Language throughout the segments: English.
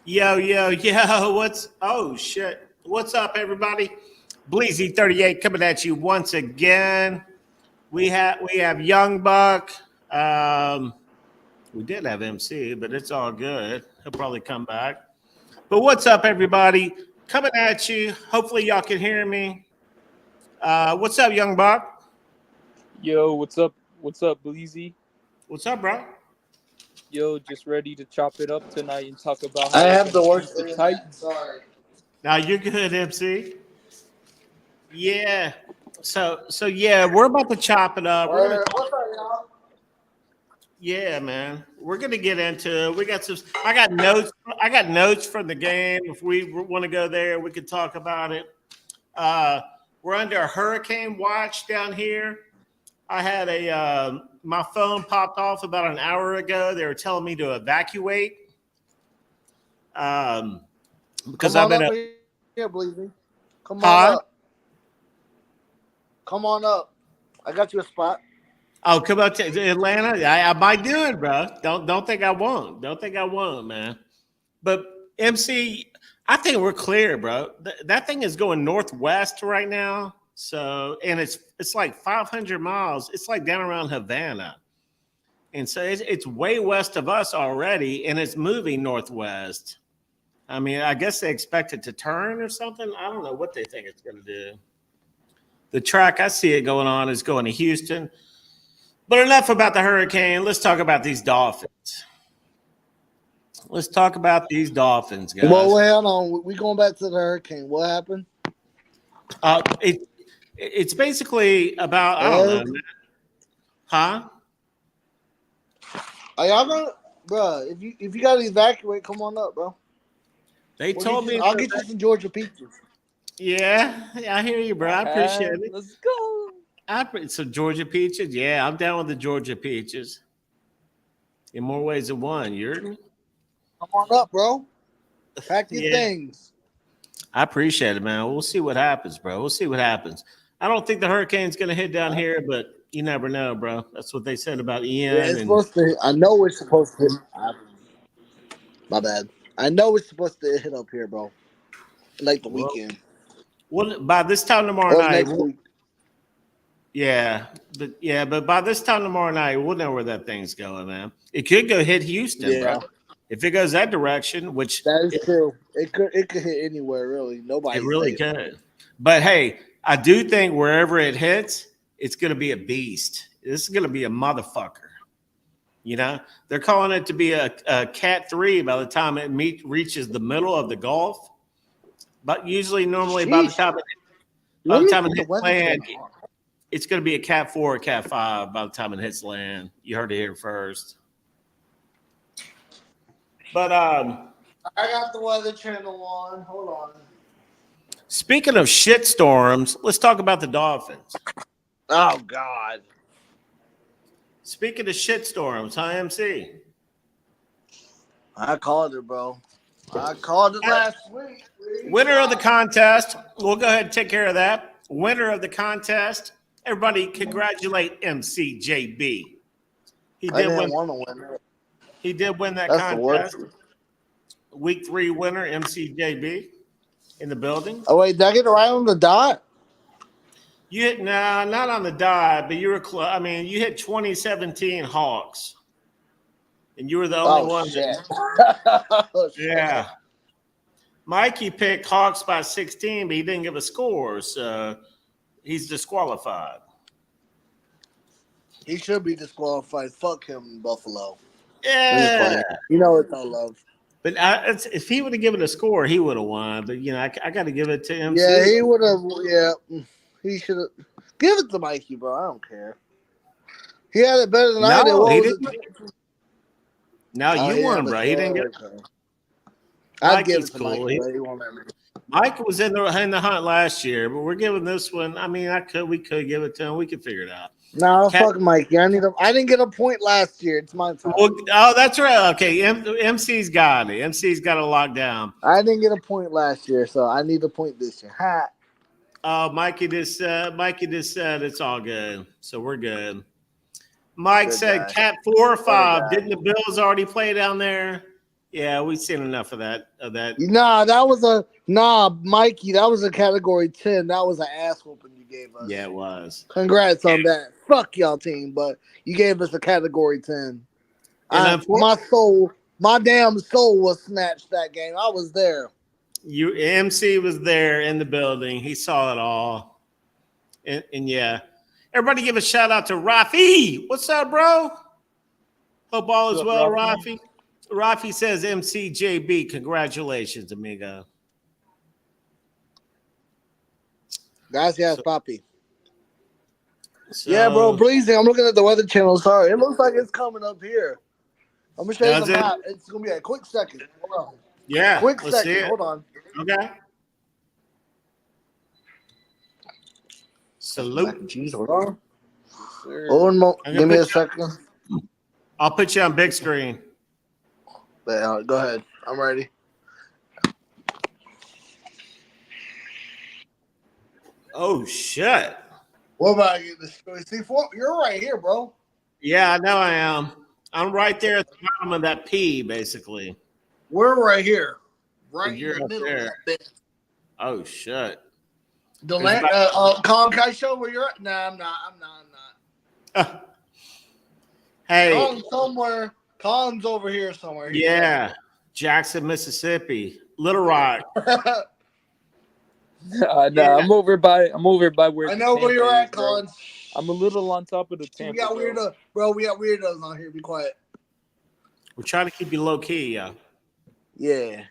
Yo. Oh shit. What's up, everybody? Bleezy 38 coming at you once again. We have Young Buck. Um, we did have MC, but it's all good. He'll probably come back. But what's up, everybody? Coming at you. Hopefully y'all can hear me. What's up, Young Buck? Yo, what's up? What's up, Bleezy? What's up, bro? Yo, just ready to chop it up tonight and talk about I how we're have the gonna worst beat the internet. Titans. Sorry. Now you're good, MC. Yeah. So yeah, we're about to chop it up. We're gonna What's up, y'all? Yeah, man. We're gonna get into it. We got some. I got notes. I got notes from the game. If we want to go there, we could talk about it. We're under a hurricane watch down here. I had my phone popped off about an hour ago. They were telling me to evacuate. Because Come I'm on in up a here, Bleezy. Come on huh? up. Come on up. I got you a spot. Oh, come up to Atlanta. I might do it, bro. Don't think I won't. Don't think I won't, man. But MC, I think we're clear, bro. That thing is going northwest right now. So, and it's like 500 miles. It's like down around Havana, and so it's way west of us already, and it's moving northwest. I mean, I guess they expect it to turn or something. I don't know what they think it's going to do. The track I see it going on is going to Houston. But enough about the hurricane. Let's talk about these Dolphins. Let's talk about these Dolphins, guys. Well, hold on. We going back to the hurricane. What happened? It's basically about I don't know, huh? Are y'all gonna, bro? If you gotta evacuate, come on up, bro. They told me I'll get you some Georgia peaches. Yeah, I hear you, bro. I appreciate it. Let's go. Some Georgia peaches. Yeah, I'm down with the Georgia peaches. In more ways than one. You heard me? Come on up, bro. Pack your things. I appreciate it, man. We'll see what happens, bro. We'll see what happens. I don't think the hurricane's gonna hit down here, but you never know, bro. That's what they said about Ian. Yeah, it's supposed to. I know it's supposed to. My bad. I know it's supposed to hit up here, bro. Like the weekend. Well, by this time tomorrow night. Next week. But by this time tomorrow night, we'll know where that thing's going, man. It could go hit Houston, bro. If it goes that direction, which that is true. It could hit anywhere, really. Nobody. It really could. But hey, I do think wherever it hits, it's going to be a beast. This is going to be a motherfucker. You know, they're calling it to be a Cat 3 by the time it reaches the middle of the Gulf. But normally, by the time it hits land, it's going to be a Cat 4 or Cat 5 by the time it hits land. You heard it here first. But I got the Weather Channel on. Hold on. Speaking of shit storms, let's talk about the Dolphins. Oh God. Speaking of shit storms, MC. I called it, bro. I called it last week. Winner of the contest. We'll go ahead and take care of that. Winner of the contest. Everybody congratulate MCJB. He did want to win it. He did win that contest. Week 3 winner, MCJB, in the building. Oh wait, did I get it right on the dot? You hit not on the dot, but you were close. I mean, you hit 2017 Hawks, and you were the only one. Yeah, Mikey picked Hawks by 16, but he didn't give a score, so he's disqualified. He should be disqualified. Fuck him, Buffalo. Yeah, you know it's all love. But if he would have given a score, he would have won. But you know, I got to give it to him. Yeah, he would have. Yeah, he should have. Give it to Mikey, bro. I don't care. He had it better than I did. He didn't. No, you won, bro. He didn't get it. I'd give it to Mikey. Mike was in the hunt last year, but we're giving this one. I mean, we could give it to him. We could figure it out. No, fuck Mikey. I didn't get a point last year. It's my time. Well, oh, that's right. Okay, MC's got it. MC's got it locked down. I didn't get a point last year, so I need a point this year. Ha. Mikey just said it's all good, so we're good. Mike said Cat 4 or 5. Didn't the Bills already play down there? Yeah, we've seen enough of that. Mikey. That was a category 10. That was an ass whooping you gave us. Yeah, it was. Congrats on that. Fuck y'all team, but you gave us a category 10. And My damn soul was snatched that game. I was there. MC was there in the building. He saw it all. And yeah. Everybody give a shout out to Rafi. What's up, bro? Hope all is well, Rafi. Rafi says MCJB. Congratulations, amigo. Gracias, papi. Yeah, bro, breezy. I'm looking at the weather channel. Sorry. It looks like it's coming up here. I'm going to show you the map. It's going to be a quick second. Hold on. Yeah. Quick second. Hold on. Okay. Salute. Jeez, hold on. Give me a second. I'll put you on big screen. Go ahead. I'm ready. Oh, shit. What about you? You're right here, bro. Yeah, I know I am. I'm right there at the bottom of that P, basically. We're right here. Right You're in the middle there. of that bit. Oh, shit. Colin, can I show where you're at? Nah, I'm not. Hey. Colin's somewhere. Colin's over here somewhere. Yeah. Jackson, Mississippi. Little Rock. I'm over by where I know where you're at, Colin. I'm a little on top of the Tampa. We got weirdos, bro. We got weirdos on here. Be quiet. We're trying to keep you low key, yeah. Yeah.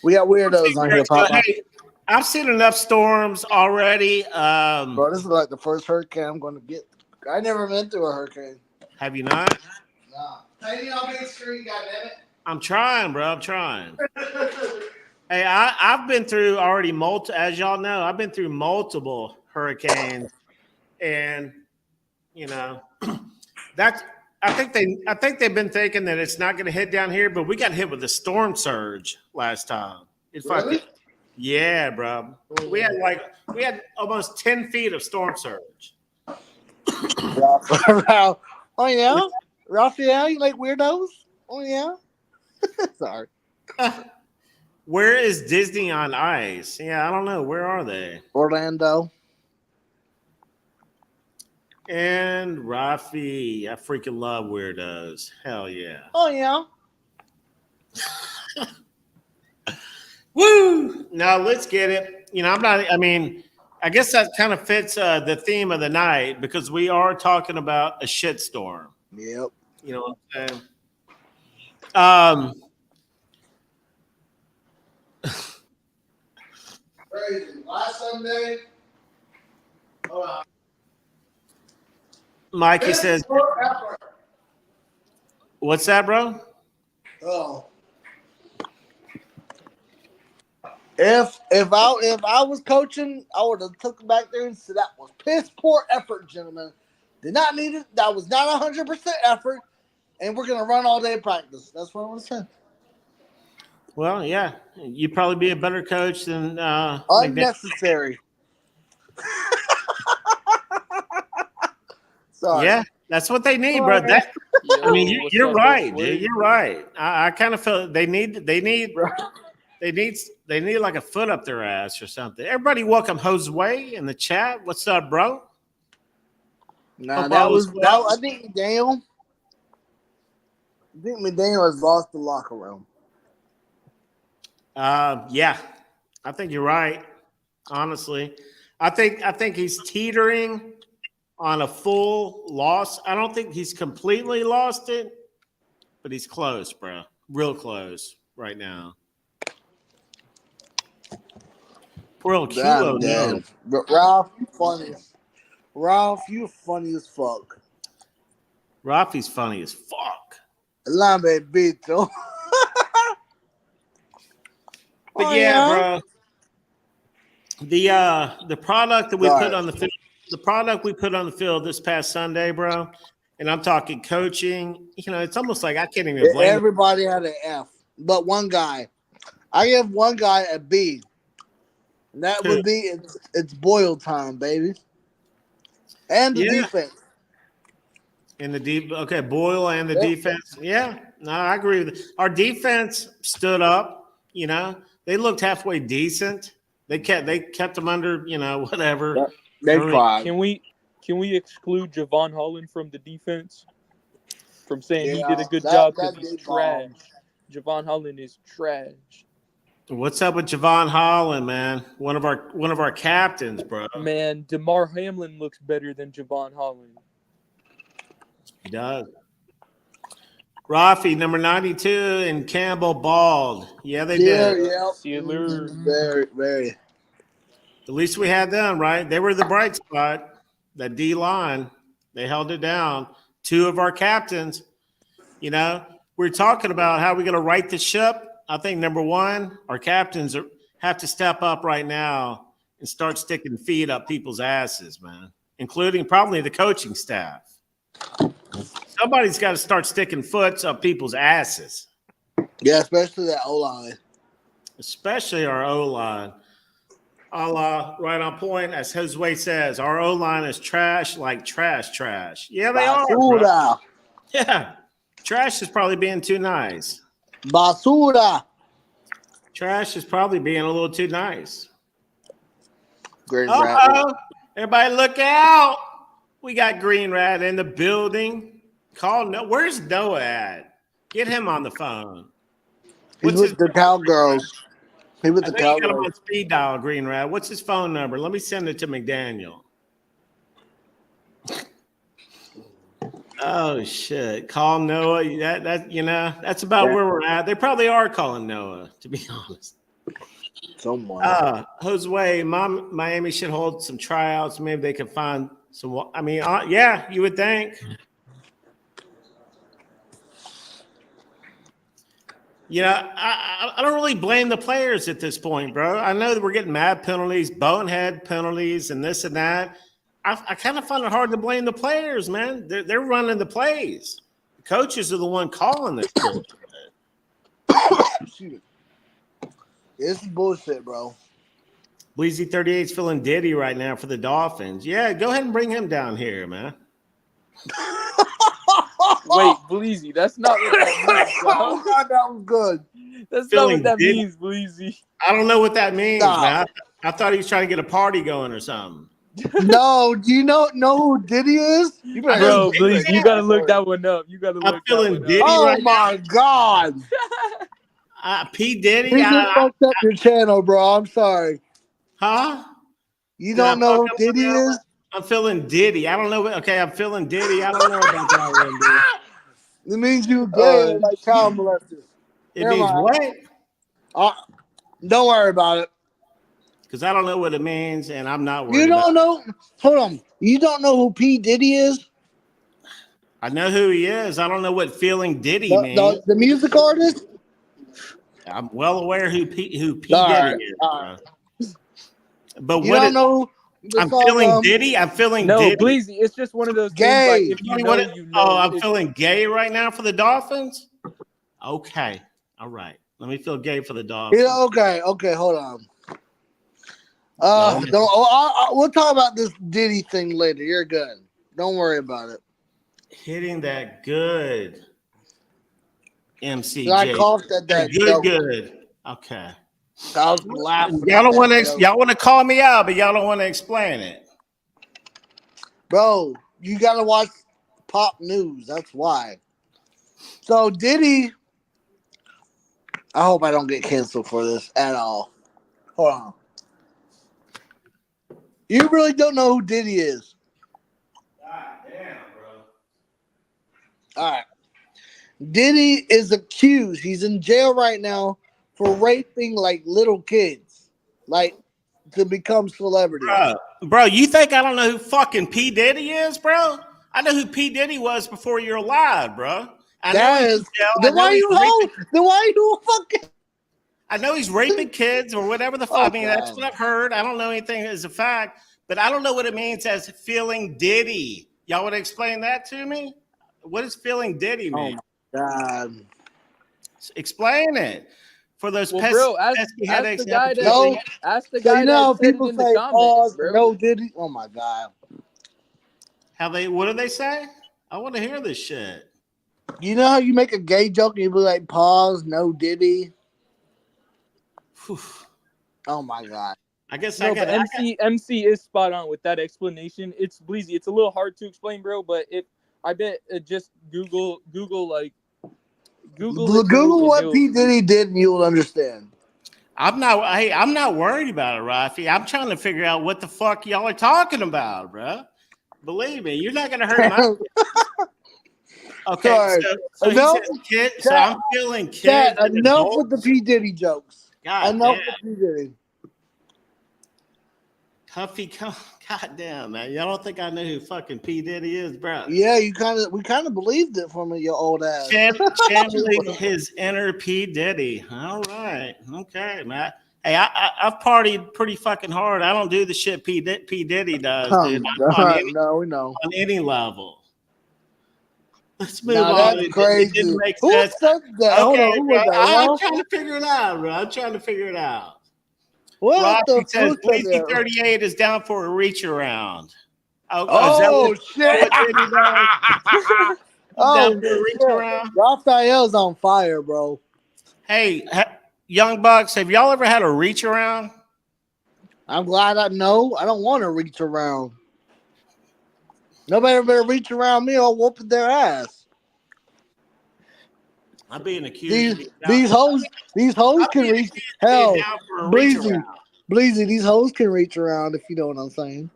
We got weirdos on here, Papa. Hey, I've seen enough storms already. Bro, this is like the first hurricane I'm going to get. I never been through a hurricane. Have you not? Nah. Tiny on big screen, goddammit. I'm trying, bro. I'm trying. Hey, I've been through already as y'all know, I've been through multiple hurricanes, and you know, I think they've been thinking that it's not going to hit down here, but we got hit with a storm surge last time. Really? Yeah, bro. We had almost 10 feet of storm surge. Oh yeah, Raphael, you like weirdos? Oh yeah. Sorry. Where is Disney on Ice? Yeah, I don't know. Where are they? Orlando. And Rafi. I freaking love weirdos. Hell yeah. Oh yeah. Woo! Now let's get it. You know, I guess that kind of fits the theme of the night because we are talking about a shitstorm. Yep. You know what I'm saying? Crazy. Last Sunday. Mikey says, what's that, bro? Oh. If I was coaching, I would have took him back there and said that was piss poor effort, gentlemen. Did not need it. That was not 100% effort, and we're gonna run all day practice. That's what I want to say. Well, yeah, you'd probably be a better coach than unnecessary. Sorry. Yeah, that's what they need, bro. You're right, dude. You're right. I kind of feel they need like a foot up their ass or something. Everybody, welcome Josue in the chat. What's up, bro? Nah, I think McDaniel has lost the locker room. Yeah, I think you're right. Honestly, I think he's teetering on a full loss. I don't think he's completely lost it, but he's close, bro. Real close right now. Real kilo. No. Ralph, you funny. Ralph, you funny as fuck. Rafi's funny as fuck. Lambe Bito. But bro. The product that we put on the field, this past Sunday, bro, and I'm talking coaching, you know, it's almost like I can't even blame everybody had an F, but one guy. I give one guy a B. And that would be it's Boyle time, baby. And the defense. In the deep, okay, Boyle and the defense. Yeah, no, I agree with it. Our defense stood up. You know, they looked halfway decent. They kept them under. You know, whatever. They Really- tried. Can we exclude Javon Holland from the defense? From saying he Yeah, did a good that- job that because he's did fall. trash. Javon Holland is trash. What's up with Javon Holland, man? One of our captains, bro. Man, DeMar Hamlin looks better than Javon Holland. He does. Rafi, number 92, and Campbell bald. Yeah, they Yeah, did. yeah. See you later. Very, very. At least we had them, right? They were the bright spot. That D line, they held it down. Two of our captains, you know, we're talking about how we're going to right the ship. I think number one, our captains have to step up right now and start sticking feet up people's asses, man, including probably the coaching staff. Somebody's got to start sticking foots up people's asses. Yeah, especially that O-line. Especially our O-line. Allah, right on point, as Josue says, our O-line is trash like trash. Yeah, they are. Bro. Basura. Yeah. Trash is probably being too nice. Basura. Trash is probably being a little too nice. Green Uh-oh. Everybody look out. We got Green Rat in the building. Where's Noah at? Get him on the phone. He's with the cowgirls. He with I the think you got him cowgirls. on speed dial, Green Rat. What's his phone number? Let me send it to McDaniel. Oh shit! Call Noah. That's about where we're at. They probably are calling Noah, to be honest. Someone. Josue, Miami should hold some tryouts. Maybe they can find some. I mean, yeah, you would think. Yeah, I don't really blame the players at this point, bro. I know that we're getting mad penalties, bonehead penalties, and this and that. I kind of find it hard to blame the players, man. They're running the plays. The coaches are the one calling this bullshit. Excuse me. This is bullshit, bro. Bleezy 38's feeling diddy right now for the Dolphins. Yeah, go ahead and bring him down here, man. Wait, Bleezy, that's not what that means, Oh, bro. God, that was good. That's Feeling not what that did- means, Bleezy. I don't know what that means, Stop. man. I thought he was trying to get a party going or something. No, do you know who Diddy is? You better Bro, Diddy. Bleezy, you gotta look that one up. You gotta look I'm feeling that Diddy one up. Oh right my God. P. Diddy? He just fucked up your channel, bro. I'm sorry. Huh? You Did I don't know who fuck up Diddy something else? is? I'm feeling Diddy. I don't know. Okay, I'm feeling Diddy. I don't know about that one, dude. It means you gay like child molesters. It Never means mind. what? Don't worry about it. Because I don't know what it means, and I'm not worried You about don't know. Hold on. You don't know who P. Diddy is? I know who he is. I don't know what feeling Diddy means. The music artist? I'm well aware who P. All Diddy right, is. all Bro. But You what don't know. the I'm song, feeling Diddy. I'm feeling No, Diddy. Bleezy, it's just one of those Gay. things like if you Tell me know, what it- you know. Oh, I'm It's- feeling gay right now for the Dolphins. Okay, all right. Let me feel gay for the Dolphins. Yeah, okay, hold on. No. We'll talk about this Diddy thing later. You're good. Don't worry about it. Hitting that good, MCJ. I coughed at that joke. Good. Okay. I was laughing. Y'all don't want to. joke. Y'all want to call me out, but y'all don't want to explain it. Bro, you gotta watch pop news. That's why. So Diddy, I hope I don't get canceled for this at all. Hold on. You really don't know who Diddy is. God damn, bro. All right. Diddy is accused. He's in jail right now for raping like little kids, like to become celebrities. Bro, you think I don't know who fucking P. Diddy is, bro? I know who P. Diddy was before you're alive, bro. I know That he's is. in jail. Then why you fucking? I know he's raping kids or whatever the fuck. I mean, that's Okay. what I've heard. I don't know anything as a fact, but I don't know what it means as feeling Diddy. Y'all want to explain that to me? What does feeling Diddy mean? God. Explain it. For those Well, bro, ask pesky the headaches. guy that No. ask the So guy you know how that said it people in the say, comments, bro. no Diddy? Oh my God. What do they say? I want to hear this shit. You know how you make a gay joke and you be like, pause, no Diddy? Whew. Oh my God. I guess No, I got but MC is spot on with that explanation. It's Bleezy. It's a little hard to explain, bro. But if I bet just Google it, bro, Google and what P. Diddy did and you'll understand. I'm not worried about it, Rafi. I'm trying to figure out what the fuck y'all are talking about, bro. Believe me, you're not gonna hurt my. Okay, Sorry. so he Enough, says kid. So Chat, I'm feeling kids. Chat, and enough adults. with the P. Diddy jokes. God Enough damn. with P. Diddy. Huffy, God damn, man. Y'all don't think I know who fucking P. Diddy is, bro? Yeah, we kind of believed it from your old ass. Channeling his inner P. Diddy. All right. Okay, man. Hey, I've partied pretty fucking hard. I don't do the shit P. Diddy does, dude. No, we know. On any level. Let's move Now on. that's It crazy. didn't make Who sense. said that? Okay, Hold on, who bro. was that? I'm Ralph? trying to figure it out, bro. I'm trying to figure it out. What Rocky the says fuck said Bleezy that? 38 is down for a reach around. Oh, shit. What Diddy does? Oh, Down for a reach shit. around? Raphael's on fire, bro. Hey, Young Bucks, have y'all ever had a reach around? I'm glad I don't want to reach around. Nobody better reach around me or whoop their ass. I'm being accused. These hoes can reach. Hell, Down for a reach Bleezy, around. Bleezy, these hoes can reach around if you know what I'm saying.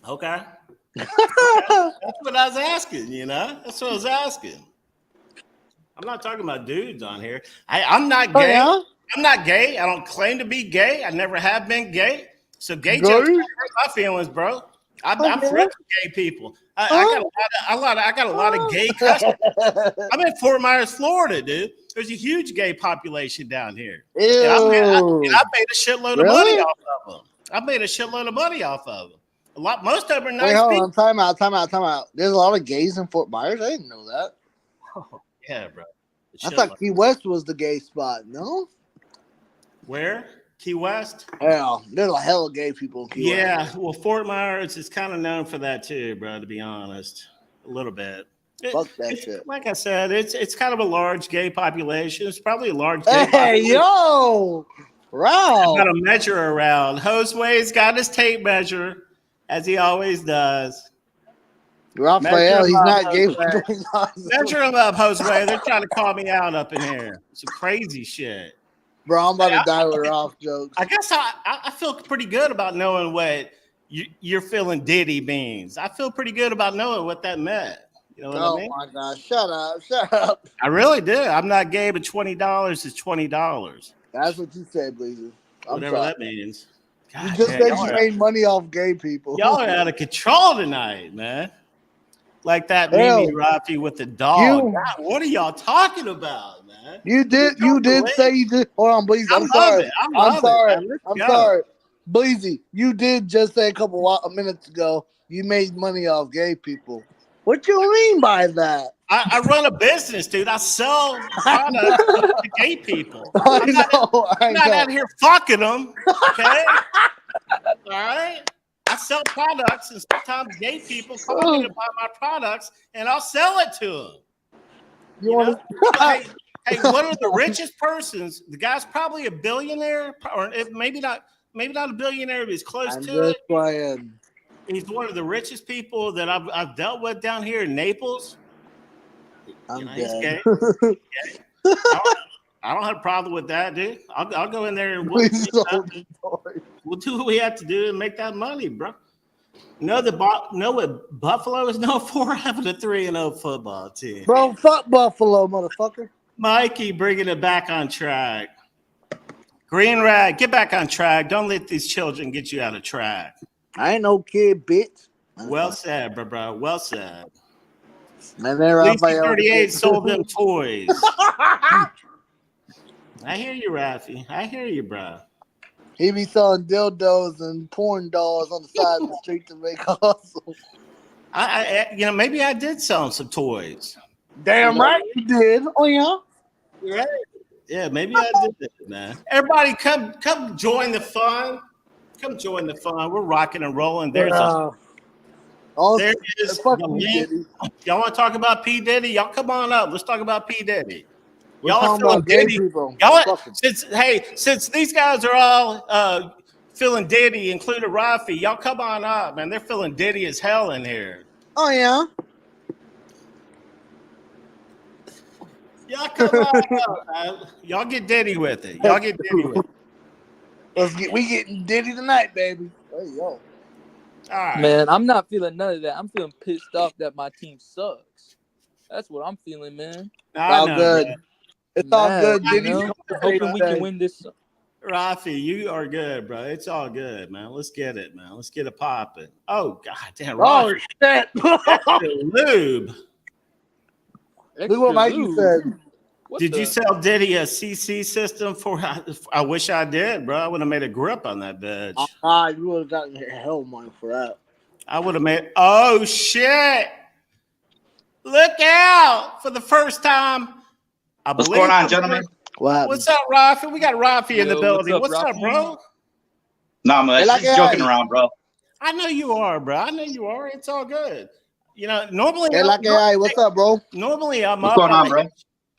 Okay. That's what I was asking, you know? That's what I was asking. I'm not talking about dudes on here. I'm not Oh, gay. yeah? I'm not gay. I don't claim to be gay. I never have been gay. So gay jokes don't hurt my feelings, bro. I'm friends with gay people. I got a lot of gay customers. I'm in Fort Myers, Florida, dude. There's a huge gay population down here. Ew. And I made a shitload of money Really? off of them. I made a shitload of money off of them. Most of them are nice Wait, hold people. on. Time out. There's a lot of gays in Fort Myers. I didn't know that. Yeah, bro. I thought Key West was the gay spot. No? Where? Key West? Yeah, there's a hell of gay people in Key West. Yeah, well, Fort Myers is kind of known for that too, bro, to be honest. A little bit. Fuck that shit. Like I said, it's kind of a large gay population. It's probably a large gay Hey, population. yo! Wow. Got a measure around. Joseway's got his tape measure, as he always does. Raphael, he's not gay. Measure him up, Joseway. They're trying to call me out up in here. Some crazy shit. Bro, I'm about to die with Ralph jokes. I guess I feel pretty good about knowing what you're feeling Diddy means. I feel pretty good about knowing what that meant. You know what I mean? Oh my God! Shut up! I really do. I'm not gay, but $20 is $20. That's what you said, Bleezy. Whatever that means. God, you just said you made money off gay people. Y'all are out of control tonight, man. Like that Mimi Rafi with the dog. God, what are y'all talking about, man? You did say you did. Hold on, Bleezy. I'm sorry. I'm sorry. Bleezy, you did just say a couple of minutes ago you made money off gay people. What you mean by that? I run a business, dude. I sell products to gay people. I'm not out here fucking them, okay? All right? I sell products, and sometimes gay people call me to buy my products, and I'll sell it to them. You know? Hey, one of the richest persons, the guy's probably a billionaire, or maybe not a billionaire, but he's close to it. Playing. He's one of the richest people that I've dealt with down here in Naples. I'm He's dead. gay. I don't have a problem with that, dude. I'll go in there and we'll do what we have to do and make that money, bro. Know what Buffalo is known for? Having a 3-0 football team. Bro, fuck Buffalo, motherfucker. Mikey bringing it back on track. Green Rag, get back on track. Don't let these children get you out of track. I ain't no kid, bitch. Well said, bro. Well said. Man, Raphael 38 sold them toys. I hear you, Rafi. I hear you, bro. He be selling dildos and porn dolls on the side of the street to make hustle. Maybe I did sell him some toys. Damn right you did. Oh yeah. Right. Yeah, maybe I did that, man. Everybody, come join the fun. Come join the fun. We're rocking and rolling. There's Oh, There is fuck the you, link. Diddy. Y'all want to talk about P. Diddy? Y'all come on up. Let's talk about P. Diddy. We're Y'all are talking feeling about gay Diddy. people. Y'all Fuck 'em. since these guys are all feeling Diddy, including Rafi, y'all come on up, man. They're feeling Diddy as hell in here. Oh yeah. Y'all come on up, man. Y'all get Diddy with it. Y'all get Diddy with it. We getting Diddy tonight, baby. Hey yo. All right. Man, I'm not feeling none of that. I'm feeling pissed off that my team sucks. That's what I'm feeling, man. I All know, good. bro. It's all Mad, good. you Diddy's know? coming to Hoping save we the can day. win this. Rafi, you are good, bro. It's all good, man. Let's get it, man. Let's get it popping. Oh, god damn, Oh Rafi. shit. Extra lube. Look what Mikey lube. said. What Did the- you sell Diddy a CC system for? I wish I did, bro. I would have made a grip on that bitch. You would have gotten hell money for that. I would have made. Oh shit! Look out! For the first time, I What's believe. going on, gentlemen? What happened? What's up, Rafi? We got Rafi in the Yo, building. what's up, What's up, Rafi? bro? No, man, Hey, like just joking AI. around, bro. I know you are, bro. I know you are. It's all good. You know, normally, Hey, like AI, what's up, bro? normally I'm What's up going on on, the bro?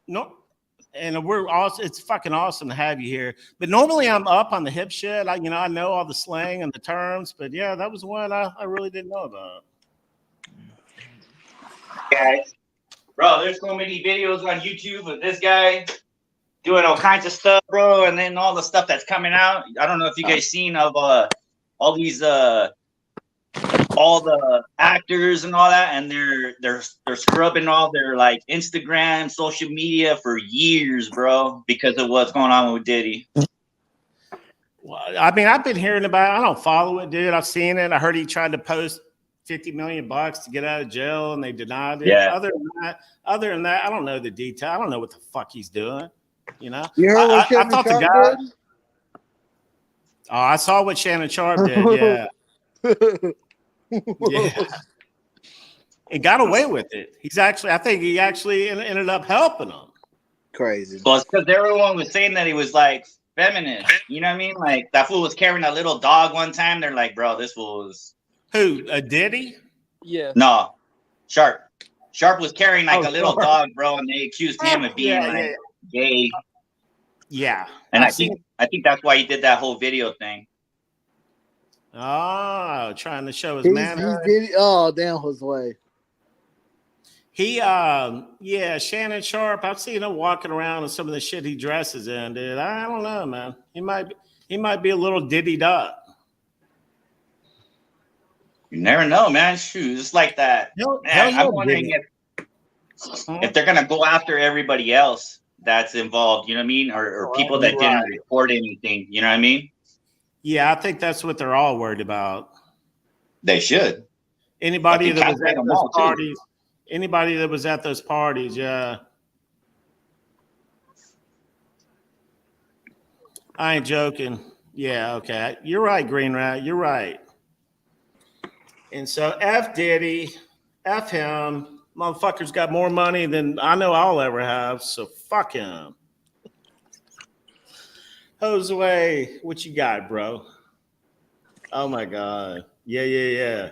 no, and we're also it's fucking awesome to have you here. But normally I'm up on the hip shit. I know all the slang and the terms, but yeah, that was one I really didn't know about. Guys, bro, there's so many videos on YouTube of this guy doing all kinds of stuff, bro, and then all the stuff that's coming out. I don't know if you guys seen of all these all the actors and all that, and they're scrubbing all their like Instagram, social media for years, bro, because of what's going on with Diddy. Well, I mean, I've been hearing about it. I don't follow it, dude. I've seen it. I heard he tried to post $50 million to get out of jail, and they denied it. Yeah. Other than that, I don't know the detail. I don't know what the fuck he's doing. You know, You heard what I Shannon thought the Sharp guy. did? Oh, I saw what Shannon Sharp did. Yeah, yeah. It got away with it. I think he actually ended up helping him. Crazy. Well, it's because everyone was saying that he was like feminist. You know what I mean? Like that fool was carrying a little dog one time. They're like, bro, this fool was Who? Diddy? Yeah. no Sharp. Sharp was carrying like a little Sharp. dog, bro, and they accused him of being gay. Yeah. And I I think that's why he did that whole video thing. Oh, trying to show his He's manhood. Diddy. Oh, damn, Jose. Yeah, Shannon Sharp. I've seen him walking around in some of the shit he dresses in, dude. I don't know, man. He might be a little diddied up. You never know, man. Shoot, it's like that. Man, I'm wondering if they're gonna go after everybody else that's involved. You know what I mean? Or people that didn't report anything. You know what I mean? Yeah, I think that's what they're all worried about. They should. Anybody that was at those parties. Too. Anybody that was at those parties, yeah. I ain't joking. Yeah, okay. You're right, Green Rat. You're right. And so F Diddy, F him. Motherfucker's got more money than I know I'll ever have, so fuck him. Jose, what you got, bro? Oh my God. Yeah.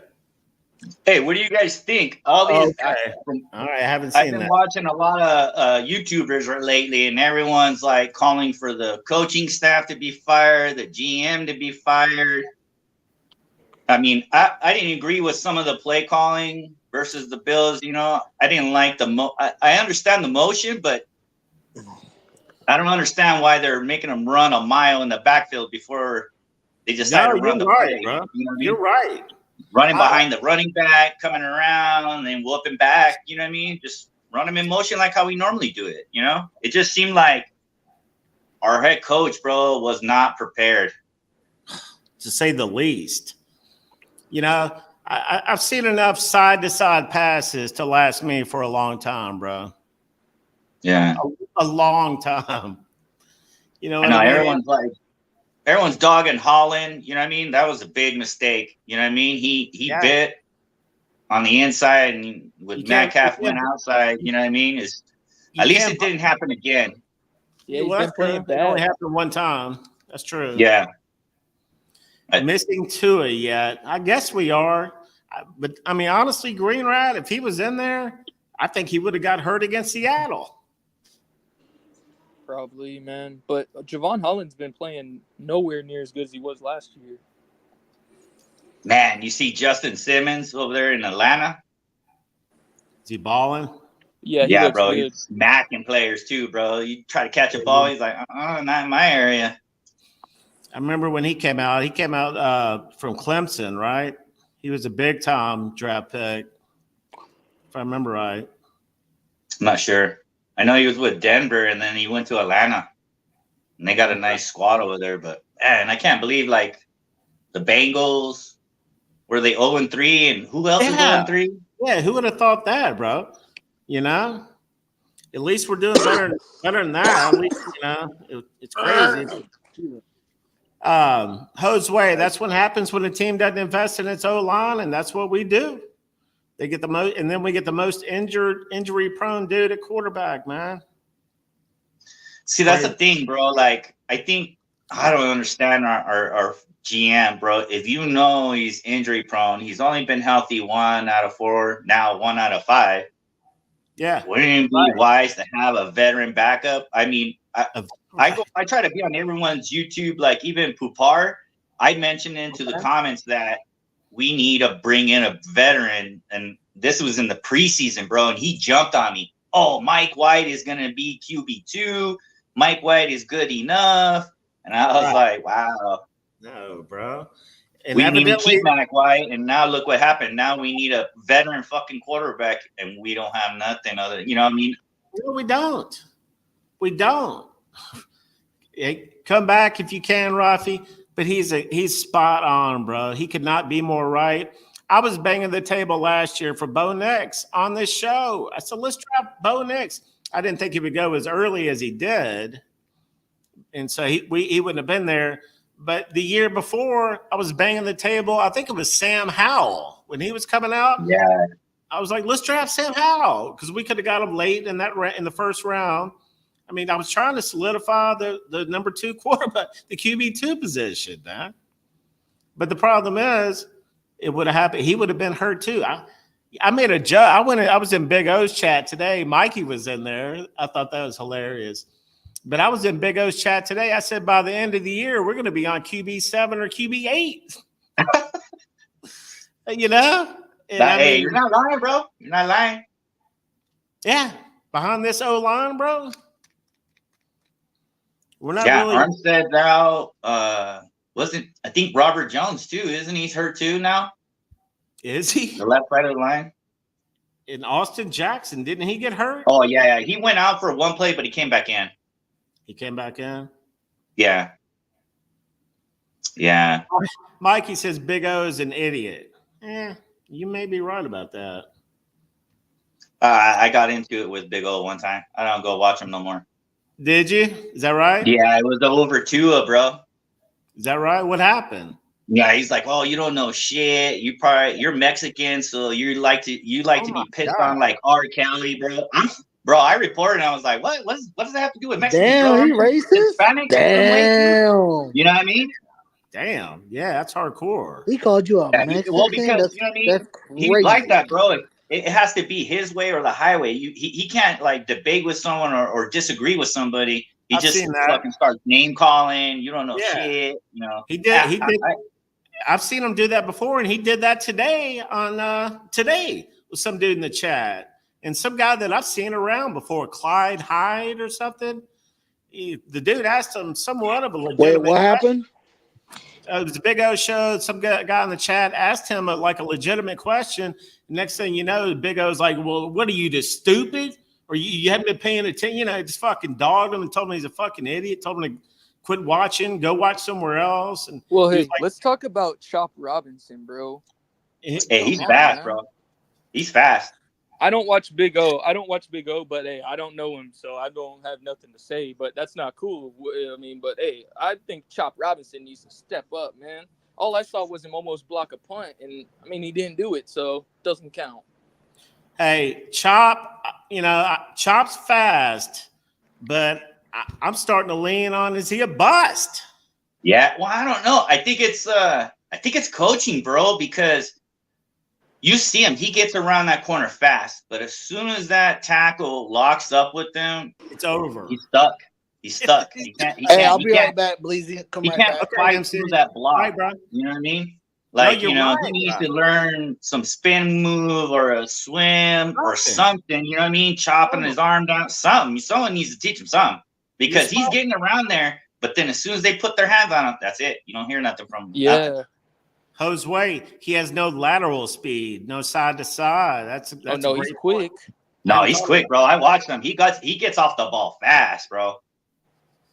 Hey, what do you guys think? All these. Okay. All right, I haven't I've seen been that. watching a lot of YouTubers lately, and everyone's like calling for the coaching staff to be fired, the GM to be fired. I mean, I didn't agree with some of the play calling versus the Bills. You know, I didn't like I understand the motion, but I don't understand why they're making them run a mile in the backfield before they decide to run the play. Bro. You know what I mean? You're right. Running behind the running back, coming around, and then whooping back. You know what I mean? Just run them in motion like how we normally do it. You know, it just seemed like our head coach, bro, was not prepared, to say the least. You know, I've seen enough side-to-side passes to last me for a long time, bro. Yeah, a long time. You know, I know everyone's dogging Holland. You know what I mean? That was a big mistake. You know what I mean? He bit on the inside, and with Metcalf went outside. You know what I mean? At least it didn't happen again. Yeah, he's been playing bad. It only happened one time. That's true. Yeah. Missing Tua yet. I guess we are. But I mean, honestly, Greenrat, if he was in there, I think he would have got hurt against Seattle. Probably, man. But Javon Holland's been playing nowhere near as good as he was last year. Man, you see Justin Simmons over there in Atlanta? Is he balling? Yeah, he Yeah, looks bro. good. He's smacking players too, bro. You try to catch a ball, he's like, not in my area. I remember when he came out. He came out from Clemson, right? He was a big-time draft pick, if I remember right. I'm not sure. I know he was with Denver, and then he went to Atlanta, and they got a nice squad over there. But man, I can't believe like the Bengals were they 0-3, and who else is 0-3? Yeah, who would have thought that, bro? You know, at least we're doing better than that. At least, you know, it's crazy. Jose, that's what happens when a team doesn't invest in its O-line, and that's what we do. They get the most, and then we get the most injury-prone dude at quarterback, man. See, that's the thing, bro. Like, I think I don't understand our GM, bro. If you know he's injury-prone, he's only been healthy 1 out of 4, now 1 out of 5. Yeah, wouldn't it be wise to have a veteran backup? I mean, I try to be on everyone's YouTube, like even Pupar. I mentioned into the comments that we need to bring in a veteran, and this was in the preseason, bro. And he jumped on me. Oh, Mike White is gonna be QB2. Mike White is good enough, and I was like, wow, no, bro. And we need to keep Mike White, and now look what happened. Now we need a veteran fucking quarterback, and we don't have nothing other. You know what I mean? No, we don't. We don't. Come back if you can, Rafi. But he's spot on, bro. He could not be more right. I was banging the table last year for Bo Nix on this show. I said, let's draft Bo Nix. I didn't think he would go as early as he did. And so he wouldn't have been there. But the year before, I was banging the table. I think it was Sam Howell when he was coming out. Yeah. I was like, let's draft Sam Howell because we could have got him late in the first round. I mean, I was trying to solidify the number 2 quarterback, the QB2 position, man. But the problem is, it would have happened. He would have been hurt too. I made a joke. I was in Big O's chat today. Mikey was in there. I thought that was hilarious. But I was in Big O's chat today. I said by the end of the year, we're going to be on QB7 or QB8. You know? Hey, you're not lying, bro. You're not lying. Yeah. Behind this O-line, bro. We're not really. Armstead now wasn't, I think Robert Jones too, isn't he hurt too now? Is he? The left side of the line. And Austin Jackson, didn't he get hurt? Oh, yeah. He went out for one play, but he came back in. He came back in? Yeah. Yeah. Mikey says Big O is an idiot. You may be right about that. I got into it with Big O one time. I don't go watch him no more. Did you? Is that right? Yeah, it was over Tua, bro. Is that right? What happened? Yeah, he's like, oh, you don't know shit. You're Mexican, so you like to be pissed on like R. Kelly, bro. Bro, I reported and I was like, what? What does that have to do with Mexican? Damn, he racist? Hispanic? Damn. You know what I mean? Damn. Yeah, that's hardcore. He called you a Mexican? Well, because, you know what I mean? That's crazy. He's like that, bro. It has to be his way or the highway. He can't like debate with someone or disagree with somebody. He just fucking starts name calling. You don't know shit. You know. He did. I've seen him do that before, and he did that today with some dude in the chat. And some guy that I've seen around before, Clyde Hyde or something. The dude asked him somewhat of a legitimate Wait, what happened? It was a Big O show. Some guy in the chat asked him a legitimate question. Next thing you know, Big O's like, well, what are you, just stupid? Or you haven't been paying attention? You know, just fucking dogged him and told him he's a fucking idiot. Told him to quit watching, go watch somewhere else. And well, hey, let's talk about Chop Robinson, bro. Hey, he's fast, bro. He's fast. I don't watch Big O, but hey, I don't know him, so I don't have nothing to say. But that's not cool. I mean, but hey, I think Chop Robinson needs to step up, man. All I saw was him almost block a punt, and I mean, he didn't do it, so it doesn't count. Hey, Chop, Chop's fast, but I'm starting to lean on, is he a bust? Yeah, well, I don't know. I think it's coaching, bro, because you see him. He gets around that corner fast, but as soon as that tackle locks up with him, It's over. he's stuck. He's stuck. He can't. He Hey, can't. I'll He be can't. right back, Bleezy. Come He right can't back. Okay, fight MC. through that block. Right, bro. You know what I mean? Like, you're you know, right, he needs bro. to learn some spin move or a swim or something. You know what I mean? Chopping his arm down, something. Someone needs to teach him something because he's getting around there. But then as soon as they put their hands on him, that's it. You don't hear nothing from him. Yeah. Nothing. Josue, he has no lateral speed, no side to side. That's Oh no, he's quick. No, he's quick, bro. I watched him. He gets off the ball fast, bro.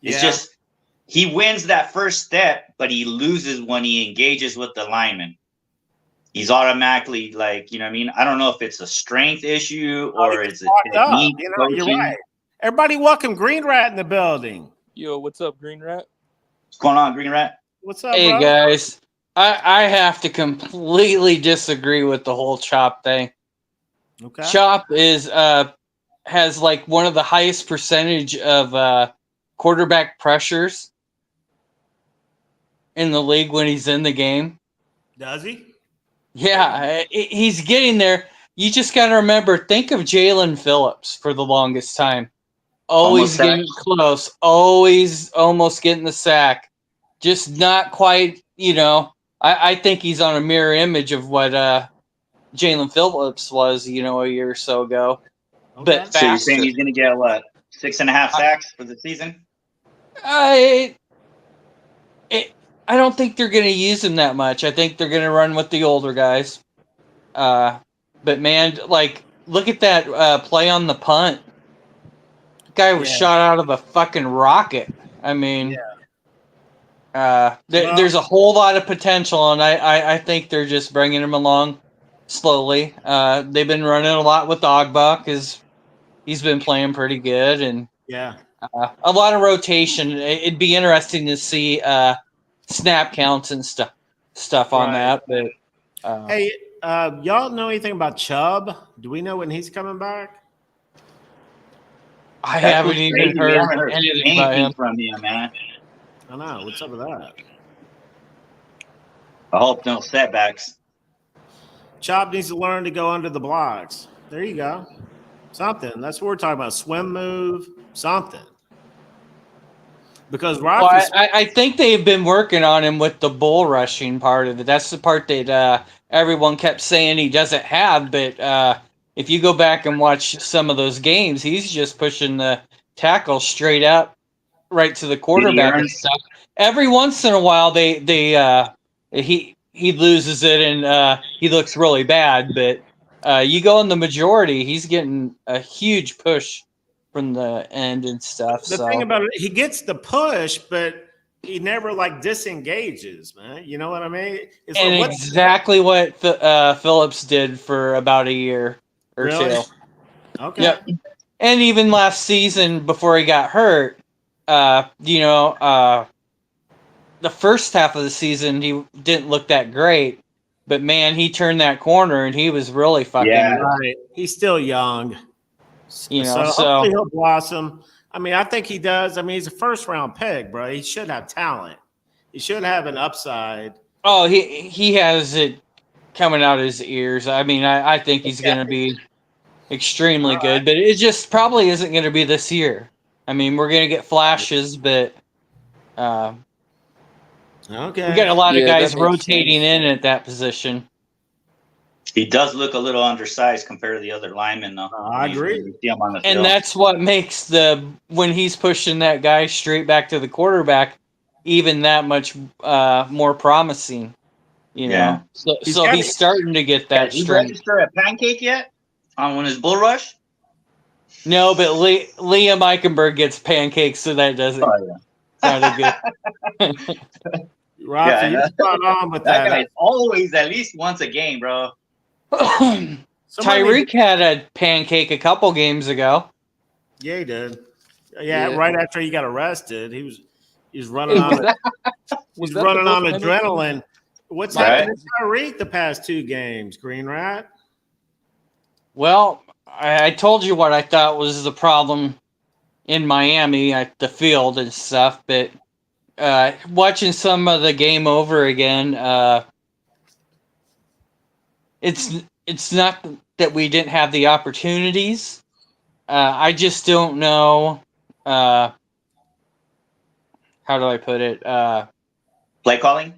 It's just he wins that first step, but he loses when he engages with the lineman. He's automatically like, you know what I mean? I don't know if it's a strength issue or it's a technique. You know, you're right. Everybody welcome Green Rat in the building. Yo, what's up, Green Rat? What's going on, Green Rat? What's up, Hey, bro? guys. I have to completely disagree with the whole Chop thing. Okay. Chop has like one of the highest percentage of quarterback pressures in the league when he's in the game. Does he? Yeah, he's getting there. You just got to remember, think of Jalen Phillips for the longest time. Always getting close, always almost getting the sack. Just not quite, you know. I think he's on a mirror image of what Jalen Phillips was, you know, a year or so ago. Okay. But faster. So you're saying he's going to get, what, 6.5 sacks for the season? I don't think they're going to use him that much. I think they're going to run with the older guys. But, man, like, look at that play on the punt. The guy was shot out of a fucking rocket. I mean, there's a whole lot of potential, and I think they're just bringing him along slowly. They've been running a lot with Ogba because he's been playing pretty good, and a lot of rotation. It'd be interesting to see snap counts and stuff on that. But hey, y'all know anything about Chubb? Do we know when he's coming back? I haven't even heard anything about him from him, man. I know. What's up with that? I hope no setbacks. Chubb needs to learn to go under the blocks. There you go. Something. That's what we're talking about. Swim move, something. Because I think they've been working on him with the bull rushing part of it. That's the part that everyone kept saying he doesn't have. But if you go back and watch some of those games, he's just pushing the tackle straight up, right to the quarterback and stuff. Every once in a while, he loses it and he looks really bad. But you go in the majority, he's getting a huge push from the end and stuff. The thing about it, he gets the push, but he never like disengages, man. You know what I mean? It's and like, exactly what Phillips did for about a year or two. Okay. Yep. And even last season before he got hurt, the first half of the season he didn't look that great, but man, he turned that corner and he was really fucking right. He's still young. So hopefully he'll blossom. I mean, I think he does. I mean, he's a first round pick, bro. He should have talent. He should have an upside. Oh, he has it coming out of his ears. I mean, I think he's going to be extremely good, but it just probably isn't going to be this year. I mean, we're going to get flashes, but we got a lot of guys rotating in at that position. He does look a little undersized compared to the other linemen, though. I agree. See him on the and field. that's what makes when he's pushing that guy straight back to the quarterback even that much more promising. You know, so he's starting to get that strength. strength. Did you register a pancake yet on his bull rush? No, but Liam Eichenberg gets pancakes, so that doesn't sound good. Rocky, you're spot on with that. That guy's always at least once a game, bro. Tyreek had a pancake a couple games ago. Yeah, he did. Yeah, right after he got arrested, he was running on adrenaline. What's happened to Tyreek the past 2 games, Green Rat? Well, I told you what I thought was the problem in Miami at the field and stuff, but watching some of the game over again, it's it's not that we didn't have the opportunities. I just don't know. How do I put it? Play calling.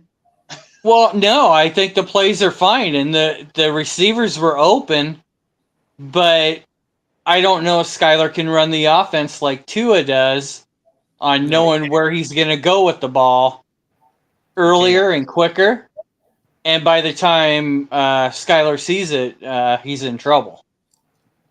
Well, no, I think the plays are fine, and the receivers were open, but I don't know if Skylar can run the offense like Tua does on No, knowing where he's going to go with the ball earlier and quicker. And by the time Skylar sees it, he's in trouble.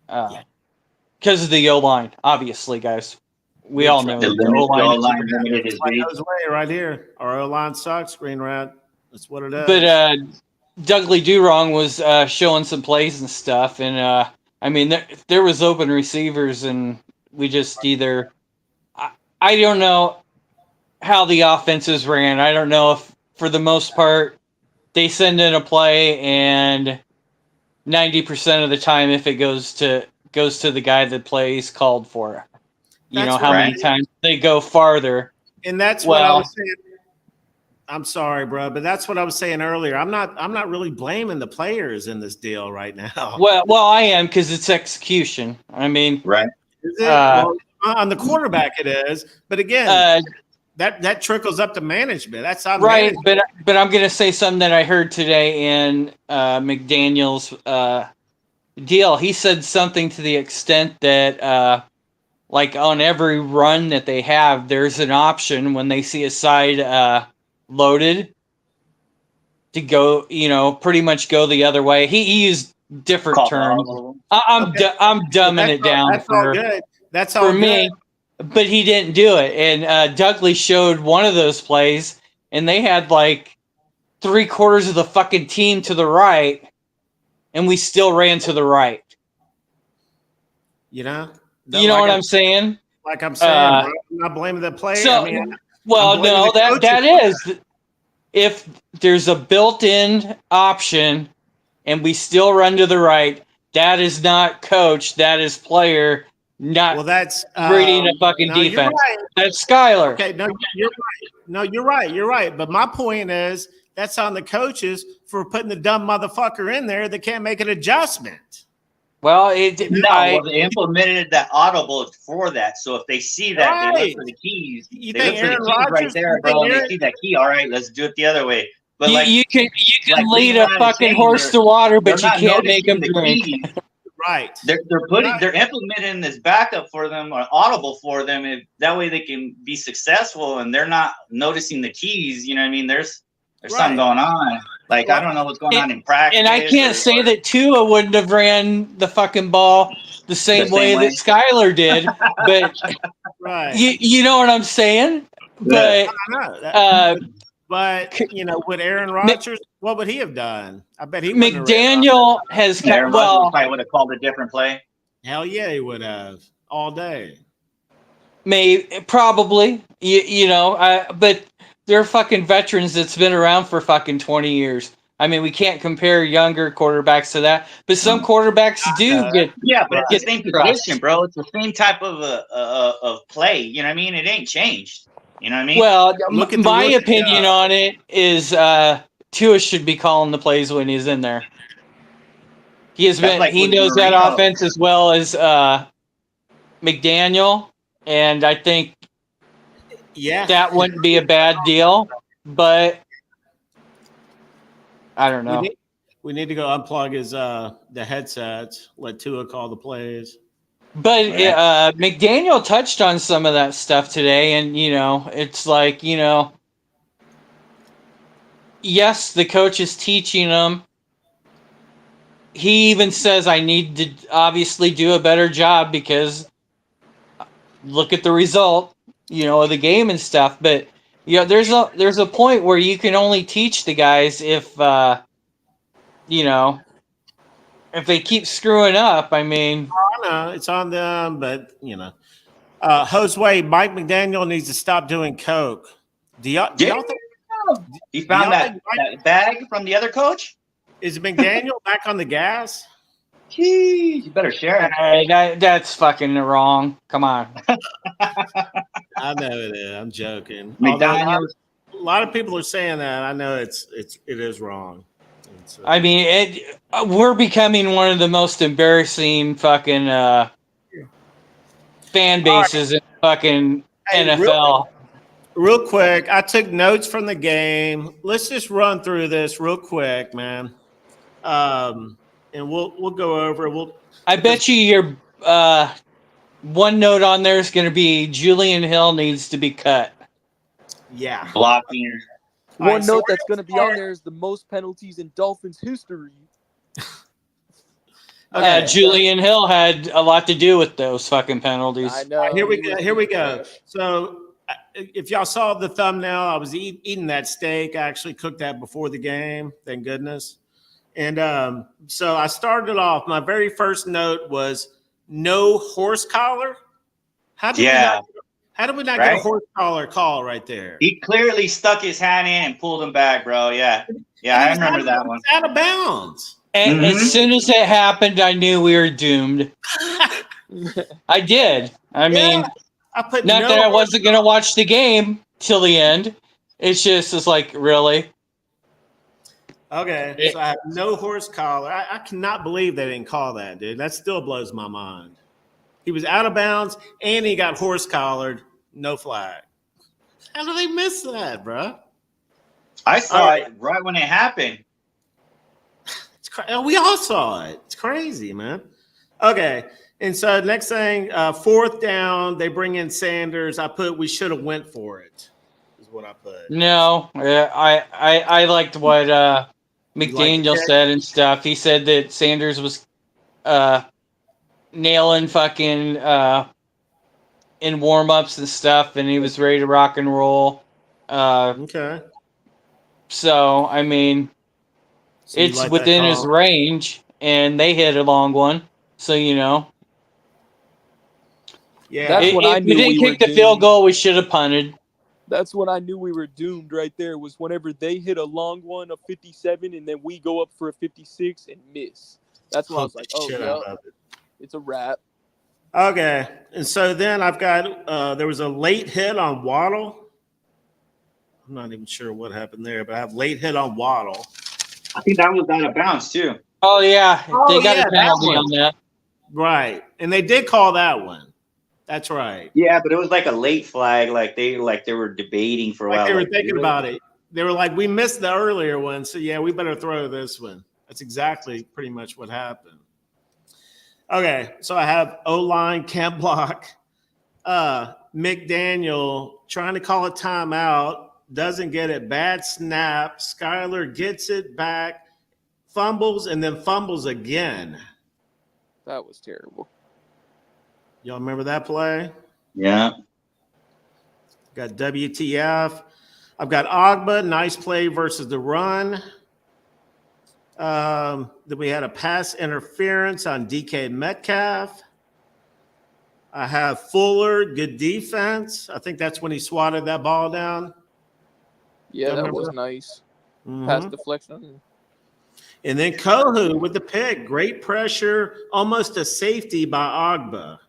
Because of the O-line, obviously, guys. We all know The the O-line. line limited his like reach. goes away right here. Our O-line sucks, Green Rat. That's what it is. But Dudley Durong was showing some plays and stuff, and I mean, there was open receivers, and we just either I don't know how the offenses ran. I don't know if, for the most part, they send in a play, and 90% of the time, if it goes to the guy that plays called for it. You know how many times they go farther. And that's what I was saying. I'm sorry, bro, but that's what I was saying earlier. I'm not really blaming the players in this deal right now. Well, I am, because it's execution. I mean, right? Is it? Well, on the quarterback, it is. But again, that trickles up to management. That's on right. management. But I'm gonna say something that I heard today in McDaniel's deal. He said something to the extent that like on every run that they have, there's an option when they see a side loaded to go, pretty much go the other way. He used different terms. I'm dumbing it down. That's all good. That's all for good. me. But he didn't do it. And Dudley showed one of those plays, and they had like 3/4 of the fucking team to the right, and we still ran to the right. You know what I'm saying? Like I'm saying, bro, I'm not blaming the player. So, that is, if there's a built-in option and we still run to the right, that is not coach, that is player, not that's reading a fucking defense. Right. That's Skylar. Okay, no, you're right. No, you're right. You're right. But my point is that's on the coaches for putting the dumb motherfucker in there that can't make an adjustment. Well, they implemented that audible for that. So if they see that, they look for the keys. You they think look for Aaron the keys Rodgers, right there, bro. And they see that key. All right, let's do it the other way. But you can lead a fucking horse to water, but you can't make him drink. Right. They're implementing this backup for them or audible for them. If that way they can be successful and they're not noticing the keys. You know what I mean? There's something going on. Like, I don't know what's going on in practice. And I can't say that Tua wouldn't have ran the fucking ball the same way that Skylar did, but right. You know what I'm saying? But but with Aaron Rodgers, what would he have done? I bet he McDaniel has Aaron Rodgers probably would have called a different play. Hell yeah, he would have all day. Probably, but they're fucking veterans that's been around for fucking 20 years. I mean, we can't compare younger quarterbacks to that, but some quarterbacks do get. Yeah, but it's the same position, bro. It's the same type of play. You know what I mean? It ain't changed. You know what I mean? Well, my opinion on it is Tua should be calling the plays when he's in there. He has been. He knows that offense as well as McDaniel, and I think that wouldn't be a bad deal. But I don't know. We need to go unplug his the headsets. Let Tua call the plays. But McDaniel touched on some of that stuff today, and it's like yes, the coach is teaching them. He even says, "I need to obviously do a better job because look at the result, of the game and stuff." But there's a point where you can only teach the guys if if they keep screwing up. I mean, it's on them, but Josue, Mike McDaniel needs to stop doing coke. Do y'all think he found that bag from the other coach? Is McDaniel back on the gas? Jeez, you better share it. Hey, that's fucking wrong. Come on. I know it is. I'm joking. McDaniel. A lot of people are saying that. I know it is wrong. So, I mean, we're becoming one of the most embarrassing fucking fan bases in fucking hey, NFL. real quick, I took notes from the game. Let's just run through this real quick, man. And we'll go over. I bet you your one note on there is going to be Julian Hill needs to be cut. Yeah. Blocking. All right, One so note we're that's going to be on there is the most penalties in Dolphins history. Okay. Julian Hill had a lot to do with those fucking penalties. I know. All right, here we he go. was Here we being go. trash. So, if y'all saw the thumbnail, I was eating that steak. I actually cooked that before the game. Thank goodness. And so I started off. My very first note was no horse collar. How did Yeah, we not get a right? horse collar call right there? He clearly stuck his hand in and pulled him back, bro. Yeah. Yeah, And he I was remember that one. out of bounds. As Mhm. soon as it happened, I knew we were doomed. I did. I mean, Yeah, I put not no that I horse. wasn't going to watch the game till the end. It's just, it's like, really? Okay, so I have no horse collar. I cannot believe they didn't call that, dude. That still blows my mind. He was out of bounds and he got horse collared. No flag. How do they miss that, bro? I saw it right when it happened. We all saw it. It's crazy, man. Okay, and so next thing, fourth down, they bring in Sanders. I put we should have went for it. Is what I put. No, I liked what You like the McDaniel pick? said and stuff. He said that Sanders was nailing fucking in warm-ups and stuff, and he was ready to rock and roll. Okay. So, I mean, So you it's like that within his call? range, and they hit a long one. So, you know, Yeah. That's when I if we knew didn't we were kick the field doomed. goal, we should have punted. That's when I knew we were doomed right there, was whenever they hit a long one of 57 and then we go up for a 56 and miss. That's when I was like, oh, Shit yeah, out of it. it's a wrap. Okay, and so then I've got there was a late hit on Waddle. I'm not even sure what happened there, but I have late hit on Waddle. I think that was out of bounds too. Oh, yeah. Oh, They got yeah, a penalty that on that. Right, and they did call that one. That's right. Yeah, but it was like a late flag. Like they were debating for a Like while. they were like, thinking really? about it. They were like, we missed the earlier one, so yeah, we better throw this one. That's exactly pretty much what happened. Okay, so I have O-line can't block. McDaniel trying to call a timeout, doesn't get it. Bad snap. Skyler gets it back, fumbles, and then fumbles again. That was terrible. Y'all remember that play? Yeah. Got WTF. I've got Ogba, nice play versus the run. Then we had a pass interference on DK Metcalf. I have Fuller, good defense. I think that's when he swatted that ball down. Yeah, that Remember was that? nice. Mhm. Pass deflection. And then Kohu with the pick. Great pressure, almost a safety by Ogba.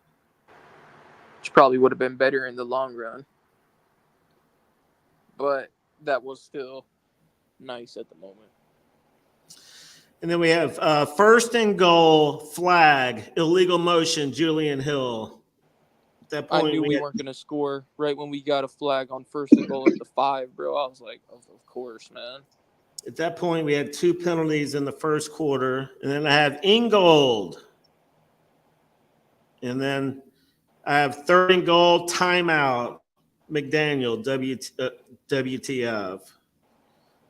Which probably would have been better in the long run. But that was still nice at the moment. And then we have first and goal, flag, illegal motion, Julian Hill. At that I point, knew we weren't going to score right when we got a flag on first and goal at the 5, bro. I was like, of course, man. At that point, we had 2 penalties in the first quarter. And then I have Ingold. And then I have third and goal, timeout, McDaniel, WTF.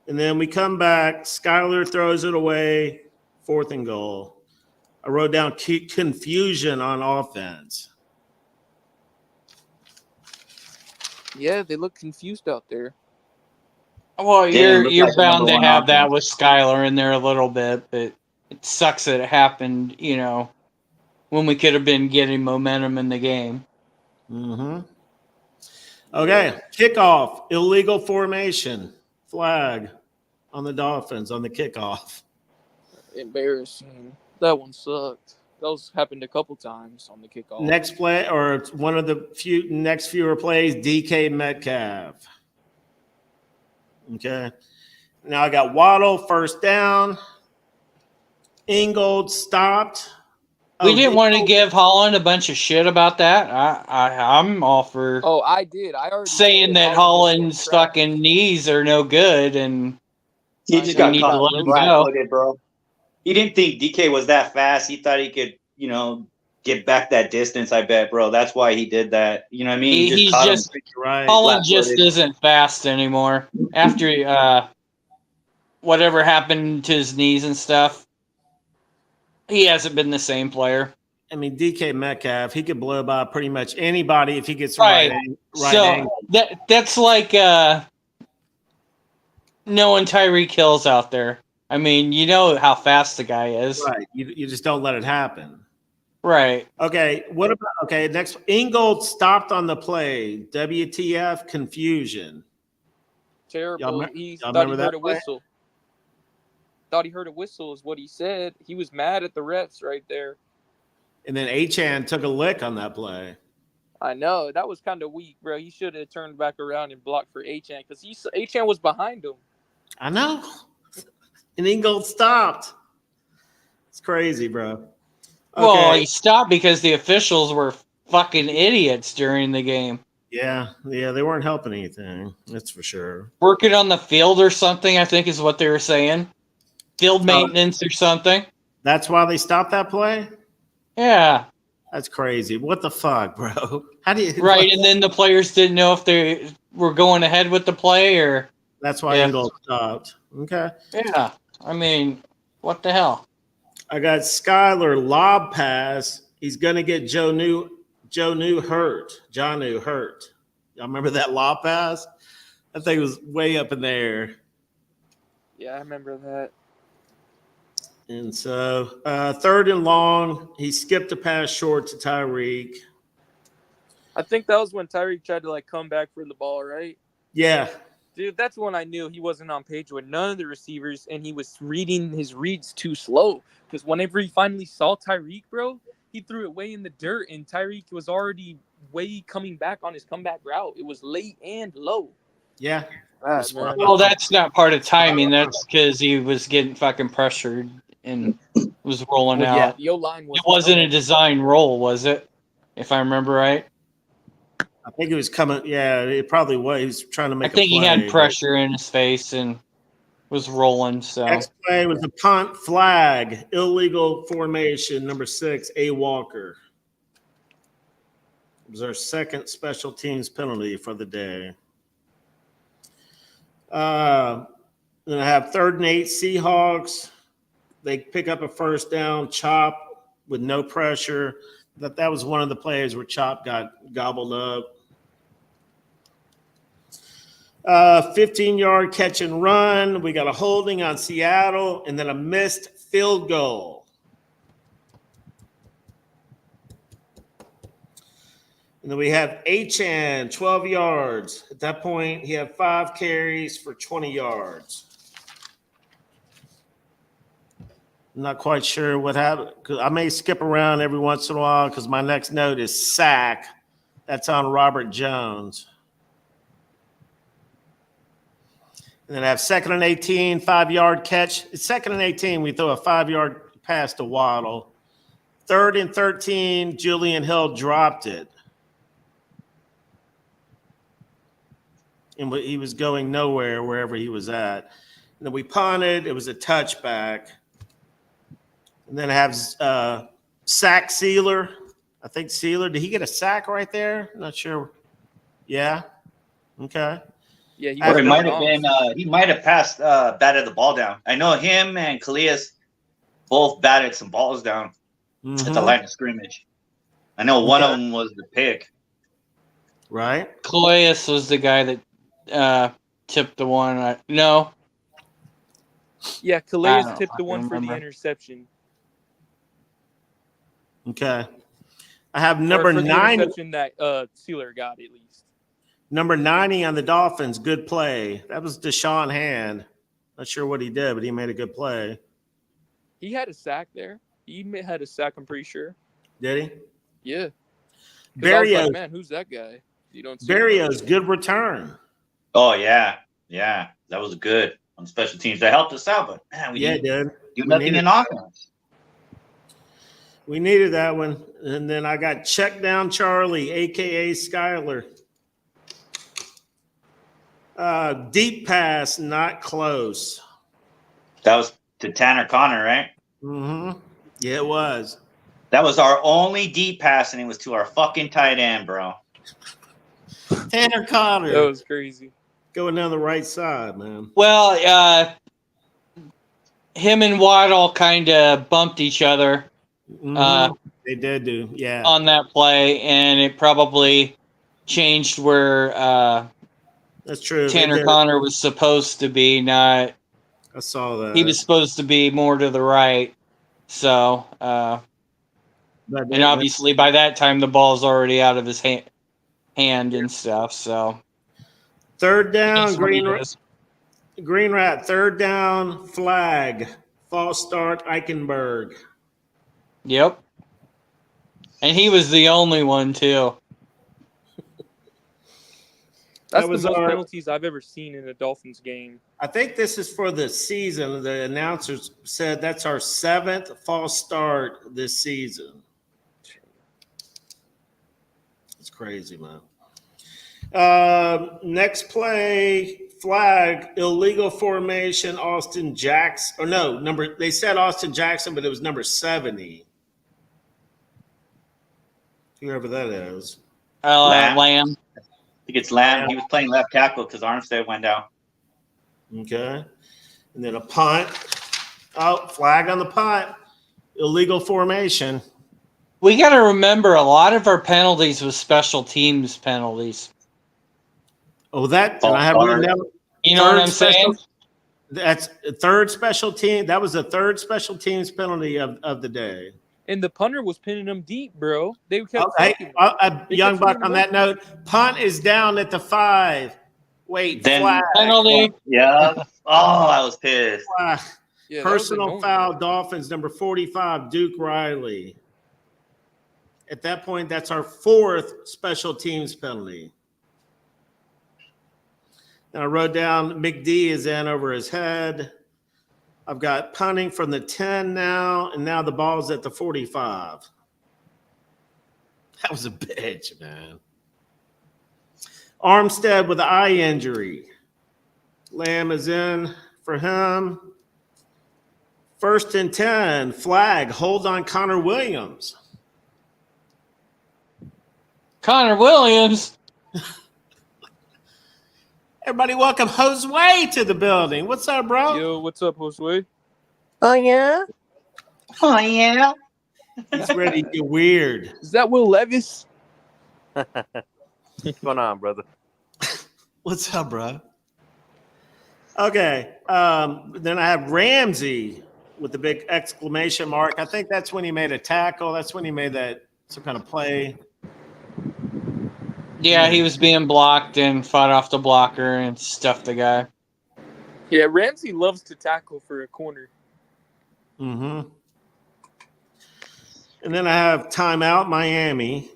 And then we come back. Skyler throws it away, fourth and goal. I wrote down confusion on offense. Yeah, they look confused out there. Well, Didn't look you're like the bound number to one have that offense. with Skylar in there a little bit, but it sucks that it happened, you know, when we could have been getting momentum in the game. Mm-hmm. Okay, kickoff, illegal formation, flag on the Dolphins on the kickoff. Embarrassing. That one sucked. Those happened a couple times on the kickoff. Next play, or one of the fewer plays, DK Metcalf. Okay. Now I got Waddle, first down. Ingold stopped. We didn't want to Ingold- give Holland a bunch of shit about that. I'm all for Oh, I did. I already saying said that Holland was Holland's trash. fucking knees are no good, and He I just know, we got need he to got let caught him roasted. go. flat-footed, bro. He didn't think DK was that fast. He thought he could, get back that distance. I bet, bro. That's why he did that. You know what I mean? He just He's caught him just Right. Holland just flat-footed. isn't fast anymore. After whatever happened to his knees and stuff, he hasn't been the same player. I mean, DK Metcalf, he could blow by pretty much anybody if he gets Right. right So angle. that's like knowing Tyreek Hill's out there. I mean, you know how fast the guy is. Right. You just don't let it happen. Right. Okay. What about next? Ingold stopped on the play. WTF confusion. Terrible. Y'all He thought remember he that heard a play? whistle. Thought he heard a whistle is what he said. He was mad at the refs right there. And then Achan took a lick on that play. I know that was kind of weak, bro. He should have turned back around and blocked for Achan because Achan was behind him. I know. And Ingold stopped. It's crazy, bro. Well, he stopped because the officials were fucking idiots during the game. Yeah, they weren't helping anything. That's for sure. Working on the field or something, I think is what they were saying. Field maintenance or something. That's why they stopped that play? Yeah. That's crazy. What the fuck, bro? How do you Right, and then the players didn't know if they were going ahead with the play or. That's why Yeah. Ingold stopped. Okay. Yeah. I mean, what the hell? I got Skyler lob pass. He's gonna get Jonnu hurt. Jonnu hurt. Y'all remember that lob pass? That thing was way up in the air. Yeah, I remember that. And so 3rd and long, he skipped a pass short to Tyreek. I think that was when Tyreek tried to come back for the ball, right? Yeah. Dude, that's when I knew he wasn't on page with none of the receivers, and he was reading his reads too slow. Because whenever he finally saw Tyreek, bro, he threw it way in the dirt, and Tyreek was already way coming back on his comeback route. It was late and low. Yeah. Man. Well, that's not part of timing. That's because he was getting fucking pressured and was rolling Well, out. yeah, the O-line was. It wasn't a design roll, was it? If I remember right. I think it was coming. Yeah, it probably was. He was trying to I make think a play. he had pressure in his face and was rolling. So Next play was a punt flag, illegal formation, number 6, A. Walker. It was our second special teams penalty for the day. Then I have 3rd and 8 Seahawks. They pick up a first down, Chop with no pressure. That was one of the plays where Chop got gobbled up. 15-yard catch and run. We got a holding on Seattle, and then a missed field goal. And then we have Achan, 12 yards. At that point, he had 5 carries for 20 yards. I'm not quite sure what happened. I may skip around every once in a while because my next note is sack. That's on Robert Jones. And then I have 2nd and 18, 5-yard catch. It's 2nd and 18. We throw a 5-yard pass to Waddle. 3rd and 13, Julian Hill dropped it. And he was going nowhere wherever he was at. And then we punted. It was a touchback. And then I have sack Sealer. I think Sealer. Did he get a sack right there? Not sure. Yeah. Okay. Yeah, he Or it was might going have off. been he might have passed batted the ball down. I know him and Calais both batted some balls down at the Mhm. line of scrimmage. I know one of them was the pick. Right. Calais was the guy that tipped the one. No. Yeah, I Calais don't tipped the one for the remember. interception. Okay. I have Or number for the 9. interception that Sealer got, at least. Number 90 on the Dolphins. Good play. That was Deshaun Hand. Not sure what he did, but he made a good play. He had a sack there. He had a sack, I'm pretty sure. Did he? Yeah. 'Cause I was Barrios. like, man, who's that guy? You don't see him. Barrios, good return. Oh yeah, that was good on special teams. That helped us out, but man, we Yeah, didn't dude. do We nothing needed- in offense. We needed that one. And then I got Check Down Charlie, a.k.a. Skyler. Deep pass, not close. That was to Tanner Connor, right? Mm-hmm. Yeah, it was. That was our only deep pass, and it was to our fucking tight end, bro. Tanner Connor. That was crazy. Going down the right side, man. Well, him and Waddle kind of bumped each other They did do, yeah. on that play, and it probably changed where That's true. Tanner Connor was supposed to be. Not I saw that. he was supposed to be more to the right. So, and obviously by that time the ball's already out of his hand and stuff. So, third down, that's what he does. Green Rat, third down, flag, false start, Eichenberg. Yep. And he was the only one too. That's That was the most our- penalties I've ever seen in a Dolphins game. I think this is for the season. The announcers said that's our 7th false start this season. It's crazy, man. Next play, flag, illegal formation, Austin Jackson. Or no, they said Austin Jackson, but it was number 70. Whoever that is. Lamb. I think it's Lamb. He was playing left tackle because Armstead went down. Okay. And then a punt. Oh, flag on the punt. Illegal formation. We got to remember a lot of our penalties was special teams penalties. Oh, that and I have written down. You know what I'm saying? That's a third special team. That was the third special teams penalty of the day. And the punter was pinning them deep, bro. They kept Young Buck, on that note, punt is down at the 5. Wait, Then- flag. Penalty. Yeah. Oh, I was pissed. Flag. Yeah, that was Personal annoying. foul, Dolphins, number 45, Duke Riley. At that point, that's our 4th special teams penalty. And I wrote down McD is in over his head. I've got punting from the 10 now, and now the ball's at the 45. That was a bitch, man. Armstead with the eye injury. Lamb is in for him. 1st and 10, flag, hold on Connor Williams. Connor Williams. Everybody welcome Josue to the building. What's up, bro? Yo, what's up, Josue? Oh yeah. Oh, yeah. He's ready to get weird. Is that Will Levis? What's going on, brother? What's up, bro? Okay. Then I have Ramsey with the big exclamation mark. I think that's when he made a tackle. That's when he made that some kind of play. Yeah, he was being blocked and fought off the blocker and stuffed the guy. Yeah, Ramsey loves to tackle for a corner. Mm-hmm. And then I have timeout Miami.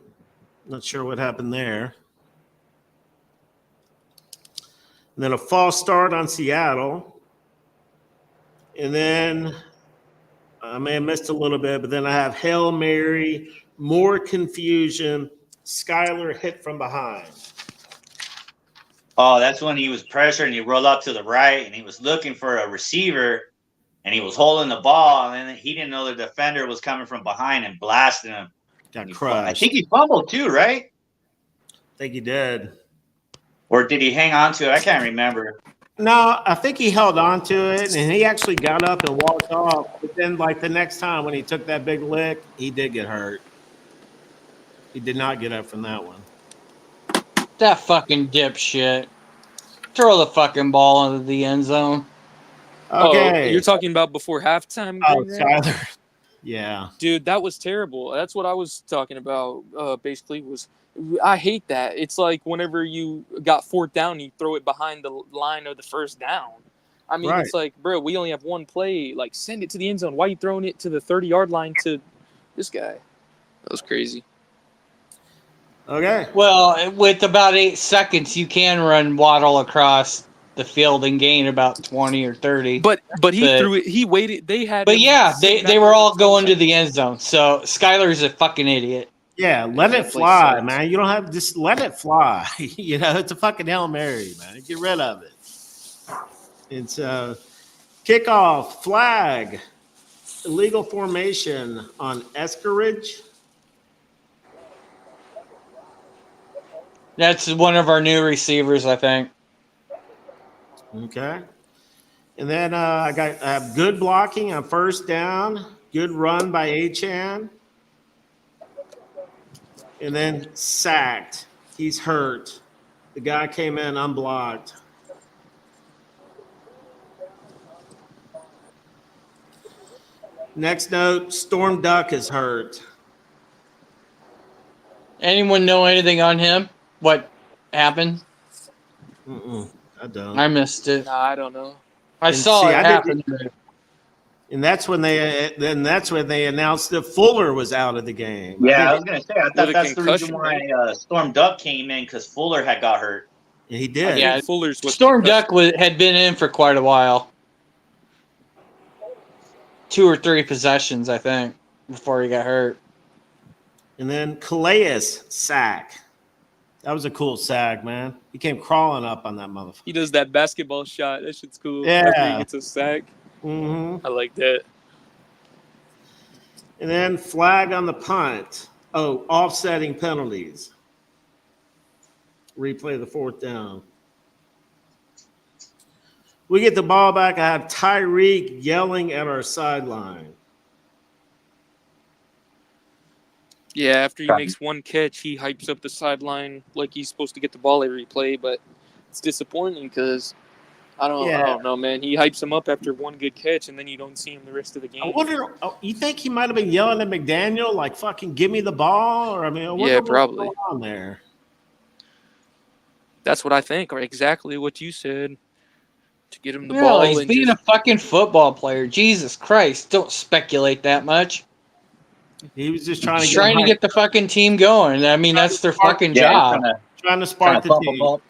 Not sure what happened there. And then a false start on Seattle. And then I may have missed a little bit, but then I have Hail Mary, more confusion, Skyler hit from behind. Oh, that's when he was pressured and he rolled out to the right and he was looking for a receiver and he was holding the ball and then he didn't know the defender was coming from behind and blasting him. Got I crushed. think he fumbled too, right? I think he did. Or did he hang on to it? I can't remember. No, I think he held on to it, and he actually got up and walked off. But then, like, the next time when he took that big lick, he did get hurt. He did not get up from that one. That fucking dipshit. Throw the fucking ball into the end zone. Okay. Oh, you're talking about before halftime? Oh, Green Rat? Skyler. Yeah. Dude, that was terrible. That's what I was talking about, basically, was I hate that. It's like whenever you got 4th down, you throw it behind the line of the 1st down. I mean, Right. It's like, bro, we only have one play. Like, send it to the end zone. Why are you throwing it to the 30-yard line to this guy? That was crazy. Okay. Well, with about 8 seconds, you can run Waddle across the field and gain about 20 or 30. But he threw it. He waited. They had. But him yeah, sit they back were there all for 20 going to seconds. the end zone. So Skyler's a fucking idiot. Yeah, let Yeah, it that place fly, sucks. man. You don't have just let it fly. It's a fucking Hail Mary, man. Get rid of it. It's kickoff, flag, illegal formation on Eskeridge. That's one of our new receivers, I think. Okay. And then I have good blocking on first down, good run by Achan. And then sacked. He's hurt. The guy came in unblocked. Next note, Storm Duck is hurt. Anyone know anything on him? What happened? I don't. I missed it. Nah, I don't know. I And saw see, it I happen. And that's when they announced that Fuller was out of the game. Yeah, I was gonna say. I With thought a that's the reason concussion, why right? Storm Duck came in because Fuller had got hurt. He I did. Yeah. think Fuller's with Storm concussion. Duck had been in for quite a while. 2 or 3 possessions, I think, before he got hurt. And then Calais sack. That was a cool sack, man. He came crawling up on that motherfucker. He does that basketball shot. That shit's cool. Yeah. After he gets a sack. Mm-hmm. I like that. And then flag on the punt. Oh, offsetting penalties. Replay the fourth down. We get the ball back. I have Tyreek yelling at our sideline. Yeah, after he makes one catch, he hypes up the sideline like he's supposed to get the ball every play, but it's disappointing because I don't know, man. He hypes him up after one good catch, and then you don't see him the rest of the game. I wonder, you think he might have been yelling at McDaniel, like, fucking give me the ball? Or, I mean, I wonder Yeah, what's probably. going on there. That's what I think, or exactly what you said. To get him the Yeah, ball he's and being just, a fucking football player. Jesus Christ, don't speculate that much. He was just trying He's to trying to get the fucking team going. I mean, that's their fucking Yeah, job. trying to spark the pump them team. up.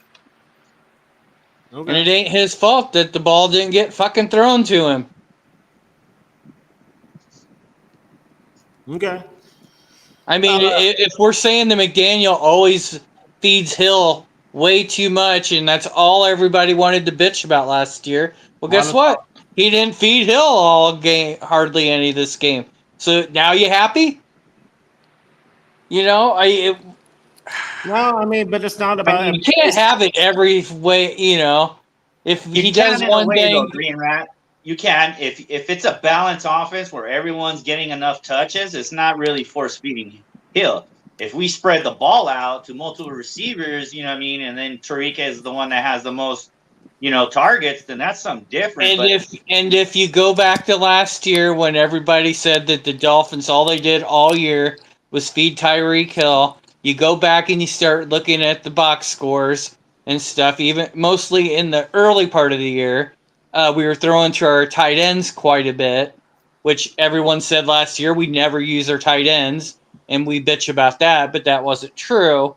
Okay. And it ain't his fault that the ball didn't get fucking thrown to him. Okay. I mean, if we're saying that McDaniel always feeds Hill way too much, and that's all everybody wanted to bitch about last year, well, guess what? He didn't feed Hill all game, hardly any this game. So now you happy? You know, No, I mean, but it's not about. you can't have it every way. You know, if You he can does in a one way, thing, though, Green Rat. You can if it's a balanced offense where everyone's getting enough touches. It's not really force feeding Hill. If we spread the ball out to multiple receivers, you know what I mean, and then Tariq is the one that has the most, targets, then that's something different. And if you go back to last year when everybody said that the Dolphins all they did all year was feed Tyreek Hill, you go back and you start looking at the box scores and stuff. Even mostly in the early part of the year, we were throwing to our tight ends quite a bit, which everyone said last year we never use our tight ends, and we bitch about that, but that wasn't true.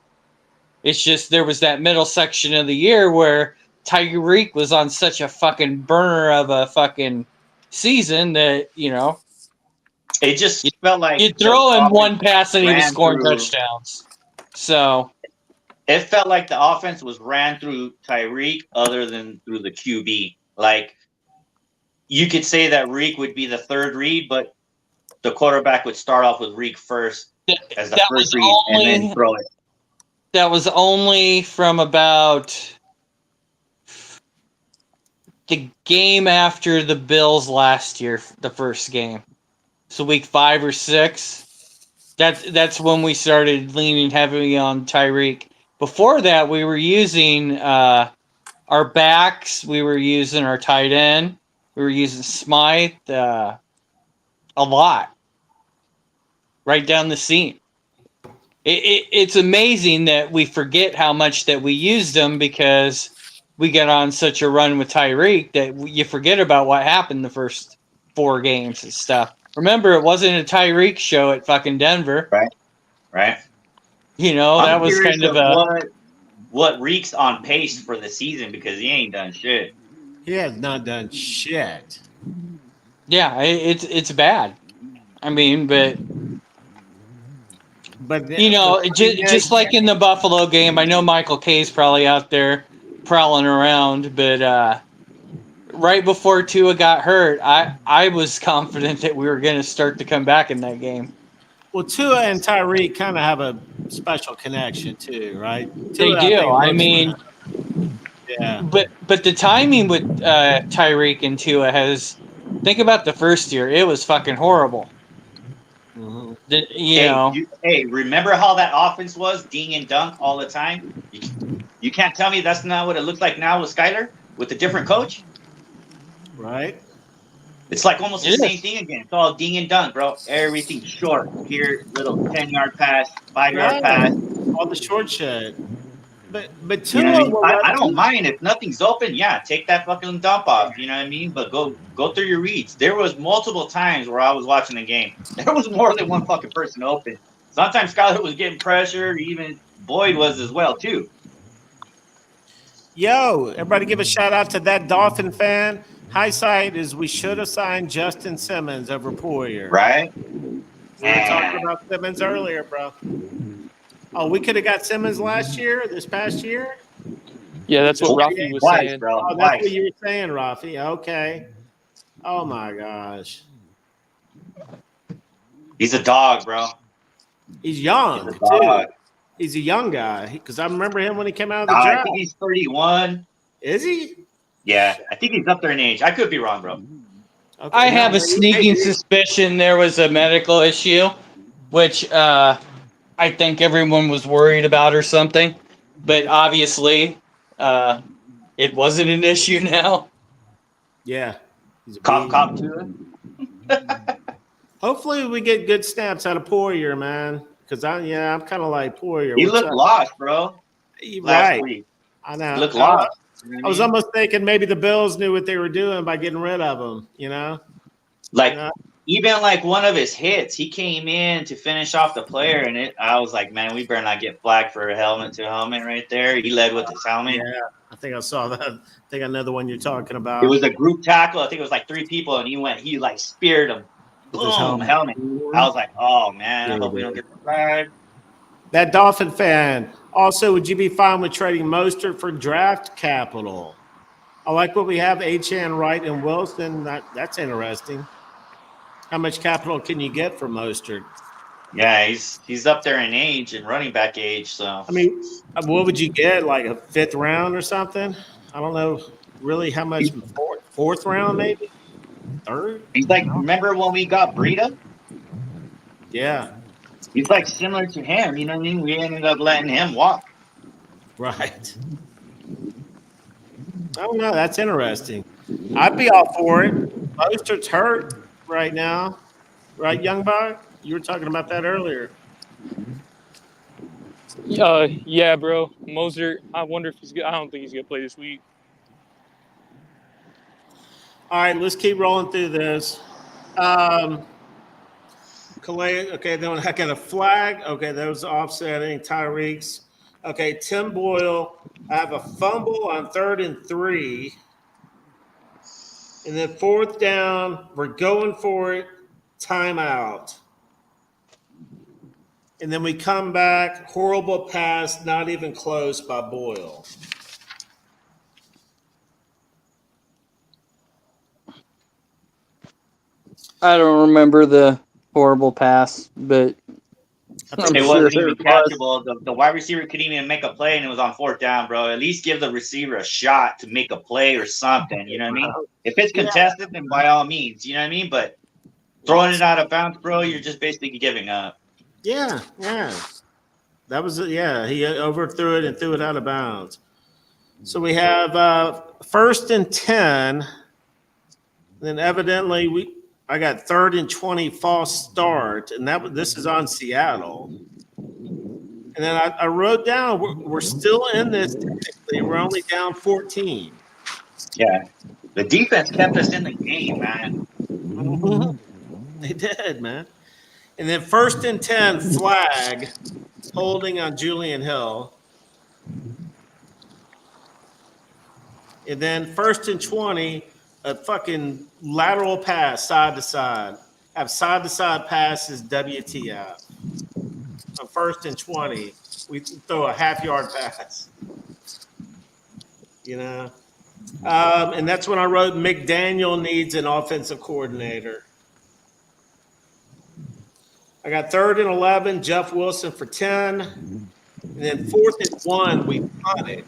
It's just there was that middle section of the year where Tyreek was on such a fucking burner of a fucking season that, it just felt like you'd throw him one pass and he was ran scoring through- touchdowns. So It felt like the offense was ran through Tyreek other than through the QB. Like, you could say that Reek would be the third read, but the quarterback would start off with Reek first as the first read and then throw it. that was only from about the game after the Bills last year, the first game. So week 5 or 6. That's when we started leaning heavily on Tyreek. Before that, we were using our backs. We were using our tight end. We were using Smythe a lot. Right down the seam. It's amazing that we forget how much that we used them because we got on such a run with Tyreek that you forget about what happened the first 4 games and stuff. Remember, it wasn't a Tyreek show at fucking Denver. Right. You know, that was kind of a... what Reek's on pace for the season because he ain't done shit. He has not done shit. Yeah, it's bad. I mean, but you know, just like in the Buffalo game, I know Michael K's probably out there prowling around, but right before Tua got hurt, I was confident that we were going to start to come back in that game. Well, Tua and Tyreek kind of have a special connection too, right? They Tua, I do. think, I looks mean, yeah. but the timing with Tyreek and Tua has. Think about the first year; it was fucking horrible. Mhm. You know, Remember how that offense was ding and dunk all the time? You can't tell me that's not what it looks like now with Skyler with a different coach. Right? It's like almost the It same is. thing again. It's all ding and dunk, bro. Everything short. Here, little 10-yard pass, 5-yard pass. All the short shit. But You know Tua what I mean? will I let don't mind if nothing's open. Yeah, take that fucking dump off. You know what I mean? But go through your reads. There was multiple times where I was watching the game. There was more than one fucking person open. Sometimes Skyler was getting pressure. Even Boyd was as well too. Yo, everybody give a shout out to that Dolphin fan. Hindsight is we should have signed Justin Simmons over Poyer. Right? We were talking about Simmons earlier, bro. Oh, we could have got Simmons this past year? Yeah, that's what Rafi was Twice, saying. bro. Oh, that's what you were saying, Rafi. Okay. Oh my gosh. He's a dog, bro. He's young, He's a dog. too. He's a young guy because I remember him when he came out of the I draft. think he's 31. Is he? Yeah, I think he's up there in age. I could be wrong, bro. Okay, I have a sneaking suspicion there was a medical issue, which I think everyone was worried about or something. But obviously, it wasn't an issue now. Yeah. He's a Cop too. Hopefully we get good snaps out of Poyer, man. Because I'm kind of like Poyer. He looked lost, bro. Last week. I know. He looked lost. I was almost thinking maybe the Bills knew what they were doing by getting rid of him, you know? Like, even like one of his hits, he came in to finish off the player, and I was like, man, we better not get flagged for a helmet to helmet right there. He led with his helmet. Yeah, I think I saw that. I think I know the one you're talking about. It was a group tackle. I think it was like 3 people, and he like speared him. Boom, helmet. I was like, oh, man, I hope we don't get flagged. That Dolphin fan. Also, would you be fine with trading Mostert for draft capital? I like what we have, Achane, Wright, and Wilson. That's interesting. How much capital can you get for Mostert? Yeah, he's up there in age and running back age. So I mean, what would you get? Like a 5th round or something? I don't know really how much. 4th round, maybe 3rd. He's like, remember when we got Breida? Yeah, he's like similar to him. You know what I mean? We ended up letting him walk. right. I don't know. That's interesting. I'd be all for it. Mostert's hurt right now, right, Young Buck? You were talking about that earlier. Yeah, bro. Moser, I wonder if he's good. I don't think he's gonna play this week. All right, let's keep rolling through this. Calais, okay, then I got a flag. Okay, that was offsetting. Tyreek's. Okay, Tim Boyle. I have a fumble on 3rd and 3. And then 4th down, we're going for it. Timeout. And then we come back. Horrible pass, not even close by Boyle. I don't remember the horrible pass, but It wasn't even catchable. The wide receiver couldn't even make a play, and it was on 4th down, bro. At least give the receiver a shot to make a play or something. You know what I mean? If it's contested, then by all means, you know what I mean? But throwing it out of bounds, bro, you're just basically giving up. Yeah. That was he overthrew it and threw it out of bounds. So we have 1st and 10. Then evidently I got 3rd and 20 false start, and this is on Seattle. And then I wrote down we're still in this. Technically, we're only down 14. Yeah, the defense kept us in the game, man. They did, man. And then 1st and 10 flag, holding on Julian Hill. And then 1st and 20, a fucking lateral pass side to side. Have side to side passes, WTF. On 1st and 20, we throw a half-yard pass. You know? And that's when I wrote McDaniel needs an offensive coordinator. I got 3rd and 11, Jeff Wilson for 10. And then 4th and 1, we punted.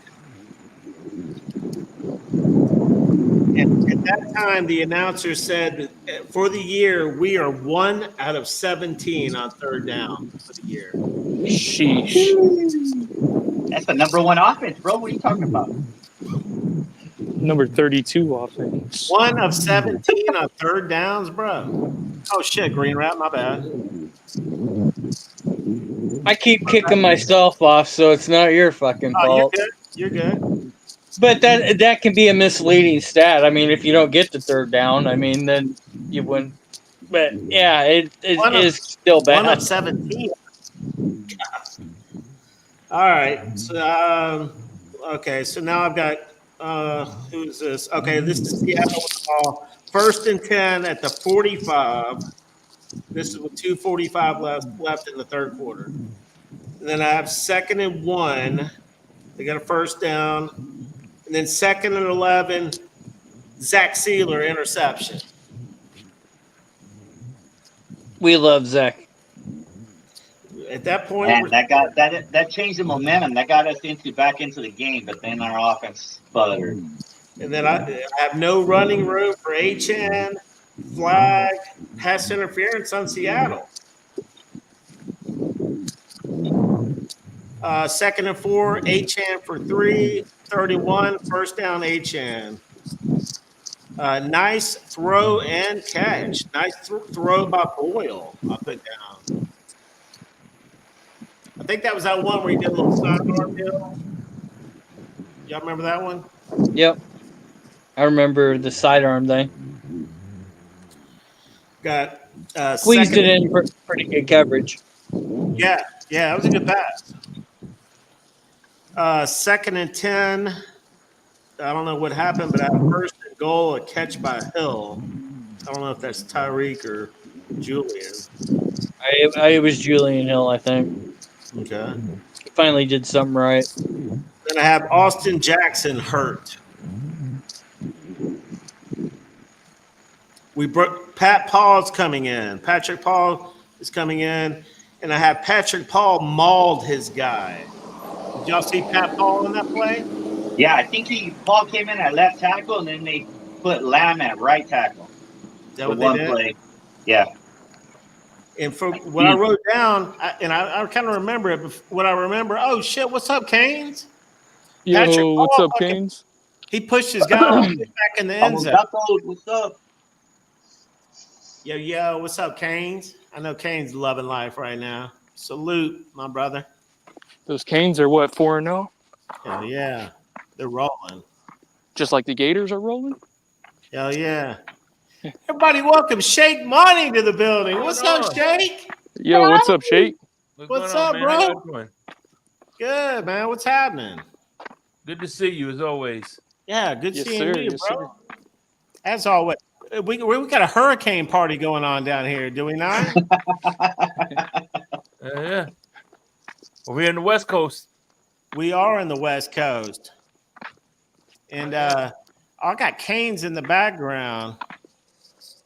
And at that time, the announcer said, for the year, we are 1 out of 17 on 3rd down for the year. Sheesh. That's the number 1 offense, bro. What are you talking about? Number 32 offense. 1 of 17 on 3rd downs, bro. Oh, shit, Green Rat, my bad. I keep kicking myself off, so it's not your fucking Oh, fault. you're good. But that can be a misleading stat. I mean, if you don't get the 3rd down, I mean, then you win. But yeah, it is still bad. 1 of 17. All right. So, okay. So now I've got who's this? Okay, this is Seattle with the ball. 1st and 10 at the 45. This is with 2:45 left in the 3rd quarter. And then I have 2nd and 1. They got a 1st down. And then 2nd and 11, Zach Sealer interception. We love Zach. At that point, Man, that changed the momentum. That got us back into the game, but then our offense sputtered. and then I have no running room for HN, flag, pass interference on Seattle. 2nd and 4, HN for 3, 31, 1st down HN. Nice throw and catch. Nice throw by Boyle. I'll put down. I think that was that one where he did a little sidearm deal. Y'all remember that one? Yep. I remember the sidearm thing. Got Squeezed it in for pretty good coverage. Yeah, that was a good pass. 2nd and 10. I don't know what happened, but I have 1st and goal, a catch by Hill. I don't know if that's Tyreek or Julian. It was Julian Hill, I think. Okay. He finally did something right. Then I have Austin Jackson hurt. Pat Paul's coming in. Patrick Paul is coming in, and I have Patrick Paul mauled his guy. Did y'all see Pat Paul in that play? Yeah, I think Paul came in at left tackle, and then they put Lamb at right tackle. Is that what they did? Play. Yeah. And for what I wrote down, I kind of remember it. But what I remember, oh shit, what's up, Canes? Yo, what's up, Canes? He pushed his guy back in the end zone. What's up? Yo, what's up, Canes? I know Canes loving life right now. Salute, my brother. Those Canes are what, 4-0? Hell yeah, they're rolling. Just like the Gators are rolling? Hell yeah. Everybody welcome Shake Money to the building. What's up, Shake? Yo, what's up, Shake? What's up, bro? Good, man. What's happening? Good to see you as always. Yeah, good Yes, seeing sir. you, Yes, bro. sir. As always. We got a hurricane party going on down here, do we not? Yeah. Well, we're in the West Coast. We are in the West Coast. And I got Canes in the background.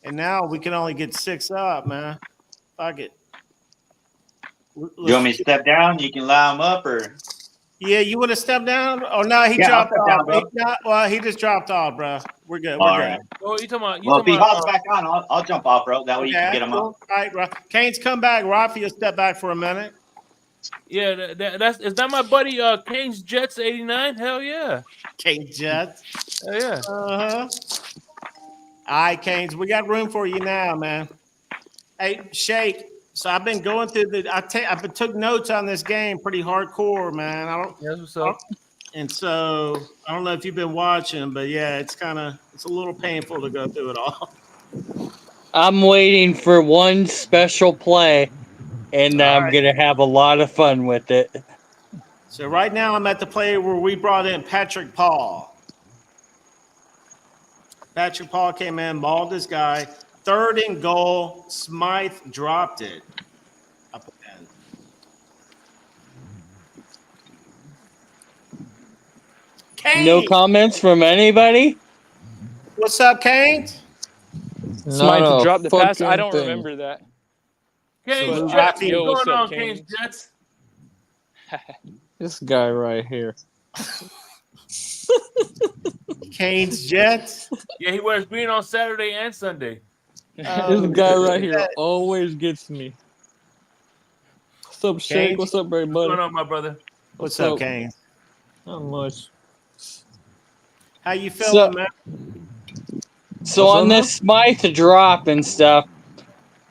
And now we can only get 6 up, man. Fuck it. You want me to step down? You can allow him up, or Yeah, you want to step down? Oh, no, he dropped off. He just dropped off, bro. We're good. We're good. Right. Oh, you talking about? Well, if he hops back on, I'll jump off, bro. That way you can get him cool. up. All right, bro. Canes, come back. Rafi, you'll step back for a minute. Yeah, is that my buddy Kane's Jets 89? Hell yeah. Canes Jets. Hell yeah. Uh-huh. All right, Canes, we got room for you now, man. Hey, Shake. So I've been going through I took notes on this game pretty hardcore, man. That's what's up. And so I don't know if you've been watching, but yeah, it's a little painful to go through it all. I'm waiting for one special play, and I'm going to have a lot of fun with it. So right now I'm at the play where we brought in Patrick Paul. Patrick Paul came in, mauled this guy. 3rd and goal. Smythe dropped it. Up again. Kane. No comments from anybody? What's up, Kane? Smythe Not a dropped the pass. I fucking don't thing. remember that. Canes So, Jets. yo, What's what's going up, on, Canes Canes? Jets? This guy right here. Kane's Jets. Yeah, he wears green on Saturday and Sunday. This guy right here always gets me. What's up, Shake? Cage? What's up, What's everybody? going on, my brother? What's up, Kane? Not much. How you feeling, man? So What's on up, this Smythe drop and stuff,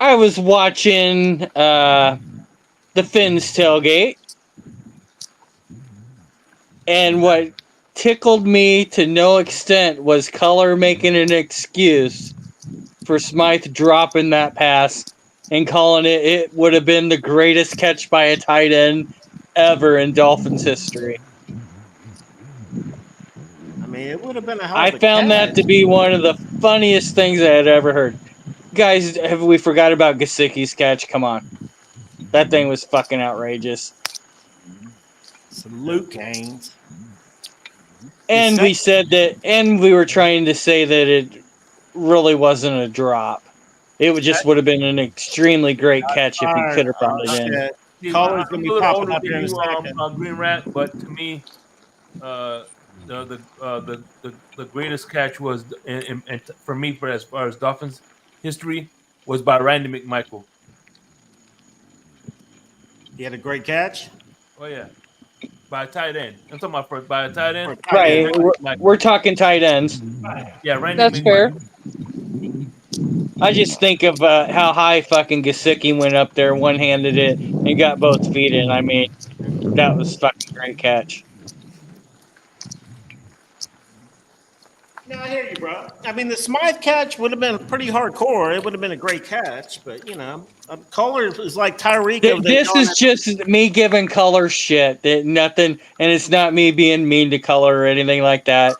I was watching the Finns tailgate, and what tickled me to no extent was Color making an excuse for Smythe dropping that pass and calling it would have been the greatest catch by a tight end ever in Dolphins history. I mean, it would have been a hell I of a found catch. that to be one of the funniest things I had ever heard. Guys, have we forgot about Gesicki's catch? Come on. That thing was fucking outrageous. Salute, Canes. And we said that, and we were trying to say that it really wasn't a drop. It would have been an extremely great catch if he could have brought it in. Shit. See, Color's I'm gonna a be little popping older up than here in a you, second. Green Rat, but to me, the greatest catch was, and for me, for as far as Dolphins history, was by Randy McMichael. He had a great catch. Oh yeah, by a tight end. I'm talking about by a tight end. For a tight Right, end. we're talking tight ends. Yeah, Randy That's McMichael. fair. I just think of how high fucking Gesicki went up there, one-handed it, and got both feet in. I mean, that was fucking great catch. No, I hear you, bro. I mean, the Smythe catch would have been pretty hardcore. It would have been a great catch, but you know, Color is like Tyreek. Of the This is just me giving Color shit. That nothing, and it's not me being mean to Color or anything like that.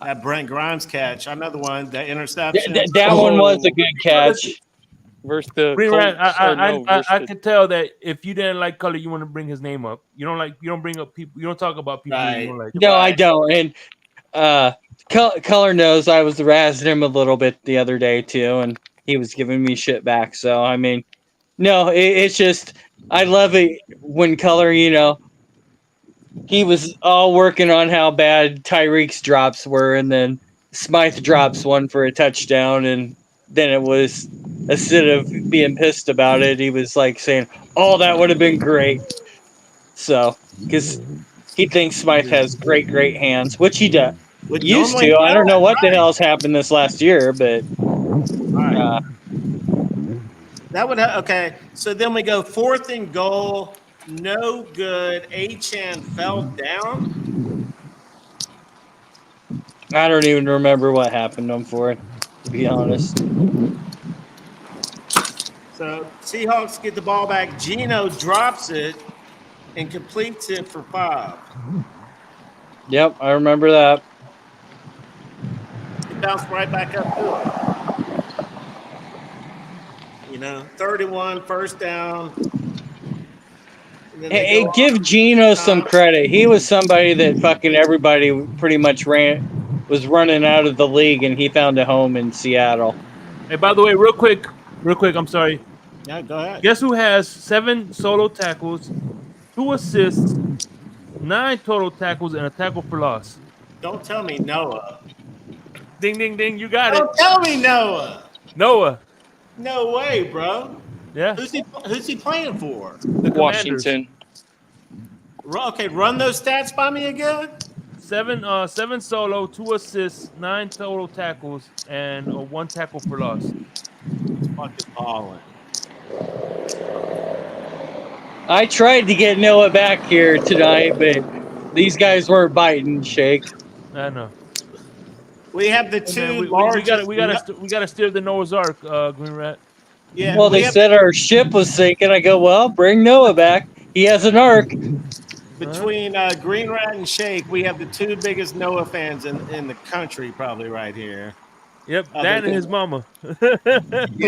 that Brent Grimes catch. Another one, that interception. That one was a good catch. Versus the Green Rat, Colts, I could tell that if you didn't like Color, you want to bring his name up. You don't bring up people. You don't talk about people Right. you don't like. No, I don't. And Color knows I was razzing him a little bit the other day too, and he was giving me shit back. So I mean, no, it's just I love it when Color, he was all working on how bad Tyreek's drops were, and then Smythe drops one for a touchdown, and then it was, instead of being pissed about it, he was like saying, "Oh, that would have been great." So, because he thinks Smythe has great hands, which he does. Which Used normally to. I don't know what the right. hell's happened this last year, but Right. That would okay. So then we go 4th and goal. No good. Achan fell down. I don't even remember what happened to him for it, to be honest. So Seahawks get the ball back. Geno drops it and completes it for 5. Yep, I remember that. It bounced right back up to it. 31, 1st down. Hey, give Geno some credit. He was somebody that fucking everybody pretty much was running out of the league, and he found a home in Seattle. Hey, by the way, real quick, I'm sorry. Yeah, go ahead. Guess who has 7 solo tackles, 2 assists, 9 total tackles, and a tackle for loss? Don't tell me Noah. Ding, ding, ding. You got Don't tell me Noah. Noah. No way, bro. Yeah. Who's he playing for? The Commanders. Washington. Okay, run those stats by me again. 7 solo, 2 assists, 9 total tackles, and 1 tackle for loss. He's fucking balling. I tried to get Noah back here tonight, but these guys weren't biting, Shake. I know. We have the Hey, two man, we largest. gotta steer the Noah's Ark, Green Rat. Yeah. Well, they said our ship was sinking. I go, well, bring Noah back. He has an arc. Between Green Rat and Shake, we have the 2 biggest Noah fans in the country, probably right here. Yep, Oh, that they- and his mama. Yeah,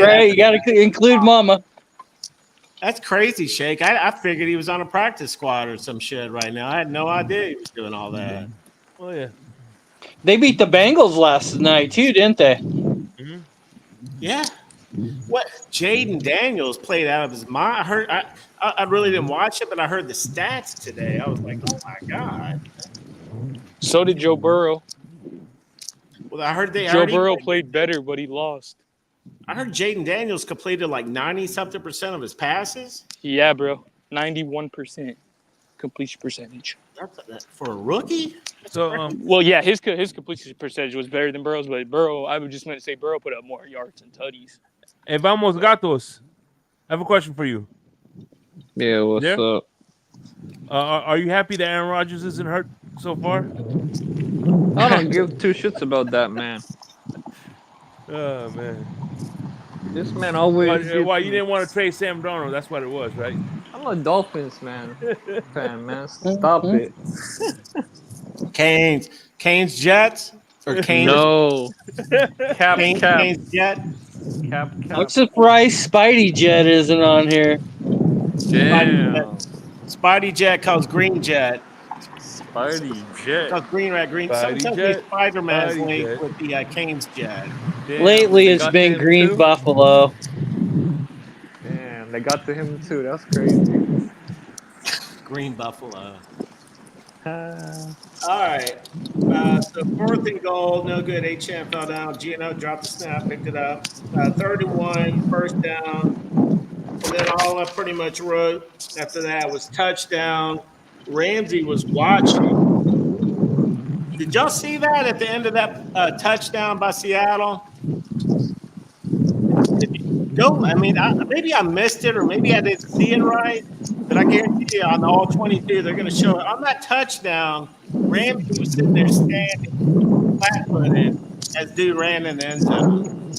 Right, you got to include Mama. that's crazy, Shake. I figured he was on a practice squad or some shit right now. I had no idea he was doing all that. Oh yeah. They beat the Bengals last night too, didn't they? hmm Yeah. What Jaden Daniels played out of his mind. I heard. I really didn't watch it, but I heard the stats today. I was like, oh my god. So did Joe Burrow. Well, I heard they Joe already. Burrow played better, but he lost. I heard Jaden Daniels completed like 90-something percent of his passes. Yeah, bro. 91% completion percentage. That's for a rookie. That's So crazy. Well, yeah, his completion percentage was better than Burrow's, but Burrow, I would just meant to say Burrow put up more yards and tutties. hey, vamos gatos. I have a question for you. Yeah, what's Yeah? up? Are you happy that Aaron Rodgers isn't hurt so far? I don't give two shits about that, man. Oh man. This man always. Why gets you me. didn't want to trade Sam Darnold? That's what it was, right? I'm a Dolphins fan, man. Stop it. Canes Jets or Canes No. Cap. Canes Jet. Cap. I'm surprised Spidey Jet isn't on here. Damn. Spidey Jet calls Green Jet. Spidey Jet. Calls Green Rat Green. Spidey Sometimes Jet. Spider-Man's Spidey linked Jet. with the Canes Jet. Damn, Lately, they it's got been to him Green too? Buffalo. Damn, they got to him too. That's crazy. Green Buffalo. Ah. All right. So 4th and goal, no good. H-Champ fell down. Gino dropped the snap, picked it up. 31, first down. And then all I pretty much wrote after that was touchdown. Ramsey was watching. Did y'all see that at the end of that touchdown by Seattle? Go. I mean, maybe I missed it or maybe I didn't see it right, but I guarantee you on all 22, they're going to show it. On that touchdown, Ramsey was sitting there standing flat-footed as dude ran in the end zone.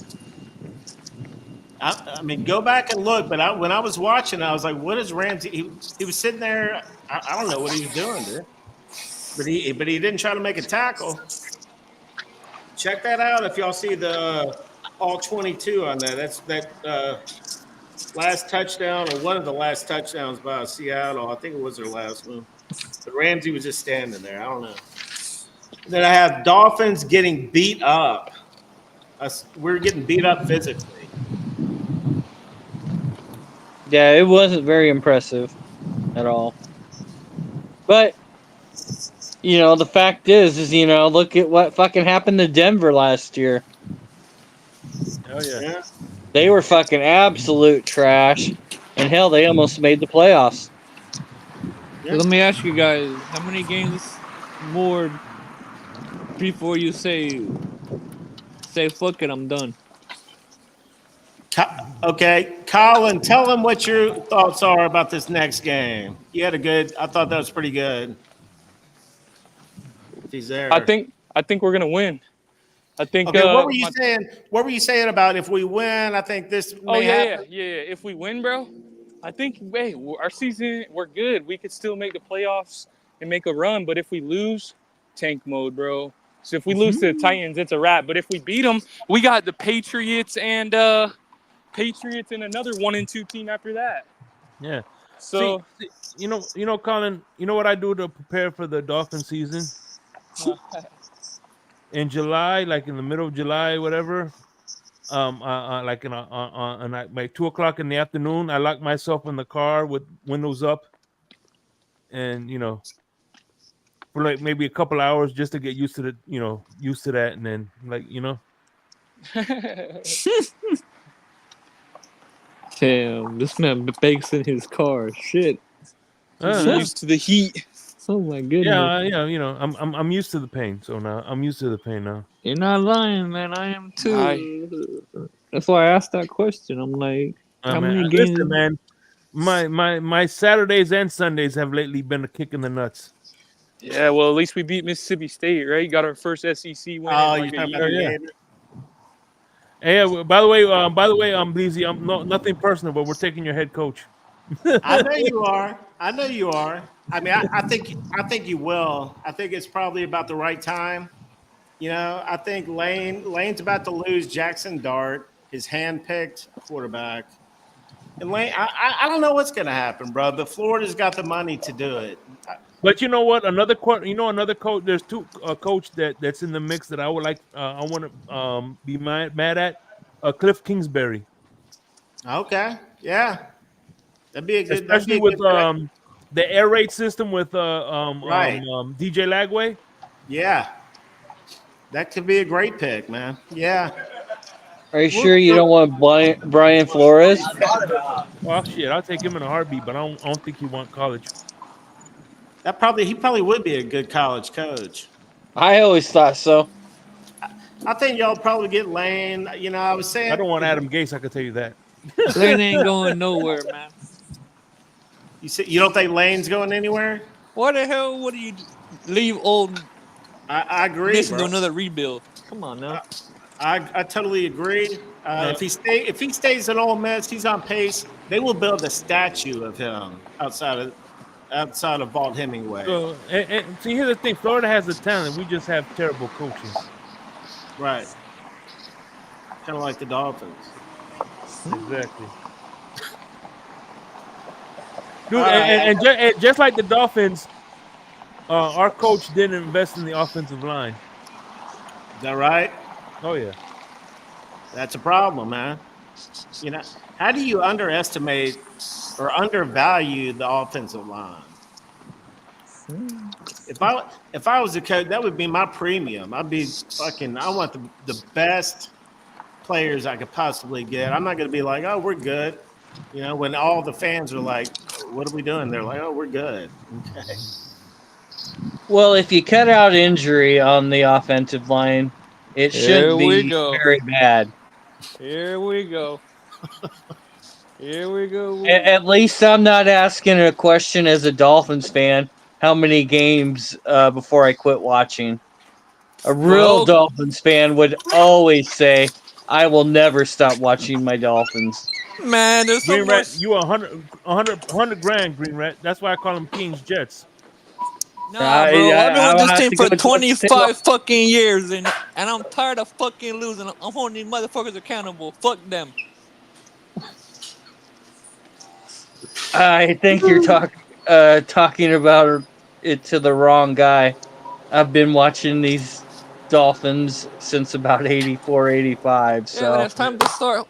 I mean, go back and look, but when I was watching, I was like, what is Ramsey? He was sitting there. I don't know what he was doing, dude. But he didn't try to make a tackle. Check that out if y'all see the all 22 on that. That's that last touchdown or one of the last touchdowns by Seattle. I think it was their last one. But Ramsey was just standing there. I don't know. Then I have Dolphins getting beat up. We're getting beat up physically. Yeah, it wasn't very impressive at all. But the fact is, look at what fucking happened to Denver last year. Oh yeah. Yeah. They were fucking absolute trash, and hell, they almost made the playoffs. So let me ask you guys, how many games more before you say fuck it, I'm done? Okay, Colin, tell them what your thoughts are about this next game. You had I thought that was pretty good. If he's there. I think we're gonna win. I think. Okay, what were you saying? What were you saying about if we win? I think this may happen. Yeah. If we win, bro, I think our season we're good. We could still make the playoffs and make a run. But if we lose, tank mode, bro. So if we lose to the Titans, it's a wrap. But if we beat them, we got the Patriots and another 1-2 team after that. Yeah. So See, Colin, you know what I do to prepare for the Dolphin season? In July, like in the middle of July, whatever, like on like 2:00 in the afternoon, I lock myself in the car with windows up, and for like maybe a couple hours just to get used to that, and then Damn, this man bakes in his car. Shit. used to the heat. Oh my goodness. yeah, I'm used to the pain. So now I'm used to the pain now. You're not lying, man. I am too. That's why I asked that question. I'm like, how many games? Listen, man, my Saturdays and Sundays have lately been a kick in the nuts. Yeah, well, at least we beat Mississippi State, right? Got our first SEC win. Oh, in you're like a talking about year. the Hey, by the way, I'm Bleezy. I'm nothing personal, but we're taking your head coach. I know you are. I know you are. I mean, I think you will. I think it's probably about the right time. You know, I think Lane's about to lose Jackson Dart, his hand-picked quarterback. And Lane, I don't know what's going to happen, bro. But Florida's got the money to do it. But you know what? Another coach. There's two coach that's in the mix that I would like. I want to be mad at. Cliff Kingsbury, Okay, yeah, that'd be a good. That'd be especially a with good pick. the air raid system with Right. DJ Lagway. Yeah, that could be a great pick, man. Yeah. Are you sure you don't want Brian Flores? Oh shit, I'll take him in a heartbeat, but I don't think he want college. He probably would be a good college coach. I always thought so. I think y'all probably get Lane. You know, I was saying I don't want Adam Gase. I can tell you that. Lane ain't going nowhere, man. You don't think Lane's going anywhere? Why the hell would you leave old I agree, Mason to bro. another rebuild? Come on now. I totally agree. If he stays in Ole Miss, he's on pace. They will build a statue of him outside of Walt Hemingway. So, and see, here's the thing: Florida has the talent. We just have terrible coaching. Right. Kind of like the Dolphins. Exactly. Dude, and just like the Dolphins, our coach didn't invest in the offensive line. Is that right? Oh yeah. That's a problem, man. You know, how do you underestimate or undervalue the offensive line? If I was a coach, that would be my premium. I want the best players I could possibly get. I'm not going to be like, oh, we're good. You know, when all the fans are like, what are we doing? They're like, oh, we're good. Okay. Well, if you cut out injury on the offensive line, it shouldn't be very bad. Here we go. Here we go. At least I'm not asking a question as a Dolphins fan. How many games before I quit watching? A real Dolphins fan would always say, "I will never stop watching my Dolphins." Man, there's Green so Rat, much. you 100 grand, Green Rat. That's why I call them Kings Jets. Nah, bro. I've been with this team for 25 fucking years, and I'm tired of fucking losing. I'm holding these motherfuckers accountable. Fuck them. I think you're talking about it to the wrong guy. I've been watching these Dolphins since about 84, 85. So yeah, but it's time to start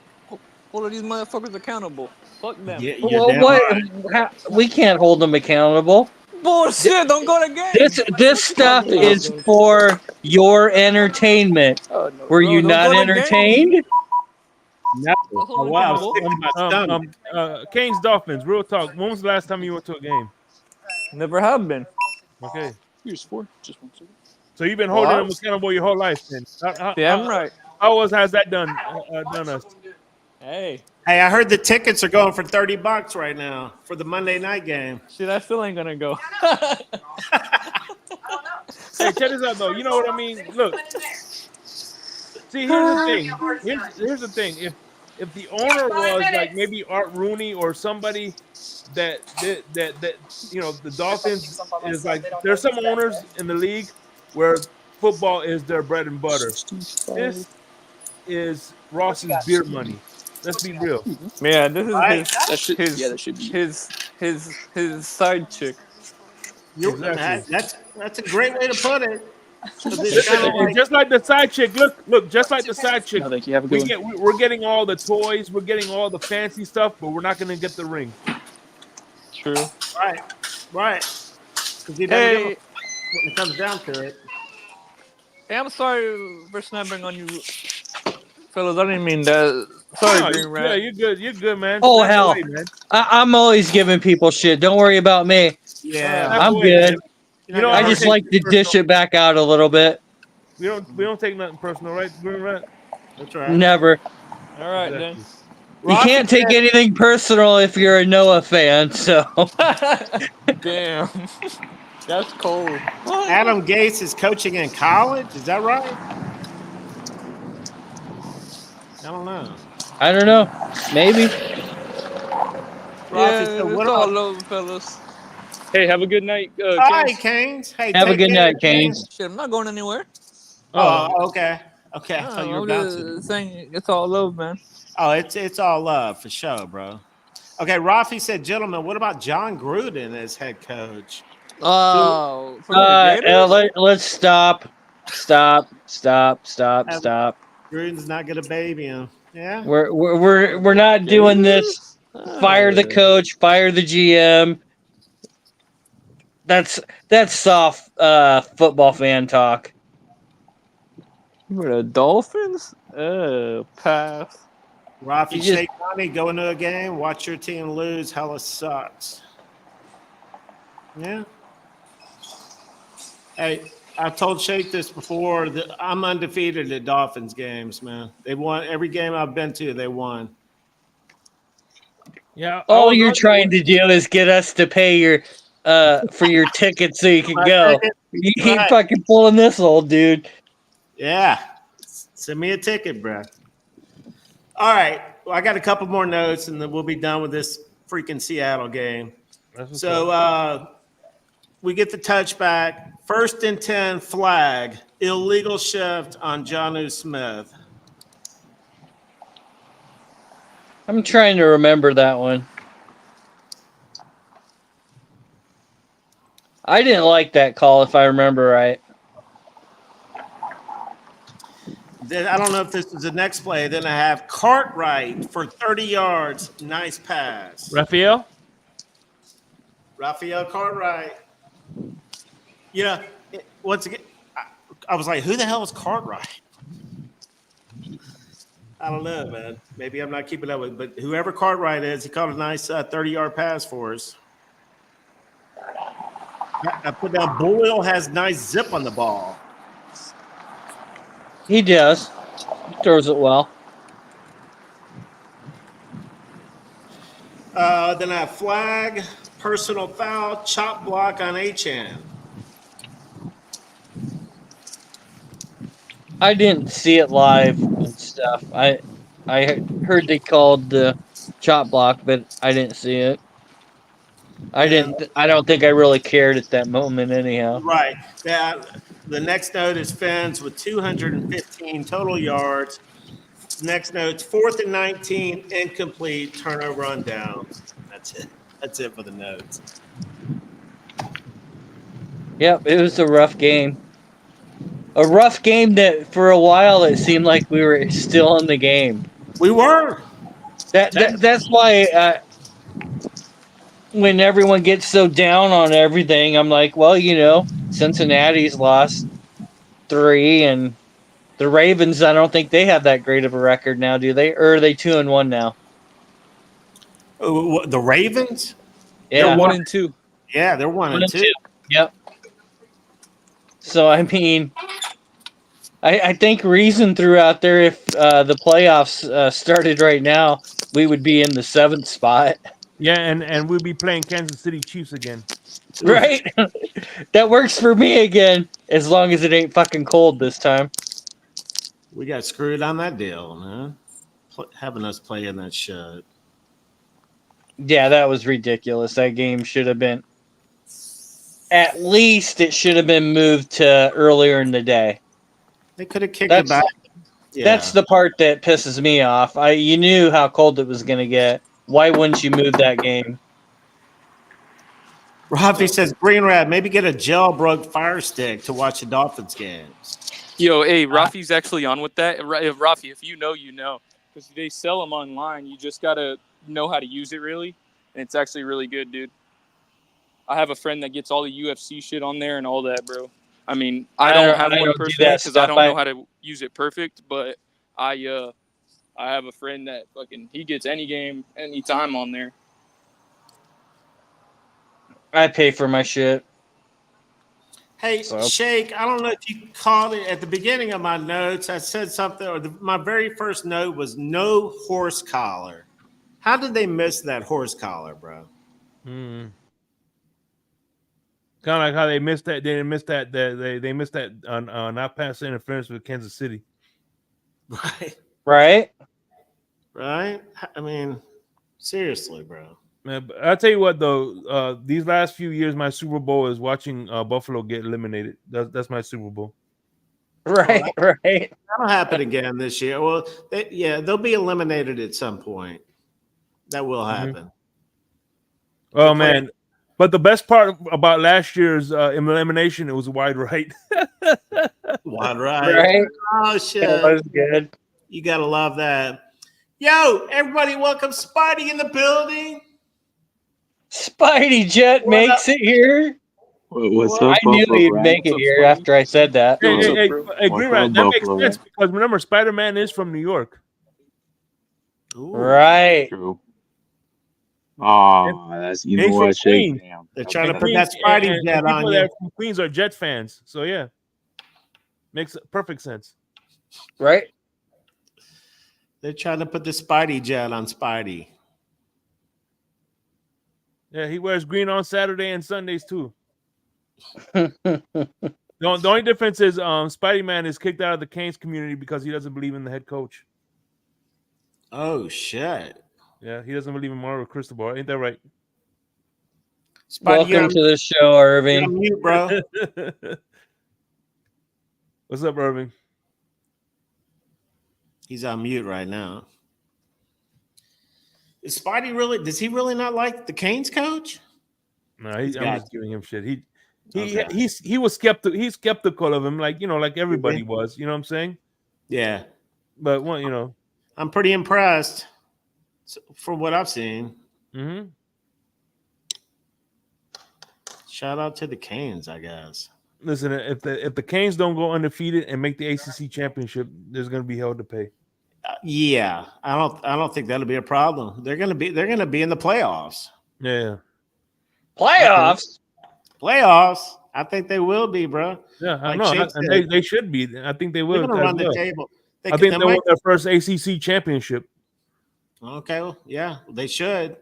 holding these motherfuckers accountable. Fuck them. Yeah, we can't hold them accountable. Bullshit! Don't go to games. This stuff is for your entertainment. Were you not entertained? No. Oh, wow. Canes Dolphins. Real talk. When was the last time you went to a game? Never have been. Okay. Here's 4. Just 1 second. So you've been holding them accountable your whole life, then? Yeah, I'm right. How has that done us? Hey, I heard the tickets are going for $30 right now for the Monday night game. shit, I still ain't gonna go. Hey, check this out though. You know what I mean? Look. See, here's the thing. Here's the thing. If the owner was like maybe Art Rooney or somebody that you know, the Dolphins is like, there's some owners in the league where football is their bread and butter. This is Ross's beer money. Let's be real. Yeah, this is That should be. his side chick. Exactly. That's a great way to put it. And just like the side chick, look, just like the side chick, No, thank you. Have a good one. we're getting all the toys, we're getting all the fancy stuff, but we're not going to get the ring. True. Right. Because he doesn't give a when it comes down to it. Hey, I'm sorry for snapping on you, fellas. I didn't mean that. Sorry, Green Rat. Yeah, you're good, man. Oh, Snap hell. away, man. I'm always giving people shit. Don't worry about me. Yeah. Snap I'm away, good. man. You know, I just like to dish it back out a little bit. We don't take nothing personal, right, Green Rat? That's right. Never. All right, Exactly. You can't take anything personal if you're a Noah fan, so. then. Damn. That's cold. Adam Gase is coaching in college. Is that right? I don't know. I don't know. Maybe. Yeah, so it's what all about- over, fellas. Hey, have a good night. Hi, Kings. Canes. Hey, Have a take good care, night, Canes. Shit, I'm not going anywhere. Oh, okay. Okay, I No, thought you were I'm bouncing. just saying it's all love, man. Oh, it's all love for sure, bro. Okay, Rafi said, gentlemen, what about John Gruden as head coach? Oh, for the Gators? Let's stop. Stop. Gruden's not gonna baby him. Yeah. We're not doing this. Gators? Fire the coach, fire the GM. That's soft football fan talk. For the Dolphins? Pass. Rafi, You just shake money, go into a game, watch your team lose. Hella sucks. Yeah. Hey, I've told Shake this before. That I'm undefeated at Dolphins games, man. They won every game I've been to. They won. Yeah, I all was you're wondering trying to do is get us to pay your for your ticket so you can My go. ticket? You keep Right. fucking pulling this old dude. Yeah. Send me a ticket, bro. All right. Well, I got a couple more notes, and then we'll be done with this freaking Seattle game. That's what's So up. we get the touchback. 1st and 10 flag. Illegal shift on Jonnu Smith. I'm trying to remember that one. I didn't like that call, if I remember right. Then I don't know if this is the next play. Then I have Cartwright for 30 yards. Nice pass. Raphael? Raphael Cartwright. Yeah. Once again, I was like, who the hell is Cartwright? I don't know, man. Maybe I'm not keeping up with, but whoever Cartwright is, he caught a nice 30-yard pass for us. I put down Boyle has nice zip on the ball. He does. He throws it well. Then I have flag, personal foul, chop block on Achan. I didn't see it live and stuff. I heard they called the chop block, but I didn't see it. I don't think I really cared at that moment anyhow. Right. The next note is Fens with 215 total yards. Next note's 4th and 19, incomplete, turnover on downs. That's it. That's it for the notes. Yep, it was a rough game. A rough game that for a while it seemed like we were still in the game. We were. That's why when everyone gets so down on everything, I'm like, well, Cincinnati's lost 3, and the Ravens, I don't think they have that great of a record now, do they? Or are they 2-1 now? The Ravens? Yeah, They're 1-2. Yeah, they're 1-2. Yep. So I mean, I think Reason threw out there if the playoffs started right now, we would be in the 7th spot. Yeah, and we'll be playing Kansas City Chiefs again. Right? That works for me again, as long as it ain't fucking cold this time. We got screwed on that deal, man. Having us play in that shit. Yeah, that was ridiculous. That game should have been, at least it should have been moved to earlier in the day. They could have kicked it back. Yeah. That's the part that pisses me off. You knew how cold it was going to get. Why wouldn't you move that game? Rafi says, Green Rat, maybe get a jailbroke fire stick to watch the Dolphins games. Yo, hey, Rafi's actually on with that. Rafi, if you know, you know. Because they sell them online. You just got to know how to use it, really. And it's actually really good, dude. I have a friend that gets all the UFC shit on there and all that, bro. I mean, I don't have one personally because I don't know how to use it perfect. But I have a friend that he gets any game, anytime on there. I pay for my shit. Hey, Shake, I don't know if you caught it at the beginning of my notes. I said something, or my very first note was no horse collar. How did they miss that horse collar, bro? Kind of like how they missed that. They didn't miss that. They missed that on not pass interference with Kansas City. Right. I mean, seriously, bro. Man, I'll tell you what though. These last few years, my Super Bowl is watching Buffalo get eliminated. That's my Super Bowl. Right, right. That'll happen again this year. Well, they'll be eliminated at some point. That will happen. Oh They play- man. But the best part about last year's elimination, it was wide right. Wide right. Right. Oh It shit! was good. You gotta love that. Yo, everybody, welcome Spidey in the building. Spidey Jet What makes it here. What's What? up, I knew Buffalo he'd Brand? make it What's up, here Spidey? after I said that. Hey, What's hey, up, hey, bro? hey, What's Green Rat, up, that makes Buffalo sense Brand? because remember, Spider-Man is from New York. Ooh. Right. True. Oh, that's you know He's from what, Shake. Queens. Damn. They're That trying to was put better. that Spidey and jet people on that you. are from Queens are Jet fans. So yeah, makes perfect sense. Right. They're trying to put the Spidey jet on Spidey. Yeah, he wears green on Saturday and Sundays too. The only difference is Spidey Man is kicked out of the Canes community because he doesn't believe in the head coach. Oh shit! Yeah, he doesn't believe in Mario Cristobal. Ain't that right? Spidey, Welcome to the show, you're Irving. on mute, bro. What's up, Irving? He's on mute right now. Is Spidey really? Does he really not like the Canes coach? No, He's I'm got just giving him shit. He Okay. he was skeptical. He's skeptical of him, like like everybody was. You know what I'm saying? Yeah, But well, I'm pretty impressed from what I've seen. mm-hmm. Shout out to the Canes, I guess. Listen, if the Canes don't go undefeated and make the ACC championship, there's gonna be hell to pay. Yeah, I don't think that'll be a problem. They're gonna be in the playoffs. Yeah, Playoffs. Playoffs. I think they will be, bro. yeah, I Like know, Shake and said, they should be. I think they they're will. gonna as run the well. table. I think they might- won their first ACC championship. Okay, well, yeah, they should.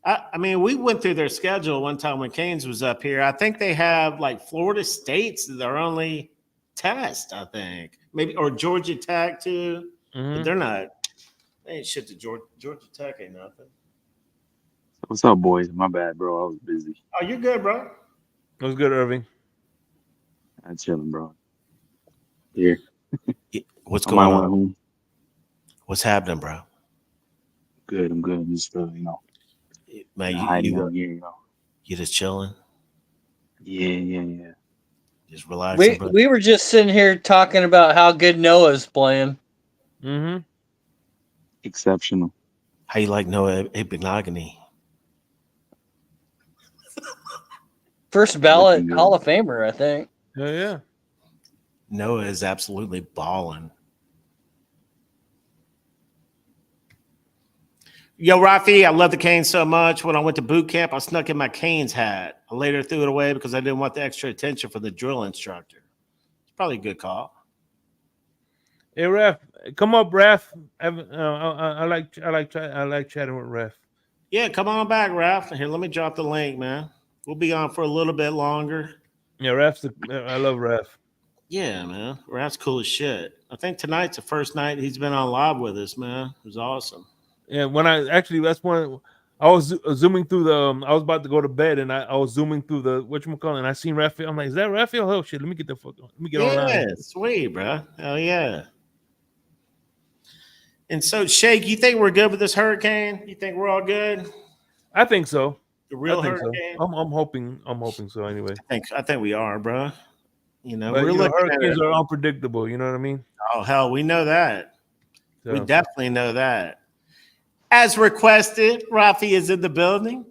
I mean, we went through their schedule one time when Canes was up here. I think they have like Florida State's their only test, I think. Maybe or Georgia Tech too. Mhm. But they're not. They ain't shit to Georgia Tech ain't nothing. What's up, boys? My bad, bro. I was busy. Oh, you're good, bro. It was good, Irving. I'm chilling, bro. Here. What's On my going way on? home. What's happening, bro? Good. I'm good. Just Man, hiding out here, you just chilling, Yeah. just relaxing, We bro. we were just sitting here talking about how good Noah's playing. Mm-hmm. Exceptional. How you like Noah Ibnogany? First ballot Looking good. Hall of Famer, I think. Yeah. Noah is absolutely balling. Yo, Rafi, I love the Canes so much. When I went to boot camp, I snuck in my Canes hat. I later threw it away because I didn't want the extra attention from the drill instructor. It's probably a good call. Hey, Ref, come up, Ref. I like chatting with Ref. Yeah, come on back, Raf. Here, let me drop the link, man. We'll be on for a little bit longer. Yeah, I love Ref. Yeah, man. Raf's cool as shit. I think tonight's the first night he's been on live with us, man. It was awesome. Yeah, that's when I was zooming through the. I was about to go to bed, and I was zooming through the whatchamacallit, and I seen Raphael. I'm like, is that Raphael? Oh shit! Let me get the fuck. Let me get online. Yeah, sweet, bro. Hell yeah. And so, Shake, you think we're good with this hurricane? You think we're all good? I think so. The real I think hurricane? so. I'm hoping so. Anyway, I think we are, bro. You know, but we're looking at hurricanes it. are unpredictable. You know what I mean? Oh hell, we know that. So, We definitely know that. As requested, Rafi is in the building.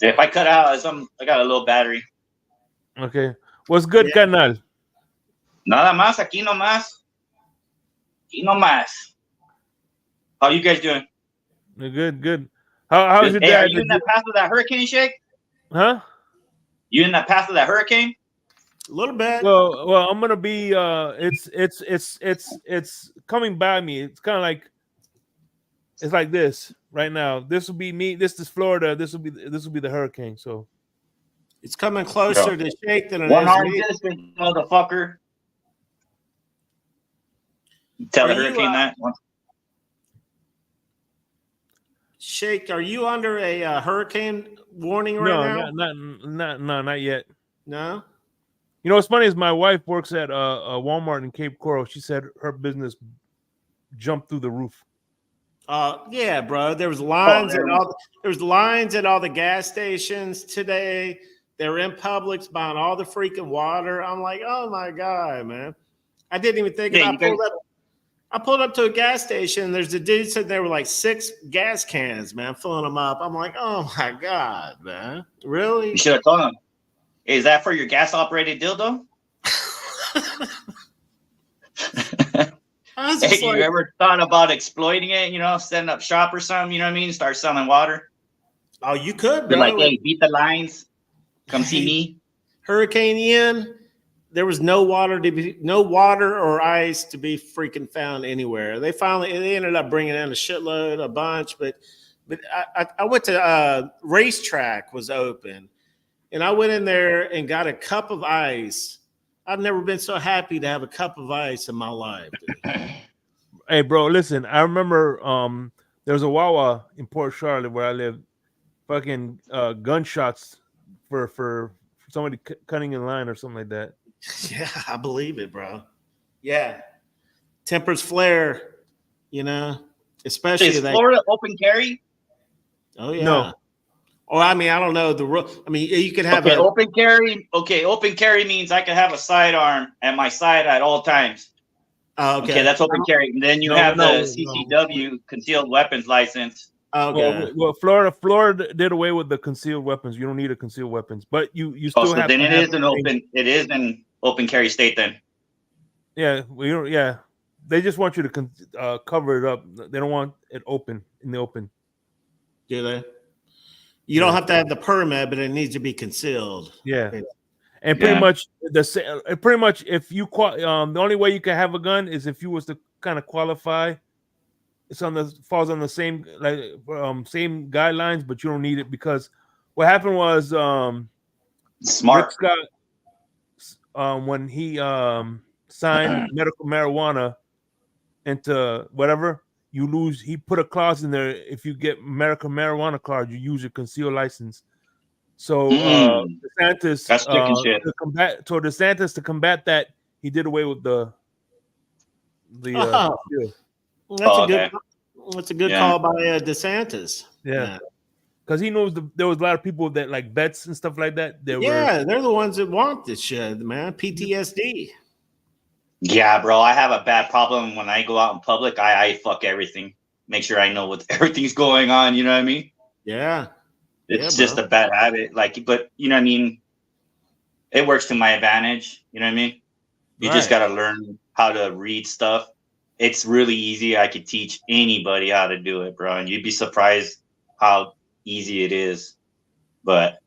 If I cut out, I got a little battery. okay. What's good, Yeah. carnal? Nada más, aquí nomás. Aquí nomás. How you guys doing? Good. How's your Hey, dad? are you in that path of that hurricane, Shake? Huh? You in that path of that hurricane? A little bit. Well, I'm gonna be. It's coming by me. It's kind of like. It's like this right now. This will be me. This is Florida. This will be the hurricane. So It's coming closer Yo. to Shake than it One is arm me. this big motherfucker. Tell Are the you, hurricane that. Shake, are you under a hurricane warning right now? no, not yet. No. You know what's funny is my wife works at Walmart in Cape Coral. She said her business jumped through the roof. Yeah, bro. There was lines at all the gas stations today. They were in Publix buying all the freaking water. I'm like, oh my god, man! I didn't even think Yeah, about. I pulled up to a gas station. There's a dude sitting there with like 6 gas cans, man, filling them up. I'm like, oh my god, man, really? you should have told him. Is that for your gas operated dildo? I was Hey, just you like, ever thought about exploiting it? You know, setting up shop or something. You know what I mean? Start selling water. oh, you could, They're bro. like, hey, beat the lines. Come see Hey, me. Hurricane Ian. There was no water or ice to be freaking found anywhere. They ended up bringing in a bunch, but I went to racetrack was open, and I went in there and got a cup of ice. I've never been so happy to have a cup of ice in my life. Dude. Hey, bro, listen. I remember there was a Wawa in Port Charlotte where I live. Fucking gunshots for somebody cutting in line or something like that. Yeah, I believe it, bro. Yeah, tempers flare, you know, especially Is that. Florida open carry? Oh yeah. No. Or I mean, I don't know the rule. I mean, you could have Okay, a. open carry. Okay, open carry means I can have a sidearm at my side at all times. Okay. Okay, that's open carry. And then you have the CCW concealed weapons license. Okay. Well, Florida did away with the concealed weapons. You don't need a concealed weapons, but you still Oh, so have. then to it have is an open. It is an open carry state then. Yeah, we don't. Yeah, they just want you to cover it up. They don't want it open in the open. Do they? You don't have to have the permit, but it needs to be concealed. Yeah. And pretty much if you the only way you can have a gun is if you was to kind of qualify. It's falls on the same same guidelines, but you don't need it because what happened was smart. Rick Scott when he signed medical marijuana into whatever you lose. He put a clause in there: if you get medical marijuana card, you use your concealed license. So DeSantis That's chicken shit. DeSantis to combat that, he did away with the That's a good call by DeSantis. Yeah. Because he knows there was a lot of people that like vets and stuff like that. They're the ones that want this shit, man. PTSD. Yeah, bro. I have a bad problem when I go out in public. I fuck everything. Make sure I know what everything's going on. You know what I mean? Yeah. It's just a bad habit. Like, but you know what I mean? It works to my advantage. You know what I mean? You just got to learn how to read stuff. It's really easy. I could teach anybody how to do it, bro. And you'd be surprised how easy it is. But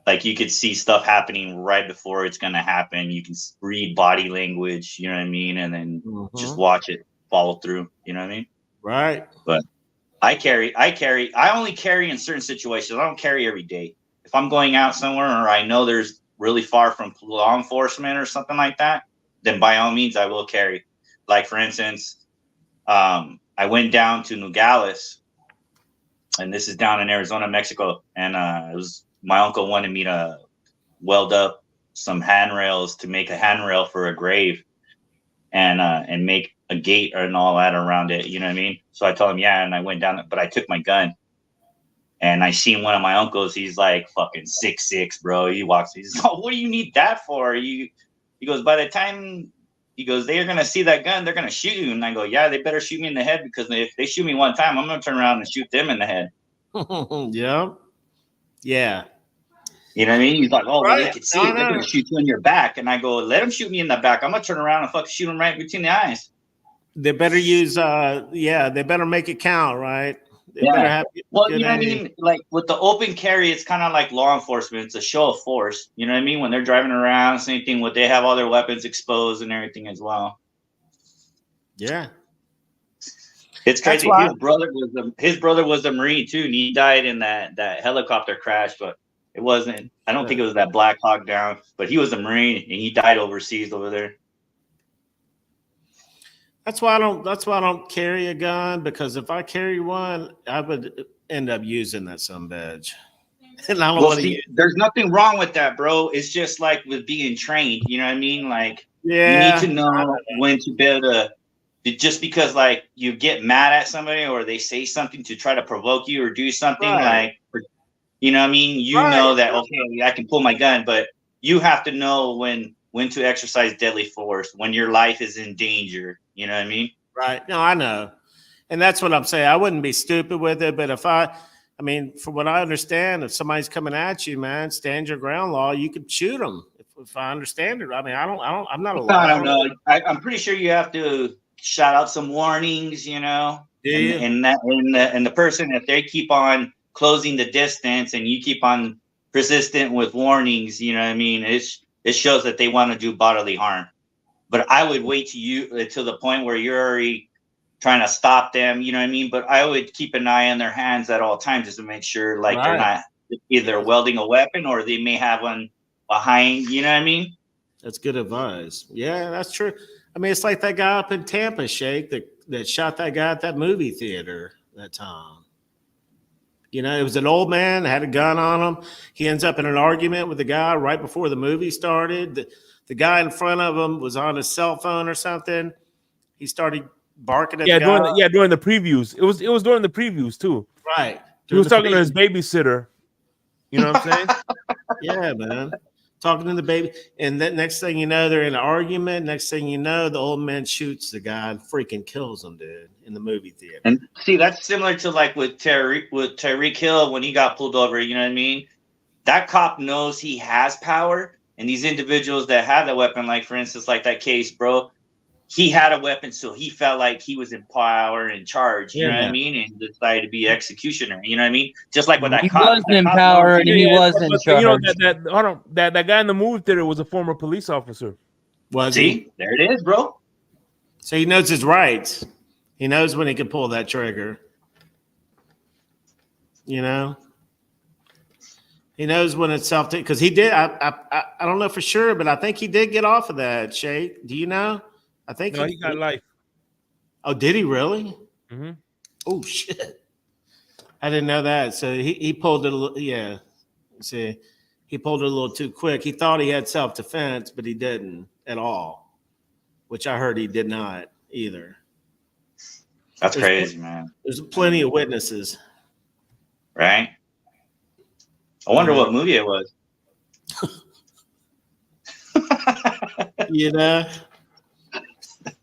like you could see stuff happening right before it's going to happen. You can read body language, you know what I mean? And then just watch it follow through, you know what I mean? Right. But I only carry in certain situations. I don't carry every day. If I'm going out somewhere or I know there's really far from law enforcement or something like that, then by all means I will carry. Like for instance, I went down to Nogales, and this is down in Arizona, Mexico, and it was my uncle wanted me to weld up some handrails to make a handrail for a grave, and make a gate and all that around it. You know what I mean? So I told him, yeah, and I went down, but I took my gun, and I seen one of my uncles. He's like fucking 6'6", bro. He walks. He's like, oh, what do you need that for? He goes, by the time. He goes, they're going to see that gun. They're going to shoot you. And I go, yeah, they better shoot me in the head because if they shoot me one time, I'm going to turn around and shoot them in the head. Yeah. Yeah. You know what I mean? He's like, oh, well, they can see it. They're going to shoot you in your back. And I go, let them shoot me in the back. I'm going to turn around and fucking shoot them right between the eyes. They better use, they better make it count, right? They better have well, you know what I mean? Like with the open carry, it's kind of like law enforcement. It's a show of force. You know what I mean? When they're driving around, same thing. They have all their weapons exposed and everything as well. Yeah. It's crazy. His brother was a Marine too, and he died in that helicopter crash, but it wasn't. I don't think it was that Black Hawk Down, but he was a Marine and he died overseas over there. That's why I don't carry a gun, because if I carry one, I would end up using that sumbedge. And I don't Well, want to see, use. there's nothing wrong with that, bro. It's just like with being trained. You know what I mean? Like you need to Yeah, know when to be able to. Just because like you get mad at somebody or they say something to try to provoke you or do something right, like, you know what I mean? You right. know that okay, I can pull my gun, but you have to know when to exercise deadly force, when your life is in danger. You know what I mean? Right. No, I know. And that's what I'm saying. I wouldn't be stupid with it, but I mean, from what I understand, if somebody's coming at you, man, stand your ground law, you could shoot them. If I understand it, I mean, I'm not a I lawyer. don't know. I'm pretty sure you have to shout out some warnings, you know, Do and you? the person, if they keep on closing the distance and you keep on persistent with warnings, you know what I mean? It shows that they want to do bodily harm. But I would wait to you to the point where you're already trying to stop them, you know what I mean? But I would keep an eye on their hands at all times just to make sure like they're Right. not either welding a weapon or they may have one behind, you know what I mean? That's good advice. Yeah, that's true. I mean, it's like that guy up in Tampa, Shake, that shot that guy at that movie theater that time. You know, it was an old man, had a gun on him. He ends up in an argument with the guy right before the movie started. The guy in front of him was on his cell phone or something. He started barking at the Yeah, guy. during the previews. It was during the previews too. Right. He During was the talking to his preview. babysitter. You know what I'm saying? Yeah, man. Talking to the baby. And then next thing you know, they're in an argument. Next thing you know, the old man shoots the guy and freaking kills him, dude, in the movie theater. And see, that's similar to like with Tyreek Hill when he got pulled over. You know what I mean? That cop knows he has power, and these individuals that have that weapon, like for instance, like that case, bro, he had a weapon, so he felt like he was in power and in charge. You know what I Yeah. mean? And decided to be executioner. You know what I mean? Just like with that He cop. was That in cop power knows and Yeah, he yeah. was in But you know charge. hold on, that guy in the movie theater was a former police officer. Was he? See, there it is, bro. So he knows his rights. He knows when he can pull that trigger. You know? He knows when it's self because he did. I don't know for sure, but I think he did get off of that. Shake, do you know? I think No, he got life. Oh, did he really? Mm-hmm. Oh shit! I didn't know that. So he pulled it. Yeah. See, he pulled it a little too quick. He thought he had self defense, but he didn't at all. Which I heard he did not either. That's There's crazy, man. there's plenty of witnesses. Right? I wonder what movie it was. You know,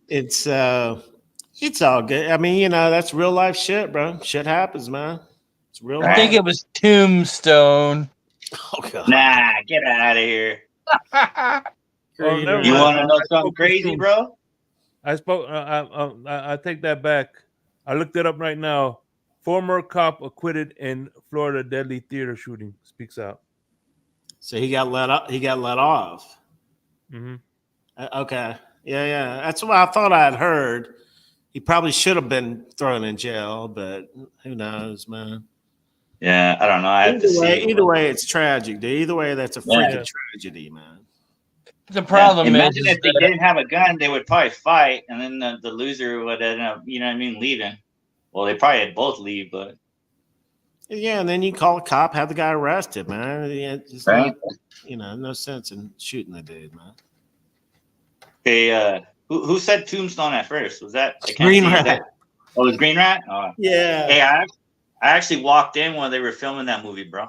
it's all good. I mean, you know, that's real life shit, bro. Shit happens, man. It's real I think life. it was Tombstone. Oh god. Nah, get out of here. Oh, never You mind. want to know I something spoke crazy, too bro? I spoke. I take that back. I looked it up right now. Former cop acquitted in Florida deadly theater shooting speaks out. So he got let up. He got let off. Mm-hmm. Okay. Yeah. That's what I thought I had heard. He probably should have been thrown in jail, but who knows, man. Yeah, I don't know. I have to see. Either way, it's tragic, dude. Either way, that's a freaking tragedy, man. The problem Imagine is if they didn't have a gun, they would probably fight, and then the loser would end up, you know what I mean, leaving. Well, they probably had both leave, but Yeah, and then you call a cop, have the guy arrested, man. Yeah, just right. no sense in shooting the dude, man. Hey, who said Tombstone at first? Was that I can't Green see, is Rat. that- Oh, it was Green Rat. Oh. Yeah. Hey, I actually walked in when they were filming that movie, bro.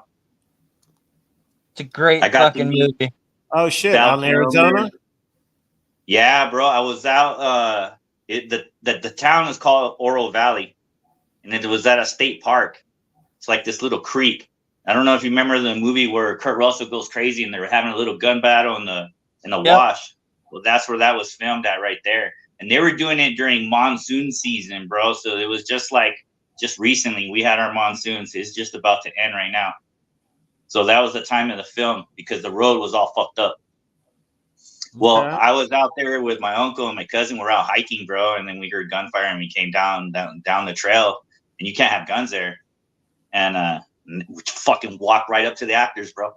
it's a great I got to fucking meet movie. Oh shit! Val On Arizona. Kilmer. Yeah, bro. I was out. The town is called Oro Valley, and it was at a state park. It's like this little creek. I don't know if you remember the movie where Kurt Russell goes crazy and they were having a little gun battle in the wash. Well, that's where that was filmed at right there. And they were doing it during monsoon season, bro. So it was just recently we had our monsoons. It's just about to end right now. So that was the time of the film because the road was all fucked up. Well, Okay. I was out there with my uncle and my cousin. We're out hiking, bro, and then we heard gunfire and we came down the trail. And you can't have guns there. And we fucking walked right up to the actors, bro.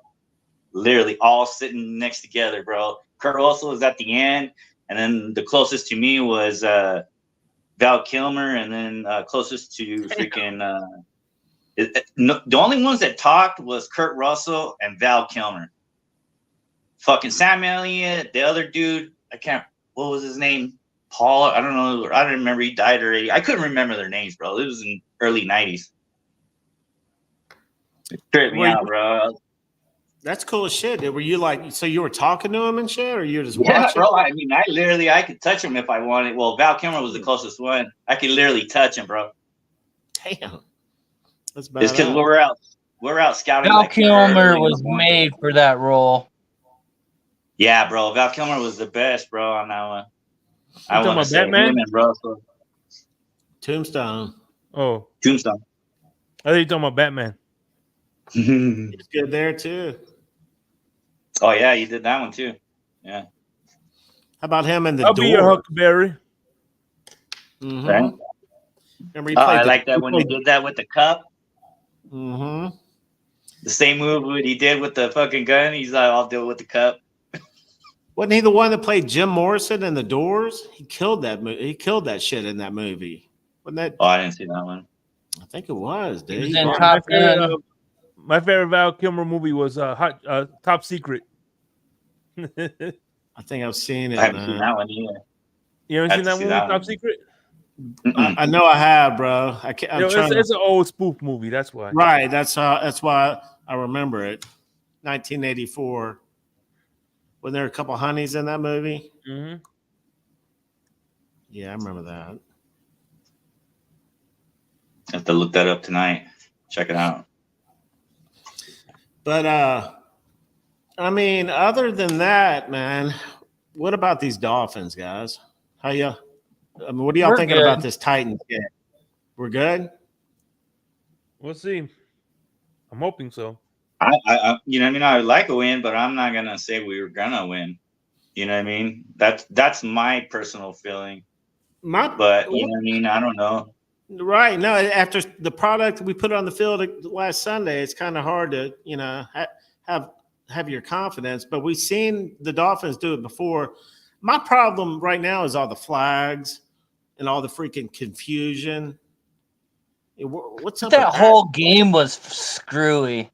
Literally all sitting next together, bro. Kurt Russell was at the end, and then the closest to me was Val Kilmer, and then closest to freaking The only ones that talked was Kurt Russell and Val Kilmer. Fucking Sam Elliott, the other dude, what was his name? Paul, I don't know. I don't remember. He died already. I couldn't remember their names, bro. It was in early 90s. It tripped me out, bro. That's cool as shit. Were you like, so you were talking to him and shit, or you were just Yeah, watching? bro. I mean, I could touch him if I wanted. Well, Val Kilmer was the closest one. I could literally touch him, bro. Damn. That's bad. It's because we're out scouting. Val Kilmer was made for that role. Yeah, bro. Val Kilmer was the best, bro, on that one. I want to say Batman? Tombstone. Oh. Tombstone. I think you're talking about Batman. He's good there too. Oh yeah, you did that one too. Yeah. How about him and the I'll door? be your Huckleberry. Mm-hmm. Right. Remember he played I like that when he did that with the cup. Mm-hmm. The same move what he did with the fucking gun. He's like, I'll do it with the cup. Wasn't he the one that played Jim Morrison in The Doors? He killed that movie. He killed that shit in that movie. Wasn't that? Oh, I didn't see that one. I think it was. Dude. He was in Top Gun. My favorite Val Kilmer movie was Top Secret. I think I've seen it. I haven't seen that one either. You haven't seen that movie, Top Secret? I know I have, bro. It's an old spoof movie. That's why. Right. That's why I remember it. 1984. Wasn't there a couple honeys in that movie? Mm-hmm. Yeah, I remember that. I have to look that up tonight. Check it out. But I mean, other than that, man, what about these Dolphins, guys? What are y'all thinking about this Titans game? We're good? We'll see. I'm hoping so. I you know what I mean? I would like a win, but I'm not gonna say we were gonna win. You know what I mean? That's my personal feeling. But you know what I mean? I don't know. Right. No, after the product we put on the field last Sunday, it's kind of hard to, have your confidence. But we've seen the Dolphins do it before. My problem right now is all the flags and all the freaking confusion. What's up? That whole game was screwy.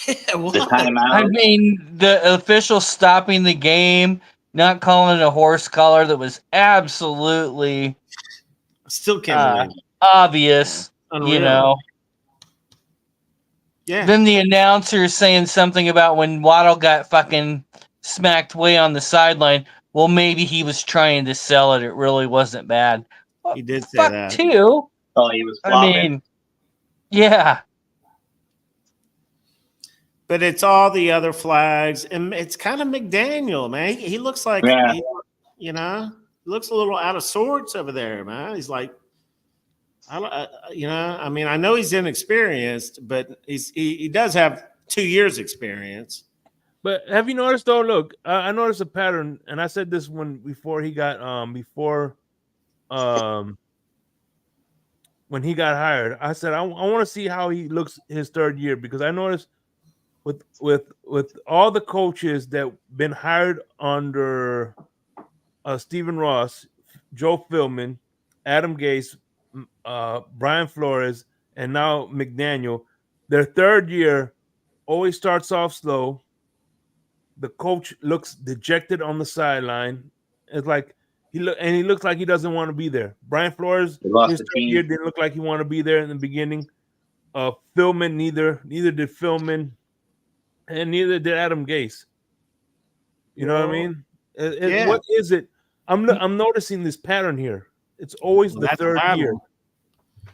Yeah, the timeout. I mean, the official stopping the game, not calling it a horse collar that was absolutely still can't believe it. Obvious, Unreal. Yeah. Then the announcer saying something about when Waddle got fucking smacked way on the sideline. Well, maybe he was trying to sell it. It really wasn't bad. He did say Fuck that too. Oh, he was flopping. I mean, yeah. But it's all the other flags, and it's kind of McDaniel, man. He looks like, looks a little out of sorts over there, man. He's like, I mean, I know he's inexperienced, but he does have 2 years experience. But have you noticed though? Look, I noticed a pattern, and I said this before he got when he got hired. I said I want to see how he looks his third year, because I noticed with all the coaches that been hired under Stephen Ross, Joe Philbin, Adam Gase, Brian Flores, and now McDaniel, their third year always starts off slow. The coach looks dejected on the sideline. It's like he looks like he doesn't want to be there. Brian Flores, his third year didn't look like he wanted to be there in the beginning. Philbin, neither did Philbin, and neither did Adam Gase. You know what I mean? What is it? I'm noticing this pattern here. It's always the third year.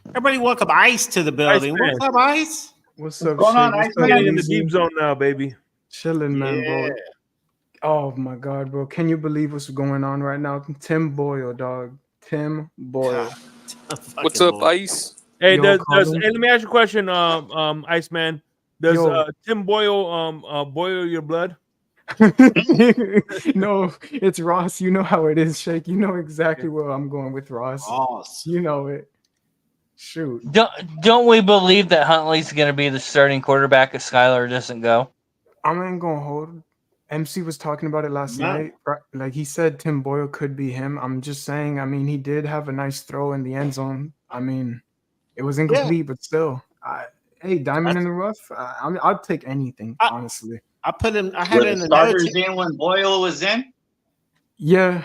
Everybody welcome Ice to the building. What's up, Ice? What's up, going on, Ice? In the deep zone now, baby. Chilling, man, bro. Oh my God, bro! Can you believe what's going on right now? Tim Boyle, dog. Tim Boyle. What's up, Ice? Hey, let me ask you a question, Iceman. Does Tim Boyle boil your blood? No, it's Ross. You know how it is, Shake. You know exactly where I'm going with Ross. You know it. Shoot. Don't we believe that Huntley's going to be the starting quarterback if Skylar doesn't go? I ain't going to hold. MC was talking about it last night. Like, he said Tim Boyle could be him. I'm just saying, I mean, he did have a nice throw in the end zone. I mean, it was incomplete, but still. hey, diamond in the rough. I'd take anything, I- honestly. I put him. I had Were it the in the notes. starters in when Boyle was in? Yeah,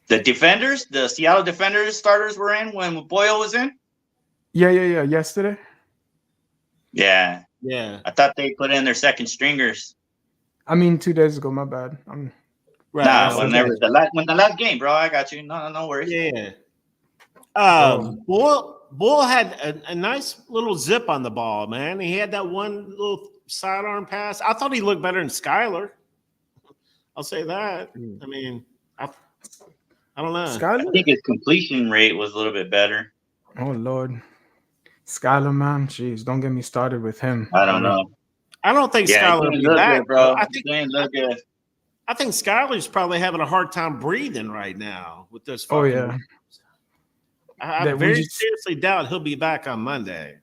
The defenders, the Seattle Defenders starters were in when Boyle was in? yeah. Yesterday. Yeah. Yeah, I thought they put in their second stringers. I mean, 2 days ago. My bad. right. Nah, when the last game, bro. I got you. No worries. Yeah. Bro. Bull had a nice little zip on the ball, man. He had that one little sidearm pass. I thought he looked better than Skyler. I'll say that. I mean, I don't know. I Skyler. think his completion rate was a little bit better. Oh Lord, Skyler, man. Jeez, don't get me started with him. I don't know. I don't think Yeah, Skyler will he be didn't look back, good, bro. I He didn't look good. think Skyler's probably having a hard time breathing right now with this. Oh fucking yeah. I That we very just- seriously doubt he'll be back on Monday.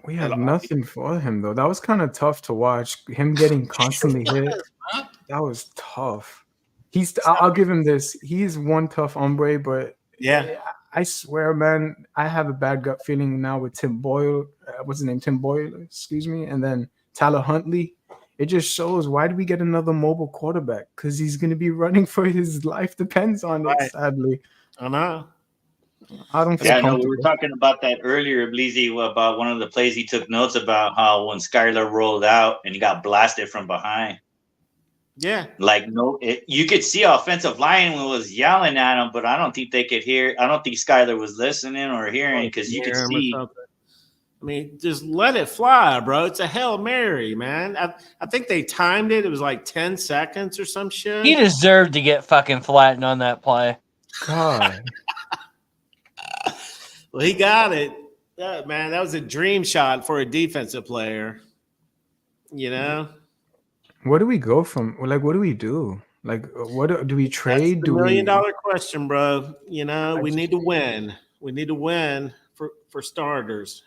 We had nothing for him though. That was kind of tough to watch. Him getting constantly hit. That was tough. I'll give him this. He's one tough hombre, but Yeah. I swear, man, I have a bad gut feeling now with Tim Boyle. What's his name? Tim Boyle, excuse me. And then Tyler Huntley. It just shows, why do we get another mobile quarterback? Because he's going to be running for his life. Depends on it, Right. sadly. I know. I don't feel Yeah, no, we comfortable. were talking about that earlier, Bleezy, about one of the plays he took notes about how when Skyler rolled out and he got blasted from behind. Yeah. Like, you could see offensive lineman was yelling at him, but I don't think they could hear. I don't think Skyler was listening or hearing because you could Hear him or see. something. I mean, just let it fly, bro. It's a Hail Mary, man. I think they timed it. It was like 10 seconds or some shit. He deserved to get fucking flattened on that play. God. Well, he got it. Man, that was a dream shot for a defensive player. You know? What do we go from? Like, what do we do? Like, what do we That's trade? the Do $1 million we? question, bro. You know, we need to win. We need to win for starters.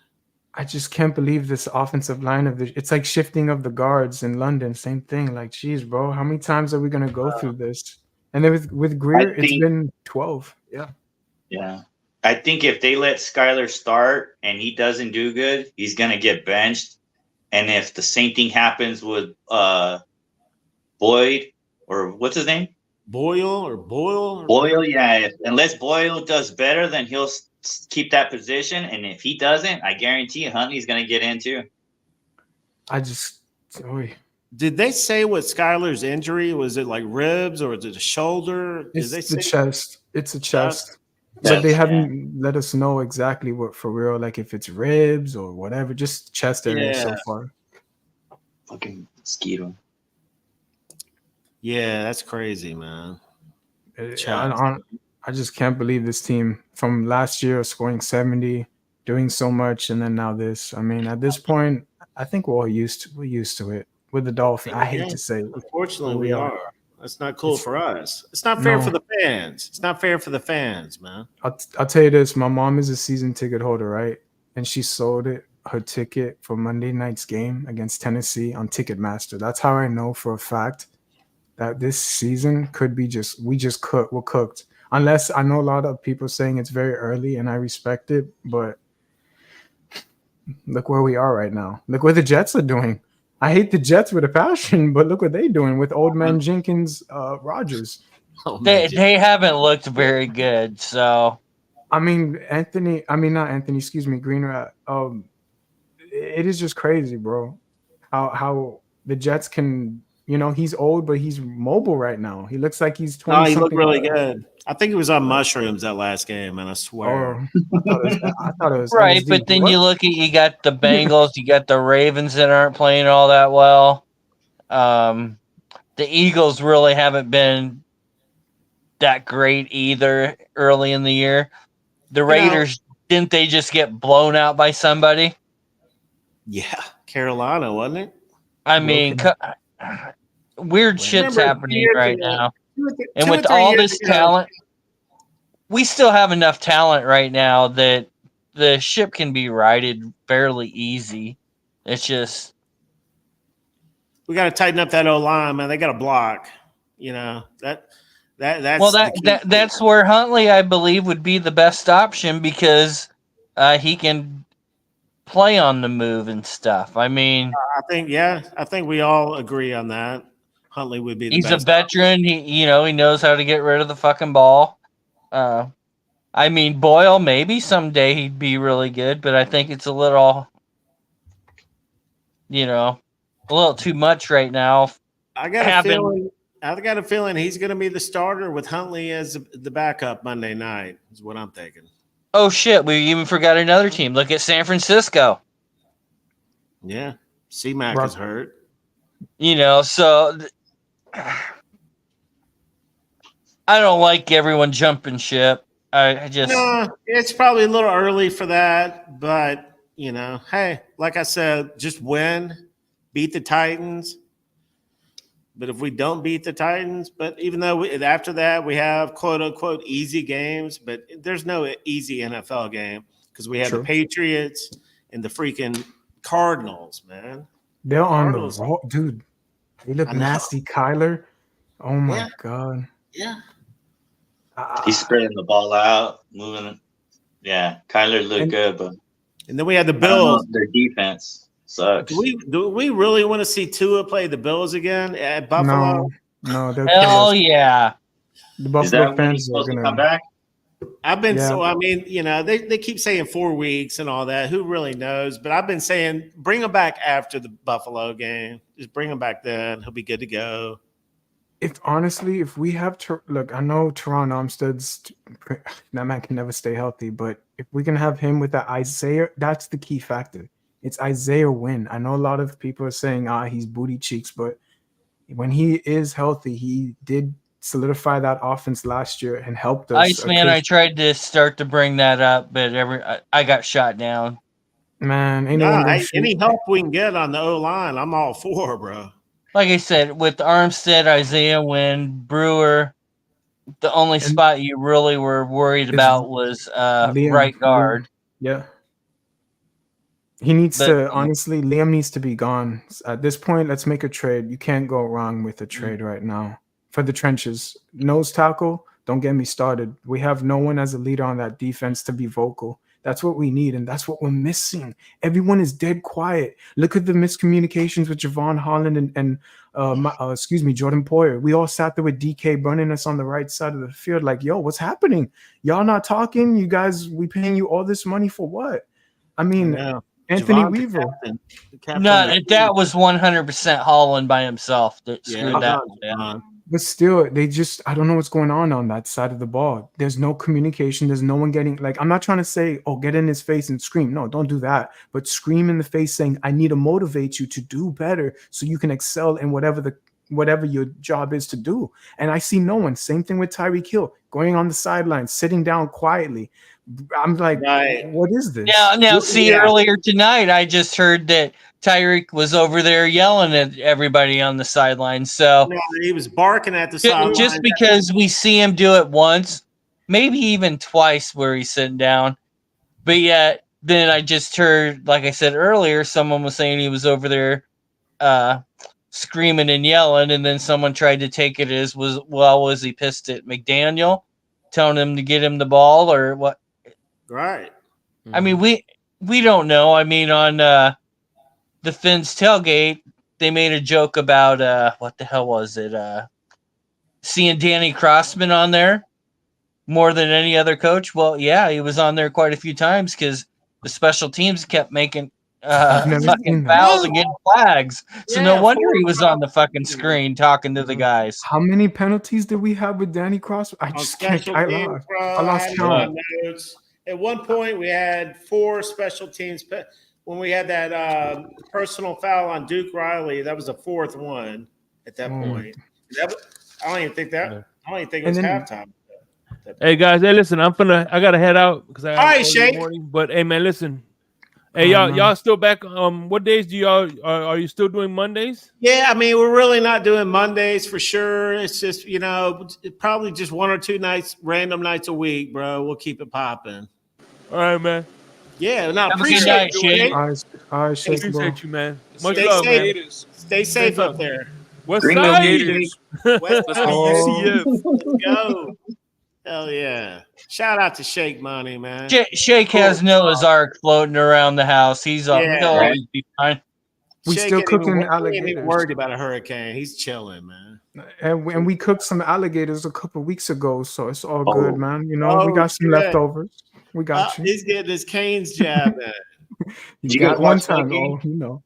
I just can't believe this offensive line of the. It's like shifting of the guards in London. Same thing. Like, geez, bro, how many times are we gonna go through this? And then with Greer, it's been 12. Yeah. Yeah. I think if they let Skyler start and he doesn't do good, he's gonna get benched. And if the same thing happens with Boyd or what's his name? Boyle. Boyle, yeah. Unless Boyle does better, then he'll keep that position. And if he doesn't, I guarantee you Huntley's gonna get in too. I just. Did they say what Skyler's injury was? It like ribs or is it a shoulder? Did It's they the say chest. It's a chest. Chest, But they yeah. haven't let us know exactly what for real, like if it's ribs or whatever, just chest area so Yeah. far. Fucking mosquito. Yeah, that's crazy, man. I just can't believe this team from last year scoring 70, doing so much, and then now this. I mean, at this point, I think we're used to it with the Dolphins. I hate to say it. Unfortunately, but we are. That's not cool for us. It's not fair for the fans. It's not fair for the fans, man. I'll tell you this. My mom is a season ticket holder, right? And she sold her ticket for Monday night's game against Tennessee on Ticketmaster. That's how I know for a fact that this season could be we're cooked. Unless I know a lot of people saying it's very early, and I respect it, but look where we are right now. Look what the Jets are doing. I hate the Jets with a passion, but look what they're doing with old man Jenkins, Rodgers. They haven't looked very good, so I mean, not Anthony, excuse me, Greenrat. It is just crazy, bro. How the Jets can, he's old, but he's mobile right now. He looks like he's 20. No, he looked really good. I think he was on mushrooms that last game, man. I swear. I thought it was right. LSD. But then What? you got the Bengals, you got the Ravens that aren't playing all that well. The Eagles really haven't been that great either early in the year. The Raiders, didn't they just get blown out by somebody? Yeah, Carolina, wasn't it? I mean, weird shit's happening right now. And with all this talent, we still have enough talent right now that the ship can be righted fairly easy. It's just we got to tighten up that O-line, man. They got to block. That's that's where Huntley, I believe, would be the best option because he can play on the move and stuff. I mean, I think we all agree on that. Huntley would be the he's best. a veteran. He knows how to get rid of the fucking ball. I mean, Boyle, maybe someday he'd be really good, but I think it's a little, a little too much right now. I got a feeling he's going to be the starter with Huntley as the backup Monday night. Is what I'm thinking. Oh shit, we even forgot another team. Look at San Francisco. Yeah, C-Mac is hurt. So I don't like everyone jumping ship. I just it's probably a little early for that, but hey, like I said, just win, beat the Titans. But if we don't beat the Titans, but even though after that we have quote unquote easy games, but there's no easy NFL game because we have the Patriots and the freaking Cardinals, man. They're on the road, dude. They look nasty, Kyler. Oh my god. Yeah. He's spreading the ball out, moving it. Yeah, Kyler looked good, but and then we had the Bills. Their defense sucks. Do we really want to see Tua play the Bills again at Buffalo? No, hell yeah. The Buffalo fans are gonna come back. I've been they keep saying 4 weeks and all that. Who really knows? But I've been saying bring him back after the Buffalo game. Just bring him back then. He'll be good to go. If we have look, I know Teron Armstead's that man can never stay healthy, but if we can have him with that Isaiah, that's the key factor. It's Isaiah Wynn. I know a lot of people are saying he's booty cheeks, but when he is healthy, he did solidify that offense last year and helped us. Iceman, I tried to start to bring that up, but I got shot down. Man, any help we can get on the O-line, I'm all for, bro. Like I said, with Armstead, Isaiah Wynn, Brewer, the only spot you really were worried about was right guard. Yeah. He needs to, honestly, Liam needs to be gone. At this point, let's make a trade. You can't go wrong with a trade right now. For the trenches. Nose tackle, don't get me started. We have no one as a leader on that defense to be vocal. That's what we need, and that's what we're missing. Everyone is dead quiet. Look at the miscommunications with Javon Holland and Jordan Poyer. We all sat there with DK burning us on the right side of the field like, yo, what's happening? Y'all not talking? You guys, we paying you all this money for what? I mean, Anthony Javon, Weaver. That was 100% Holland by himself. Screwed that down. But still, I don't know what's going on that side of the ball. There's no communication. There's no one getting, I'm not trying to say, get in his face and scream. No, don't do that. But scream in the face saying, I need to motivate you to do better so you can excel in whatever your job is to do. And I see no one. Same thing with Tyreek Hill, going on the sidelines, sitting down quietly. I'm like, what is this? Earlier tonight, I just heard that Tyreek was over there yelling at everybody on the sidelines. So he was barking at the sidelines. Just because we see him do it once, maybe even twice where he's sitting down. But yet, then I just heard, like I said earlier, someone was saying he was over there screaming and yelling, and then someone tried to take it as was he pissed at McDaniel, telling him to get him the ball or what? Right. I mean, we don't know. I mean, on the Finns tailgate, they made a joke about what the hell was it? Seeing Danny Crossman on there more than any other coach. Well, yeah, he was on there quite a few times because the special teams kept making fucking fouls and getting flags. So no wonder he was on the fucking screen talking to the guys. How many penalties did we have with Danny Crossman? I just can't. I lost count. At one point, we had 4 special teams. When we had that personal foul on Duke Riley, that was the 4th one at that point. I don't even think it was halftime. Hey guys, listen, I gotta head out because I got Shake. But hey man, listen. Hey y'all still back? What days do y'all are you still doing Mondays? Yeah, I mean we're really not doing Mondays for sure. It's just probably just 1 or 2 nights, random nights a week, bro. We'll keep it popping. All right, man. Yeah, appreciate you. I appreciate you, man. Much love, man. Stay safe up there. West Side. West Side. Let's go. Hell yeah! Shout out to Shake Money, man. Shake has Noah's Ark floating around the house. He'll Yeah, Right. always be fine. We Shake still ain't even, cooking he ain't even alligators. worried about a hurricane. He's chilling, man. And we cooked some alligators a couple weeks ago, so it's all Oh. good, man. You know, we Oh, got some shit. leftovers. We got you. He's getting his Canes jab in. You Did you guys got one watch that time. game? Oh, you know.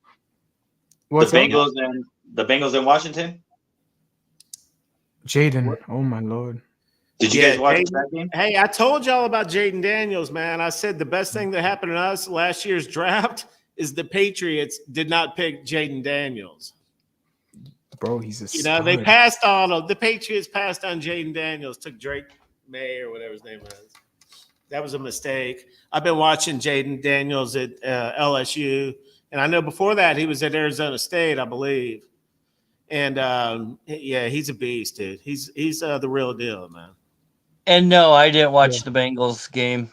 The What's up? Bengals in Washington. Jaden. Oh my lord. Did you Yeah, guys watch Jaden- that game? Hey, I told y'all about Jaden Daniels, man. I said the best thing that happened to us last year's draft is the Patriots did not pick Jaden Daniels. Bro, he's a You know, they stud. passed on him. The Patriots passed on Jaden Daniels, took Drake May or whatever his name was. That was a mistake. I've been watching Jaden Daniels at LSU, and I know before that he was at Arizona State, I believe. And yeah, he's a beast, dude. He's the real deal, man. And no, I didn't watch the Bengals game.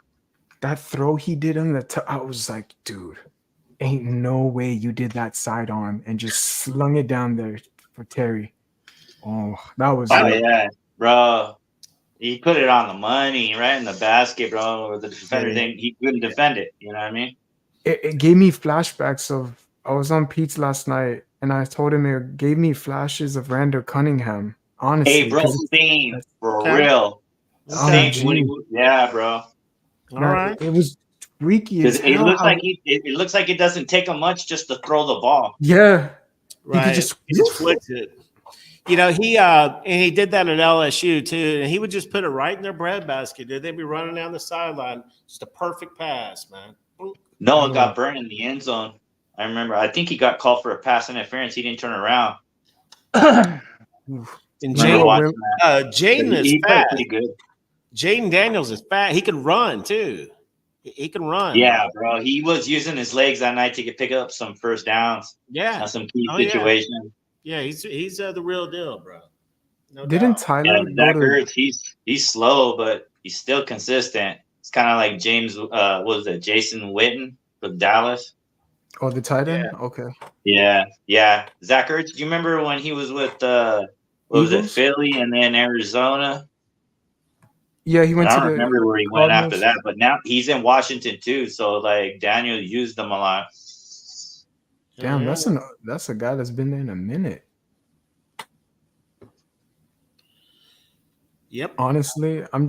That throw he did on the I was like, dude, ain't no way you did that sidearm and just slung it down there for Terry. Oh, that was Oh it. yeah, bro. He put it on the money, right in the basket, bro. Where the defender he couldn't defend it. You know what I mean? It gave me flashbacks of I was on Pete's last night and I told him it gave me flashes of Randall Cunningham. Honestly, Hey, bro, 'cause same for Okay. real. Oh, Same. gee. Yeah, bro. All man, right. it was freaky as Because it hell. looks like it looks like it doesn't take him much just to throw the ball. Yeah, Right. just- he just flicks it. You know, and he did that at LSU too, and he would just put it right in their breadbasket. Dude, they'd be running down the sideline, just a perfect pass, man. Noah got burned in the end zone. I remember. I think he got called for a pass interference. He didn't turn around. And Remember watching that. Jaden is He played fast. pretty good. Jaden Daniels is fast. He can run too. He can run. Yeah, bro. He was using his legs that night to pick up some first downs. Yeah. On some key Oh, yeah. situations. Yeah, he's the real deal, bro. No Didn't doubt. Tyler Yeah, Zach go to Ertz, he's slow, but he's still consistent. It's kind of like James, what was it, Jason Witten with Dallas? the tight end? Okay. Yeah. Zach Ertz, do you remember when he was with what was it, Eagles? Philly and then Arizona? Yeah, he went I to don't the remember where he went after Cardinals. that, but now he's in Washington too. So like Daniel used them a lot. Damn, Yeah. that's a guy that's been there in a minute. Yep. Honestly, I'm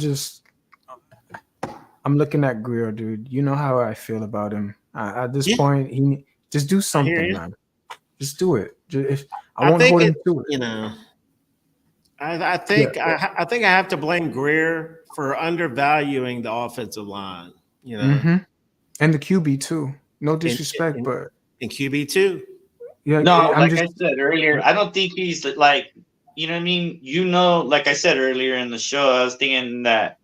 looking at Greer, dude. You know how I feel about him. At this Yeah. point, he just do hear something, you. man. Just do it. I I won't think hold him to it. You know, I think I think I have to blame Greer for undervaluing the offensive line. You know, Mm-hmm. And the QB too. No disrespect, and- but and QB too. yeah, No, I'm like just I said earlier, I don't think he's like, you know what I mean? You know, like I said earlier in the show, I was thinking that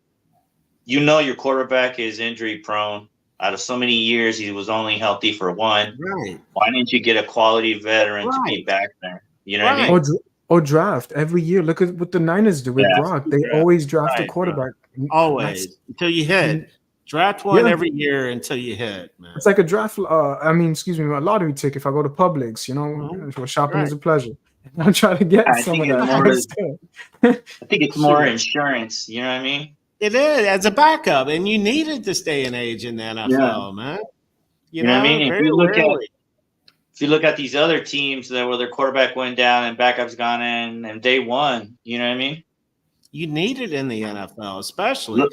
your quarterback is injury prone. Out of so many years, he was only healthy for one. Right. Why didn't you get a quality veteran to be Right. back there? You know what I Right. mean? or draft every year. Look at what the Niners do with Yeah. Brock. They always draft a Right, quarterback. Always until you hit. Draft one Yeah. every year until you hit, man. It's like a draft. Excuse me, a lottery ticket. If I go to Publix, you know, Mhm. shopping Right. is a pleasure. I'll try to get I some think of it's that. more- instead. I think it's more insurance. You know what I mean? It is as a backup, and you need it this day and age in the NFL, man. You know know, what I mean? If very you look rarely. If you look at these other teams that where their quarterback went down and backup's gone in and they won, you know what I mean? You need it in the NFL, especially. Look,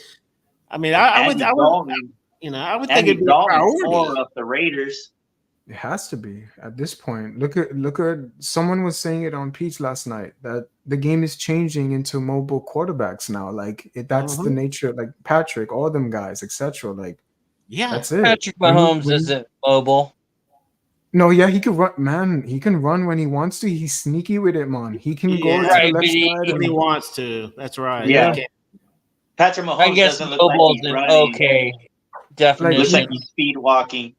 I mean, I would, Andy I would, Dalton, you know, I would think Andy it'd be a Dalton priority. tore up the Raiders. It has to be at this point. Look at someone was saying it on Pete's last night that the game is changing into mobile quarterbacks now. Like that's the nature. Like Patrick, all them guys, etc. Like Yeah, that's it. Patrick Mahomes isn't mobile. No, yeah, he can run. Man, he can run when he wants to. He's sneaky with it, man. He can go to Right, the but left he- side. when he and- wants to. That's right. Yeah. He can't- Patrick I Mahomes guess doesn't look like mobile he's is an running. okay Looks definition. like he's speed walking.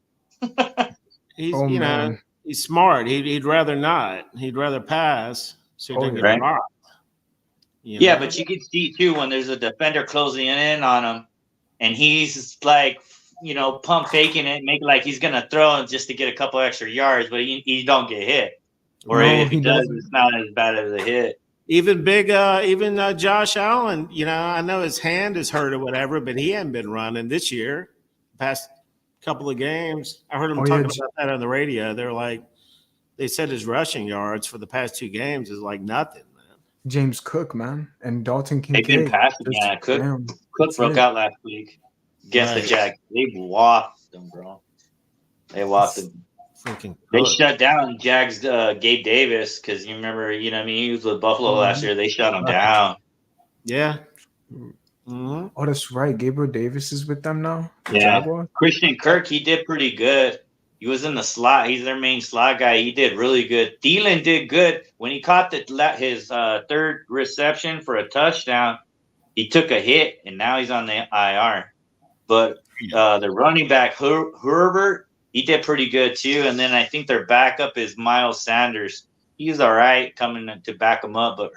He's, Oh, you know, man. he's smart. He'd rather not. He'd rather pass so he Oh, doesn't yeah. get Right. rocked. You Yeah, know? but you can see too when there's a defender closing in on him and he's like, pump faking it, make like he's gonna throw just to get a couple extra yards, but he don't get hit. Or No, if he he does, doesn't. it's not as bad as a hit. Even Josh Allen, I know his hand is hurt or whatever, but he hadn't been running this year. Past couple of games, I heard him Oh yeah, talking about that on the radio. They're like, they said his rushing yards for the past 2 games is like nothing, man. James Cook, man, and Dalton They've been Kincaid. passing. Just, Yeah, Cook that's broke it. out last week against the Right. Jags. They walked them, bro. They walked them. Freaking They Cook. shut down Jags Gabe Davis because you remember, he was with Buffalo last year. They shut him down. Yeah. Mm-hmm. Oh, that's right. Gabriel Davis is with them now. The Yeah. Jaguars. Christian Kirk, he did pretty good. He was in the slot. He's their main slot guy. He did really good. Thielen did good when he caught his third reception for a touchdown. He took a hit, and now he's on the IR. But the running back Herbert, he did pretty good too. And then I think their backup is Miles Sanders. He's all right coming to back him up, but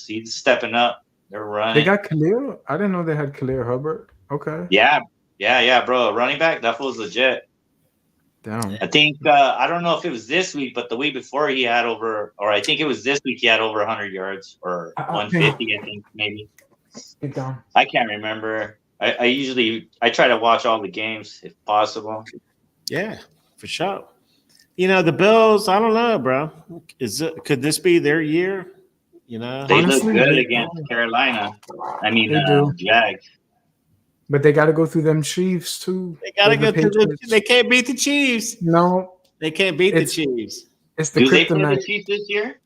he's stepping up. They're running. They got Khalil. I didn't know they had Khalil Herbert. Okay. Yeah, bro. Running back, that fool's legit. Damn. I think I don't know if it was this week, but the week before he had I think it was this week he had over 100 yards or 150, I think maybe. Get down. I can't remember. I usually try to watch all the games if possible. Yeah, for sure. The Bills, I don't know, bro. Could this be their year? They Honestly, look good they- against Carolina. I mean, They do. Jags. But they got to go through them Chiefs too. They gotta They're go the through Patriots. they can't beat the Chiefs. No, They can't beat the It's- Chiefs. it's the Do they play the kryptonite. Chiefs this year?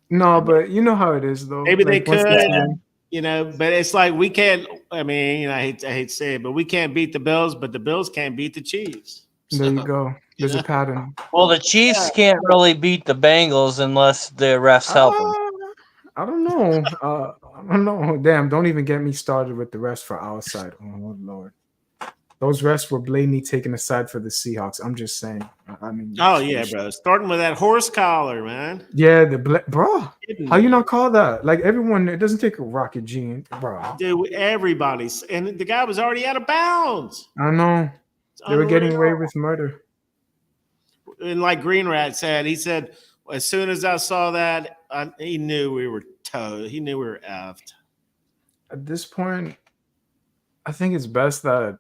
No, but you know how it is though. Maybe they once could. win- But it's like we can't. I mean, I hate to say it, but we can't beat the Bills, but the Bills can't beat the Chiefs. There you go. There's a pattern. Well, the Chiefs can't really beat the Bengals unless the refs help them. I don't know. I don't know. Damn, don't even get me started with the rest for our side. Oh Lord. Those refs were blatantly taking a side for the Seahawks. I'm just saying. I mean. Oh yeah, bro. Starting with that horse collar, man. Yeah, bro. How you not call that? Like everyone, it doesn't take a rocket gene, bro. Dude, everybody's and the guy was already out of bounds. I know. It's They were getting unreal. away with murder. And like Green Rat said, he said, as soon as I saw that, he knew we were towed. He knew we were effed. At this point, I think it's best that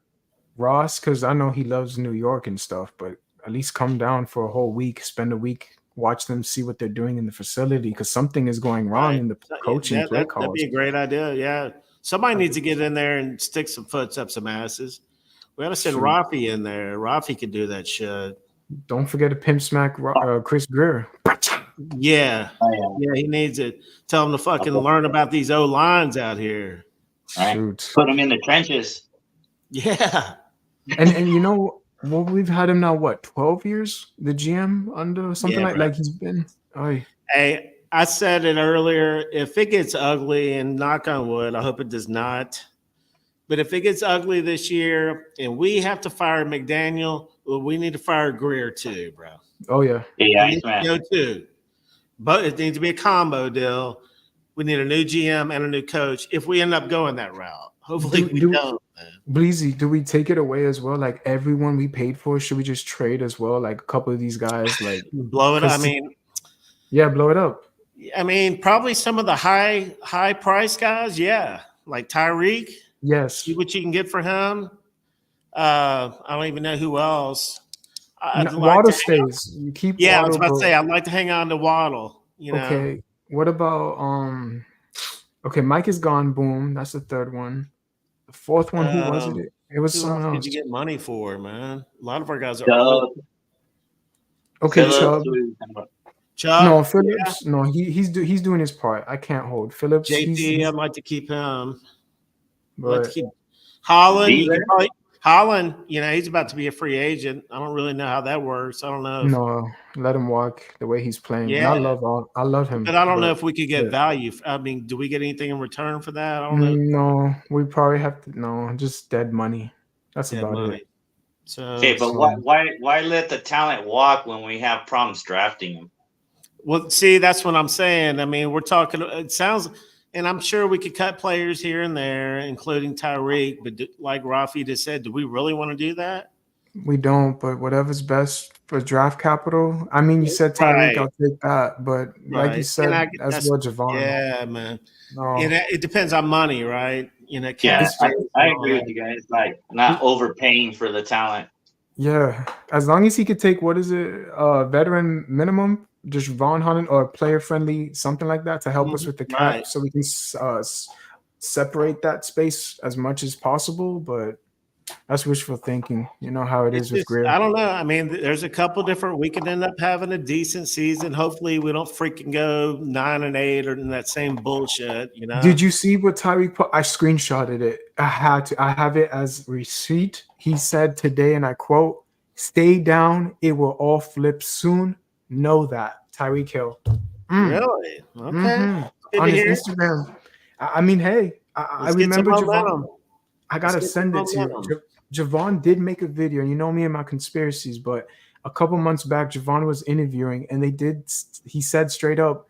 Ross, because I know he loves New York and stuff, but at least come down for a whole week, spend a week, watch them, see what they're doing in the facility, because something is going wrong Right. in the coaching play That'd calls. be a great idea. Yeah. Somebody needs to get in there and stick some foots up some asses. We ought to send Shoot. Rafi in there. Rafi could do that shit. Don't forget to pimp smack Chris Greer. Yeah. Oh, Yeah, he needs to tell him to fucking learn about these O lines out here. Right. Shoot. Put them in the trenches. Yeah. And you know, well, we've had him now, what, 12 years? The GM under something Yeah, like bro. like he's been. Oh, Hey, I said it earlier. If it gets ugly, and knock on wood, I hope it does not. But if it gets ugly this year and we have to fire McDaniel, well, we need to fire Greer too, bro. oh yeah. Yeah, He needs to go too. But it needs to be a combo deal. We need a new GM and a new coach if we end up going that route. Hopefully we don't, man. Bleezy, do we take it away as well? Like everyone we paid for, should we just trade as well? Like a couple of these guys, like Blow it. I mean, yeah, blow it up. probably some of the high price guys, yeah, like Tyreek. Yes. See what you can get for him. I don't even know who else. Waddle stays. You keep. Yeah, Waddle, I was about to bro. say I'd like to hang on to Waddle. Okay. What about Okay, Mike is gone. Boom. That's the third one. The fourth one. Who was it? It was Who someone else else. did you get money for, man? A lot of our guys are old. Okay, Phillips, Chubb, No, Phillips. No, he's doing his part. I can't hold Phillips. JT, I'd like to keep him. I'd like to But keep Holland. You Beasley? can probably, Holland, he's about to be a free agent. I don't really know how that works. I don't know. no, let him walk the way he's playing. And Yeah. I love him. But I don't know if we could get yeah. value. I mean, do we get anything in return for that? I don't know. No, we probably have to. No, just dead money. That's Dead about money. it. So Okay, but why let the talent walk when we have problems drafting them? well, see, that's what I'm saying. I mean, we're talking. It sounds, and I'm sure we could cut players here and there, including Tyreek. But like Rafi just said, do we really want to do that? We don't, but whatever's best for draft capital. I mean, you said Tyreek, Right, I'll take that. But like you right. And said, as that's well, Javon. yeah, man. No, And it depends on money, right? Yeah, Cap it's space I and all agree with that. you guys. Like not overpaying for the talent. yeah. As long as he could take what is it, veteran minimum, just Von Hunting or player friendly, something like that, to help us with the Right. cap, so we can separate that space as much as possible. But that's wishful thinking. You know how it It's is with just, Greer. I don't know. I mean, there's a couple different. We could end up having a decent season. Hopefully, we don't freaking go 9-8 or in that same bullshit. Did you see what Tyreek put? I screenshotted it. I had to. I have it as receipt. He said today, and I quote, "Stay down. It will all flip soon. Know that." Tyreek Hill. Mm. Really? Okay. Mm-hmm. Good On to his hear. Instagram. I mean, hey, I Let's get some remember Javon. momentum. I Let's gotta get some send it to you. momentum. Javon did make a video. And you know me and my conspiracies, but a couple months back, Javon was interviewing, and they did. He said straight up,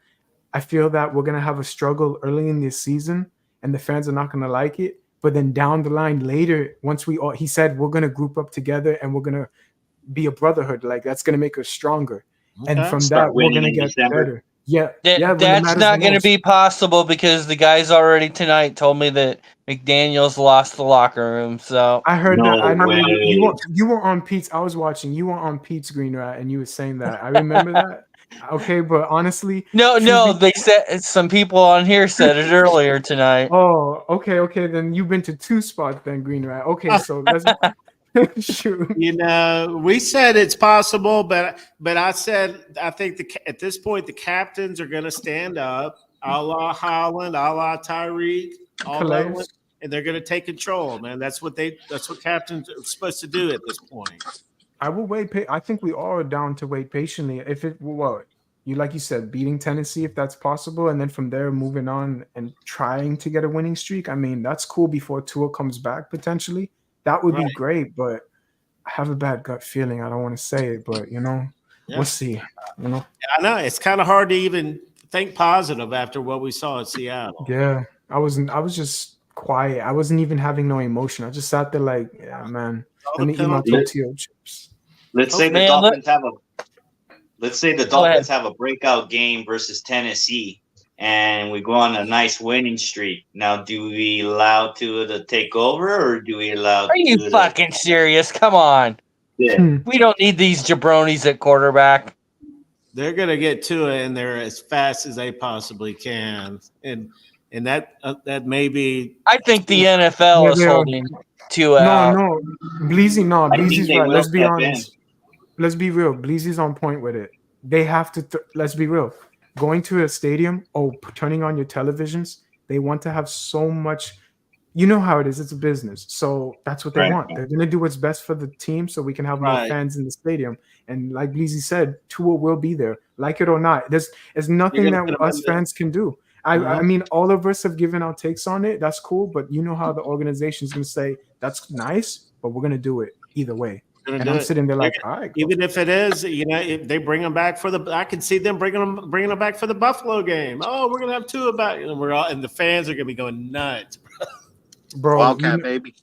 "I feel that we're gonna have a struggle early in this season, and the fans are not gonna like it. But then down the line, later, once we all," he said, "we're gonna group up together, and we're gonna be a brotherhood. Like that's gonna make us stronger. And Okay. from Start that, we're winning gonna in get December. better." Yeah, yeah. When it That's matters the not going to most. be possible because the guys already tonight told me that McDaniels lost the locker room. So I heard that. I No remember way. you were on Pete's. I was watching. You were on Pete's Green Rat, and you were saying that. I remember that. Okay, but honestly, no, truth no, be, they said some people on here said it earlier tonight. oh, okay, okay. Then you've been to two spots, then Green Rat. Okay, so let's shoot. We said it's possible, but I said I think at this point the captains are going to stand up, a la Holland, a la Tyreek, all that Calais. one, and they're going to take control, man. That's what captains are supposed to do at this point. I will wait. I think we all are down to wait patiently. If it what you like you said, beating Tennessee, if that's possible, and then from there moving on and trying to get a winning streak. I mean, that's cool before Tua comes back potentially. That would Right? be great, but I have a bad gut feeling. I don't want to say it, but we'll Yeah, see. You know, I know it's kind of hard to even think positive after what we saw in Seattle. yeah. I wasn't. I was just quiet. I wasn't even having no emotion. I just sat there like, yeah, man. All Let the me eat my penalties. Let, tortilla chips. let's Oh, say the Man, Dolphins have a let's say the go ahead. Dolphins have a breakout game versus Tennessee, and we go on a nice winning streak. Now, do we allow Tua to take over, or do we allow Are you Tua to? fucking serious? Come on. Yeah, We don't need these jabronis at quarterback. They're going to get to it in there as fast as they possibly can, and that may be I think the NFL Yeah, is they are. holding Tua No, out. no. Bleezy, no. I think Bleezy's they right. will Let's be step in. honest. Let's be real. Bleezy's on point with it. They have to. Let's be real. Going to a stadium, turning on your televisions, they want to have so much. You know how it is. It's a business, so that's what they Right. want. They're gonna do what's best for the team, so we can have more right. fans in the stadium. And like Bleezy said, Tua will be there, like it or not. There's You're nothing going to that put them us in there. fans can do. I mean, all of us have given our takes on it. That's cool, but you know how the organization is gonna say that's nice, but we're gonna do it either way. Going to And do I'm it. sitting there They're like, all right, Even if it is, if they bring them back I can see them bringing them back for the Buffalo game. Oh, we're gonna have two back, and the fans are gonna be going nuts. bro. Wildcat baby.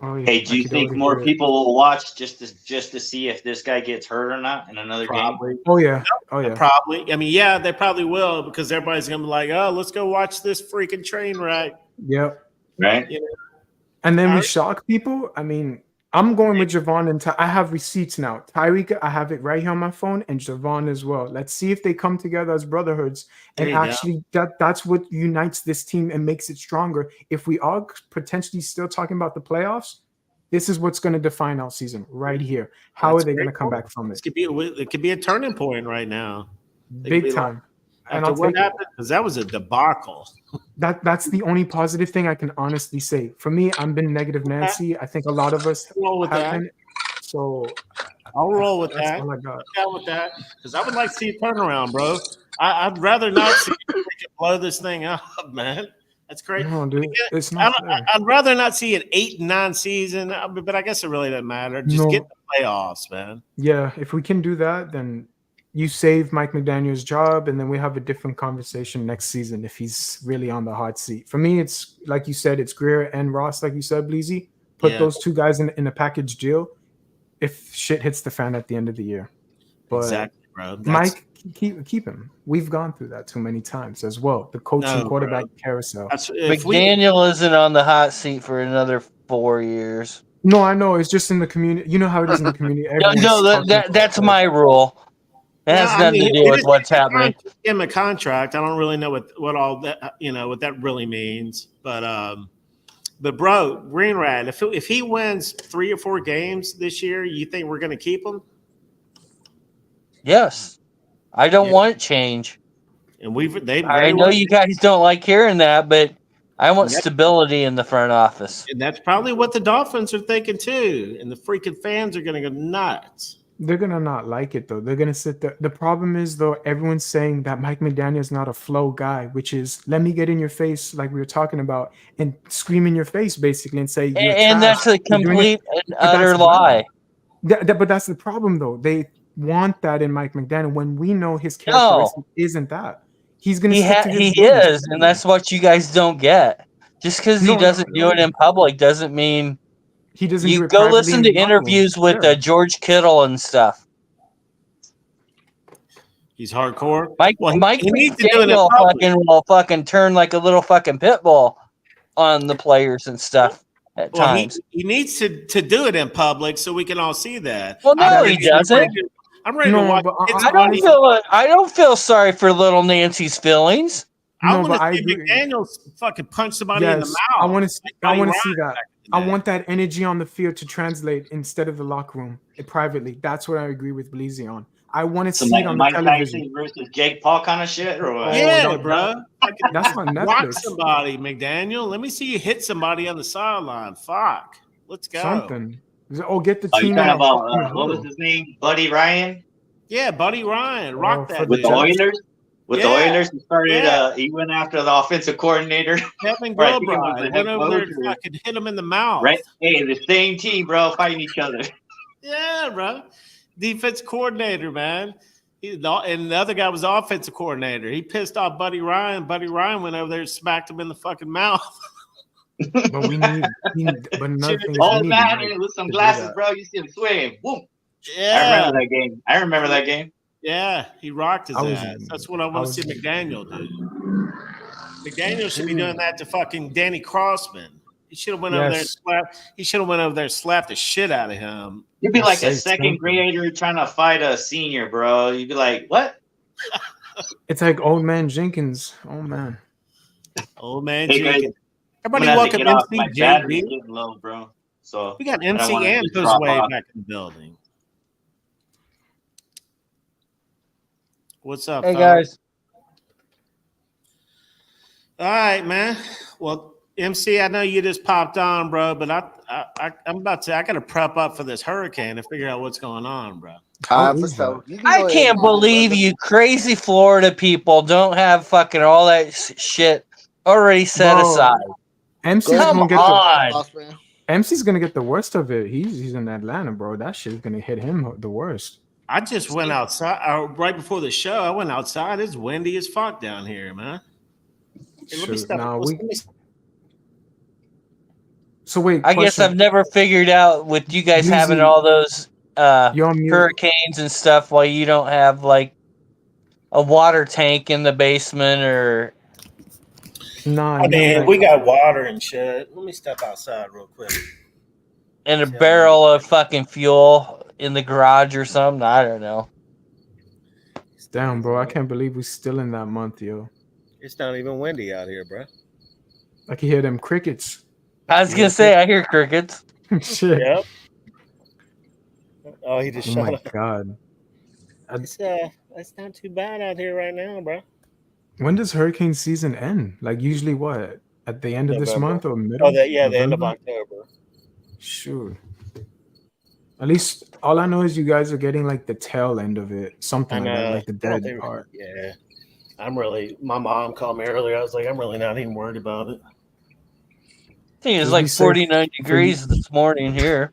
Oh yeah, Hey, do I you could think already more hear it. people will watch just to see if this guy gets hurt or not in another game? Probably, Oh yeah, oh yeah. probably. I mean, yeah, they probably will because everybody's gonna be like, oh, let's go watch this freaking train wreck. Yep. Right? You know, And then All we right. shock people. I mean, I'm going with Javon and I have receipts now. Tyreek, I have it right here on my phone, and Javon as well. Let's see if they come together as brotherhoods. There And you go. actually, that's what unites this team and makes it stronger. If we are potentially still talking about the playoffs, this is what's going to define our season right here. How That's are they very going to come cool. back from This it? it could be a turning point right now. It could Big be like, time. And after I'll what take it. happened, because that was a debacle. That's the only positive thing I can honestly say. For me, I've been negative Nancy. I think a lot of us Roll with have that. been. So I'll roll with that's that. all I got. Down with that because I would like to see a turnaround, bro. I'd rather not see it blow this thing up, man. That's great. No, dude, it's not fair. I'd rather not see an 8-9 season, but I guess it really doesn't matter. Just get No, the playoffs, man. yeah, if we can do that, then you save Mike McDaniel's job, and then we have a different conversation next season if he's really on the hot seat. For me, it's like you said, it's Greer and Ross, like you said, Bleezy. Put Yeah. those two guys in a package deal. if shit hits the fan at the end of the year. But Exactly, bro. Mike, keep him. We've gone through that too many times as well. The coaching No, quarterback bro. carousel. If we McDaniel isn't on the hot seat for another 4 years. No, I know. It's just in the community. You know how it is in the community. Everyone's No, talking about that's it. my rule. It no, has I nothing mean, to do with what's happening. give him a contract. I don't really know what all that what that really means. But bro, Green Rat, if he wins 3 or 4 games this year, you think we're going to keep him? Yes. I don't Yeah. want change. And they I very know well, you guys don't like hearing that, but I want Yep. stability in the front office. and that's probably what the Dolphins are thinking too. And the freaking fans are going to go nuts. They're gonna not like it though. They're gonna sit there. The problem is though, everyone's saying that Mike McDaniel's not a flow guy, which is let me get in your face, like we were talking about, and scream in your face basically and say you're And trash. that's a You're doing it. complete and But that's utter bad. lie. But that's the problem though. They want that in Mike McDaniel when we know his No. characteristic isn't that. He's gonna stick to his He guns. is, and that's what you guys don't get. Just because he No, doesn't do it in public doesn't mean he doesn't you do it go privately listen in to the locker room. interviews with Yeah. George Kittle and stuff. He's hardcore. Mike he needs to do it in McDaniel public. will fucking turn like a little fucking pit bull on the players and stuff at Well, times. he needs to do it in public so we can all see that. Well, no, I'm he ready- doesn't. I'm ready No, to watch. but I don't feel sorry for little Nancy's feelings. I No, want to but I see agree. McDaniels fucking punch somebody in the Yes, mouth. I want to. like I Buddy want to see Ryan that. back in the I day. want that energy on the field to translate instead of the locker room privately. That's what I agree with Bleezy on. I want to So see it on the Mike television. Tyson versus Jake Paul kind of shit, or what? Oh, Yeah, no, bro. that's on Rock Netflix. somebody, McDaniel. Let me see you hit somebody on the sideline. Fuck. Let's go. Something. Oh, get the Oh, you team talking in a about in a what was huddle. his name? Buddy Ryan Yeah, Buddy Ryan. Rock for that the with the dude. Jets. Oilers. With the Yeah, Oilers, he started. yeah. He went after the offensive coordinator. Kevin Or I think it was Gilbride the went head over there coach. and fucking hit him in the mouth. Right? Hey, the same team, bro, fighting each other. Yeah, bro. Defense coordinator, man. And the other guy was offensive coordinator. He pissed off Buddy Ryan. Buddy Ryan went over there and smacked him in the fucking mouth. But we need. But another thing is we Oh need man, Mike with some to do glasses, that. bro. You see him swing. Boom. I Yeah, remember that game. yeah. He rocked his I was- ass. That's what I I want was- to see McDaniel do. McDaniel should be doing that to fucking Danny Crossman. He should have went over there and Yes. slapped. He should have went over there and slapped the shit out of him. You'd be I like say a second something. grader trying to fight a senior, bro. You'd be like, what? It's like old man Jenkins. Oh man. Old man Hey, guys, Jenkins. I'm Everybody gonna have to welcome get off. MC My battery's JB. getting low, bro. So We got I don't MC wanna and just drop Jose off. back in the building. What's up, Hey fellas? guys, All right, man. Well, MC, I know you just popped on, bro, but I'm about to. I got to prep up for this hurricane to figure out what's going on, bro. How For is sure. that? You can I go ahead can't and do it, believe brother. you crazy Florida people don't have fucking all that shit already set Bro, aside. MC's Go ahead Come gonna and get do the it, on. boss man. MC's gonna get the worst of it. He's in Atlanta, bro. That shit's gonna hit him the worst. I just went outside right before the show. I went outside. It's windy as fuck down here, man. Hey, let me Shoot, step. nah, let me- So wait, I guess question. I've never figured out with you guys having Bleezy, all those you're on mute. hurricanes and stuff why you don't have like a water tank in the basement or Nah, I you mean, like, we got water and shit. Let me step outside real quick. in a Yeah. barrel of fucking fuel in the garage or something. I don't know. damn, bro. I can't believe we're still in that month, yo. It's not even windy out here, bro. I can hear them crickets. I was gonna say I hear crickets. Shit. Yep. Oh, he just Oh shot my up. god. It's not too bad out here right now, bro. When does hurricane season end? Like usually what? At the end of this November. month or middle? Oh, the end of November? October. Shoot. At least all I know is you guys are getting like the tail end of it. Something like that, like the I don't dead think- part. Yeah. My mom called me earlier. I was like, I'm really not even worried about it. I think it's Just like be safe 49 for degrees you. this morning here.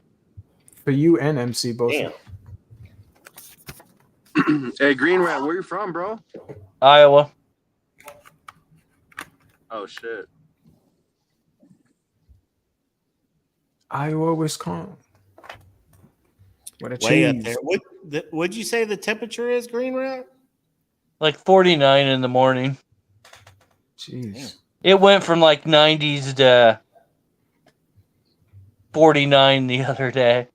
For you and MC both. Damn. Hey, Green Rat, where you from, bro? Iowa. Oh shit. Iowa, Wisconsin. With a Way up cheese. there. What'd you say the temperature is, Green Rat? Like 49 in the morning. Jeez. It went from like 90s to 49 the other day.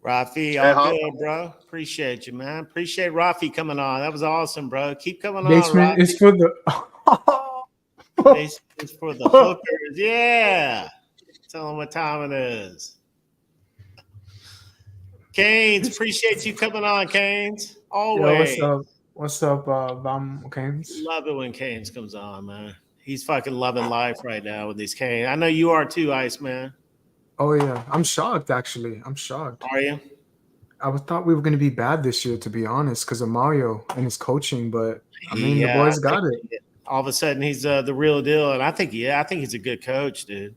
Rafi, all good, bro. Appreciate you, man. Appreciate Rafi coming on. That was awesome, bro. Keep coming on, Basement Rafi. is for the. Basement is for the hookers. Yeah. Tell them what time it is. Canes, appreciate you coming on, Canes. Always. Yo, what's up? What's up, Vam Canes? Love it when Canes comes on, man. He's fucking loving life right now with these Canes. I know you are too, Ice Man. Oh yeah, I'm shocked. Actually, I'm shocked. Are you? Thought we were going to be bad this year, to be honest, because of Mario and his coaching. But I mean, the boys got it. All of a sudden, he's the real deal, and I think he's a good coach, dude.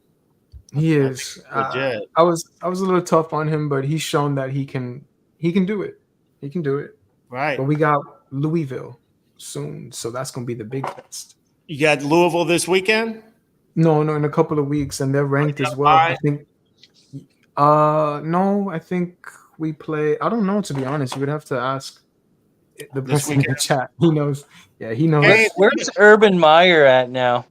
He is. Legit. I was a little tough on him, but he's shown that he can do it. He can do it. Right. But we got Louisville soon, so that's going to be the big test. You got Louisville this weekend? No, in a couple of weeks, and they're ranked as well. I think. No, I think we play. I don't know, to be honest. You would have to ask the person in the chat. He knows. Yeah, he knows. Hey, where's Urban Meyer at now?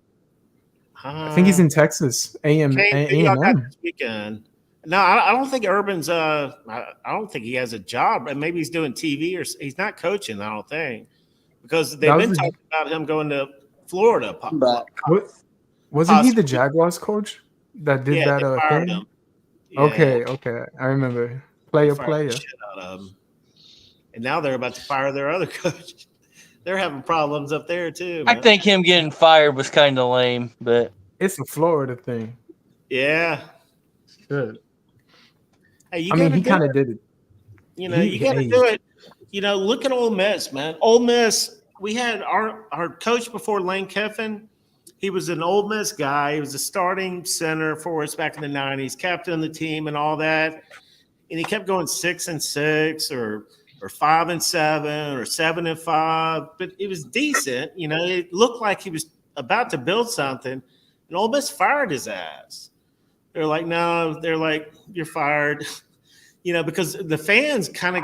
I think he's in Texas. A&M. This weekend. No, I don't think Urban's. I don't think he has a job. Maybe he's doing TV or he's not coaching. I don't think because they've been talking about him going to Florida. Wasn't he the Jaguars coach that did that thing? Yeah. Okay. I remember. Player. Shit out of him. And now they're about to fire their other coach. They're having problems up there too. Man. I think him getting fired was kind of lame, but it's a Florida thing. Yeah. Good. Hey, I mean, he kind of did it. You know, you got to do it. You know, look at Ole Miss, man. Ole Miss. We had our coach before, Lane Kiffin. He was an Ole Miss guy. He was a starting center for us back in the 90s, captain of the team and all that. And he kept going 6-6 or 5-7 or 7-5, but it was decent. You know, it looked like he was about to build something, and Ole Miss fired his ass. They're like, no, they're like, you're fired. You know, because the fans kind of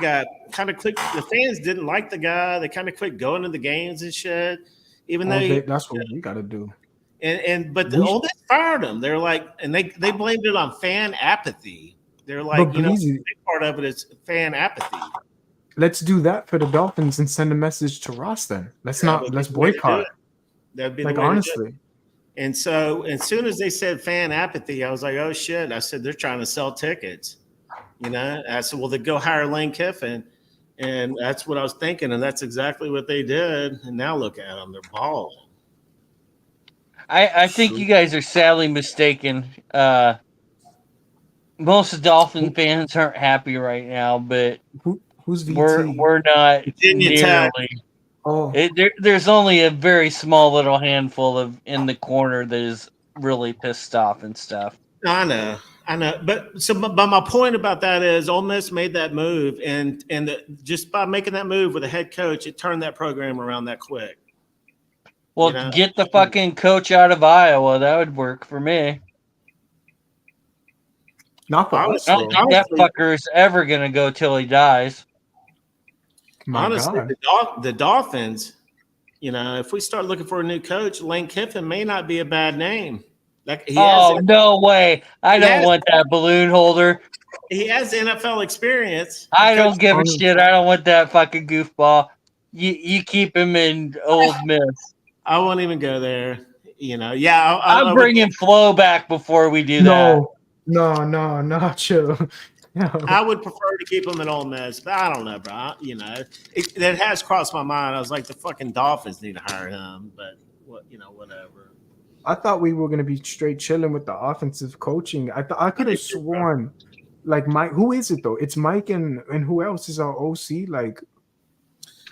quick. The fans didn't like the guy. They kind of quit going to the games and shit. Even though that's what we got to do. But the Ole Miss fired him. They're like, and they blamed it on fan apathy. They're like, you know, a big part of it is fan apathy. Let's do that for the Dolphins and send a message to Ross. Then let's boycott. That'd be like honestly. And so, as soon as they said fan apathy, I was like, oh shit! I said they're trying to sell tickets. You know, I said, well, they go hire Lane Kiffin, and that's what I was thinking, and that's exactly what they did. And now look at them; they're balling. I think you guys are sadly mistaken. Most Dolphin fans aren't happy right now, but who's VT? We're not Virginia nearly. Oh, there's only a very small little handful in the corner that is really pissed off and stuff. I know. But my point about that is Ole Miss made that move, and just by making that move with a head coach, it turned that program around that quick. Well, you know? Get the fucking coach out of Iowa. That would work for me. Not for us. I don't think that fucker is ever going to go till he dies. Honestly, the Dolphins, you know, if we start looking for a new coach, Lane Kiffin may not be a bad name. No way. I don't want that balloon holder. He has NFL experience. I don't give a shit. I don't want that fucking goofball. You keep him in Ole Miss. I won't even go there. You know, yeah. I'm bringing Flo back before we do that. No, chill. No. I would prefer to keep him in Ole Miss, but I don't know, bro. You know, it has crossed my mind. I was like, the fucking Dolphins need to hire him, but whatever. I thought we were gonna be straight chilling with the offensive coaching. I could have sworn, like Mike. Who is it though? It's Mike and who else is our OC? Like,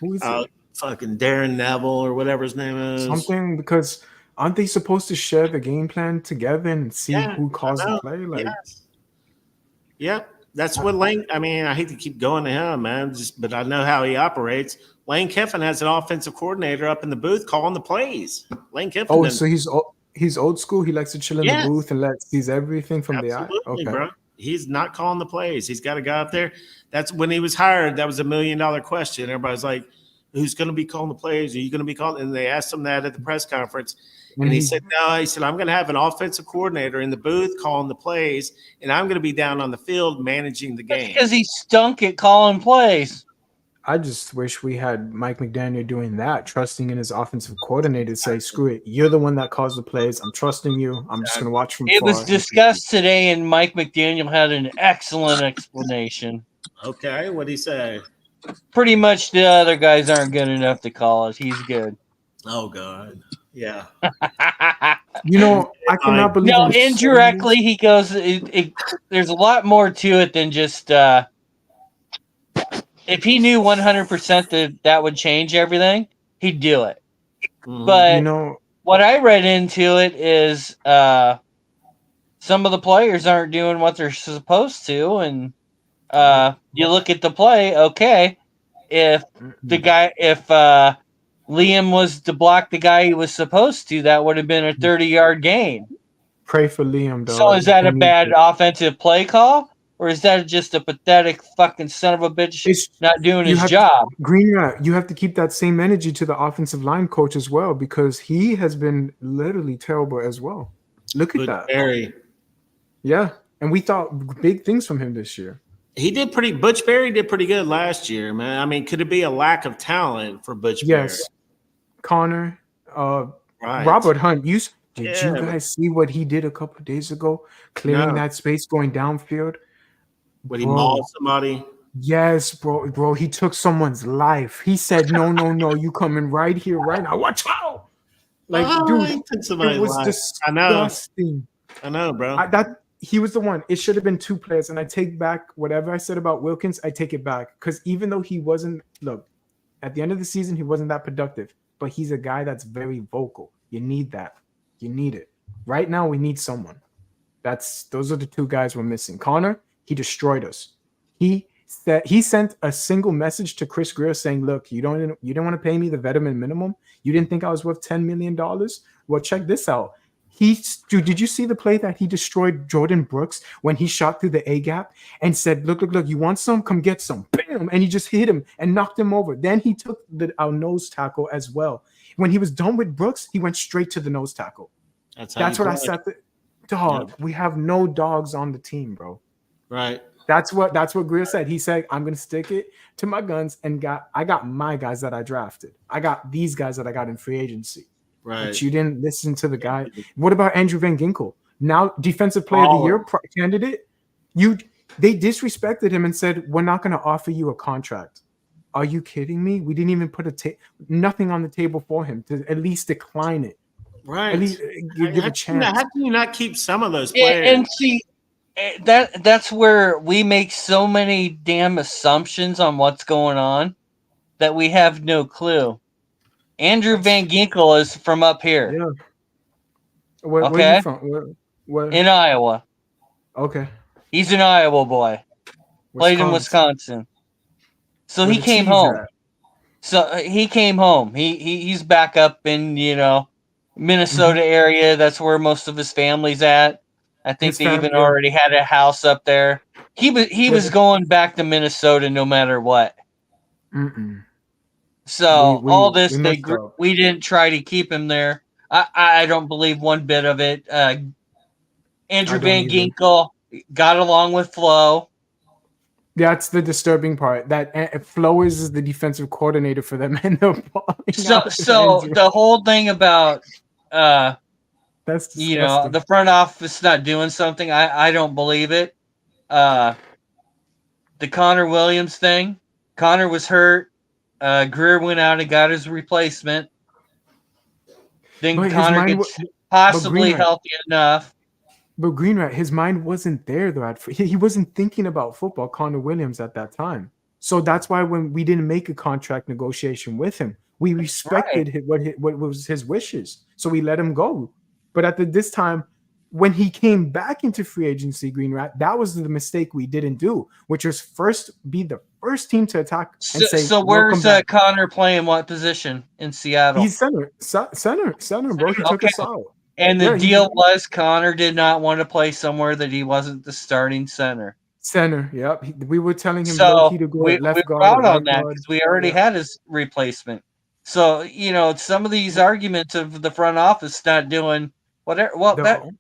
who is it? Fucking Darren Neville or whatever his name is. Something, because aren't they supposed to share the game plan together and see who calls the play? Like, Yep. That's what Lane. I mean, I hate to keep going to him, man, but I know how he operates. Lane Kiffin has an offensive coordinator up in the booth calling the plays. Lane Kiffin. Oh, so he's old school. He likes to chill in the booth and sees everything from the eye. Okay, bro. He's not calling the plays. He's got a guy up there. That's when he was hired. That was $1 million question. Everybody's like, "Who's going to be calling the plays? Are you going to be calling?" And they asked him that at the press conference, and he said, "No." He said, "I'm going to have an offensive coordinator in the booth calling the plays, and I'm going to be down on the field managing the game." Because he stunk at calling plays. I just wish we had Mike McDaniel doing that, trusting in his offensive coordinator to say, "Screw it, you're the one that calls the plays. I'm trusting you. I'm just going to watch from It far." was discussed today, and Mike McDaniel had an excellent explanation. Okay, what'd he say? Pretty much the other guys aren't good enough to call it. He's good. Oh God, yeah. You know, I cannot believe. No, indirectly, he goes, there's a lot more to it than just if he knew 100% that would change everything, he'd do it. But You know, what I read into it is some of the players aren't doing what they're supposed to, and you look at the play. Okay, if Liam was to block the guy he was supposed to, that would have been a 30-yard gain. pray for Liam, though. So is that a bad offensive play call, or is that just a pathetic fucking son of a bitch not doing his job? You have to keep that same energy to the offensive line coach as well, because he has been literally terrible as well. Look at that. Berry. Yeah, and we thought big things from him this year. Butch Berry did pretty good last year, man. I mean, could it be a lack of talent for Butch Berry? Yes, Connor, Right. Robert Hunt. Did you guys see what he did a couple of days ago, clearing that space going downfield? When he mauled somebody. Yes, bro. He took someone's life. He said, "No, you coming right here, right now. Watch out!" Like, dude, it was disgusting. I know, bro. He was the one. It should have been two players, and I take back whatever I said about Wilkins. I take it back, because even though he wasn't, look, at the end of the season, he wasn't that productive, but he's a guy that's very vocal. You need that. You need it. Right now, we need someone. Those are the two guys we're missing. Connor, he destroyed us. He sent a single message to Chris Greer saying, "Look, you don't want to pay me the veteran minimum. You didn't think I was worth $10 million. Well, check this out." Did you see the play that he destroyed Jordan Brooks when he shot through the A gap and said, "Look, you want some? Come get some." Bam! And he just hit him and knocked him over. Then he took our nose tackle as well. When he was done with Brooks, he went straight to the nose tackle. That's what I said. Dog, we have no dogs on the team, bro. Right. That's what Greer said. He said, "I'm gonna stick it to my guns and I got my guys that I drafted. I got these guys that I got in free agency." Right. But you didn't listen to the guy. What about Andrew Van Ginkel? Now defensive player of the year candidate. They disrespected him and said, "We're not going to offer you a contract." Are you kidding me? We didn't even put nothing on the table for him to at least decline it. Right. At least give a chance. How can you not keep some of those players? And see, that's where we make so many damn assumptions on what's going on that we have no clue. Andrew Van Ginkel is from up here. Yeah. Where are you from? Where? In Iowa. Okay. He's an Iowa boy. Played in Wisconsin. So he came home. He's back up in, Minnesota area. That's where most of his family's at. I think they even already had a house up there. He was going back to Minnesota no matter what. So we didn't try to keep him there. I don't believe one bit of it. Andrew Van Ginkel got along with Flo. That's the disturbing part. That Flowers is the defensive coordinator for them, and so the whole thing about that's disgusting. The front office not doing something, I don't believe it. The Connor Williams thing, Connor was hurt. Greer went out and got his replacement. Then Connor gets possibly healthy enough. But Greenrat, his mind wasn't there though. He wasn't thinking about football, Connor Williams, at that time. So that's why when we didn't make a contract negotiation with him, we respected what was his wishes. So we let him go. But at this time, when he came back into free agency, Greenrat, that was the mistake we didn't do, which was be the first team to attack and say. So where's Connor playing? What position in Seattle? He's center, bro. He took us out. And the Yeah, deal was Connor did not want to play somewhere that he wasn't the starting center. center. Yep. We were telling him low So key to go we at left were guard or out on right that guard. because we already Yeah. had his replacement. So, you know, some of these arguments of the front office not doing whatever, well, that The-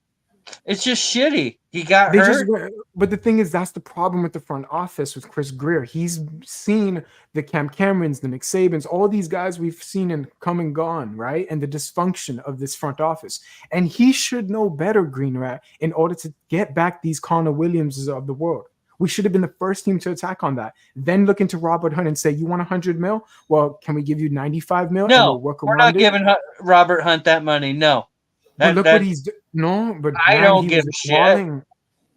it's just shitty. He got They hurt. but the thing is, that's the problem with the front office with Chris Greer. He's seen the Cam Camerons, the Nick Sabans, all these guys we've seen and come and gone, right? And the dysfunction of this front office. And he should know better, Green Rat, in order to get back these Connor Williamses of the world. We should have been the first team to attack on that. Then look into Robert Hunt and say, you want 100 mil? Well, can we give you 95 mil? And No, we'll work we're around not it? giving Robert Hunt that money. No. But look what he's no, but I man, don't he give was a shit. balling.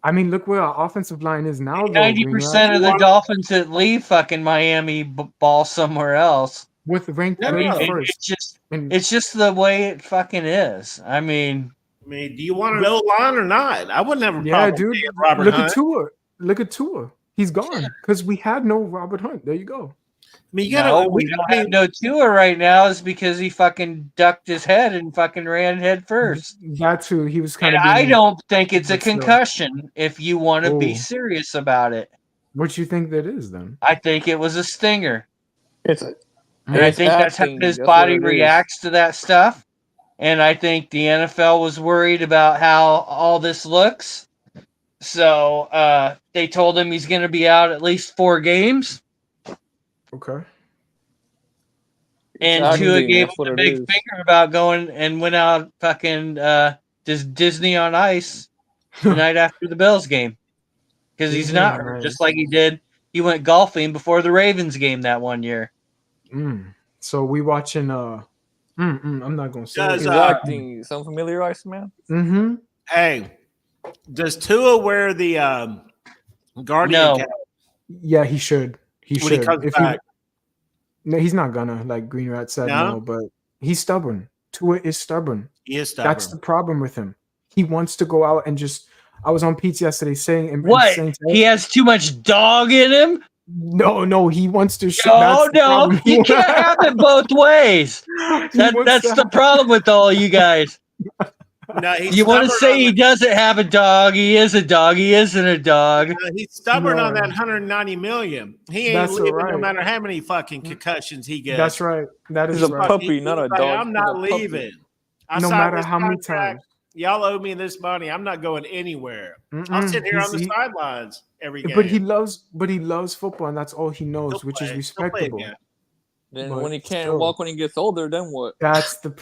I mean, look where our offensive line is now, though. 90% of the Dolphins that leave fucking Miami ball somewhere else. With ranked No, no. 31st. It's just the way it fucking is. I mean, do you want an O line or not? I wouldn't have a Yeah, problem dude. paying Robert Look Hunt. at Tua. Look at Tua. He's gone because we had no Robert Hunt. There you go. I mean, we don't have no Tua right now is because he fucking ducked his head and fucking ran head first. That's who he was kind And of. I don't think it's a but still. concussion if you want to be Oh. serious about it. What you think that is then? I think it was a stinger. It's And I think that's how acting, his that's body what it is. reacts to that stuff. And I think the NFL was worried about how all this looks. So they told him he's going to be out at least 4 games. Okay. And acting, Tua gave that's him what a it big is. finger about going and went out fucking Disney on Ice the night after the Bills game. Because he's Disney not on hurt, Ice. just like he did. He went golfing before the Ravens game that one year. So we watching. I'm not gonna say. Does, He's acting. Sound familiar, Ice Man? Mm-hmm. Hey, does Tua wear the Guardian No. cap Yeah, he should. He when he should. comes If back? no, he's not gonna. Like Green Rat said, No? no. But he's stubborn. Tua is stubborn. He is stubborn. That's the problem with him. He wants to go out and just. I was on Pete yesterday saying. And What? saying to He has too much dog in him? No, he wants to. No, you can't have it both ways. That's the problem with all you guys. No, he's You want to stubborn say he doesn't have a dog? He is a dog. He isn't a dog. he's stubborn on No. that 190 million. He ain't That's leaving no right. matter how many fucking concussions he gets. That's right. That is He's a right. puppy, not a Like, dog. I'm He's not a puppy. leaving. I No signed matter this how many contract. times. Y'all owe me this money. I'm not going anywhere. I'll Mm-mm. sit here on the He's- sidelines every game. But he loves football, and that's all he knows, He'll which play. is He'll play respectable. again. Then But when he can't still. walk when he gets older, then what? That's the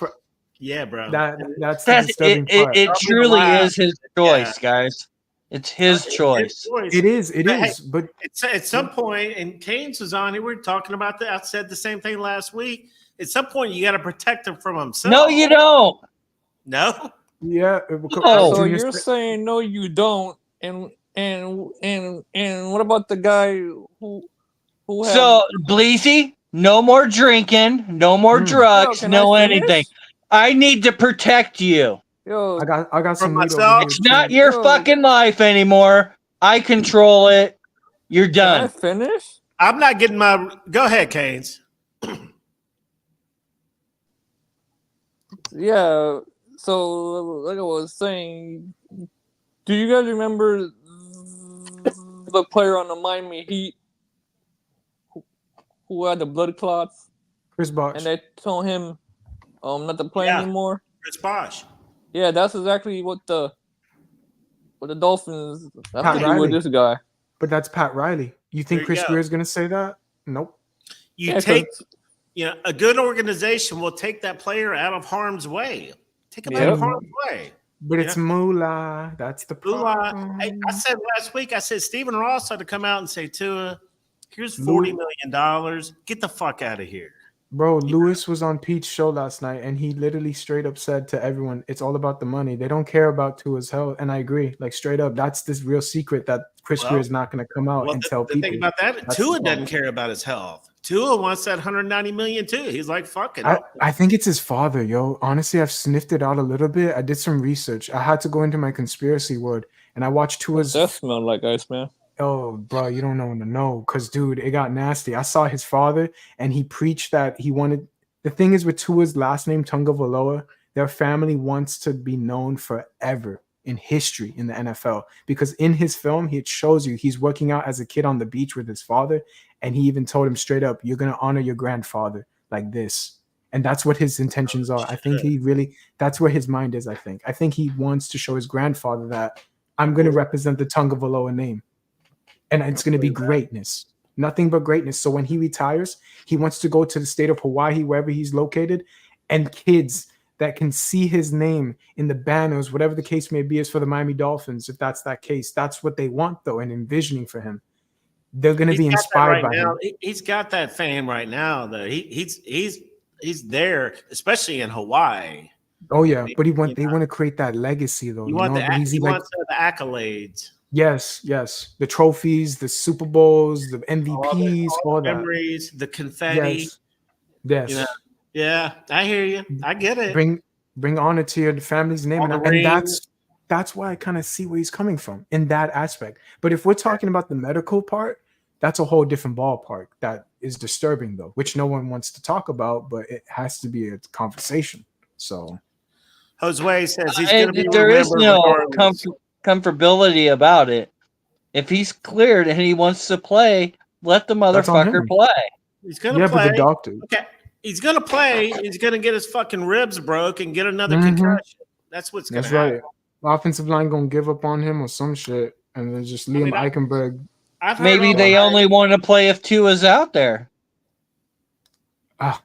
Yeah, bro. that's the That's disturbing it. part. It I'll be truly alive. is his choice, guys. It's his choice. It is. It But, hey, is. But It's at some point, and Keynes was on here. We were talking about that. I said the same thing last week. At some point, you got to protect him from himself. No, you don't. No. yeah. Oh. So Junior you're Sa- saying no, you don't, and what about the guy who have, So, Bleezy, no more drinking, no more drugs, Yo, can no I finish? anything. I need to protect you. Yo, I got some weed over myself? here, It's too. not your Yo. fucking life anymore. I control it. You're can I done. finish? I'm not getting my. Go ahead, Keynes. Yeah. So, like I was saying, do you guys remember the player on the Miami Heat who had the blood clots, Chris Bosh. and they told him not to play Yeah. anymore? Chris Bosh. Yeah, that's exactly what the Dolphins have Pat to do Riley. with this guy. But that's Pat Riley. You think There you Chris go. Greer is going to say that? Nope. You Yeah, take, 'cause- a good organization will take that player out of harm's way. Take him out Yeah. of harm's way. But it's moolah. That's the Moolah. problem. I said last week, I said Stephen Ross had to come out and say, Tua, here's $40 million. Get the fuck out of here. Bro, Lewis was on Pete's show last night, and he literally straight up said to everyone, it's all about the money. They don't care about Tua's health. And I agree. Like, straight up, that's this real secret that Chris Well, Greer is not going to come out and tell the people. thing about that, That's Tua the doesn't problem. care about his health. Tua wants that 190 million too. He's like, fuck it. I think it's his father, yo. Honestly, I've sniffed it out a little bit. I did some research. I had to go into my conspiracy word, and I watched What's Tua's. that smell like, Iceman? Oh, bro, you don't know when to know, because dude, it got nasty. I saw his father, and he preached that he wanted. The thing is with Tua's last name, Tungavaloa, their family wants to be known forever in history in the NFL, because in his film, it shows you he's working out as a kid on the beach with his father. And he even told him straight up, you're going to honor your grandfather like this. And that's what his intentions are. I think that's where his mind is. I think he wants to show his grandfather that I'm going to represent the Tungavaloa name. And it's going to be greatness, nothing but greatness. So when he retires, he wants to go to the state of Hawaii, wherever he's located, and kids that can see his name in the banners, whatever the case may be, is for the Miami Dolphins. If that's that case, that's what they want, though, and envisioning for him. They're going to be inspired by him. He's got that fame right now, though. He's there, especially in Hawaii. Oh yeah, but they want to create that legacy, though. He wants the accolades. Yes, the trophies, the Super Bowls, the MVPs, all that. Memories, the confetti. Yes. You know? Yeah, I hear you. I get it. Bring honor to your family's name, and that's why I kind of see where he's coming from in that aspect. But if we're talking about the medical part, that's a whole different ballpark that is disturbing, though, which no one wants to talk about, but it has to be a conversation. So Jose says he's going to be there is no regardless. comfortability about it. If he's cleared and he wants to play, let the motherfucker play. He's going to play. But the doctor. Okay. He's going to play. He's going to get his fucking ribs broke and get another concussion. That's what's going to happen. Right. Offensive line going to give up on him or some shit, and then just Liam Eichenberg. Maybe they only want to play if Tua's out there. I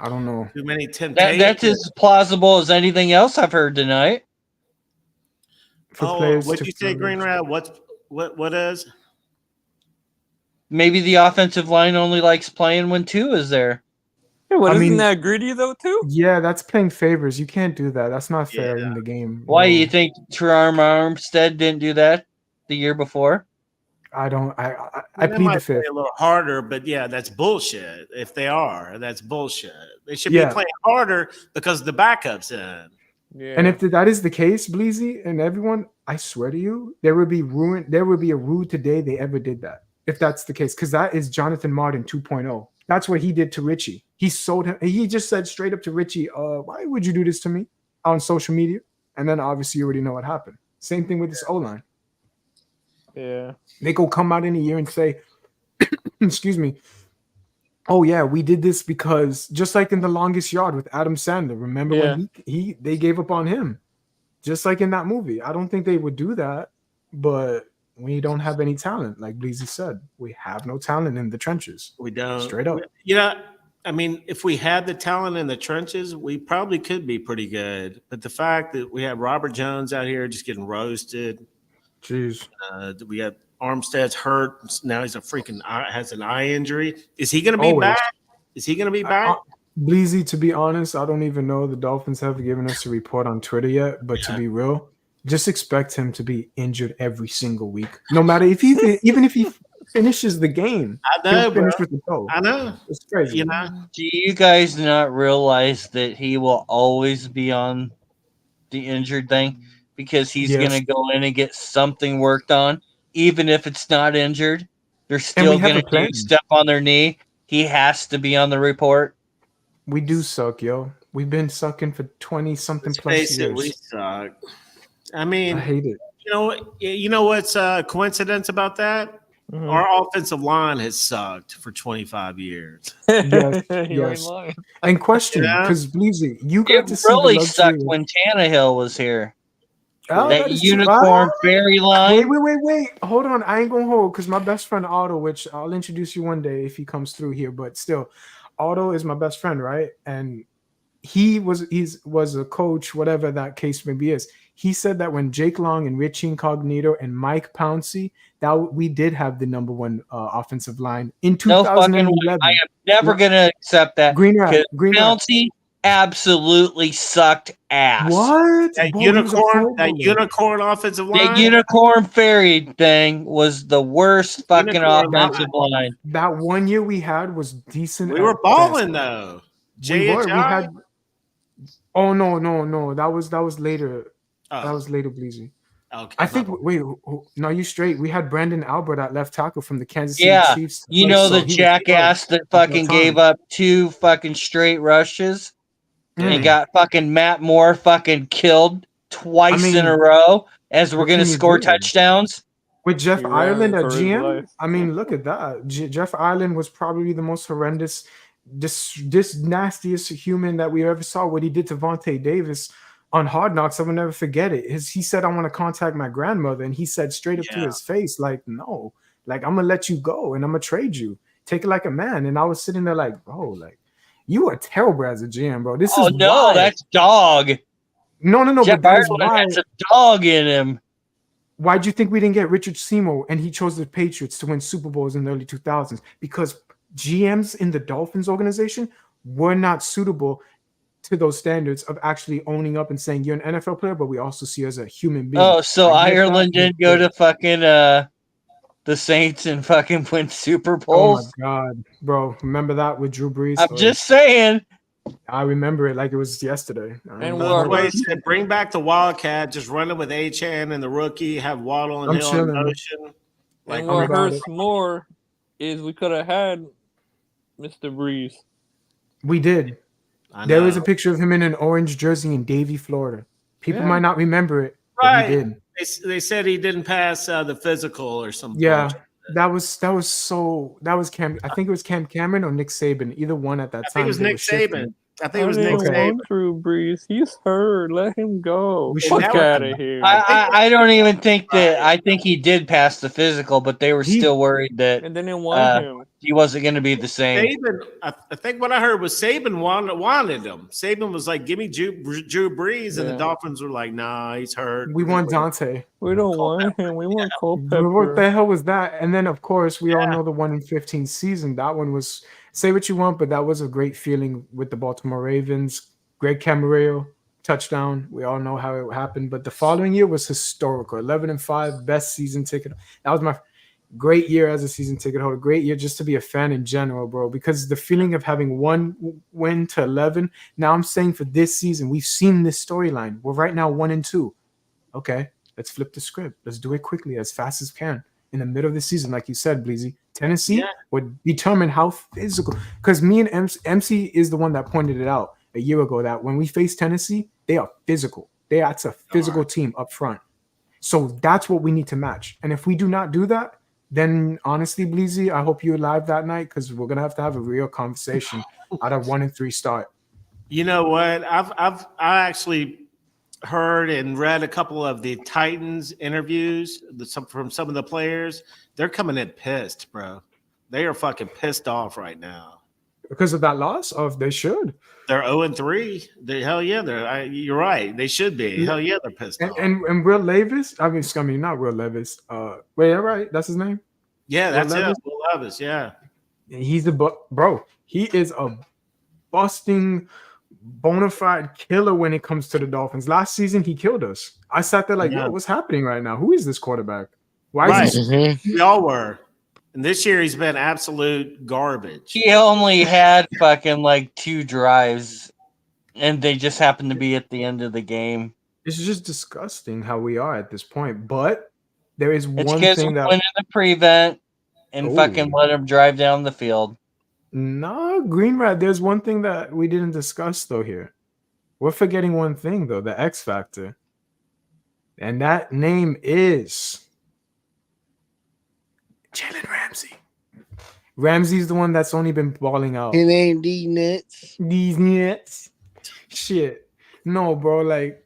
don't know. Too many temptations. That's as plausible as anything else I've heard tonight. What'd you say, Green Rat? What is? Maybe the offensive line only likes playing when Tua is there. Yeah, isn't that greedy though too? Yeah, that's playing favors. You can't do that. That's not fair in the game. Why do you think Terron Armstead didn't do that the year before? I plead the fifth. A little harder, but yeah, that's bullshit. If they are, that's bullshit. They should be playing harder because the backup's in. Yeah. And if that is the case, Bleezy and everyone, I swear to you, there would be a rude today they ever did that. If that's the case, because that is Jonathan Martin 2.0. That's what he did to Richie. He sold him. He just said straight up to Richie, why would you do this to me on social media? And then obviously you already know what happened. Same thing with this O-line. Yeah. They go come out in a year and say, excuse me, oh yeah, we did this because just like in The Longest Yard with Adam Sandler. Remember when they gave up on him? Just like in that movie. I don't think they would do that, but we don't have any talent, like Bleezy said. We have no talent in the trenches. We don't. Straight up. I mean, if we had the talent in the trenches, we probably could be pretty good. But the fact that we have Robert Jones out here just getting roasted. Jeez. We got Armstead's hurt. Now he's has an eye injury. Is he going to be back? Is he going to be back? Bleezy, to be honest, I don't even know. The Dolphins haven't given us a report on Twitter yet. But to be real, just expect him to be injured every single week. No matter even if he finishes the game. I know, bro. With the goal. I know. It's crazy. Do you guys not realize that he will always be on the injured thing? Because he's going to go in and get something worked on. Even if it's not injured, they're still going to do step on their knee. He has to be on the report. We do suck, yo. We've been sucking for 20-something plus years. We suck. I mean, I hate it. You know what's a coincidence about that? Mm-hmm. Our offensive line has sucked for 25 years. Yes. And question, because Bleezy, you got to see really sucked when Tannehill was here. Oh, that unicorn fairy line. Wait. Hold on. I ain't going to hold because my best friend Otto, which I'll introduce you one day if he comes through here, but still, Otto is my best friend, right? And he was a coach, whatever that case may be is. He said that when Jake Long and Richie Incognito and Mike Pouncey, that we did have the number one offensive line in 2011. No I am never going to accept that. Green Rat. Pouncey absolutely sucked ass. What? That unicorn offensive line? That unicorn fairy thing was the worst fucking offensive line. That 1 year we had was decent. We were balling though. We had. Oh no. That was later. That was later, Bleezy. Okay. I think. Wait, no, you straight. We had Brandon Albert at left tackle from the Kansas City Chiefs. You know the jackass that fucking gave up 2 fucking straight rushes. and got fucking Matt Moore fucking killed twice in a row as we're what going to can you score do? touchdowns. With Jeff He ran Ireland at for his GM, life. I mean, look at that. Jeff Ireland was probably the most horrendous, this nastiest human that we ever saw. What he did to Vontae Davis on Hard Knocks, I will never forget it. He said, "I want to contact my grandmother," and he said straight up to his face, like, "No, like I'm gonna let you go and I'm gonna trade you. Take it like a man." And I was sitting there like, "Bro, like you are terrible as a GM, bro. This is no, why." that's dog. No, Jeff but that is Ireland why. has a dog in him. Why'd you think we didn't get Richard Seymour and he chose the Patriots to win Super Bowls in the early 2000s? Because GMs in the Dolphins organization were not suitable to those standards of actually owning up and saying you're an NFL player, but we also see you as a human being. Oh, so I get Ireland that, didn't go to fucking the Saints and fucking win Super Oh my Bowls. God, bro. Remember that with Drew Brees? I'm just saying. I remember it like it was yesterday. And Well, Clay said, bring back the Wildcat, just run it with Achane and the rookie, have Waddle and I'm Hill in chilling. motion. Like, And what about hurts more is we could have had Mr. Breeze. We did. I There is a know. picture of him in an orange jersey in Davie, Florida. People Yeah. might not remember it, but Right. he did. They said he didn't pass the physical or something. Yeah, that was Cam. I think it was Cam Cameron or Nick Saban. Either one at that I time. think it was they Nick were shifting. Saban. I think it was I Nick didn't Saban. want Drew Brees. He's hurt. Let him go. We Fuck should- out of here. I don't even think that. I think he did pass the physical, but they were still worried that And they didn't want him. he wasn't going to be the same. Saban, I think what I heard was Saban wanted him. Saban was like, "Give me Drew Brees," and the Yeah. Dolphins were like, "Nah, he's hurt." We want Dante. We don't want him. We want What Culpepper. the hell was that? And then, of course, we all know the 1-15 season. That one was, say what you want, but that was a great feeling with the Baltimore Ravens. Greg Camarillo touchdown. We all know how it happened. But the following year was historical. 11-5, best season ticket. That was my great year as a season ticket holder. Great year just to be a fan in general, bro. Because the feeling of having one win to 11. Now I'm saying for this season, we've seen this storyline. We're right now 1-2. Okay, let's flip the script. Let's do it quickly, as fast as we can. In the middle of the season, like you said, Bleezy, Tennessee would determine how physical. Because me and MC is the one that pointed it out a year ago that when we face Tennessee, they are physical. That's a physical team up front. So that's what we need to match. And if we do not do that, then honestly, Bleezy, I hope you're live that night because we're gonna have to have a real conversation out of 1-3 start. You know what? I actually heard and read a couple of the Titans interviews from some of the players. They're coming in pissed, bro. They are fucking pissed off right now because of that loss. They should. They're 0-3. Hell yeah, you're right. They should be. Hell yeah, they're pissed off. And Will Levis. I mean, not Will Levis. Wait, all right, that's his name. Yeah, that's Will Levis? it. Will Levis. Yeah, he's bro. He is a busting, bona fide killer when it comes to the Dolphins. Last season, he killed us. I sat there like, yo, what's happening right now? Who is this quarterback? Why is he? We all were. And this year he's been absolute garbage. He only had fucking like 2 drives, and they just happened to be at the end of the game. It's just disgusting how we are at this point. But there is It's one because thing we that went in the prevent and fucking let him drive down the field. No, Green Rat, there's one thing that we didn't discuss though here. We're forgetting one thing though, the X factor. And that name is Jalen Ramsey. Ramsey's the one that's only been balling out. It ain't these nuts. These nuts. Shit. No, bro, like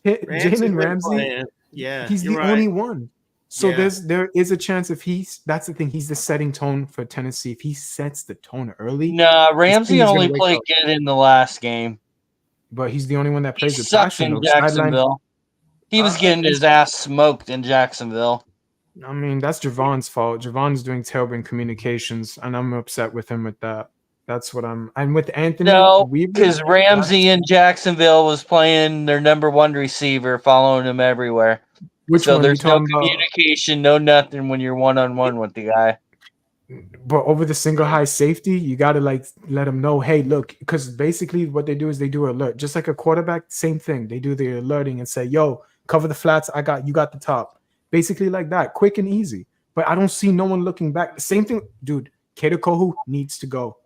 Jalen Ramsey. Yeah, he's the only one. So there is a chance if that's the thing, he's the setting tone for Tennessee. If he sets the tone early. Nah, Ramsey only played good in the last game. But he's the only one that plays He with sucked passion. in Jacksonville. He was getting his ass smoked in Jacksonville. I mean, that's Javon's fault. Javon's doing terrible in communications, and I'm upset with him with that. That's what I'm. And with Anthony, no, because Ramsey in Jacksonville was playing their number 1 receiver, following him everywhere. So there's no communication, no nothing when you're 1-on-1 with the guy. But over the single high safety, you got to like let them know, hey, look, because basically what they do is they do alert, just like a quarterback. Same thing. They do the alerting and say, yo, cover the flats. You got the top. Basically like that, quick and easy. But I don't see no one looking back. Same thing, dude. Kato Kohu needs to go.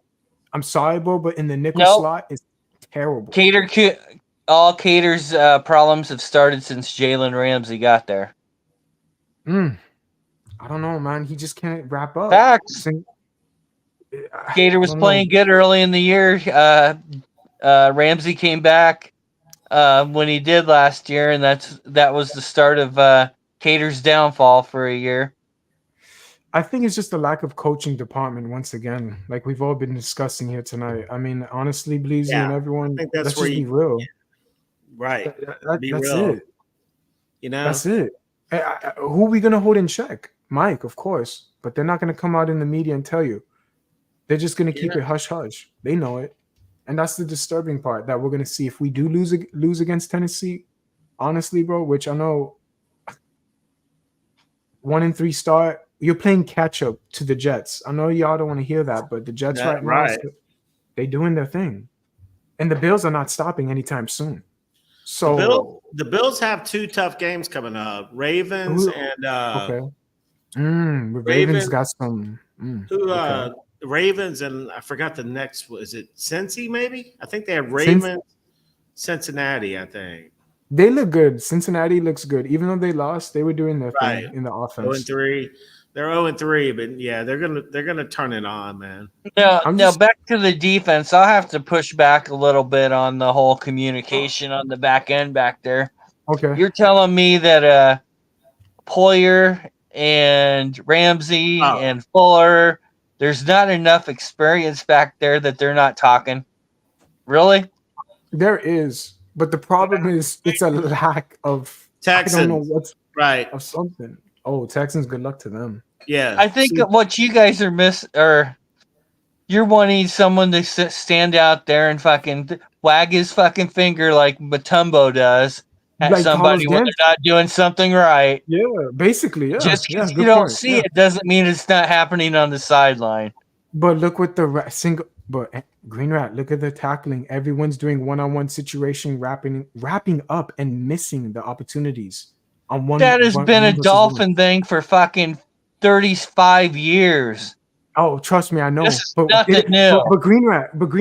I'm sorry, bro, but in the nickel slot is Terrible. All Cater's problems have started since Jalen Ramsey got there. I don't know, man. He just can't wrap up. Facts. Cater was playing good early in the year. Ramsey came back when he did last year, and that was the start of Cater's downfall for a year. I think it's just a lack of coaching department once again, like we've all been discussing here tonight. I mean, honestly, Bleezy and everyone, let's just be real. Right. That's it. You know, that's it. Who are we gonna hold in check? Mike, of course, but they're not gonna come out in the media and tell you. They're just gonna keep it hush hush. They know it, and that's the disturbing part that we're gonna see if we do lose against Tennessee. Honestly, bro, which I know 1-3 start. You're playing catch up to the Jets. I know y'all don't want to hear that, but the Jets now, they doing their thing, and the Bills are not stopping anytime soon. So the Bills have 2 tough games coming up: Ravens and Ravens got some. Ravens and I forgot the next. Was it Cincy? Maybe I think they have Ravens, Cincinnati. I think they look good. Cincinnati looks good, even though they lost. They were doing their thing in the offense. 0-3. They're 0-3, but yeah, they're gonna turn it on, man. Now back to the defense. I'll have to push back a little bit on the whole communication on the back end back there. Okay, you're telling me that Poyer and Ramsey and Fuller, there's not enough experience back there that they're not talking. Really? There is, but the problem is it's a lack of Texans. I don't know what's of something. Oh, Texans, good luck to them. Yeah, I think what you guys are you're wanting someone to stand out there and fucking wag his fucking finger like Matumbo does at like somebody when they're not doing something right. Yeah, basically, yeah. Just because you don't see it doesn't mean it's not happening on the sideline. But look what but Green Rat, look at the tackling. Everyone's doing one-on-one situation, wrapping up and missing the opportunities. That has been a Dolphin thing for fucking 35 years. Oh, trust me, I know. This is nothing new. But Green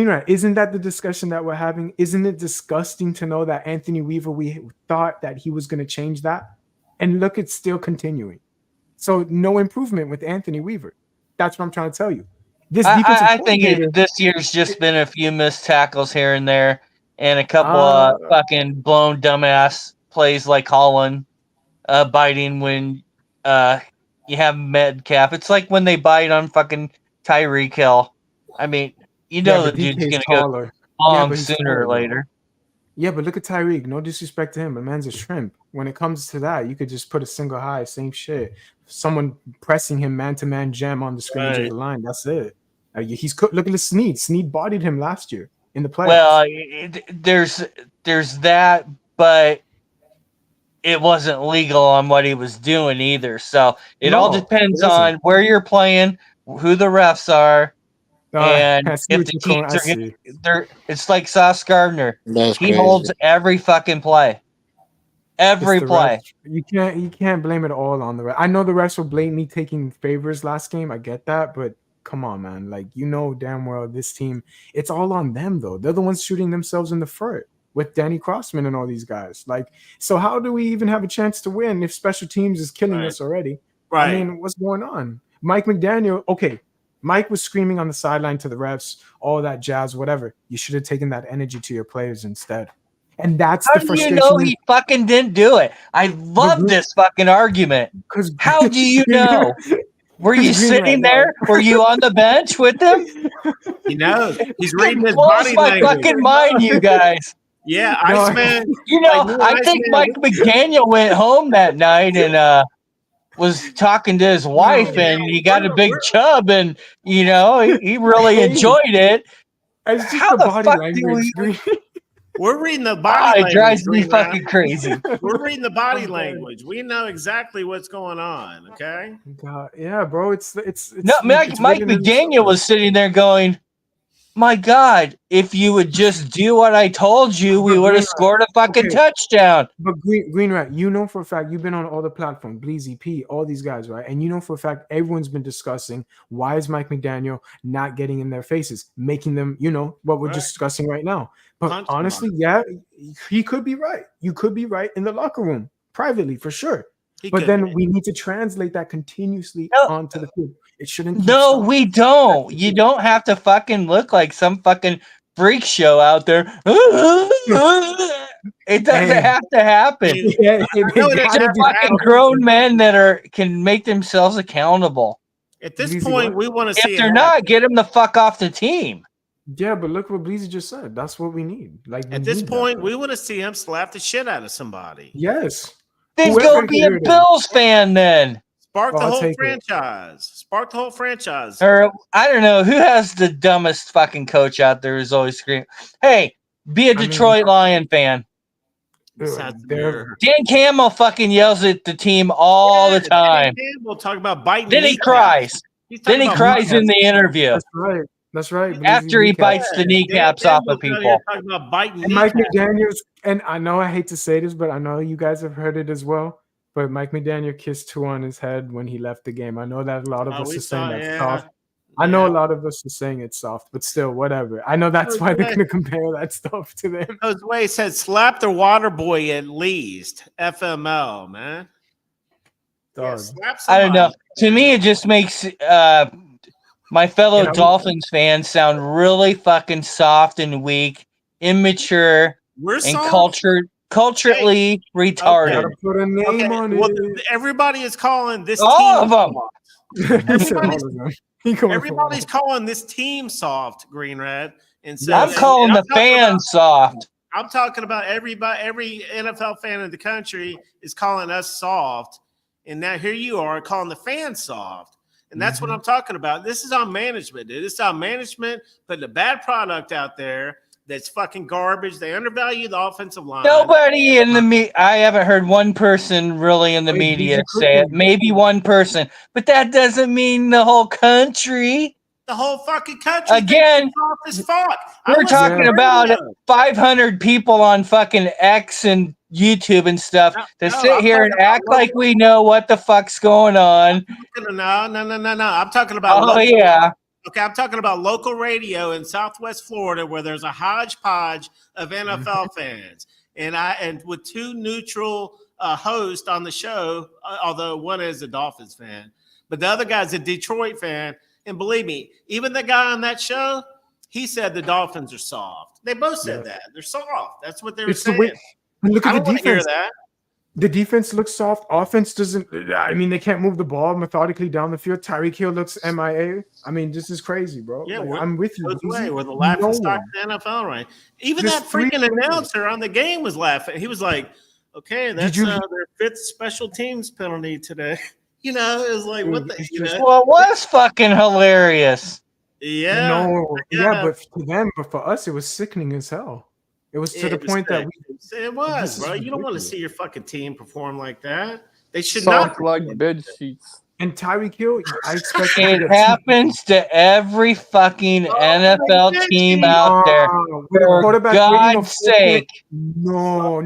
Rat, isn't that the discussion that we're having? Isn't it disgusting to know that Anthony Weaver, we thought that he was going to change that? And look, it's still continuing. So no improvement with Anthony Weaver. That's what I'm trying to tell you. I think this year's just been a few missed tackles here and there and a couple of fucking blown dumbass plays like Holland biting when you have Metcalf. It's like when they bite on fucking Tyreek Hill. I mean, the dude's going to go long sooner or later. Yeah, but look at Tyreek. No disrespect to him, but man's a shrimp. When it comes to that, you could just put a single high, same shit. Someone pressing him man-to-man jam on the scrimmage of the line. That's it. Look at Snead. Snead bodied him last year in the playoffs. Well, there's that, but it wasn't legal on what he was doing either. So it all depends on where you're playing, who the refs are, and if the teams are it's like Sauce Gardner. He holds every fucking play. Every play. You can't blame it all on the refs. I know the refs were blatantly taking favors last game. I get that, but come on, man. Like, damn well this team, it's all on them though. They're the ones shooting themselves in the foot with Danny Crossman and all these guys. Like, so how do we even have a chance to win if special teams is killing us already? Right. I mean, what's going on? Mike McDaniel, okay. Mike was screaming on the sideline to the refs, all that jazz, whatever. You should have taken that energy to your players instead. And that's the frustration. How do you know he fucking didn't do it? I love this fucking argument. How do you know? Were you sitting there? Were you on the bench with him? He's reading his body language. My fucking mind, you guys. Yeah, Iceman. I think Mike McDaniel went home that night and was talking to his wife, and he got a big chub, and he really enjoyed it. It's just how the body language. We're reading the body language. It drives me fucking crazy. We're reading the body language. We know exactly what's going on. Okay. God, yeah, bro. It's Mike McDaniel was sitting there going, My God, if you would just do what I told you, we would have scored a fucking touchdown. But Green Rat, you know for a fact, you've been on all the platforms, Bleezy P, all these guys, right? And you know for a fact, everyone's been discussing why is Mike McDaniel not getting in their faces, making them, what we're discussing right now. But honestly, yeah, he could be right. You could be right in the locker room, privately, for sure. But then we need to translate that continuously onto the field. It shouldn't keep stopping. We don't. You don't have to fucking look like some fucking freak show out there. It doesn't have to happen. Just fucking grown men that can make themselves accountable. At this point, we want to see if they're not, get them the fuck off the team. Yeah, but look what Bleezy just said. That's what we need. Like at this point, we want to see him slap the shit out of somebody. Yes. Then go be a Bills fan then. Spark the whole franchise. Spark the whole franchise. Or I don't know who has the dumbest fucking coach out there who's always screaming. Hey, be a Detroit Lion fan. Dan Campbell fucking yells at the team all the time. Dan Campbell talking about biting. Then he cries. Then he cries in the interview. That's right. After he bites the kneecaps off of people. Talking about biting and Mike McDaniels, and I know I hate to say this, but I know you guys have heard it as well. But Mike McDaniel kissed two on his head when he left the game. I know that a lot of us are saying that's soft. I know a lot of us are saying it's soft, but still, whatever. I know that's why they're going to compare that stuff to them. Jose said, slap the water boy at least. FML, man. Yeah, I don't know. To me, it just makes my fellow Dolphins fans sound really fucking soft and weak, immature, culturally retarded. Gotta put a name on it. Everybody is calling this all team of them. Everybody's calling this team soft, Green Red. And so I'm calling the fans soft. I'm talking about every NFL fan in the country is calling us soft. And now here you are calling the fans soft. And that's what I'm talking about. This is on management, dude. This is on management putting a bad product out there that's fucking garbage. They undervalue the offensive line. Nobody in the media. I haven't heard one person really in the media say it. Maybe one person. But that doesn't mean the whole country. The whole fucking country. Again, we're talking about 500 people on fucking X and YouTube and stuff sit here and act like we know what the fuck's going on. No. I'm talking about. Okay, I'm talking about local radio in Southwest Florida where there's a hodgepodge of NFL fans, and with two neutral hosts on the show, although one is a Dolphins fan, but the other guy's a Detroit fan. And believe me, even the guy on that show, he said the Dolphins are soft. They both said that they're soft. That's what they were saying. Look at the defense. Hear that. The defense looks soft. Offense doesn't. I mean, they can't move the ball methodically down the field. Tyreek Hill looks MIA. I mean, this is crazy, bro. Yeah, I'm with you. We're the laughing stock of the NFL, right? Even that freaking announcer on the game was laughing. He was like, "Okay, that's their fifth special teams penalty today." It was like, what the? Well, it was fucking hilarious. Yeah. But for them, but for us, it was sickening as hell. It was to the point that it was, bro. You don't want to see your fucking team perform like that. They should not like bed sheets. And Tyreek Hill, I expect it happens to every fucking NFL team out there. For God's sake. No,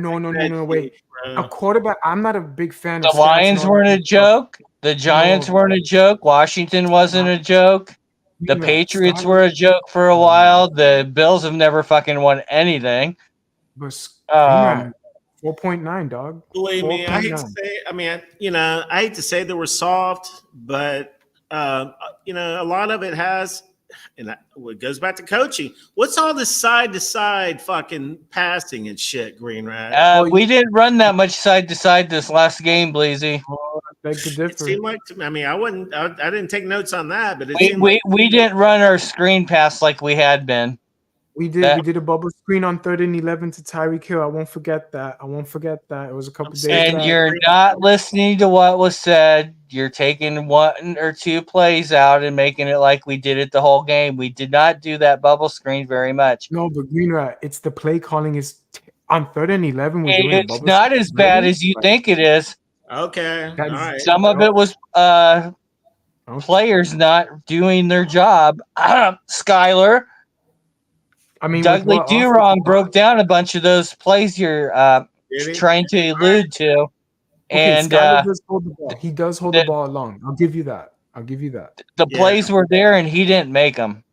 wait. A quarterback, I'm not a big fan of the Lions weren't a joke. The Giants weren't a joke. Washington wasn't a joke. The Patriots were a joke for a while. The Bills have never fucking won anything. But 4.9, dog. Believe me, I hate to say. I mean, I hate to say they were soft, but a lot of it has, and it goes back to coaching. What's all this side to side fucking passing and shit, Green Rat? We didn't run that much side to side this last game, Bleezy. It seemed like I didn't take notes on that, but we didn't run our screen pass like we had been. We did. We did a bubble screen on 3rd and 11 to Tyreek Hill. I won't forget that. It was a couple days. And you're not listening to what was said. You're taking one or two plays out and making it like we did it the whole game. We did not do that bubble screen very much. No, but Green Rat, it's the play calling is on 3rd and 11. It's not as bad as you think it is. Okay. All right. Some of it was players not doing their job. Skyler. I mean, with Dudley what Durong broke down a bunch of those plays you're Did he? trying to allude to, Okay, and Skyler does hold the ball. He does hold the the, ball long. I'll give you that. I'll give you that. the Yeah. plays were there, and he didn't make them.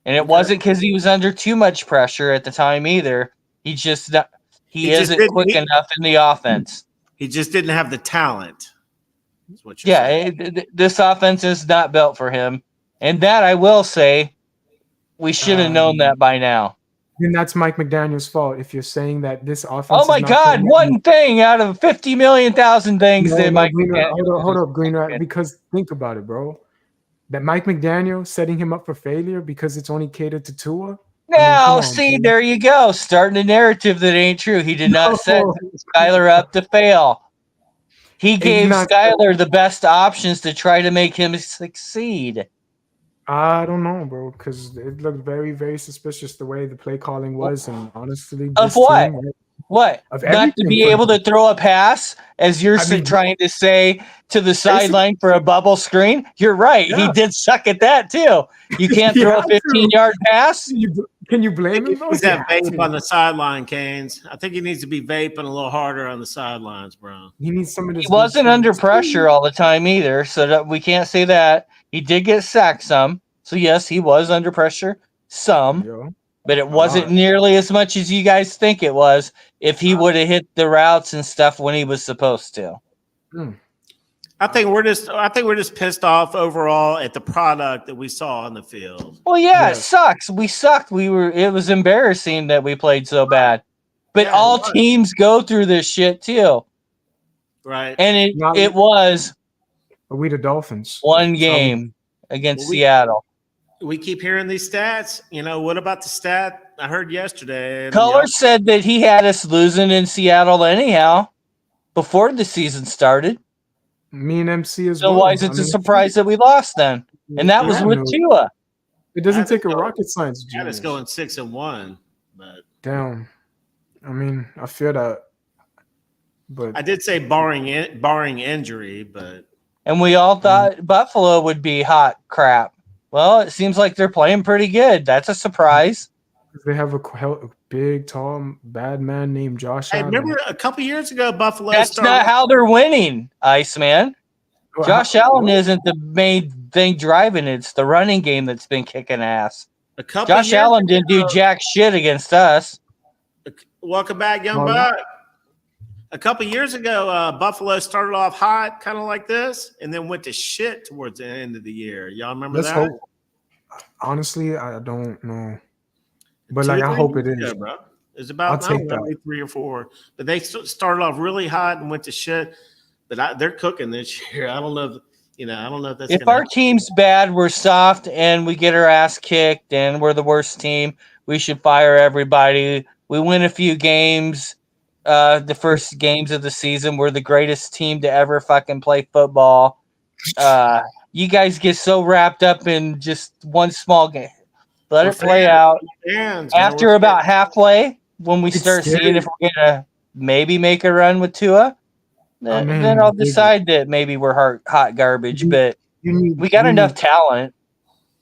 And it Okay. wasn't because he was under too much pressure at the time either. He just He just isn't didn't- quick he- enough in the offense. He just didn't have the talent. That's what you're Yeah, saying. this offense is not built for him, and that I will say, we should have known that by now. Then that's Mike McDaniel's fault. If you're saying that this offense, Oh my is not God! for him. One thing out of 50 million thousand things No, that no, Mike Green Rat, McDaniel hold up, Green Rat. Because think about it, bro. That Mike McDaniel setting him up for failure because it's only catered to Tua. Now, on, see, bro. there you go, starting a narrative that ain't true. He did not set No. Skyler up to fail. He gave not- Skyler the best options to try to make him succeed. I don't know, bro, because it looked very, very suspicious the way the play calling was, and honestly, Of this what? team, right, What? Of Not to everything be for able him. to throw a pass, as you're I mean, trying to say, to the sideline for a bubble screen? You're right. He Yeah. did suck at that, too. You can't He throw a had to. 15-yard pass? Can you blame him? Though? He's He that had vape to. on the sideline, Canes. I think he needs to be vaping a little harder on the sidelines, bro. He needs some of this. He wasn't under pressure all the time either, so that we can't say that. He did get sacked some. So, yes, he was under pressure some. Yo, But it a wasn't lot. nearly as much as you guys think it was if he would have hit the routes and stuff when he was supposed to. I think we're just pissed off overall at the product that we saw on the field. Well, yeah, Yeah. it sucks. We sucked. It was embarrassing that we played so bad. But Yeah, all it was. teams go through this shit too. Right. And Not- it was Are we the Dolphins? one That's how we- game against Well, we- Seattle. We keep hearing these stats. You know, what about the stat I heard yesterday? And Color said that he had us losing in Seattle anyhow before the season started. Me and MC as So well. why is it a surprise that we lost then? And that was Yeah, with no. Tua. It doesn't That take a is rocket science Yeah, it's genius. going 6-1. But Damn. I mean, I feel that. But I did say barring injury, but And we all thought Buffalo would be hot crap. Well, it seems like they're playing pretty good. That's a surprise. they have a big, tall, bad man named Josh hey, Allen. remember a couple years ago, Buffalo That's started. not how they're winning, Iceman. Well, Josh how- Allen isn't the main thing driving it. It's the running game that's been kicking ass. A couple Josh years Allen didn't do ago- jack shit against us. Welcome back, young Well, buck. A couple years ago, Buffalo started off hot, kind of like this, and then went to shit towards the end of the year. Y'all remember Let's that? hope. Honestly, I don't know. But 2 like, or I 3 hope it years is. ago, bro. It's about I'll I don't take know, that. maybe 3 or 4, but they started off really hot and went to shit. But they're cooking this year. I don't know. I don't know if that's If gonna our happen. team's bad, we're soft, and we get our ass kicked, and we're the worst team, we should fire everybody. We win a few games. The first games of the season, we're the greatest team to ever fucking play football. You guys get so wrapped up in just one small game. Let We're it play fans. out. Fans, man. After We're about halfway, when we It's start scary. seeing if we're gonna maybe make a run with Tua, I mean, then I'll maybe. decide that maybe we're hot garbage. But You need, we got you enough need- talent.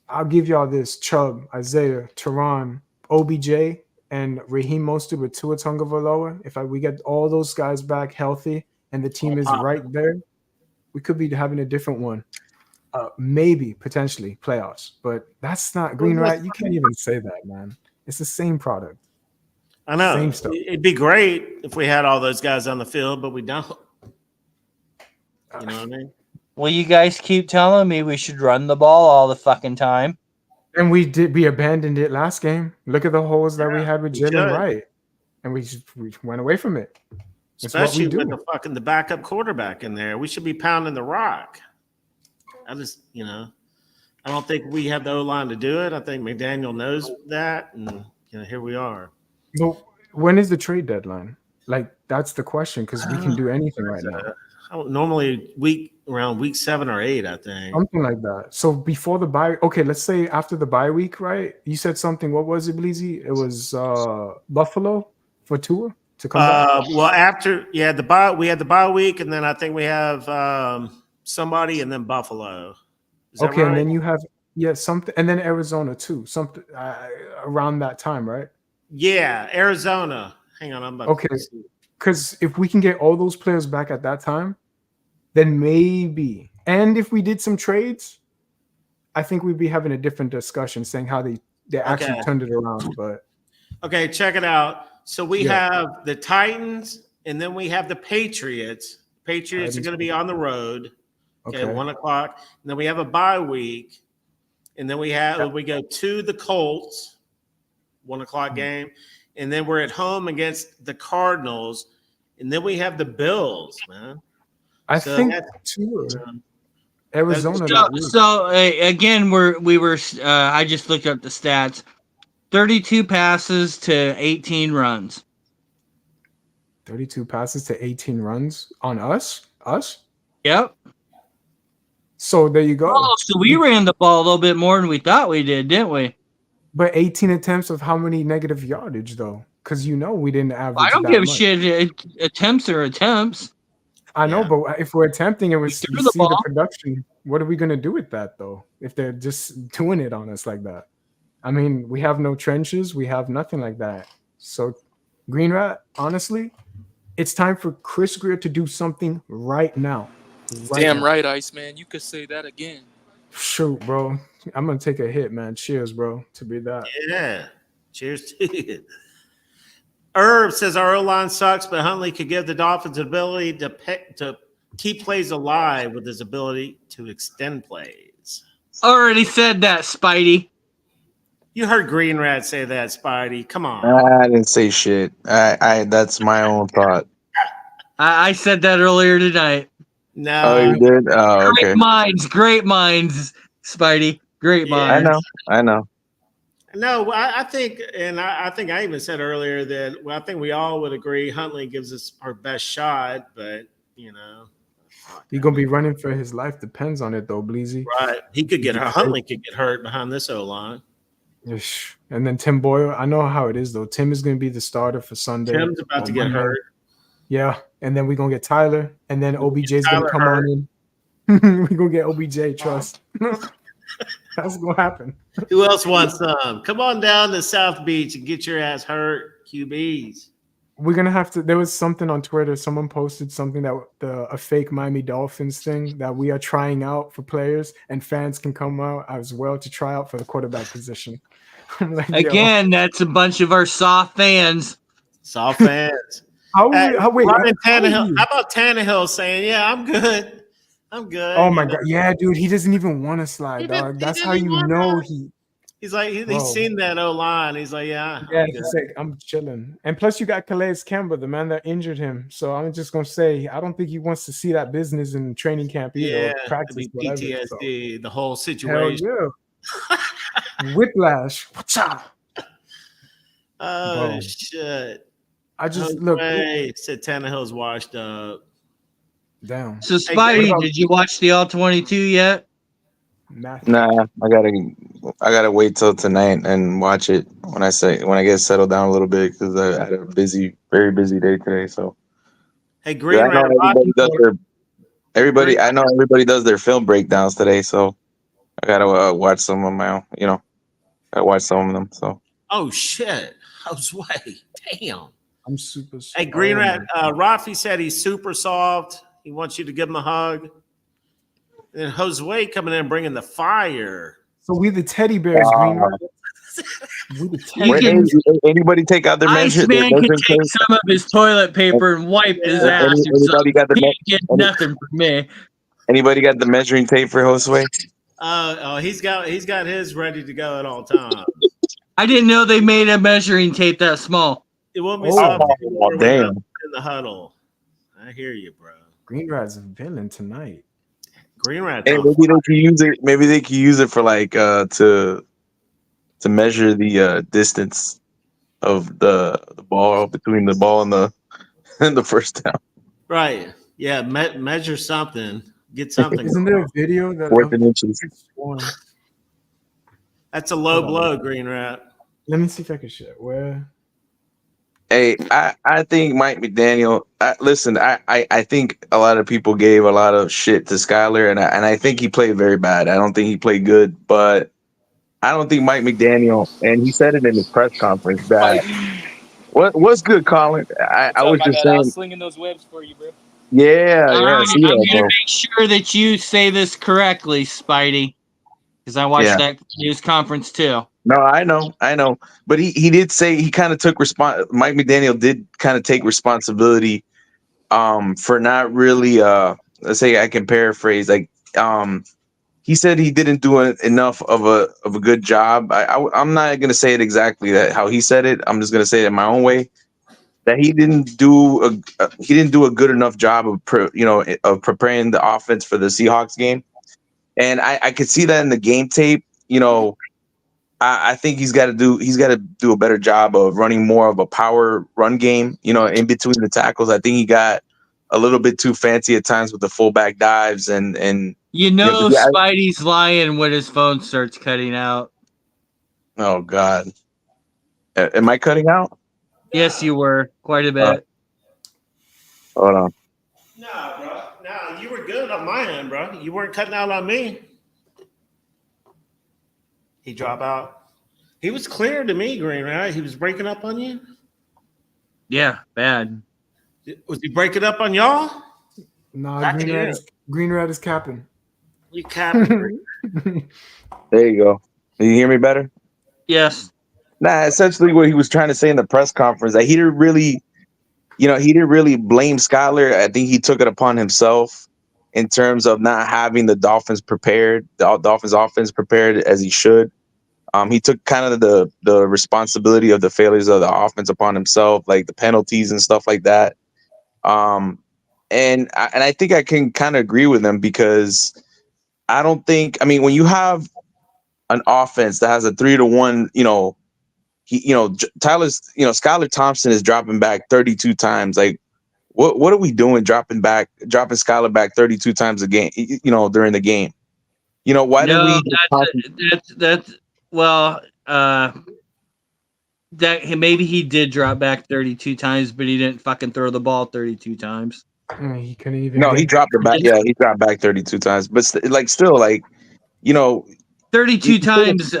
I'll give y'all this: Chubb, Isaiah, Teron, OBJ, and Raheem Mostert with Tua Tagovailoa. If we get all those guys back healthy and the team is right there, we could be having a different one. Maybe potentially playoffs, but that's not Green Rat. You can't even say that, man. It's the same product. I know. Same stuff. It'd be great if we had all those guys on the field, but we don't. You know what I mean? Well, you guys keep telling me we should run the ball all the fucking time. And we abandoned it last game. Look at the holes that we had with we Jalen should. Wright, and we went away from it. It's Especially what we do. with the backup quarterback in there. We should be pounding the rock. I don't think we have the O-line to do it. I think McDaniel knows that, and here we are. But when is the trade deadline? Like, that's the question, because we can do anything right now. Normally around week 7 or 8, I think. Something like that. So before the bye, okay, let's say after the bye week, right? You said something. What was it, Bleezy? It was Buffalo for Tua to come back. Well, after the bye, we had the bye week, and then I think we have somebody, and then Buffalo. Is that Okay, right? and then you have Yeah, something, and then Arizona too. Something around that time, right? Yeah, Arizona. Hang on, I'm about Okay, to see. because if we can get all those players back at that time, then maybe. And if we did some trades, I think we'd be having a different discussion, saying how they actually Okay. turned it around. But Okay, check it out. So we yeah, have the Titans, and then we have the Patriots. Patriots are Titans. going to be on the road. Okay, Okay. 1:00. And then we have a bye week. And then we go to the Colts, 1:00 game. And then we're at home against the Cardinals. And then we have the Bills, man. I So think that's too. that's Arizona So, that week. so again, we were. I just looked up the stats. 32 passes to 18 runs. 32 passes to 18 runs on us. Us. Yep. So there you go. Oh, so we ran the ball a little bit more than we thought we did, didn't we? But 18 attempts of how many negative yardage though? Because we didn't average. I don't that give a much. shit. Attempts are attempts. I know, Yeah. but if we're attempting and we see threw the the ball. production, what are we gonna do with that though? If they're just doing it on us like that, I mean, we have no trenches, we have nothing like that. So, Green Rat, honestly, it's time for Chris Greer to do something right now. Damn now. right, Iceman. You could say that again. Shoot, bro. I'm gonna take a hit, man. Cheers, bro. To be that. Yeah. Cheers to you. Herb says our O-line sucks, but Huntley could give the Dolphins the ability to keep plays alive with his ability to extend plays. Already said that, Spidey. You heard Green Rat say that, Spidey. Come on. I didn't say shit. I that's my own thought. I said that earlier tonight. No. Oh, you did? Oh, okay. Great minds, Spidey. Great minds. I know. No, I think, and I think I even said earlier that I think we all would agree Huntley gives us our best shot, but he's gonna be running for his life. Depends on it though, Bleezy. Right. He could get hurt. Huntley could get hurt behind this O-line. And then Tim Boyle, I know how it is though. Tim is gonna be the starter for Sunday. Tim's about to get hurt. Yeah, and then we're gonna get Tyler, and then OBJ's gonna come on in. We're gonna get OBJ, trust. That's gonna happen. Who else wants some? Come on down to South Beach and get your ass hurt, QBs. We're gonna have to. There was something on Twitter. Someone posted something that a fake Miami Dolphins thing that we are trying out for players, and fans can come out as well to try out for the quarterback position. I'm like, again, that's a bunch of our soft fans. Soft fans. Wait, how about Tannehill saying, "Yeah, I'm good. I'm good." Oh my god, yeah, dude, he doesn't even want to slide, dog. That's how you know He's like he's seen that O-line. He's like, yeah, he's like, I'm chilling. And plus, you got Calais Campbell, the man that injured him. So I'm just gonna say, I don't think he wants to see that business in training camp either. Yeah, or practice, whatever, PTSD, the whole situation. Hell yeah. Whiplash. What's up? Oh shit! I just said Tannehill's washed up. Damn. So Spidey, did you watch the All 22 yet? Nah, I gotta wait till tonight and watch it when I get settled down a little bit because I had a very busy day today. So hey, Green I know everybody does their film breakdowns today, so I gotta watch some of my own. Gotta watch some of them. So shit, Josue, damn. I'm super. Hey, Green Rat, Rafi said he's super soft. He wants you to give him a hug. And Josue coming in bringing the fire. So we the teddy bears, Green Rat. We the teddy bears. Anybody take out their measure? Iceman can take some of his toilet paper and wipe his ass. Anybody got he get nothing from me. Anybody got the measuring tape for Josue? He's got his ready to go at all times. I didn't know they made a measuring tape that small. It won't be soft anymore damn. In the huddle. I hear you, bro. Green Rat's a villain tonight. Green Rat. Hey, maybe they can use it. Maybe they can use it for like to measure the distance of the ball between the ball and the first down. Right. Yeah. Measure something. Get something. Isn't there a video that worth an inches? That's a low blow, Green Rat. Let me see if I can share. Where? Hey, I think Mike McDaniel. Listen, I think a lot of people gave a lot of shit to Skyler, and I think he played very bad. I don't think he played good, but I don't think Mike McDaniel, and he said it in his press conference that what's good, Colin. I What's up, was my just bad? I was saying, slinging those webs for you, bro. yeah, All yeah, right, see I'm that, gonna bro. make sure that you say this correctly, Spidey, because I watched Yeah. that news conference too. No, I know. But he did say he kind of took Mike McDaniel did kind of take responsibility for not really let's say I can paraphrase like he said he didn't do enough of a good job. I'm not gonna say it exactly that how he said it. I'm just gonna say it in my own way that he didn't do a good enough job of of preparing the offense for the Seahawks game. And I could see that in the game tape. I think he's got to do a better job of running more of a power run game. In between the tackles, I think he got a little bit too fancy at times with the fullback dives and You know, Spidey's lying when his phone starts cutting out. Oh God, am I cutting out? Yes, you were quite a bit. Hold on. Nah, bro. Nah, you were good on my end, bro. You weren't cutting out on me. He dropped out. He was clear to me, Green, right? He was breaking up on you. Yeah, bad. Was he breaking up on y'all? Nah, Green Red is capping. You capping. There you go. Can you hear me better? Yes. Nah, essentially what he was trying to say in the press conference that he didn't really blame Skyler. I think he took it upon himself in terms of not having the Dolphins offense prepared as he should. He took kind of the responsibility of the failures of the offense upon himself, like the penalties and stuff like that. And I think I can kind of agree with him because I don't think. I mean, when you have an offense that has a 3-1, Skylar Thompson is dropping back 32 times. Like, what are we doing dropping Skylar back 32 times a game? During the game. Why didn't we? That's well, that maybe he did drop back 32 times, but he didn't fucking throw the ball 32 times. He couldn't even. No, he dropped it back. Yeah, he dropped back 32 times, but still, 32 times.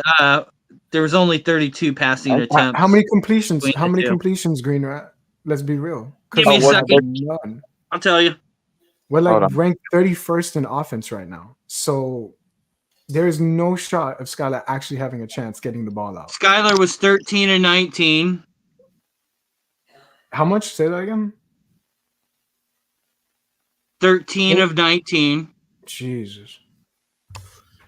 There was only 32 passing attempts. How many completions? between How the many two. completions, Green Rat? Let's be real. Give me a second. None. I'll tell you. We're like ranked 31st in offense right now. So there is no shot of Skylar actually having a chance getting the ball out. Skylar was 13 and 19. How much? Say that again. 13 of 19. Jesus.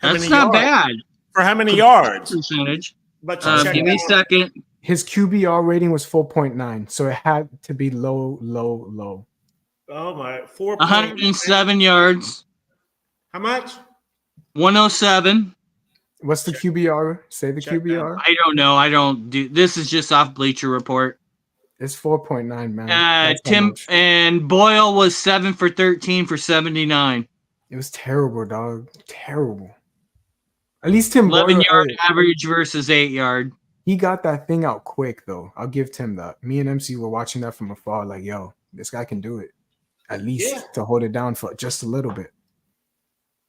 That's not bad. For how many yards? Percentage. But give me a second. His QBR rating was 4.9, so it had to be low. Oh my, 4. 107 yards. How much? 107. What's the QBR? Say the QBR. I don't know. I don't do. This is just off Bleacher Report. It's 4.9, man. Tim and Boyle was 7 for 13 for 79. It was terrible, dog. Terrible. At least Tim 11-yard average versus 8-yard. He got that thing out quick, though. I'll give Tim that. Me and MC were watching that from afar, like, yo, this guy can do it. At least to hold it down for just a little bit.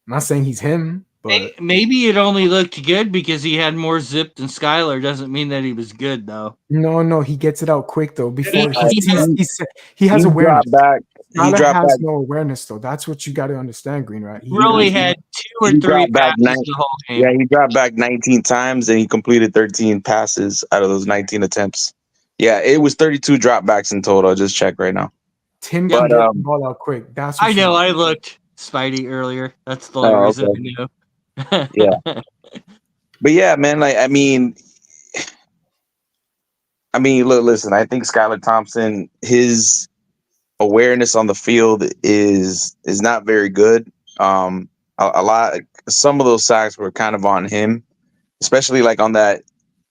I'm not saying he's him, but maybe it only looked good because he had more zip than Skylar. Doesn't mean that he was good, though. No, he gets it out quick, though. Before he has awareness. Skylar has no awareness, though. That's what you got to understand, Green, right? He really had 2 or 3 passes the whole game. Yeah, he dropped back 19 times and he completed 13 passes out of those 19 attempts. Yeah, it was 32 dropbacks in total. I just checked right now. Tim can get the ball out quick. That's what I know. I looked Spidey earlier. That's the only reason I knew. Yeah. But yeah, man, I mean, look, listen, I think Skylar Thompson, his awareness on the field is not very good. Some of those sacks were kind of on him, especially like on that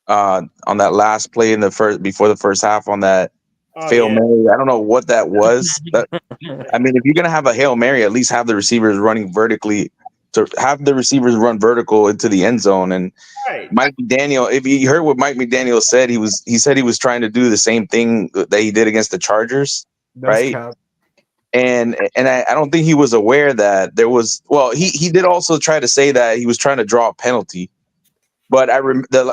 last play before the first half on that Hail Mary. I don't know what that was. But, I mean, if you're gonna have a Hail Mary, at least have the receivers running vertically, to have the receivers run vertical into the end zone. And Right. Mike McDaniel, if you heard what Mike McDaniel said, he said he was trying to do the same thing that he did against the Chargers, That's right? cap. And I don't think he was aware that there was. Well, he did also try to say that he was trying to draw a penalty. But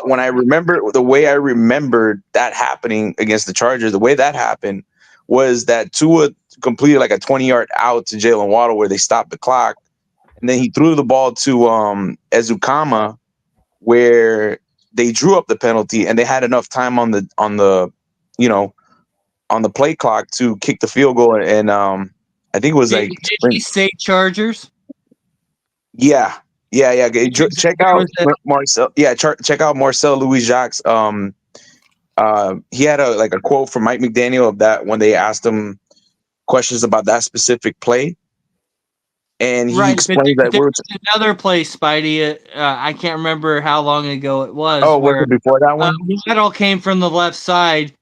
when I remember the way I remembered that happening against the Chargers, the way that happened was that Tua completed like a 20-yard out to Jalen Waddle where they stopped the clock, and then he threw the ball to Ezukama where they drew up the penalty and they had enough time on the play clock to kick the field goal. And I think it was Did he say Chargers? Yeah. Check out Marcel. Yeah, check out Marcel Louis Jacques. He had a quote from Mike McDaniel of that when they asked him questions about that specific play, and he explained that there's another play, Spidey. I can't remember how long ago it was. Oh, was it before that one? Waddle came from the left side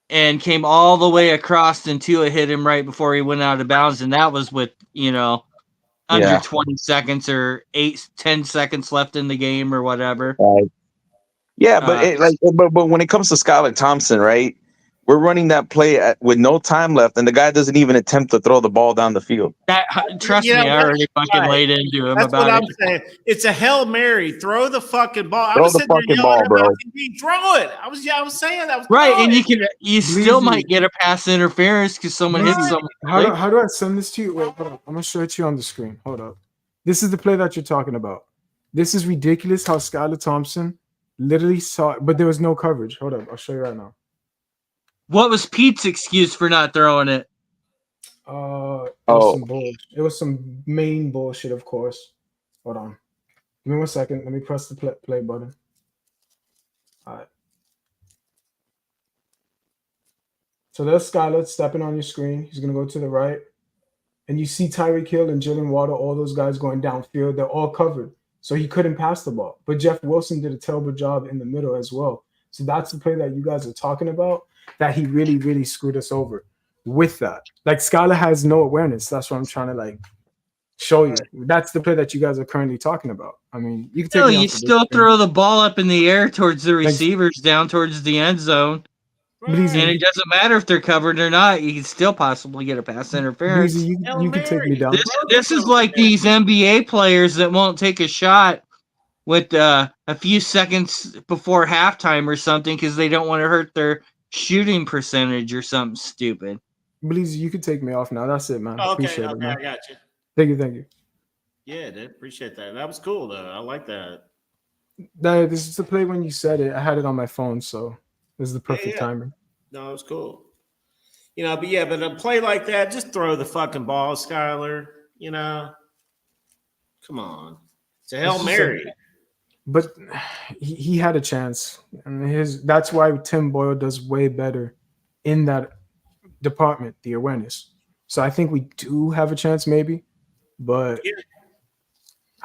and came all the way across, and Tua hit him right before he went out of bounds, and that was with under 20 seconds or 10 seconds left in the game or whatever. Right. Yeah, but when it comes to Skylar Thompson, right? We're running that play with no time left, and the guy doesn't even attempt to throw the ball down the field. Trust me, I already fucking laid into him. That's about what I'm it. saying. It's a Hail Mary. Throw the fucking ball. I Throw was the sitting there fucking yelling ball, bro. about TV. Throw it. I was saying that was Right, throw and it. you still might get a pass interference because someone hits someone. How do I send this to you? Wait, hold on. I'm gonna show it to you on the screen. Hold up. This is the play that you're talking about. This is ridiculous how Skylar Thompson literally saw it, but there was no coverage. Hold up, I'll show you right now. What was Pete's excuse for not throwing it? It was some main bullshit, of course. Hold on. Give me 1 second. Let me press the play button. All right. So there's Skylar stepping on your screen. He's going to go to the right. And you see Tyreek Hill and Jalen Waddle, all those guys going downfield. They're all covered. So he couldn't pass the ball. But Jeff Wilson did a terrible job in the middle as well. So that's the play that you guys are talking about, that he really, really screwed us over with that. Like, Skylar has no awareness. That's what I'm trying to, show you. That's the play that you guys are currently talking about. I mean, you can take you still throw the ball up in the air towards the receivers, down towards the end zone. And it doesn't matter if they're covered or not. You can still possibly get a pass interference. You can take me down. This is like these NBA players that won't take a shot with a few seconds before halftime or something because they don't want to hurt their shooting percentage or something stupid. Bleezy, you can take me off now. That's it, man. Okay, Appreciate it, man. I got you. Thank you. Yeah, dude, appreciate that. That was cool, though. I like that. This is the play when you said it. I had it on my phone, so this is the perfect timing. No, it was cool. But a play like that, just throw the fucking ball, Skylar. Come on. It's a Hail Mary. But he had a chance. That's why Tim Boyle does way better in that department, the awareness. So I think we do have a chance, maybe, but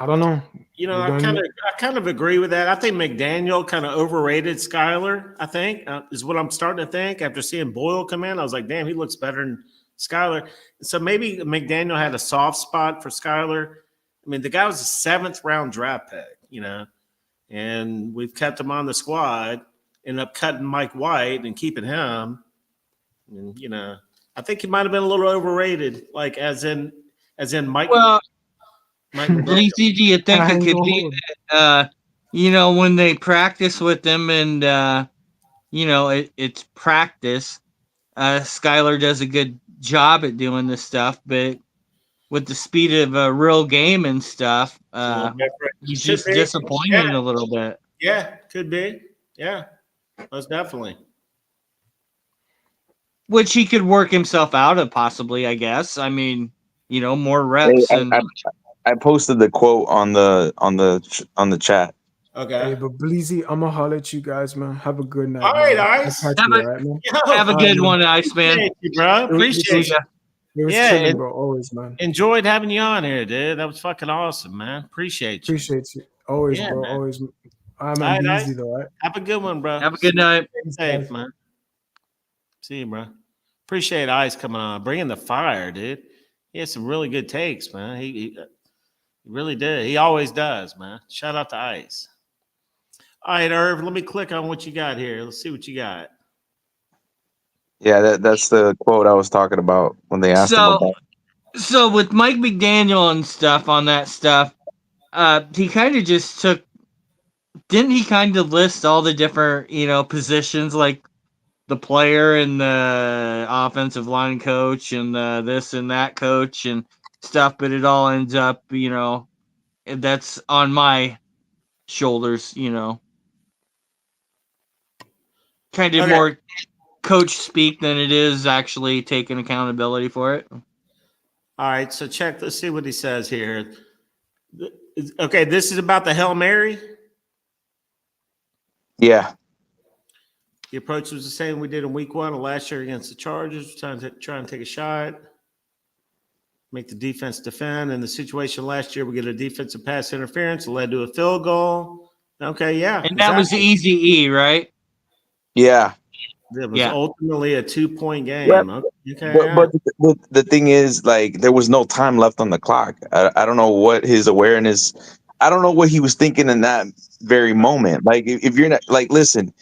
I don't know. I kind of agree with that. I think McDaniel kind of overrated Skylar. I think is what I'm starting to think after seeing Boyle come in. I was like, damn, he looks better than Skylar. So maybe McDaniel had a soft spot for Skylar. I mean, the guy was a 7th round draft pick, and we've kept him on the squad. Ended up cutting Mike White and keeping him. And I think he might have been a little overrated, like as in Mike. Well, Bleezy, do you think it could be that, when they practice with them and it's practice, Skylar does a good job at doing this stuff, but with the speed of a real game and stuff, he's just disappointed a little bit. Yeah, could be. Yeah, most definitely. Which he could work himself out of, possibly, I guess. I mean, more reps. I posted the quote on the chat. Okay. Hey, but Bleezy, I'm gonna holler at you guys, man. Have a good night. All right, Ice. Have a good one, Ice, man. Appreciate you, bro. Appreciate you. It was chilling, bro. Always, man. Enjoyed having you on here, dude. That was fucking awesome, man. Appreciate you. Appreciate you. Always, bro. Man. Always. I'm Bleezy, though, right? Have a good one, bro. Have a good night. Stay safe, man. See you, bro. Appreciate Ice coming on, bringing the fire, dude. He has some really good takes, man. He really did. He always does, man. Shout out to Ice. All right, Irv, let me click on what you got here. Let's see what you got. Yeah, that's the quote I was talking about when they asked him about. So with Mike McDaniel and stuff on that stuff, he kind of just took. Didn't he kind of list all the different positions like the player and the offensive line coach and the this and that coach and stuff? But it all ends up that's on my shoulders. Kind of Okay. more coach speak than it is actually taking accountability for it. All right, so let's see what he says here. Okay, this is about the Hail Mary. Yeah. The approach was the same we did in week 1 of last year against the Chargers, trying to take a shot, make the defense defend. In the situation last year, we get a defensive pass interference, it led to a field goal. Okay, yeah. And that was easy E, right? Yeah. It was ultimately a 2-point game. Yep. Okay. But the thing is, like, there was no time left on the clock. I don't know what his awareness. I don't know what he was thinking in that very moment. Like, if you're not like, listen,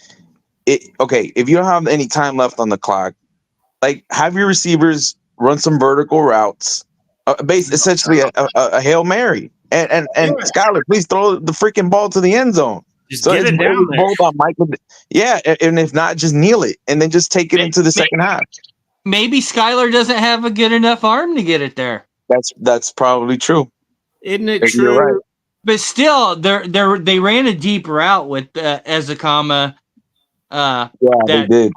if you don't have any time left on the clock, like, have your receivers run some vertical routes, essentially a Hail Mary, and Skyler, please throw the freaking ball to the end zone. Just get it down there. Both on Michael. Yeah, and if not, just kneel it and then just take it into the second half. Maybe Skyler doesn't have a good enough arm to get it there. That's probably true. Isn't it You're true? right. But still, they ran a deep route with Ezekama. They did.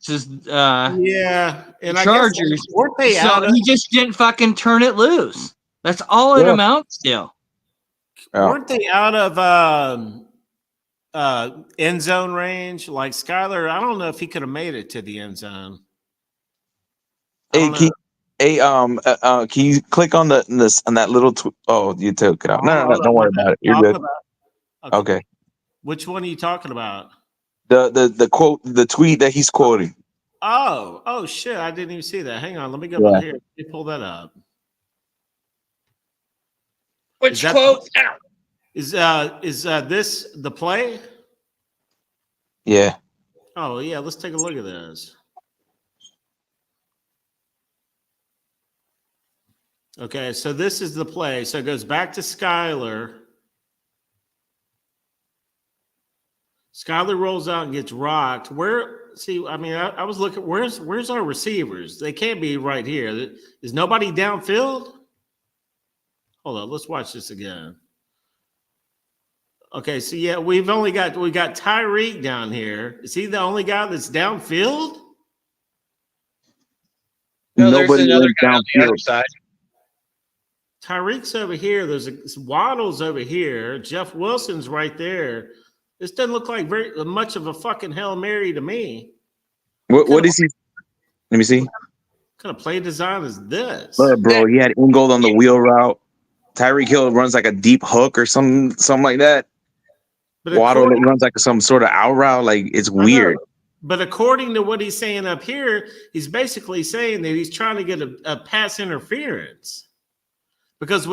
Versus and Chargers. Weren't they out he just didn't fucking turn it loose. That's all it amounts to. Weren't they out of end zone range? Like Skyler, I don't know if he could have made it to the end zone. Hey, can you click on on that little? Oh, you took it out. No, don't worry about it. You're good. Okay. Which one are you talking about? The quote, the tweet that he's quoting. Oh shit! I didn't even see that. Hang on, let me go over here. Let me pull that up. Which quote? Is this the play? Yeah. Oh yeah, let's take a look at this. Okay, so this is the play. So it goes back to Skyler. Skyler rolls out and gets rocked. I was looking. Where's our receivers? They can't be right here. Is nobody downfield? Hold on. Let's watch this again. Okay, so yeah, we got Tyreek down here. Is he the only guy that's downfield? No, there's another guy on the other side. Tyreek's over here. There's Waddle's over here. Jeff Wilson's right there. This doesn't look like very much of a fucking Hail Mary to me. What is he? Let me see. What kind of play design is this? Bro, he had Ingold on the wheel route. Tyreek Hill runs like a deep hook or something like that. But Waddle runs like some sort of out route. Like, it's weird. But according to what he's saying up here, he's basically saying that he's trying to get a pass interference. Because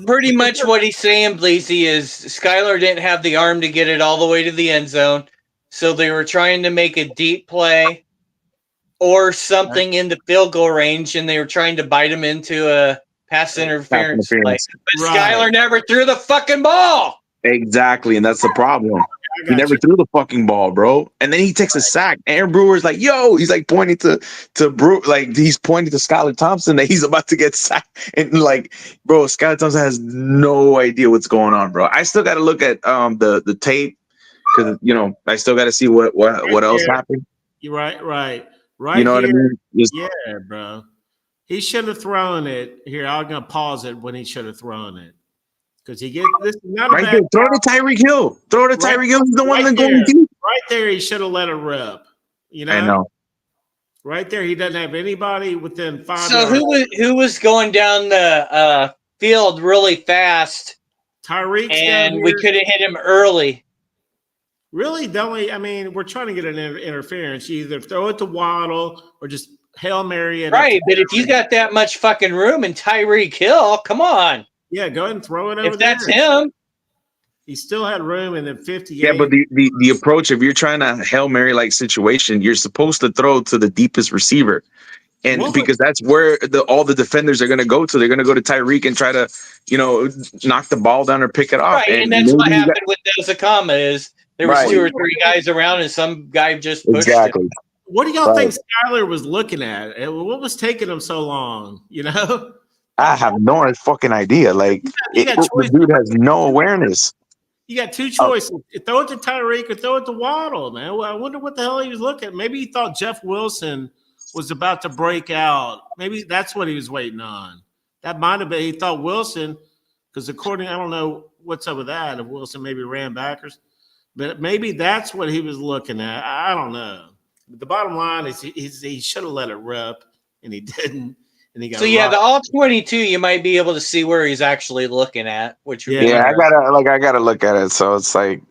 pretty much what he's saying, Bleasy, is Skyler didn't have the arm to get it all the way to the end zone, so they were trying to make a deep play or something in the field goal range, and they were trying to bite him into a pass interference play. But Skyler never threw the fucking ball. Exactly, and that's the problem. He never threw the fucking ball, bro. And then he takes a sack. Aaron Brewer's like, yo, he's like pointing to Brewer, like he's pointing to Skylar Thompson that he's about to get sacked. And like, bro, Skylar Thompson has no idea what's going on, bro. I still got to look at the tape because I still got to see what else happened. You're right. You know here, what I mean? Yeah, bro. He should have thrown it. Here, I'm gonna pause it when he should have thrown it. Because he gets this is not right there. Throw to Tyreek Hill. Throw to Tyreek Hill. He's the one that's going deep. Right there, he should have let it rip. I know. Right there, he doesn't have anybody within 5 So yards. who was going down the field really fast? Tyreek, and we could have hit him early. Really, we're trying to get an interference. You either throw it to Waddle or just Hail Mary it. Right, but if you got that much fucking room in Tyreek Hill, come on. Yeah, go ahead and throw it over If that's there. him, He still had room in the 58. Yeah, but the approach, if you're trying to Hail Mary like situation, you're supposed to throw to the deepest receiver. And What because that's where all the defenders are going to go to. They're going to go to Tyreek and try to, knock the ball down or pick it off. right? And And that's what maybe happened with Desakama is there was right, 2 or 3 guys around, and some guy just pushed him. exactly. What do y'all Right. think Skyler was looking at? And what was taking him so long? You know, I have no fucking idea. Like you got the choices. dude has no awareness. You got 2 choices: throw it to Tyreek or throw it to Waddle. Man, well, I wonder what the hell he was looking at. Maybe he thought Jeff Wilson was about to break out. Maybe that's what he was waiting on. That might have been. He thought Wilson, because according, I don't know what's up with that. If Wilson maybe ran backers, but maybe that's what he was looking at. I don't know. But the bottom line is he should have let it rip, and he didn't. And he got So yeah, rocked. the all 22, you might be able to see where he's actually looking at, which would be Yeah, I interesting. gotta look at it. So it's like,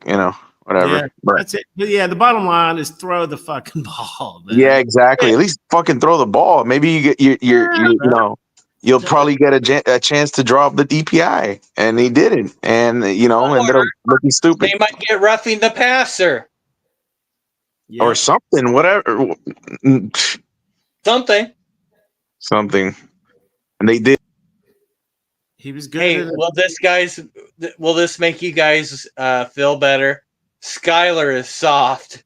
whatever. Yeah, But that's it. But yeah, the bottom line is throw the fucking ball, man. yeah, exactly. At least fucking throw the ball. Maybe you get you'll probably get a chance to draw up the DPI, and he didn't, and ended up looking stupid They might get roughing the passer. or something, whatever, Something. and they did. He was good. Hey, will this make you guys feel better? Skyler is soft.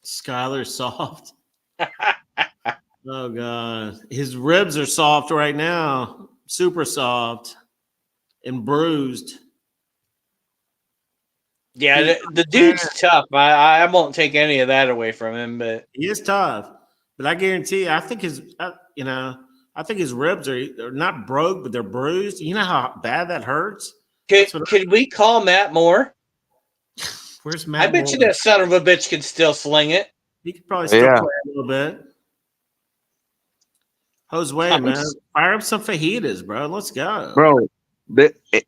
Skyler soft. Oh god, his ribs are soft right now, super soft and bruised. Yeah, the dude's tough. I won't take any of that away from him, but He is tough. But I guarantee you, I think his ribs are not broke, but they're bruised. You know how bad that hurts. could we call Matt Moore? Where's I Matt? bet you Moore? that son of a bitch can still sling it. He could probably still play a little bit. Jose, man, fire up some fajitas, bro. Let's go,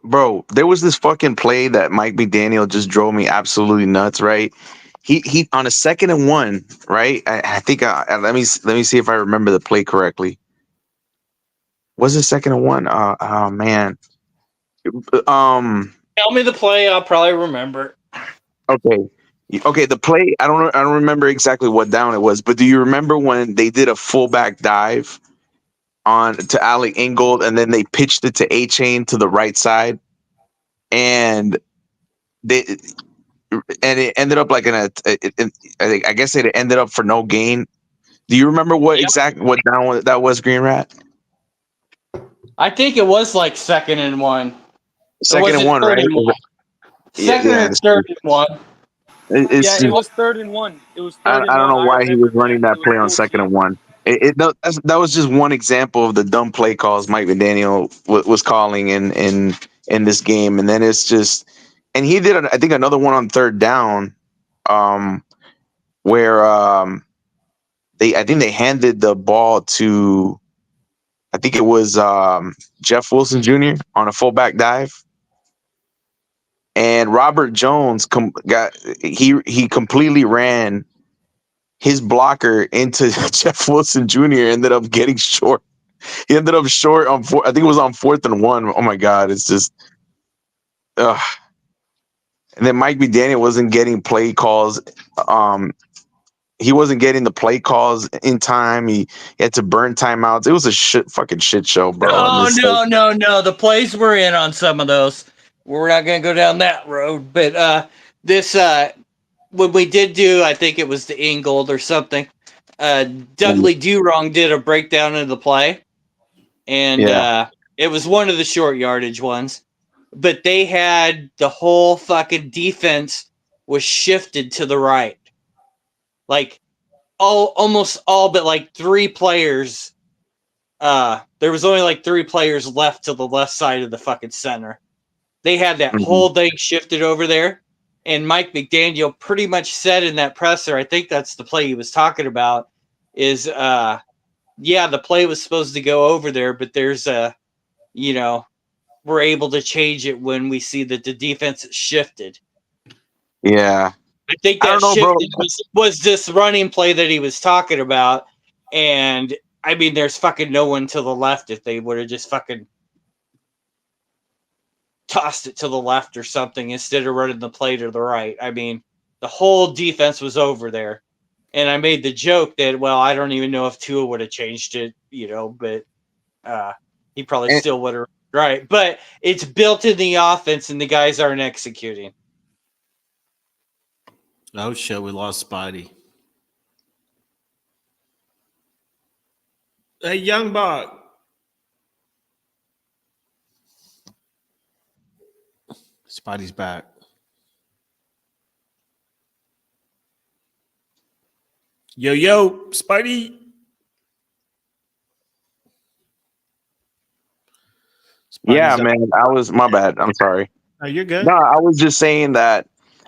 Bro, there was this fucking play that Mike McDaniel just drove me absolutely nuts. Right, he on a 2nd and 1. Right, I think let me see if I remember the play correctly. Was it 2nd and 1? Oh man. Tell me the play. I'll probably remember. Okay. The play. I don't remember exactly what down it was, but do you remember when they did a fullback dive on to Alec Ingold, and then they pitched it to A-Chain to the right side, and it ended up like I guess it ended up for no gain. Do you remember what down that was, Green Rat? I think it was like 2nd and 1. 2nd and 1, right? Second or 3rd and 1. It was 3rd and 1. It was 3rd and 1. I don't know why he was running that It was play on bullshit. 2nd and 1. That was just one example of the dumb play calls Mike McDaniel was calling in this game, and then it's just, and he did I think another one on 3rd down, where I think they handed the ball to, I think it was Jeff Wilson Jr. on a fullback dive, and Robert Jones he completely ran his blocker into Jeff Wilson Jr. Ended up getting short. He ended up short on I think it was on 4th and 1. Oh my god, it's just, ugh. And then Mike McDaniel wasn't getting play calls. He wasn't getting the play calls in time. He had to burn timeouts. It was a fucking shit show, bro. No. The plays we're in on some of those. We're not going to go down that road. But this, when we did do, I think it was the Ingold or something, Dudley Durong did a breakdown of the play. And it was one of the short yardage ones. But they had the whole fucking defense was shifted to the right. Like almost all but like 3 players. There was only like 3 players left to the left side of the fucking center. They had that whole thing shifted over there. And Mike McDaniel pretty much said in that presser, I think that's the play he was talking about, is the play was supposed to go over there, but there's we're able to change it when we see that the defense is shifted. Yeah. I think that was this running play that he was talking about. And I mean, there's fucking no one to the left if they would have just fucking tossed it to the left or something instead of running the play to the right. I mean, the whole defense was over there. And I made the joke that, well, I don't even know if Tua would have changed it, but he probably And- still would have. Right. But it's built in the offense and the guys aren't executing. Oh shit, we lost Spidey. Hey, young buck. Spidey's back. Yo, Spidey. yeah, Spidey's up. man, my bad. I'm sorry. Oh, you're good. No, I was just saying that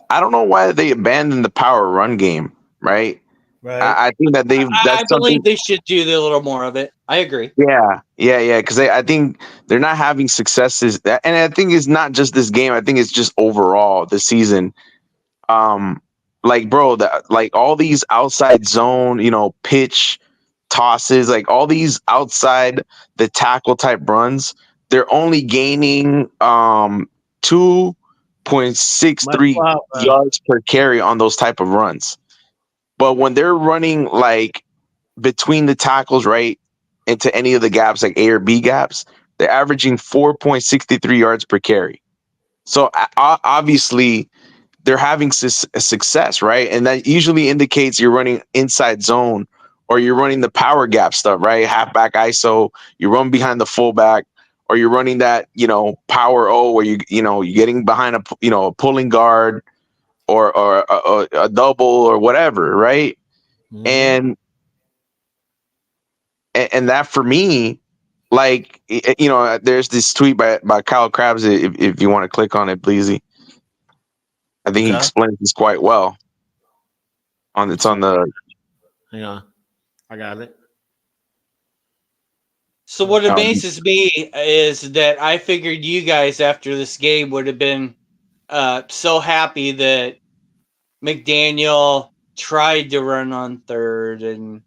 I don't know why they abandoned the power run game, right? Right. I think that I that's something. believe they should do a little more of it. I agree. Yeah. Because I think they're not having successes, and I think it's not just this game. I think it's just overall this season. Like bro, like all these outside zone, pitch tosses, like all these outside the tackle type runs, they're only gaining 2.63 Wow, bro. yards per carry on those type of runs. But when they're running like between the tackles, right, into any of the gaps, like A or B gaps, they're averaging 4.63 yards per carry. So obviously they're having success, right? And that usually indicates you're running inside zone or you're running the power gap stuff, right? Halfback ISO, you run behind the fullback, or you're running that, power O where you're getting behind a pulling guard or a double or whatever, right? Mhm. And that for me, like, there's this tweet by Kyle Krabs. If you want to click on it, please. I think he Okay. explains this quite well. It's on the. Hang on. I got it. So what amazes me is that I figured you guys after this game would have been so happy that McDaniel tried to run on third and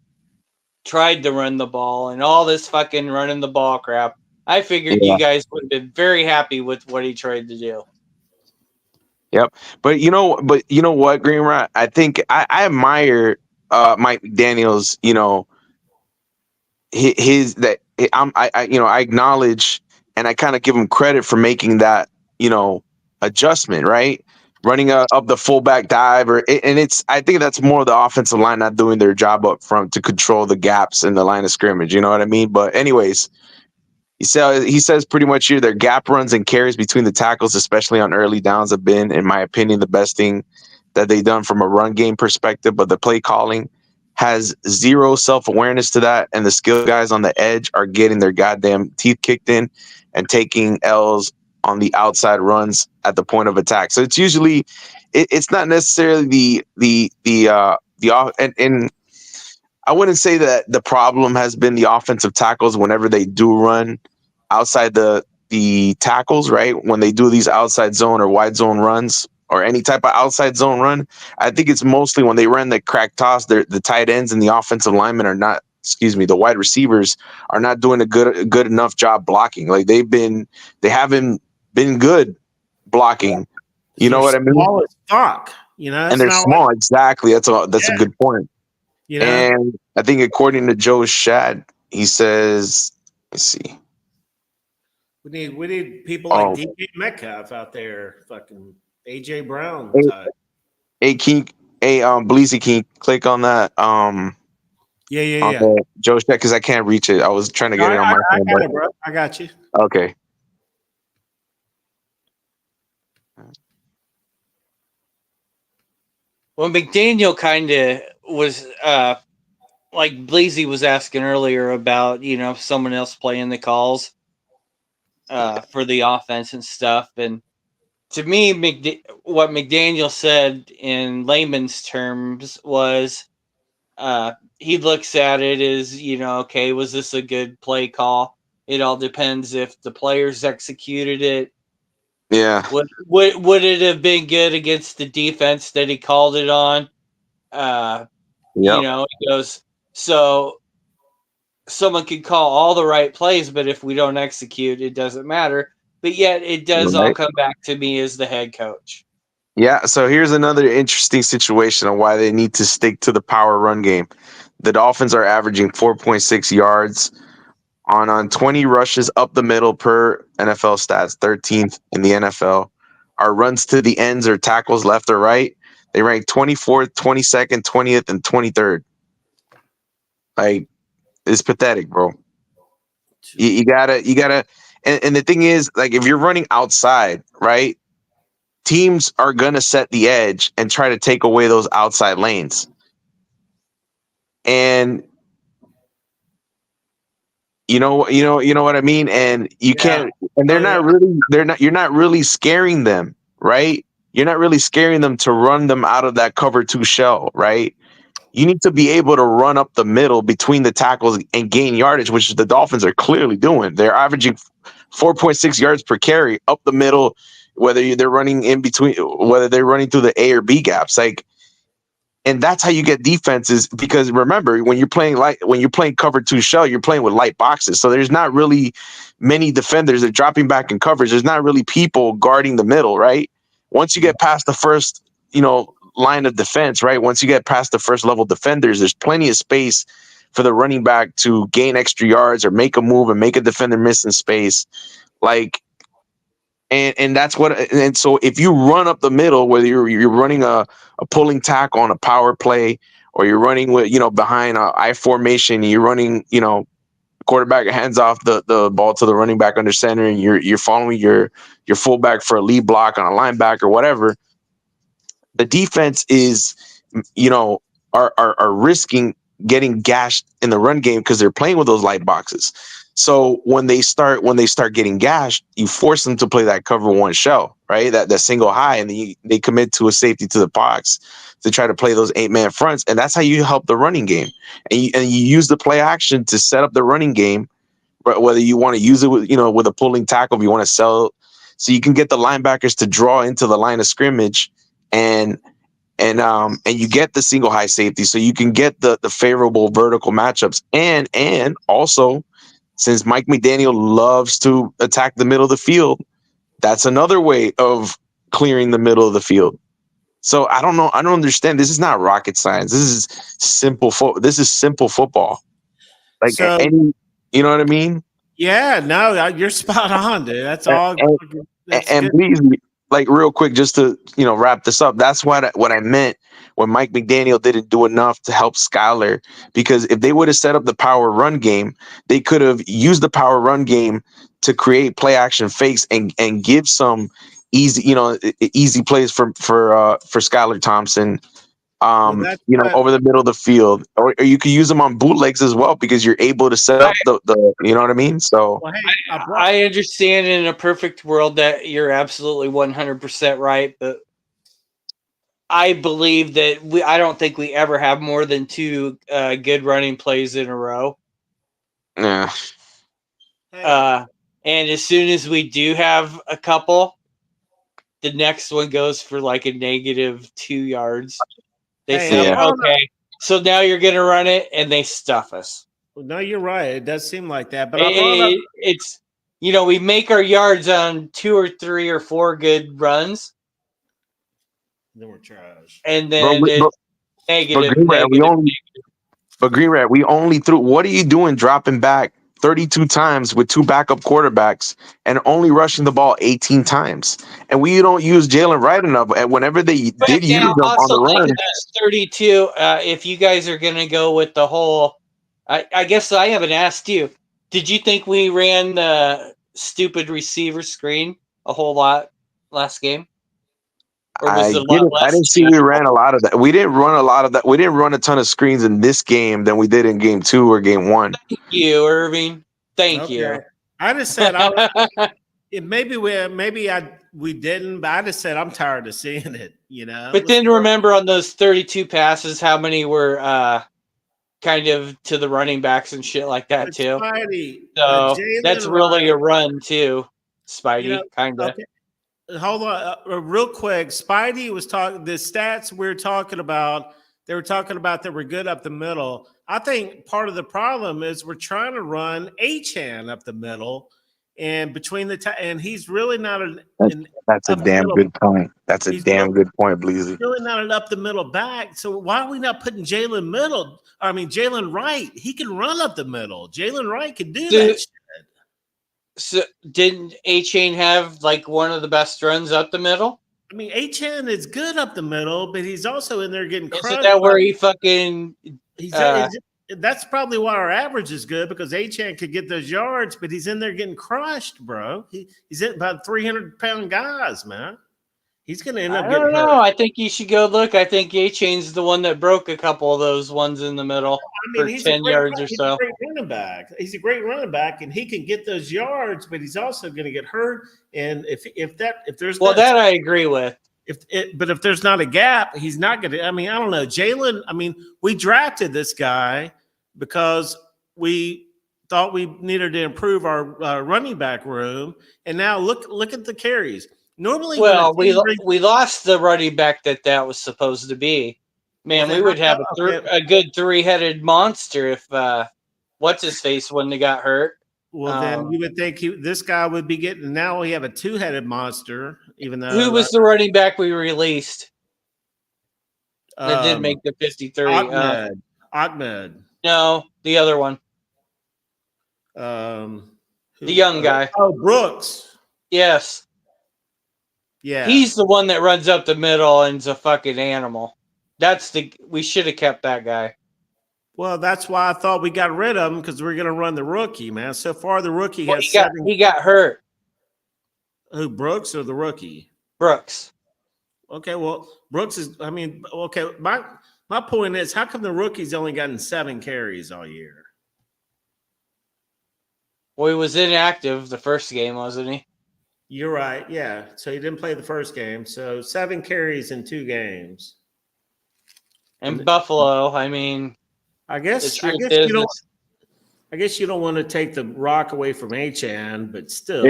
tried to run the ball and all this fucking running the ball crap. I figured Yeah. you guys would have been very happy with what he tried to do. Yep. But you know what, Green Rat? I think I admire Mike McDaniel's, his that I acknowledge and I kind of give him credit for making that, adjustment, right? Running up the fullback dive and I think that's more of the offensive line not doing their job up front to control the gaps in the line of scrimmage, you know what I mean? But anyways, he says pretty much here their gap runs and carries between the tackles, especially on early downs, have been, in my opinion, the best thing that they've done from a run game perspective. But the play calling has zero self-awareness to that, and the skill guys on the edge are getting their goddamn teeth kicked in and taking L's on the outside runs at the point of attack. So it's usually it's not necessarily and I wouldn't say that the problem has been the offensive tackles whenever they do run outside the tackles, right? When they do these outside zone or wide zone runs or any type of outside zone run, I think it's mostly when they run the crack toss, the tight ends and the offensive linemen are not, the wide receivers are not doing a good enough job blocking. Like they haven't been good blocking. You know what I mean? Small as fuck. And they're small. Exactly. That's a good point. And I think according to Joe Shad, he says, let's see. We need people like DK Metcalf out there, fucking AJ Brown type. Bleezy, can you click on that? Yeah. Joe Shad, because I can't reach it. I was trying to get it on my phone. I got it, bro. I got you. Okay. Well, McDaniel kind of was like Bleezy was asking earlier about, someone else playing the calls for the offense and stuff. And to me, what McDaniel said in layman's terms was he looks at it as, okay, was this a good play call? It all depends if the players executed it. Yeah. Would it have been good against the defense that he called it on? He goes, so someone could call all the right plays, but if we don't execute, it doesn't matter. but yet it does all Right. come back to me as the head coach. Yeah, so here's another interesting situation on why they need to stick to the power run game. The Dolphins are averaging 4.6 yards on 20 rushes up the middle per NFL stats, 13th in the NFL. Our runs to the ends or tackles left or right, they rank 24th, 22nd, 20th, and 23rd. Like, it's pathetic, bro. You gotta, and the thing is, like, if you're running outside, right, teams are gonna set the edge and try to take away those outside lanes. And you know what I mean? And you Yeah. can't, and Oh yeah. you're not really scaring them, right? You're not really scaring them to run them out of that cover two shell, right? You need to be able to run up the middle between the tackles and gain yardage, which the Dolphins are clearly doing. They're averaging 4.6 yards per carry up the middle, they're running in between, whether they're running through the A or B gaps. Like, and that's how you get defenses, because remember, when you're playing cover two shell, you're playing with light boxes. So there's not really many defenders that are dropping back in coverage. There's not really people guarding the middle, right? Once you get past the first, line of defense, right? Once you get past the first level defenders, there's plenty of space for the running back to gain extra yards or make a move and make a defender miss in space. Like, and that's what, and so if you run up the middle, whether you're running a pulling tack on a power play, or you're running with, behind a I formation, you're running, quarterback hands off the ball to the running back under center, and you're following your fullback for a lead block on a linebacker or whatever, the defense is, are risking getting gashed in the run game because they're playing with those light boxes. So when they start getting gashed, you force them to play that cover one shell, right? That single high, and then they commit to a safety to the box to try to play those 8-man fronts, and that's how you help the running game. And you use the play action to set up the running game, whether you want to use it with a pulling tackle, if you want to sell, so you can get the linebackers to draw into the line of scrimmage, and you get the single high safety, so you can get the favorable vertical matchups, and also, since Mike McDaniel loves to attack the middle of the field, that's another way of clearing the middle of the field. So I don't know. I don't understand. This is not rocket science. This is simple. This is simple football. Like, So you know what I mean? yeah, no, you're spot on, dude. That's And, all. and, That's and good. please, like, real quick, just to wrap this up. That's what I meant when Mike McDaniel didn't do enough to help Skyler, because if they would have set up the power run game, they could have used the power run game to create play action fakes and give some easy plays for Skyler Thompson, Well, that's what. over the middle of the field, or you could use them on bootlegs as well, because you're able to set up the you know what I mean? So Well, hey, I understand in a perfect world that you're absolutely 100% right, but I believe that I don't think we ever have more than two good running plays in a row. yeah. And as soon as we do have a couple, the next one goes for like a -2 yards. They say, okay, so now you're going to run it, and they stuff us. No, you're right. It does seem like that, but I brought up. It's, we make our yards on 2 or 3 or 4 good runs. Then we're trash. And then it's negative. But Green Rat, we only threw. What are you doing dropping back 32 times with 2 backup quarterbacks and only rushing the ball 18 times? And we don't use Jalen Wright enough. And whenever they did use them on the run, that's 32. If you guys are going to go with the whole, I guess I haven't asked you. Did you think we ran the stupid receiver screen a whole lot last game? Or was it a lot less? I didn't see we ran a lot of that. We didn't run a lot of that. We didn't run a ton of screens in this game than we did in game 2 or game 1. Thank you, Irving. Thank you. I just said maybe we didn't, but I just said I'm tired of seeing it. But then remember, on those 32 passes, how many were kind of to the running backs and shit like that too? Spidey, so that's really a run too, Spidey, kind of. Okay. Hold on, real quick. Spidey was talking. The stats we're talking about, they were talking about that we're good up the middle. I think part of the problem is we're trying to run Achane up the middle, and between and he's really not That's a up the damn middle. good point. That's a He's damn good point, Bleezy. really not an up the middle back. So why are we not putting Jalen Wright? He can run up the middle. Jalen Wright can do that shit. So didn't A-Chain have like one of the best runs up the middle? I mean, A-Chain is good up the middle, but he's also in there getting crushed. Isn't that where he fucking? That's probably why our average is good, because A-Chain could get those yards, but he's in there getting crushed, bro. He's at about 300-pound guys, man. He's going to end up getting hurt. I don't know. I think you should go look. I think A-Chain's the one that broke a couple of those ones in the middle for 10 yards or so. He's a great running back. He's a great running back, and he can get those yards, but he's also going to get hurt. And if there's that I agree with. But if there's not a gap, he's not going to. I mean, I don't know. Jalen. I mean, we drafted this guy because we thought we needed to improve our running back room, and now look at the carries. Normally, we lost the running back that was supposed to be. Man, we would have a good 3-headed monster if what's his face wouldn't have got hurt. Well, then you would think this guy would be getting. Now we have a 2-headed monster. Even though who was the running back we released that did make the 53? Ahmed. No, the other one. The young guy. Oh, Brooks. Yes. Yeah. He's the one that runs up the middle and is a fucking animal. We should have kept that guy. Well, that's why I thought we got rid of him, because we're going to run the rookie, man. So far, the rookie has he got hurt. Who, Brooks or the rookie? Brooks. Okay, well, Brooks is. I mean, okay. My point is, how come the rookie's only gotten 7 carries all year? Well, he was inactive the first game, wasn't he? You're right. Yeah. So he didn't play the first game. So 7 carries in 2 games. And Buffalo, I mean, I guess you don't want to take the rock away from H-An, but still.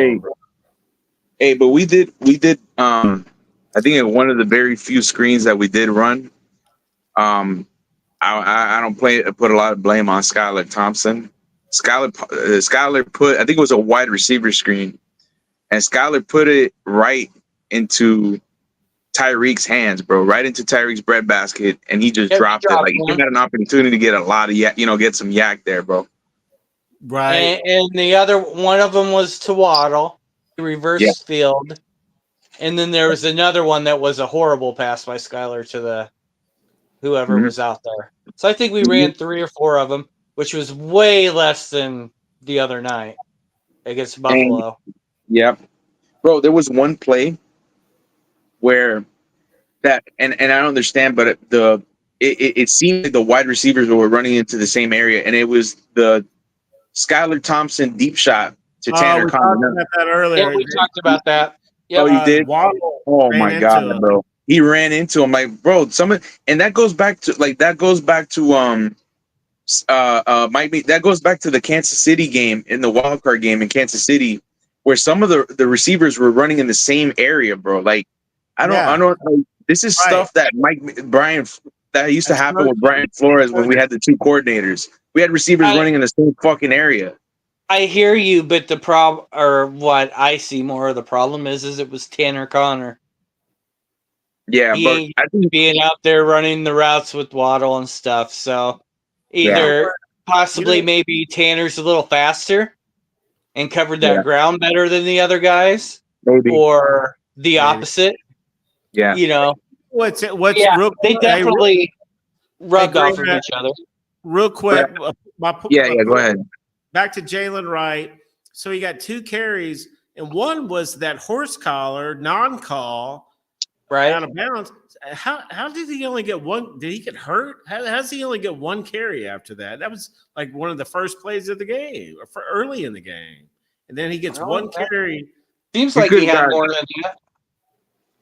Hey, but we did I think in one of the very few screens that we did run, I don't put a lot of blame on Skylar Thompson. Skylar put, I think it was a wide receiver screen, and Skylar put it right into Tyreek's hands, bro, right into Tyreek's breadbasket, and he just dropped it. Like, he had an opportunity to get a lot of get some yak there, bro. Right. And the other one of them was to Waddle, reverse field, and then there was another one that was a horrible pass by Skylar to the whoever was out there. So I think we ran 3 or 4 of them, which was way less than the other night against Buffalo. Bro, there was one play where that, and I don't understand, but it seemed like the wide receivers were running into the same area, and it was the Skylar Thompson deep shot to Tanner Conner. We talked about that earlier. Yeah, we talked about that. Yep. Oh, you did? Oh my God, bro. He ran into him, like, bro, and that goes back to Mike, that goes back to the Kansas City game, in the wild card game in Kansas City, where some of the receivers were running in the same area, bro. Like, I don't this is stuff that that used to happen with Brian Flores when we had the 2 coordinators. We had receivers running in the same fucking area. I hear you, but the problem, or what I see more of the problem is it was Tanner Conner. Yeah, but I think being out there running the routes with Waddle and stuff. So either possibly maybe Tanner's a little faster and covered that ground better than the other guys, or the opposite. Yeah, you know what's real, they definitely rubbed off of each other. Real quick, go ahead. Back to Jalen Wright. So he got 2 carries, and one was that horse collar non-call, right out of bounds. How did he only get 1? Did he get hurt? How does he only get 1 carry after that? That was like one of the first plays of the game, or for early in the game, and then he gets 1 carry. Seems like he had more than that.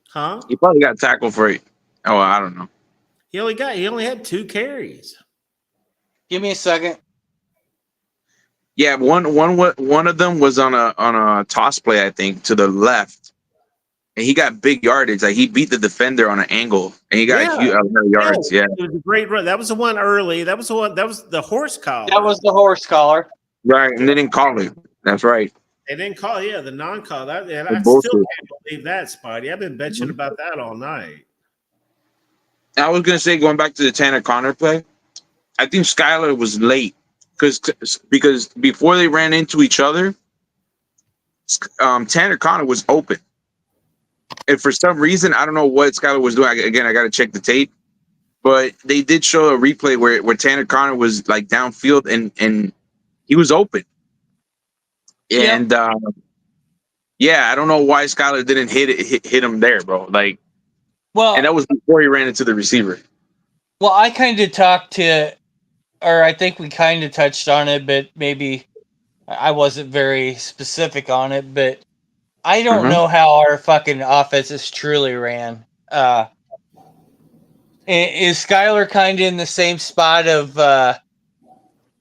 Huh? He probably got tackled for it. Oh, I don't know. He only had 2 carries. Give me a second. Yeah, one of them was on a toss play, I think, to the left, and he got big yardage. Like, he beat the defender on an angle, and he got huge yards. Yeah, it was a great run. That was the one early. That was the one. That was the horse collar. That was the horse collar. Right, and they didn't call it. That's right. They didn't call, the non-call. That, and The I still bullshit. can't believe that, Spotty. I've been bitching about that all night. I was gonna say, going back to the Tanner Connor play, I think Skylar was late because before they ran into each other, Tanner Connor was open, and for some reason, I don't know what Skylar was doing. Again, I got to check the tape, but they did show a replay where Tanner Connor was like downfield and he was open, and yeah, I don't know why Skylar didn't hit him there, bro. Like, and that was before he ran into the receiver. Well, I kind of talked to, or I think we kind of touched on it, but maybe I wasn't very specific on it. But I don't know how our fucking offenses truly ran. Is Skylar kind of in the same spot of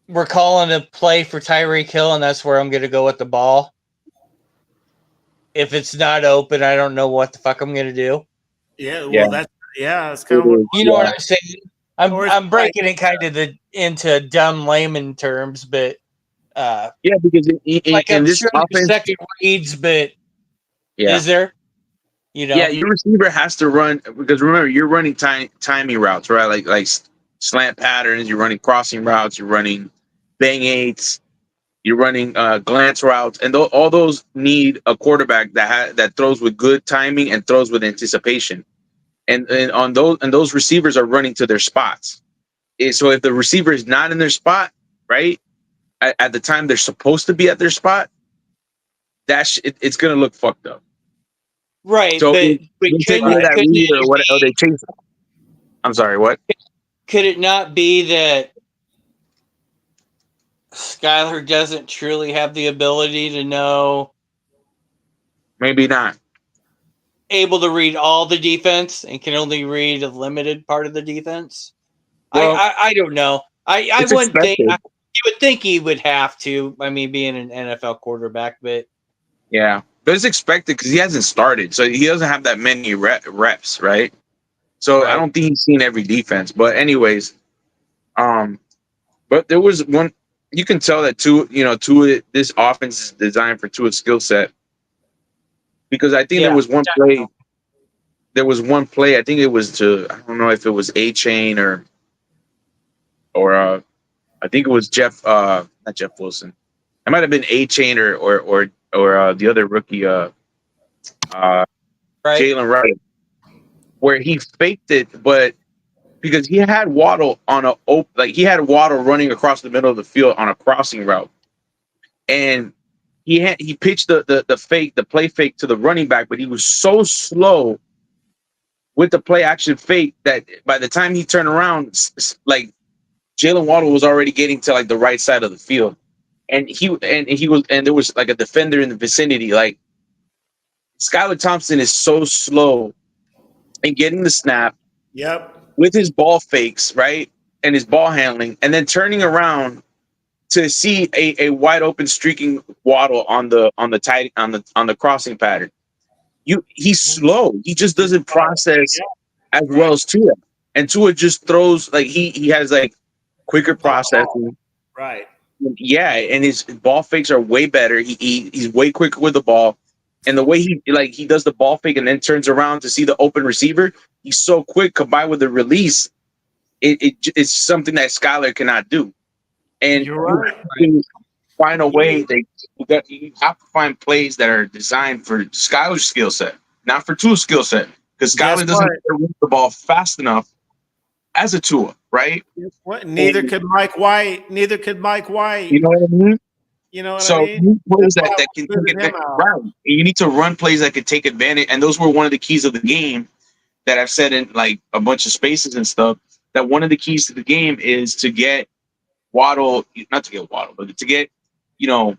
we're calling a play for Tyreek Hill, and that's where I'm going to go with the ball? If it's not open, I don't know what the fuck I'm going to do. Yeah, well, that's kind of what you know what I'm saying. I'm breaking it kind of into dumb layman terms, but yeah, because like in I'm this sure offense, there's second reads, but is there? You know, yeah, your receiver has to run because remember you're running timing routes, right? Like slant patterns. You're running crossing routes. You're running bang eights. You're running glance routes, and all those need a quarterback that throws with good timing and throws with anticipation. And those receivers are running to their spots. So if the receiver is not in their spot, right, at the time they're supposed to be at their spot, it's gonna look fucked up. Right, So but take away that read or what? Oh, they chase. I'm sorry. What? Could it not be that Skylar doesn't truly have the ability to know? Maybe not. Able to read all the defense and can only read a limited part of the defense. Well, I don't know. I wouldn't think. expected. You would think he would have to. I mean, being an NFL quarterback, but Yeah, but it's expected because he hasn't started, so he doesn't have that many reps, right? So I don't think he's seen every defense. But anyways, but there was one. You can tell that Tua, this offense is designed for Tua's skill set because I think there was one play. There was one play. I think it was I don't know if it was A Chain or I think it was not Jeff Wilson. It might have been A Chain or the other rookie, Jalen Wright, where he faked it, but because he had Waddle he had Waddle running across the middle of the field on a crossing route, and he pitched the play fake to the running back, but he was so slow with the play action fake that by the time he turned around, like Jalen Waddle was already getting to like the right side of the field, and there was like a defender in the vicinity. Like Skylar Thompson is so slow in getting the snap. Yep. With his ball fakes, right, and his ball handling, and then turning around to see a wide open streaking Waddle on the crossing pattern. He's slow. He just doesn't process as well as Tua, and Tua just throws like he has like quicker processing. Right. Yeah, and his ball fakes are way better. He's way quicker with the ball. And the way he does the ball fake and then turns around to see the open receiver, he's so quick combined with the release. It's something that Skylar cannot do. And you're right. You find a way you have to find plays that are designed for Skylar's skill set, not for Tua's skill set. Because Skylar doesn't release the ball fast enough as a Tua, right? What? Neither could Mike White. Neither could Mike White. You know what I mean? You know what so I mean? You need plays that can take advantage. Right. You need to run plays that can take advantage, and those were one of the keys of the game that I've said in like a bunch of spaces and stuff. That one of the keys to the game is to get Waddle, not to get Waddle, but to get to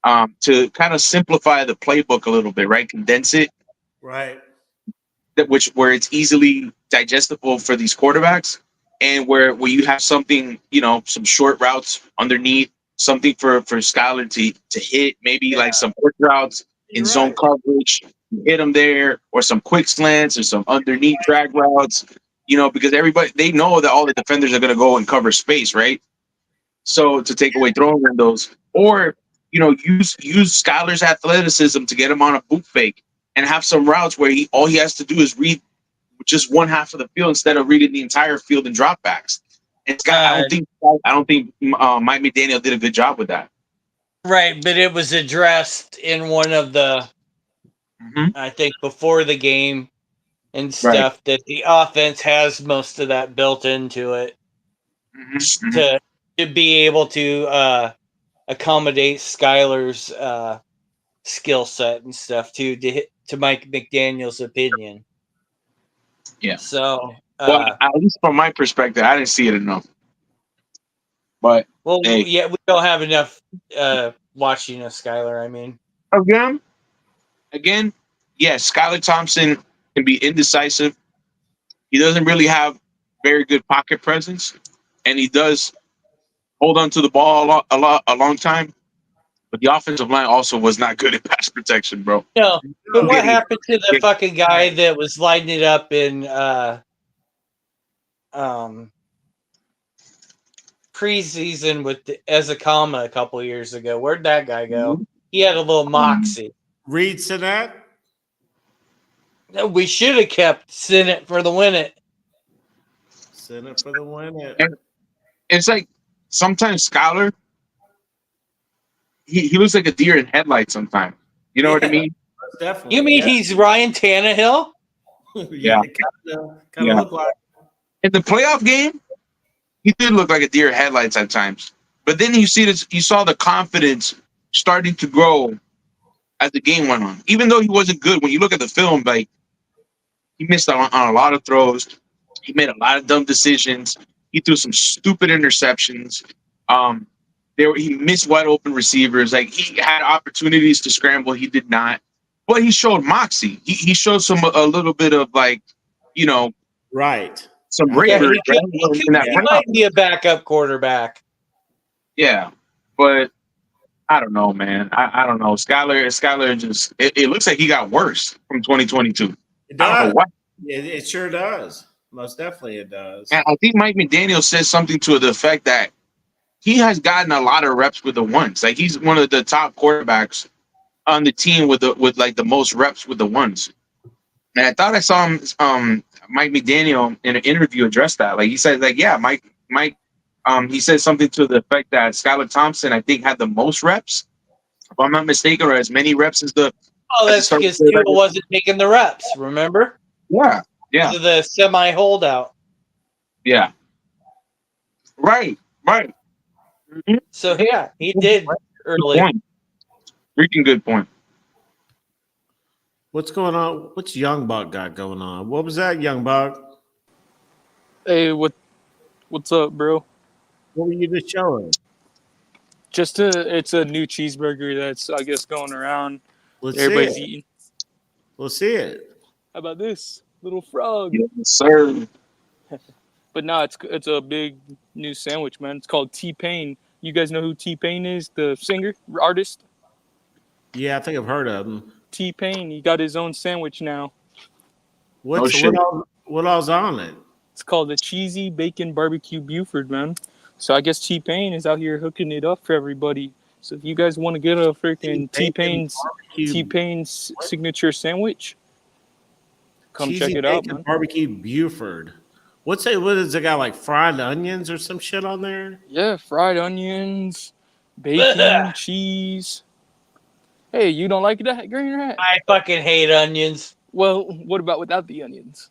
kind of simplify the playbook a little bit, right? Condense it, right? Where it's easily digestible for these quarterbacks, and where you have something, some short routes underneath. Something for Skylar to hit, maybe like some quick routes in zone coverage, hit them there, or some quick slants or some underneath drag routes, because they know that all the defenders are going to go and cover space, right? So to take away throwing windows, or use Skylar's athleticism to get him on a boot fake and have some routes where all he has to do is read just one half of the field instead of reading the entire field and dropbacks. And I don't think Mike McDaniel did a good job with that. Right, but it was addressed in one of the, I think, before the game and stuff, that the offense has most of that built into it to be able to accommodate Skylar's skill set and stuff too, to Mike McDaniel's opinion. Yeah. So, well, at least from my perspective, I didn't see it enough. But yeah, we don't have enough watching of Skylar. I mean, again, yes, Skylar Thompson can be indecisive. He doesn't really have very good pocket presence, and he does hold on to the ball a long time. But the offensive line also was not good at pass protection, bro. No, but what happened to the fucking guy that was lighting it up in preseason with Ezekama a couple years ago? Where'd that guy go? He had a little moxie. Reed Sinnett? No, we should have kept Sinnett for the win it. Sinnett for the win it. And it's like sometimes Skylar, he looks like a deer in headlights sometimes. You know what I mean? Definitely. You mean he's Ryan Tannehill? Yeah. Kind of look like. In the playoff game, he did look like a deer in headlights at times. But then you saw the confidence starting to grow as the game went on. Even though he wasn't good, when you look at the film, like he missed on a lot of throws. He made a lot of dumb decisions. He threw some stupid interceptions. He missed wide open receivers. Like he had opportunities to scramble, he did not. But he showed moxie. He showed a little bit of like, right, some bravery. he might be a backup quarterback. Yeah, but I don't know, man. I don't know. Skylar just it looks like he got worse from 2022. It I don't know does. why. It sure does. Most definitely it does. And I think Mike McDaniel says something to the effect that he has gotten a lot of reps with the ones. Like he's one of the top quarterbacks on the team with like the most reps with the ones. And I thought I saw him, Mike McDaniel in an interview address that. Like he said, like, yeah, Mike, he said something to the effect that Skylar Thompson, I think, had the most reps, if I'm not mistaken, or as many reps as the. Oh, that's because Tua wasn't taking the reps. Remember? Yeah. To the semi holdout. Yeah. Right. Mm-hmm. So yeah, he did early. Freaking good point. What's going on? What's Young Buck got going on? What was that, Young Buck? Hey, what's up, bro? What were you just showing? It's a new cheeseburger that's, I guess, going around. Everybody's eating. Let's see it. How about this little frog? Yes, sir. But no, it's a big new sandwich, man. It's called T-Pain. You guys know who T-Pain is? The singer, artist? Yeah, I think I've heard of him. T-Pain, he got his own sandwich now. What all's on it? It's called the Cheesy Bacon Barbecue Buford, man. So I guess T-Pain is out here hooking it up for everybody. So if you guys want to get a freaking T-Pain's signature sandwich, come check it out, man. Barbecue Buford. What is it got, like fried onions or some shit on there? Yeah, fried onions, bacon, cheese. Hey, you don't like that, Green Rat? I fucking hate onions. Well, what about without the onions?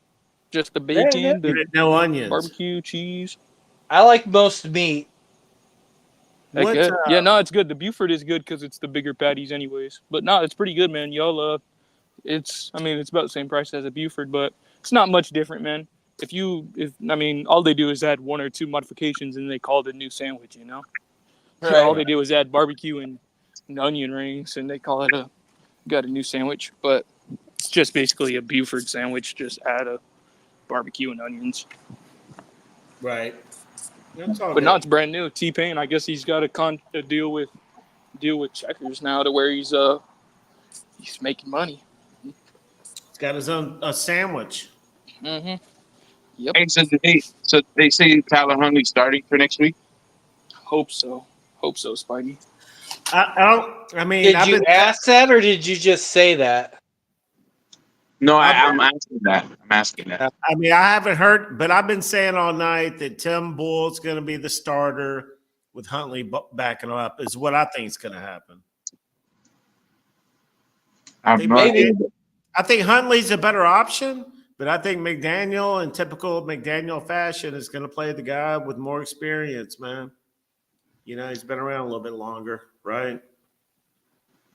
Just the bacon, no onions, barbecue, cheese. I like most meat. Yeah, no, it's good. The Buford is good because it's the bigger patties, anyways. But no, it's pretty good, man. Y'all, it's about the same price as a Buford, but it's not much different, man. All they do is add one or two modifications and they call it a new sandwich, you know? Right. All they do is add barbecue and onion rings and they call it got a new sandwich, but it's just basically a Buford sandwich, just add a barbecue and onions. Right. But no, it's brand new. T-Pain, I guess he's got a deal with Checkers now to where he's making money. He's got his own sandwich. Mm-hmm. Yep. Hey, so they say Tyler Huntley's starting for next week? Hope so, Spidey. I don't. I mean, Did I've you been. ask that or did you just say that? No, I've I'm asking that. I'm asking that. I mean, I haven't heard, but I've been saying all night that Tim Bull's going to be the starter with Huntley backing him up. Is what I think is going to happen. I have no idea. I think Huntley's a better option, but I think McDaniel, in typical McDaniel fashion, is going to play the guy with more experience, man. You know, he's been around a little bit longer, right?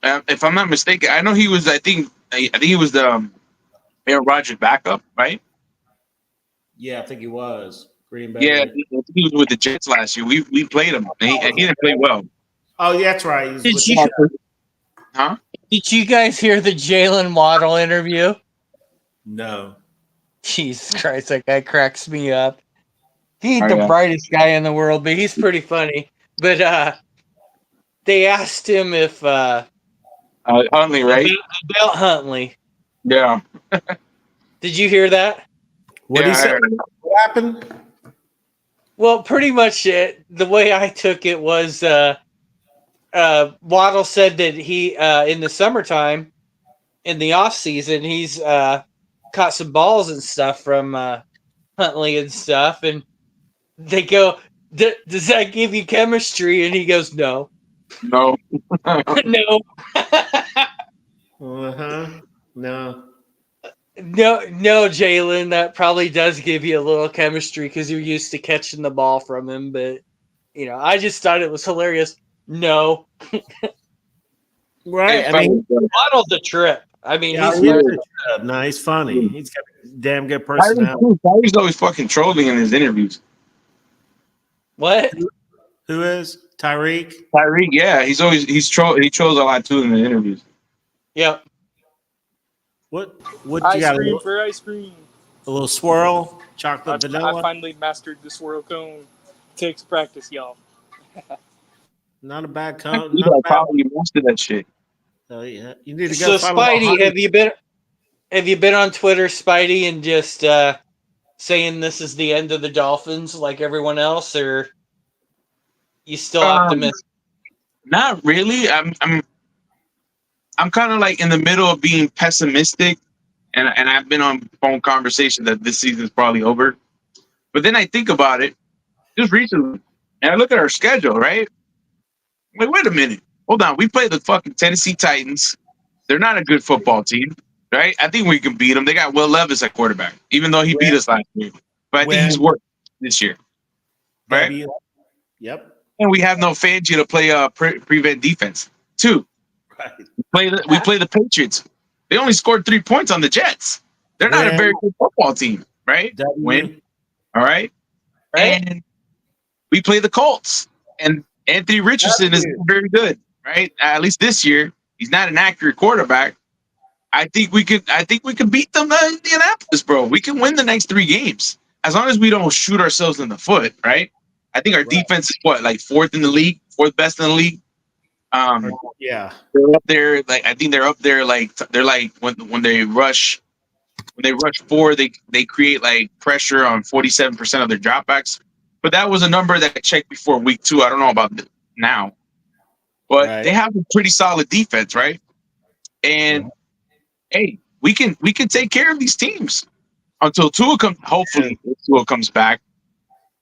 If I'm not mistaken, I know he was. I think he was the Aaron Rodgers backup, right? Yeah, I think he was. Green Bay. Yeah, he was with the Jets last year. We played him. And he didn't play well. Oh, yeah, that's right. He's Did with you Huh? did you guys hear the Jalen Waddle interview? No. Jesus Christ, that guy cracks me up. He ain't Oh, the yeah. brightest guy in the world, but he's pretty funny. But they asked him if Huntley, right? about Huntley. Yeah. Did you hear that? What he said? What happened? Well, pretty much the way I took it was Waddle said that he in the summertime, in the off season, he's caught some balls and stuff from Huntley and stuff, and they go, "Does that give you chemistry?" And he goes, "No, No. no." No. No, Jalen, that probably does give you a little chemistry because you're used to catching the ball from him. But, I just thought it was hilarious. No. Right. Hey, I mean, Waddle's a trip. I mean, yeah, he's funny. He's got a damn good personality. He's always fucking trolling in his interviews. What? Who is Tyreek? Tyreek, yeah, he trolls a lot too in the interviews. Yep. What you Ice got? cream for ice cream. A little swirl, chocolate vanilla. I finally mastered the swirl cone. Takes practice, y'all. Not a bad cone. You gotta probably master that shit. Oh yeah, you need to So go. Spidey, have you been on Twitter, Spidey, and just saying this is the end of the Dolphins like everyone else, or you still optimistic? Not really. I'm kind of like in the middle of being pessimistic, and I've been on phone conversation that this season's probably over. But then I think about it just recently, and I look at our schedule, right? I'm like, wait a minute, hold on. We play the fucking Tennessee Titans. They're not a good football team, right? I think we can beat them. They got Will Levis at quarterback, even though he beat us last year. But I think he's worked this year, right? Yep. And we have no Fangio to play prevent defense. 2. Right. We play the Patriots. They only scored 3 points on the Jets. They're not a very good football team, right? Win. All right. And we play the Colts. And Anthony Richardson is very good, right? At least this year. He's not an accurate quarterback. I think we could beat them in Indianapolis, bro. We can win the next 3 games. As long as we don't shoot ourselves in the foot, right? I think our defense is like 4th in the league, 4th best in the league. Yeah, they're up there. Like I think they're up there. Like they're like when they rush 4, they create like pressure on 47% of their dropbacks. But that was a number that I checked before week 2. I don't know about now, but they have a pretty solid defense, right? And hey, we can take care of these teams until Tua comes. Hopefully, if Tua comes back,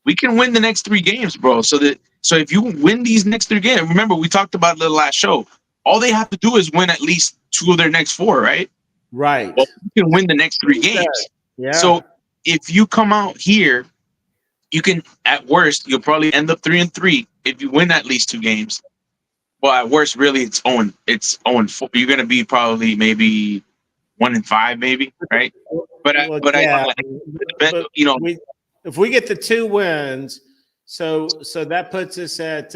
we can win the next 3 games, bro. So if you win these next 3 games, remember we talked about it the last show. All they have to do is win at least 2 of their next 4, right? Right. Well, you can win the next 3 games. Yeah. So if you come out here, you can at worst you'll probably end up 3-3 if you win at least 2 games. Well, at worst, really, it's 0-4. You're gonna be probably maybe 1-5, maybe, right? But if we get the 2 wins, so that puts us at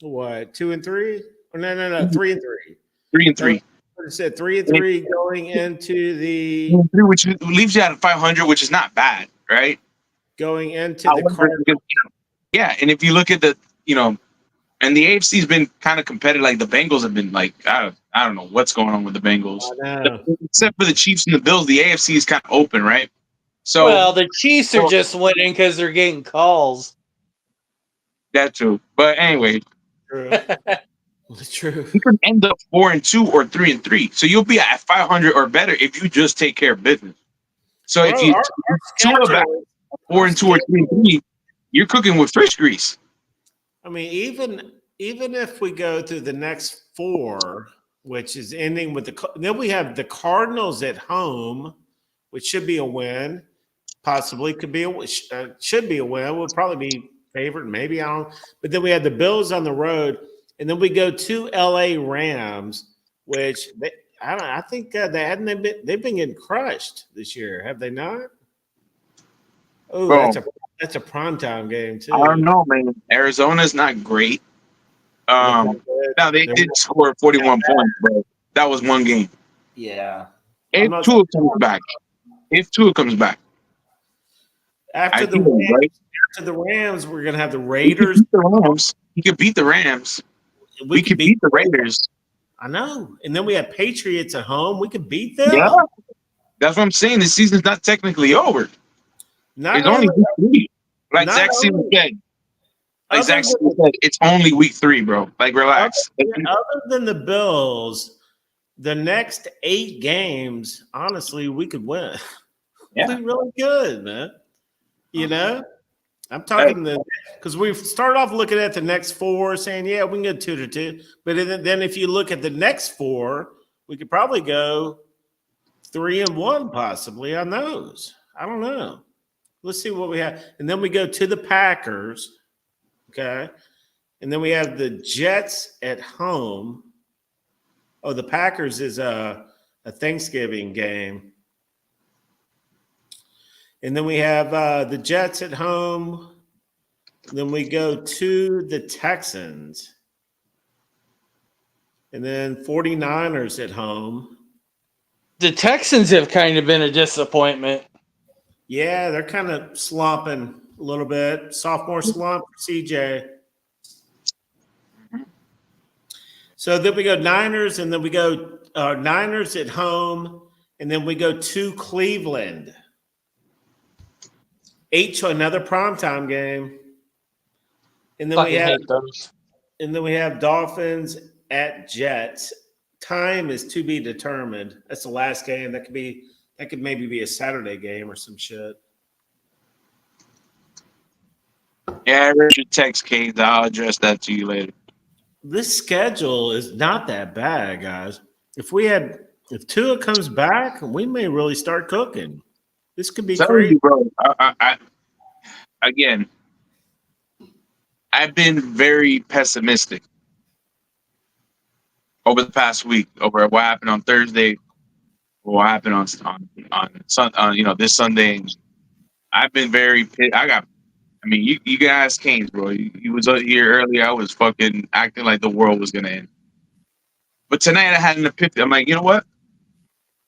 what, 2-3? Or no, 3-3. 3-3. It's at 3-3 going into the which leaves you at 500, which is not bad, right? Going into the Cardinals. Yeah, and if you look at the, and the AFC's been kind of competitive. Like the Bengals have been like, I don't know what's going on with the Bengals. Except for the Chiefs and the Bills, the AFC is kind of open, right? So well, the Chiefs are just winning because they're getting calls. That's true. But anyway, True. You could end up 4-2 or 3-3. So you'll be at 500 or better if you just take care of business. So if Bro, you our two are back schedule, 4-2 or 3-3, you're cooking with fish grease. I mean, even if we go through the next four, which is ending with then we have the Cardinals at home, which should be a win. Possibly could be should be a win. Will probably be favored, maybe I don't. But then we have the Bills on the road, and then we go to L.A. Rams, which I don't. I think they've been getting crushed this year, have they not? Oh, Bro, that's a primetime game too. I don't know, man. Arizona's not great. Now they did score 41 points, but that was one game. Yeah. If Tua comes back, After the ideally, Rams, right? after the Rams, we're gonna have the He could Raiders. beat the Rams. He could beat the Rams. We could beat the Raiders. I know. And then we have Patriots at home. We could beat them. Yeah, that's what I'm saying. The season's not technically over. Not It's only week 3. Like not Zach Seaman only- said. Like other Zach than- Seaman said, it's only week 3, bro. Like, relax. Other than the Bills, the next 8 games, honestly, we could win. Yeah. We'll be really good, man. You know, I'm talking because we've started off looking at the next 4, saying, yeah, we can go 2-2. But then if you look at the next 4, we could probably go 3-1 possibly on those. I don't know. Let's see what we have. And then we go to the Packers. Okay. And then we have the Jets at home. Oh, the Packers is a Thanksgiving game. And then we have the Jets at home. Then we go to the Texans. And then 49ers at home. The Texans have kind of been a disappointment. Yeah, they're kind of slumping a little bit. Sophomore slump for CJ. So then we go Niners, and then we go Niners at home, and then we go to Cleveland. Another primetime game. And then we have Dolphins at Jets. Time is to be determined. That's the last game. That could maybe be a Saturday game or some shit. Yeah, I read your text, Kate. I'll address that to you later. This schedule is not that bad, guys. If Tua comes back, we may really start cooking. This could be crazy, bro. Again, I've been very pessimistic over the past week over what happened on Thursday, what happened on this Sunday. I've been very pissed. You guys came, bro. You was out here earlier. I was fucking acting like the world was gonna end. But tonight I had an epiphany. I'm like, you know what?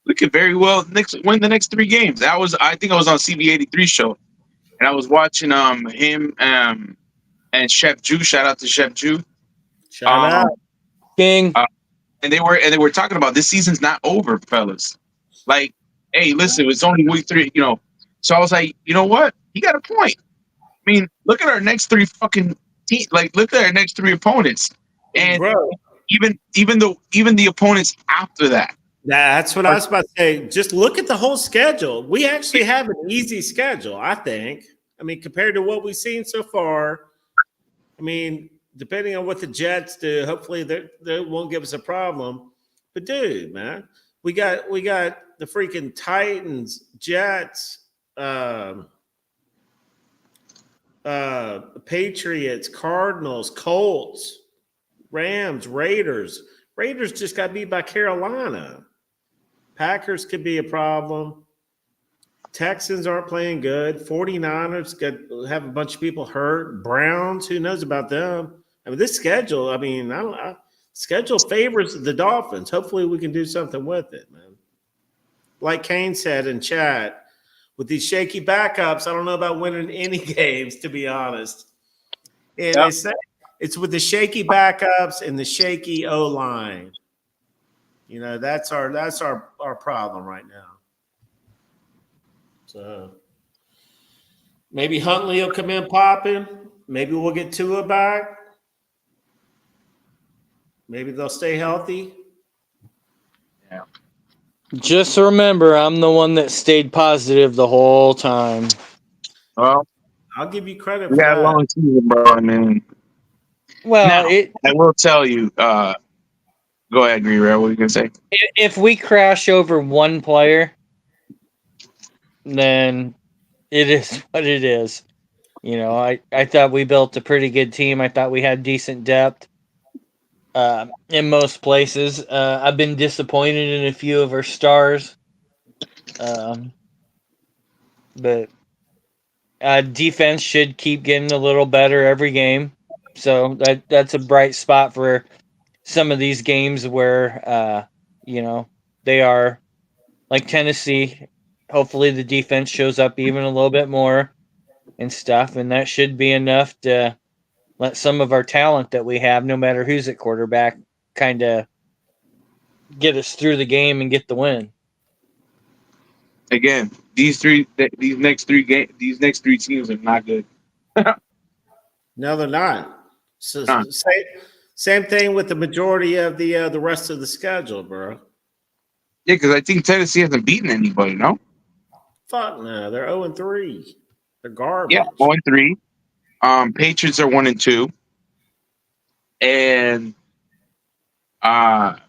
We could very well win the next 3 games. I think I was on CB83 show, and I was watching him and Chef Jew. Shout out to Chef Jew. Shout out, King. And they were talking about this season's not over, fellas. Like, hey, listen, it's only week 3. So I was like, you know what? He got a point. I mean, look at our next 3 fucking teams. Like, look at our next 3 opponents, and bro. even the opponents after that. That's what I was about to say. Just look at the whole schedule. We actually have an easy schedule, I think. I mean, compared to what we've seen so far. I mean, depending on what the Jets do, hopefully they won't give us a problem. But dude, man, we got the freaking Titans, Jets, Patriots, Cardinals, Colts, Rams, Raiders. Raiders just got beat by Carolina. Packers could be a problem. Texans aren't playing good. 49ers have a bunch of people hurt. Browns, who knows about them? I mean, this schedule, schedule favors the Dolphins. Hopefully we can do something with it, man. Like Kane said in chat, with these shaky backups, I don't know about winning any games, to be honest. And they say it's with the shaky backups and the shaky O-line. That's our problem right now. So maybe Huntley will come in popping. Maybe we'll get Tua back. Maybe they'll stay healthy. Just remember, I'm the one that stayed positive the whole time. Well, I'll give you credit we for got a that. long season, bro. I mean, Well, now I will tell you. Go ahead, Green Red. What are you gonna say? if we crash over one player, then it is what it is. You know, I thought we built a pretty good team. I thought we had decent depth in most places. I've been disappointed in a few of our stars, but defense should keep getting a little better every game. So that's a bright spot for some of these games where you know they are like Tennessee. Hopefully, the defense shows up even a little bit more and stuff, and that should be enough to let some of our talent that we have, no matter who's at quarterback, kind of get us through the game and get the win. Again, these next three teams are not good. No, they're not. So, Huh. same thing with the majority of the rest of the schedule, bro. Yeah, because I think Tennessee hasn't beaten anybody. No. Fuck no, they're 0-3. They're garbage. Yeah, 1-3. Patriots are 1-2, and I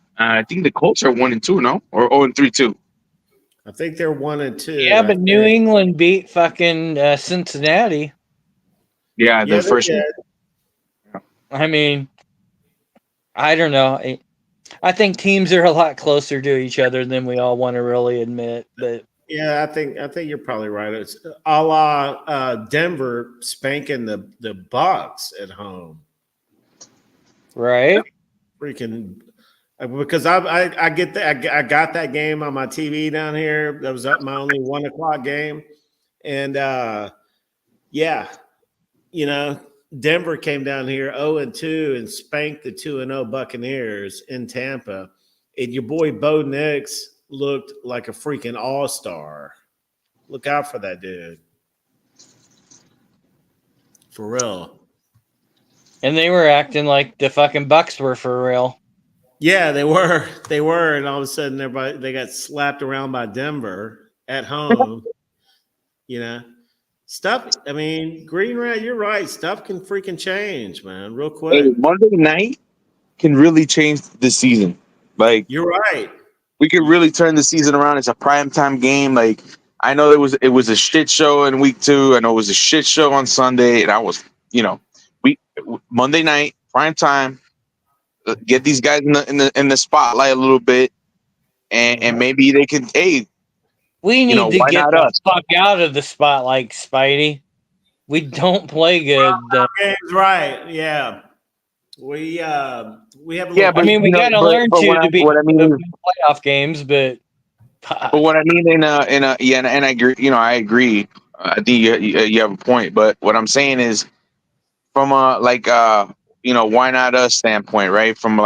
think the Colts are 1-2. No, or 0-3 too. I think they're 1-2. Yeah, but New England beat fucking Cincinnati. Yeah, the first one. I mean, I don't know. I think teams are a lot closer to each other than we all want to really admit. But yeah, I think you're probably right. It's a la Denver spanking the Bucks at home. Right? Freaking because I get that I got that game on my TV down here. That was my only 1 o'clock game, and yeah, you know, Denver came down here 0-2 and spanked the 2-0 Buccaneers in Tampa, and your boy Bo Nix looked like a freaking all-star. Look out for that dude. For real. And they were acting like the fucking Bucks were for real. Yeah, they were. They were, and all of a sudden they got slapped around by Denver at home. You know. Stuff, I mean, Green Rat, you're right. Stuff can freaking change, man, real quick. Hey, Monday night can really change the season. Like, you're right. We could really turn the season around. It's a primetime game. Like, I know it was a shit show in week 2. I know it was a shit show on Sunday, and I was, Monday night primetime. Get these guys in the spotlight a little bit, and maybe they can. Hey, we need to why get not the us? fuck out of the spotlight, Spidey. We don't play good. Games, right? Yeah, we have. A Yeah, but I mean, we got to learn to be playoff games, but. But what I mean and I agree. I agree. I think you have a point. But what I'm saying is, from a why not us standpoint, right? From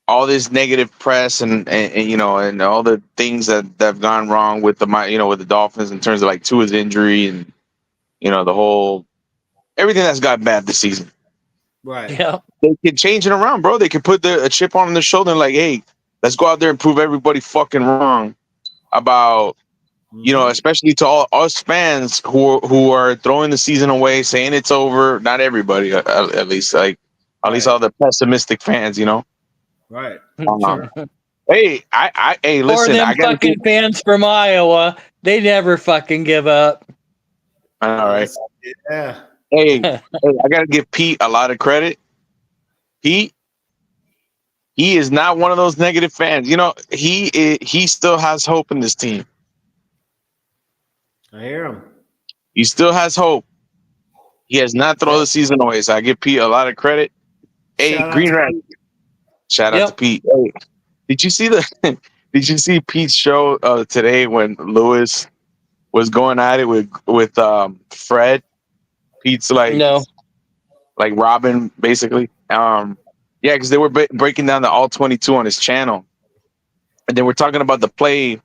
all this negative press and all the things that have gone wrong with with the Dolphins in terms of like Tua's injury and the whole everything that's got bad this season. Right. Yeah. They can change it around, bro. They can put a chip on their shoulder and like, hey, let's go out there and prove everybody fucking wrong about, especially to all us fans who are throwing the season away, saying it's over. Not everybody, at least at least all the pessimistic fans, Right. Sure. Hey, hey, listen. Or them fucking fans from Iowa. They never fucking give up. All right. Yeah. Hey, I gotta give Pete a lot of credit. Pete, he is not one of those negative fans. He still has hope in this team. I hear him. He still has hope. He has not thrown the season away, so I give Pete a lot of credit. Hey, Green Rat. Shout out to Pete. Hey, did you see Pete's show today when Lewis was going at it with Fred? Pete's like Robin, basically. Yeah, because they were breaking down the all 22 on his channel, and they were talking about the play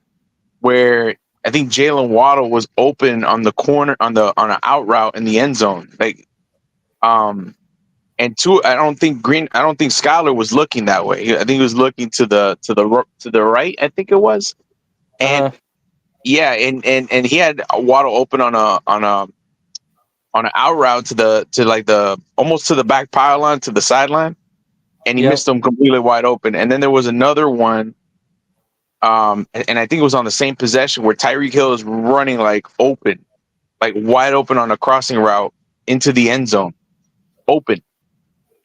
where I think Jalen Waddle was open on the corner on an out route in the end zone, and and two, I don't think Skylar was looking that way. I think he was looking to the right. I think it was, and yeah, and he had Waddle open on an out route to like the almost to the back pylon to the sideline, and he missed him completely wide open. And then there was another one, and I think it was on the same possession where Tyreek Hill is running like open, like wide open on a crossing route into the end zone, open,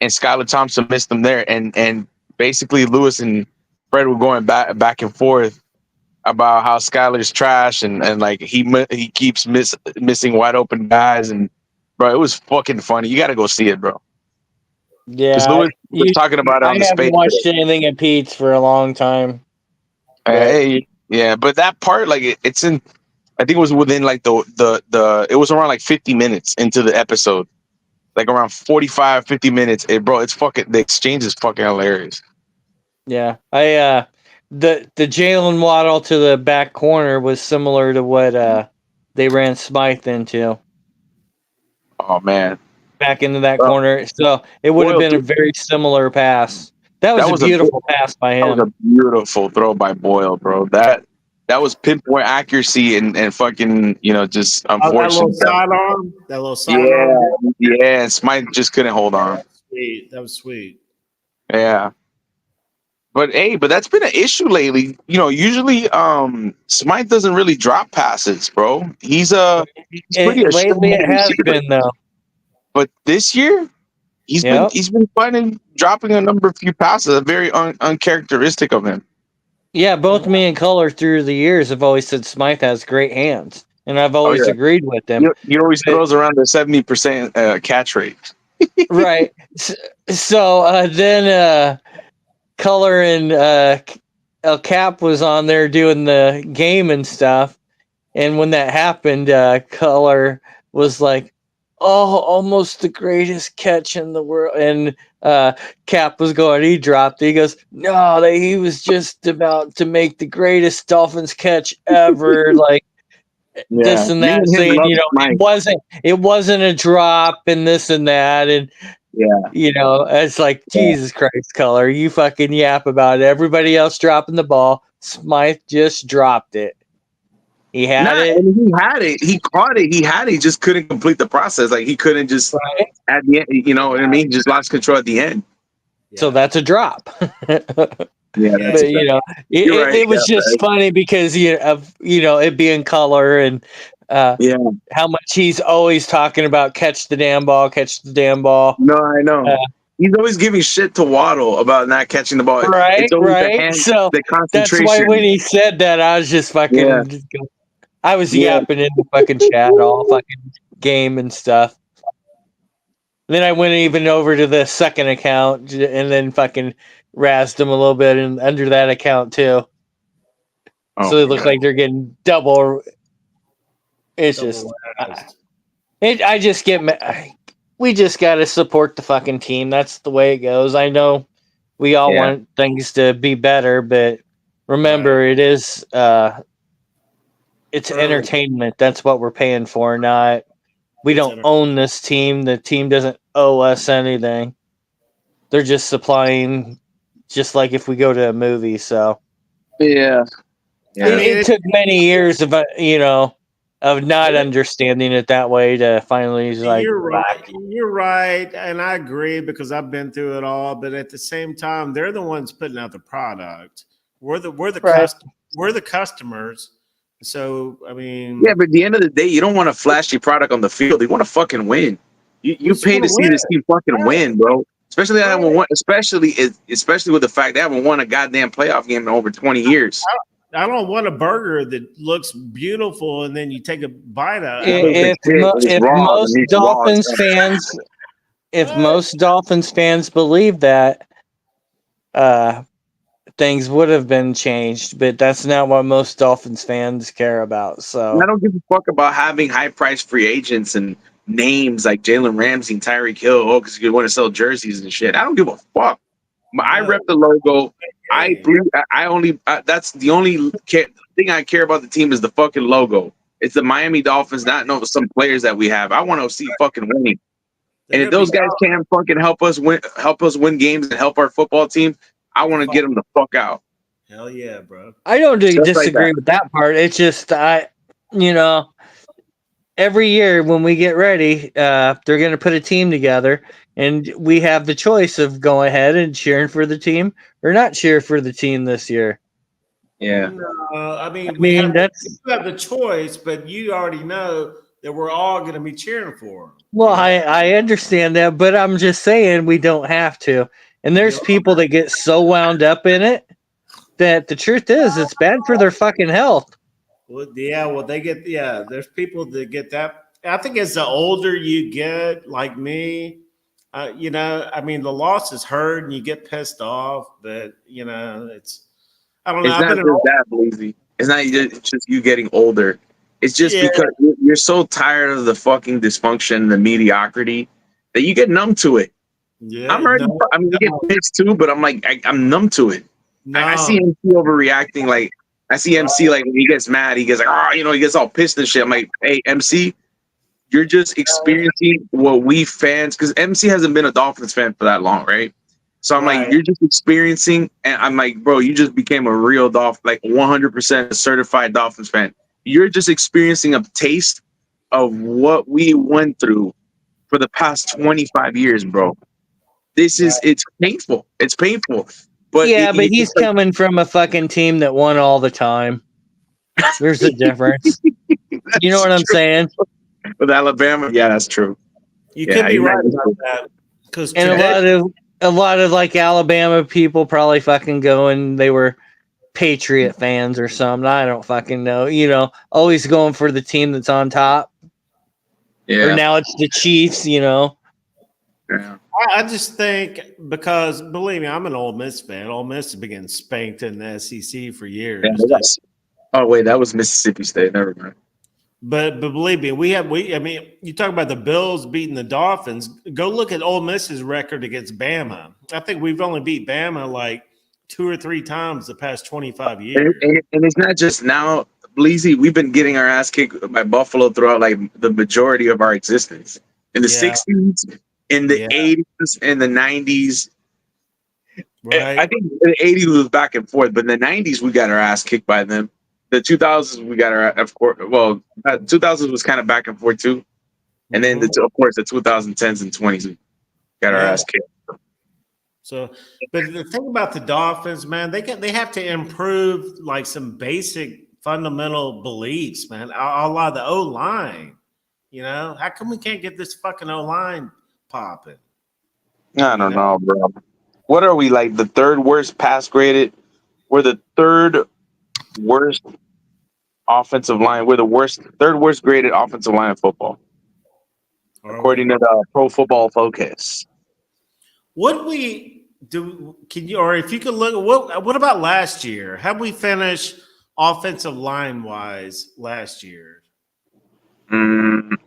and Skylar Thompson missed him there. And basically Lewis and Fred were going back and forth about how Skylar's trash and like he keeps missing wide open guys. And bro, it was fucking funny. You got to go see it, bro. Because Yeah, Lewis was talking about it I on the haven't space. watched anything at Pete's for a long time. Hey, yeah, but that part, like, it's in. I think it was within like the. It was around like 50 minutes into the episode, like around 45, 50 minutes. Bro, it's fucking. The exchange is fucking hilarious. Yeah, the Jalen Waddle to the back corner was similar to what they ran Smythe into. Oh man, back into that corner, so it would have Boyle been a very similar pass. That was a beautiful pass by him. That was a beautiful throw by Boyle, bro. That was pinpoint accuracy and fucking just unfortunate. That little sidearm. Yeah, Smythe just couldn't hold on. Sweet. That was sweet. Yeah. But that's been an issue lately. Usually Smythe doesn't really drop passes, bro. He's pretty lately it has been though. But this year, he's been finding dropping a few passes, very uncharacteristic of him. Yeah, both me and Color through the years have always said Smythe has great hands, and I've always agreed with him. He always throws around the 70% catch rate. Right. So then Color and El Cap was on there doing the game and stuff, and when that happened, Color was like, "Oh, almost the greatest catch in the world." And Cap was going, he dropped it. He goes, "No, he was just about to make the greatest Dolphins catch ever." Like this and that, saying, it wasn't a drop and this and that. And it's like, Jesus Christ, Color, you fucking yap about it. Everybody else dropping the ball. Smythe just dropped it. He had it. And he had it. He caught it. He had it. He just couldn't complete the process. Like he couldn't just at the end. You know what I mean? He just lost control at the end. So that's a drop. But it was just funny because it being Color and how much he's always talking about catch the damn ball. No, I know. He's always giving shit to Waddle about not catching the ball. Right. So the concentration. That's why when he said that, I was just fucking. I was yapping in the fucking chat all fucking game and stuff. Then I went even over to the second account and then fucking razzed him a little bit and under that account too. So they look like they're getting double. It's just, I just get. We just got to support the fucking team. That's the way it goes. I know we all want things to be better, but remember, it is it's entertainment. That's what we're paying for. Not we don't own this team. The team doesn't owe us anything. They're just supplying, just like if we go to a movie. So it took many years of of not understanding it that way to finally like. You're right, and I agree because I've been through it all. But at the same time, they're the ones putting out the product. We're the customers. So I mean, but at the end of the day, you don't want a flashy product on the field. You want to fucking win. You pay to see this team fucking win, bro. Especially especially with the fact they haven't won a goddamn playoff game in over 20 years. I don't want a burger that looks beautiful and then you take a bite out. If most Dolphins fans believe that, things would have been changed, but that's not what most Dolphins fans care about. So I don't give a fuck about having high-priced free agents and names like Jalen Ramsey and Tyreek Hill, because you want to sell jerseys and shit. I don't give a fuck. I rep the logo. That's the only thing I care about the team is the fucking logo. It's the Miami Dolphins, not some players that we have. I want to see fucking winning. And if those guys can't fucking help us win games and help our football team, I want to get them the fuck out. Hell yeah, bro. I don't Just like disagree that. with that part. It's just every year when we get ready, they're going to put a team together, and we have the choice of going ahead and cheering for the team or not cheer for the team this year. Yeah. I mean, I mean, that's you have the choice, but you already know that we're all going to be cheering for them. well, I understand that, but I'm just saying we don't have to. And there's people that get so wound up in it that the truth is it's bad for their fucking health. Well, yeah, well, they get, yeah, there's people that get that. I think as the older you get, like me, I mean, the loss is hurt and you get pissed off, but, I don't know. It's I've not been just that, Blazy. It's not just you getting older. It's just Yeah. because you're so tired of the fucking dysfunction, the mediocrity, that you get numb to it. Yeah, I'm already. no, I mean, I get pissed too, but I'm like, I'm numb to it. I see MC overreacting. Like, I see MC like when he gets mad, he gets like, he gets all pissed and shit. I'm like, hey, MC, you're just experiencing what we fans, because MC hasn't been a Dolphins fan for that long, right? So I'm like, you're just experiencing, and I'm like, bro, you just became a real Dolphin, like 100% certified Dolphins fan. You're just experiencing a taste of what we went through for the past 25 years, bro. It's painful. It's painful. But yeah, but he's coming from a fucking team that won all the time. There's a difference. You know what I'm saying? With Alabama, yeah, that's true. You could be right about that. Because And a lot of like Alabama people probably fucking going, they were Patriot fans or something. I don't fucking know. Always going for the team that's on top. Yeah. Or now it's the Chiefs. Yeah. I just think because believe me, I'm an Ole Miss fan. Ole Miss has been getting spanked in the SEC for years. Oh wait, that was Mississippi State. Never mind. But believe me, I mean, you talk about the Bills beating the Dolphins. Go look at Ole Miss's record against Bama. I think we've only beat Bama like 2 or 3 times the past 25 years. And it's not just now, Bleezy. We've been getting our ass kicked by Buffalo throughout like the majority of our existence. In the 60s, in the 80s, in the 90s. Right. I think the 80s was back and forth, but in the 90s we got our ass kicked by them. The 2000s we got our, of course. Well, 2000s was kind of back and forth too, and then of course the 2010s and 20s we got our ass kicked. So, but the thing about the Dolphins, man, they have to improve like some basic fundamental beliefs, man. A lot of the O line, how come we can't get this fucking O line popping? I don't know, bro. What are we, like the third worst pass graded? We're the third worst offensive line. We're the third worst graded offensive line in football, according to the Pro Football Focus. What we do? Can you, or if you could look, what about last year? How we finished offensive line wise last year?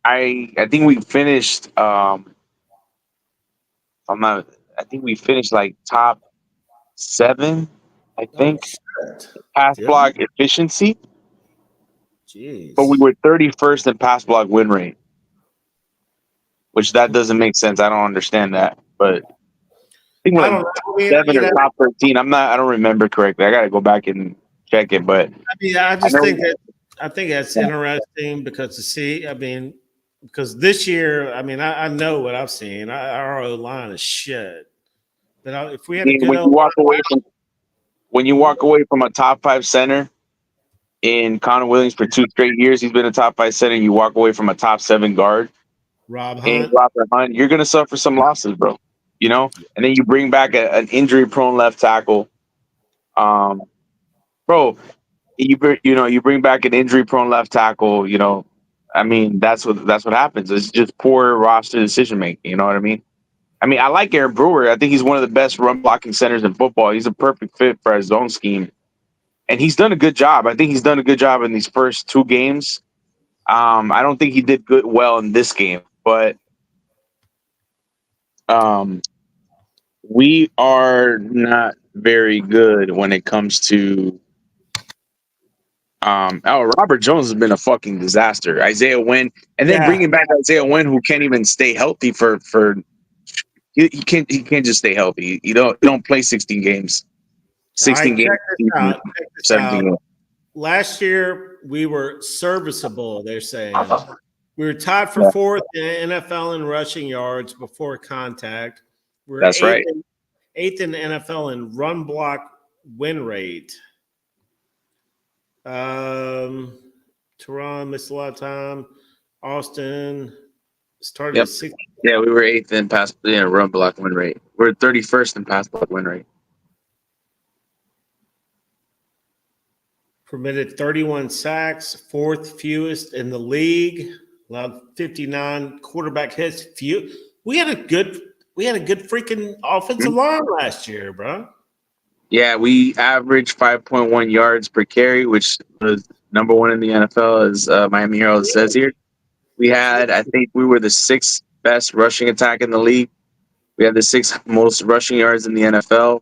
I think we finished. I think we finished like top 7. I think pass block efficiency. Jeez. But we were 31st in pass block win rate, which that doesn't make sense. I don't understand that, but I think we're like 7 or top 13. I don't remember correctly. I got to go back and check it, but I think that's interesting because to see, because this year, I know what I've seen. Our O line is shit. But if we had a good when you walk away from a top 5 center in Connor Williams for 2 straight years, he's been a top 5 center. You walk away from a top 7 guard, Robert Hunt, you're gonna suffer some losses, bro. And then you bring back an injury-prone left tackle, bro. You bring back an injury-prone left tackle. That's what happens. It's just poor roster decision making. You know what I mean? I like Aaron Brewer. I think he's one of the best run blocking centers in football. He's a perfect fit for his own scheme, and he's done a good job. I think he's done a good job in these first 2 games. I don't think he did well in this game, but we are not very good when it comes to Robert Jones has been a fucking disaster. Isaiah Wynn, and then Yeah. bringing back Isaiah Wynn, who can't even stay healthy for he can't just stay healthy. You don't play 16 games, All right, 16 games, check this out. Check this 17 out. games. Last year we were serviceable. They're saying we were tied for Yeah. fourth in the NFL in rushing yards before contact. We're That's right. eighth in the NFL in run block win rate. Tehran missed a lot of time. Austin started Yep. at 6. Yeah, we were 8th in run block win rate. We're 31st in pass block win rate. Permitted 31 sacks, fourth fewest in the league. Allowed 59 quarterback hits. We had a good freaking offensive line last year, bro. Yeah, we averaged 5.1 yards per carry, which was number 1 in the NFL, as Miami Herald says here. I think we were the 6th best rushing attack in the league. We had the 6th most rushing yards in the NFL.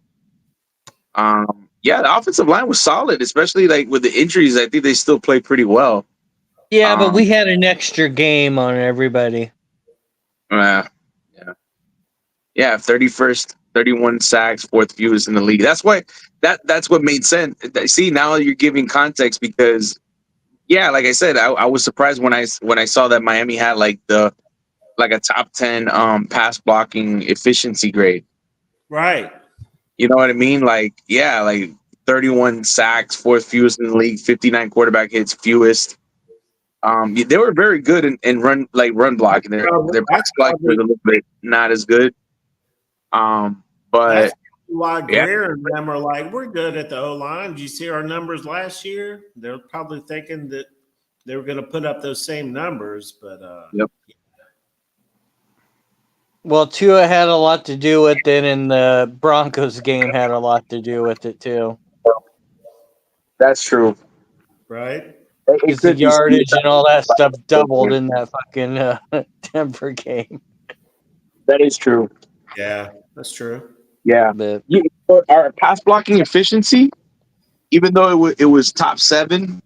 Yeah, the offensive line was solid, especially like with the injuries. I think they still play pretty well. Yeah, but we had an extra game on everybody. Yeah. 31st, 31 sacks, 4th fewest in the league. That's why that's what made sense. See, now you're giving context because, yeah, like I said, I was surprised when I saw that Miami had like a top 10 pass blocking efficiency grade. Right. You know what I mean? Like, yeah, like 31 sacks, 4th fewest in the league, 59 quarterback hits, fewest. They were very good in run blocking. Their pass blocking was a little bit not as good. But that's why yeah. Greer and them are like, we're good at the O line. Did you see our numbers last year? They're probably thinking that they were going to put up those same numbers, but yep. Well, Tua had a lot to do with it, and the Broncos game had a lot to do with it too. That's true. Right? Because the yardage and all that stuff doubled in that fucking Denver game. That is true. Yeah, that's true. Yeah. Our pass blocking efficiency, even though it was top 7,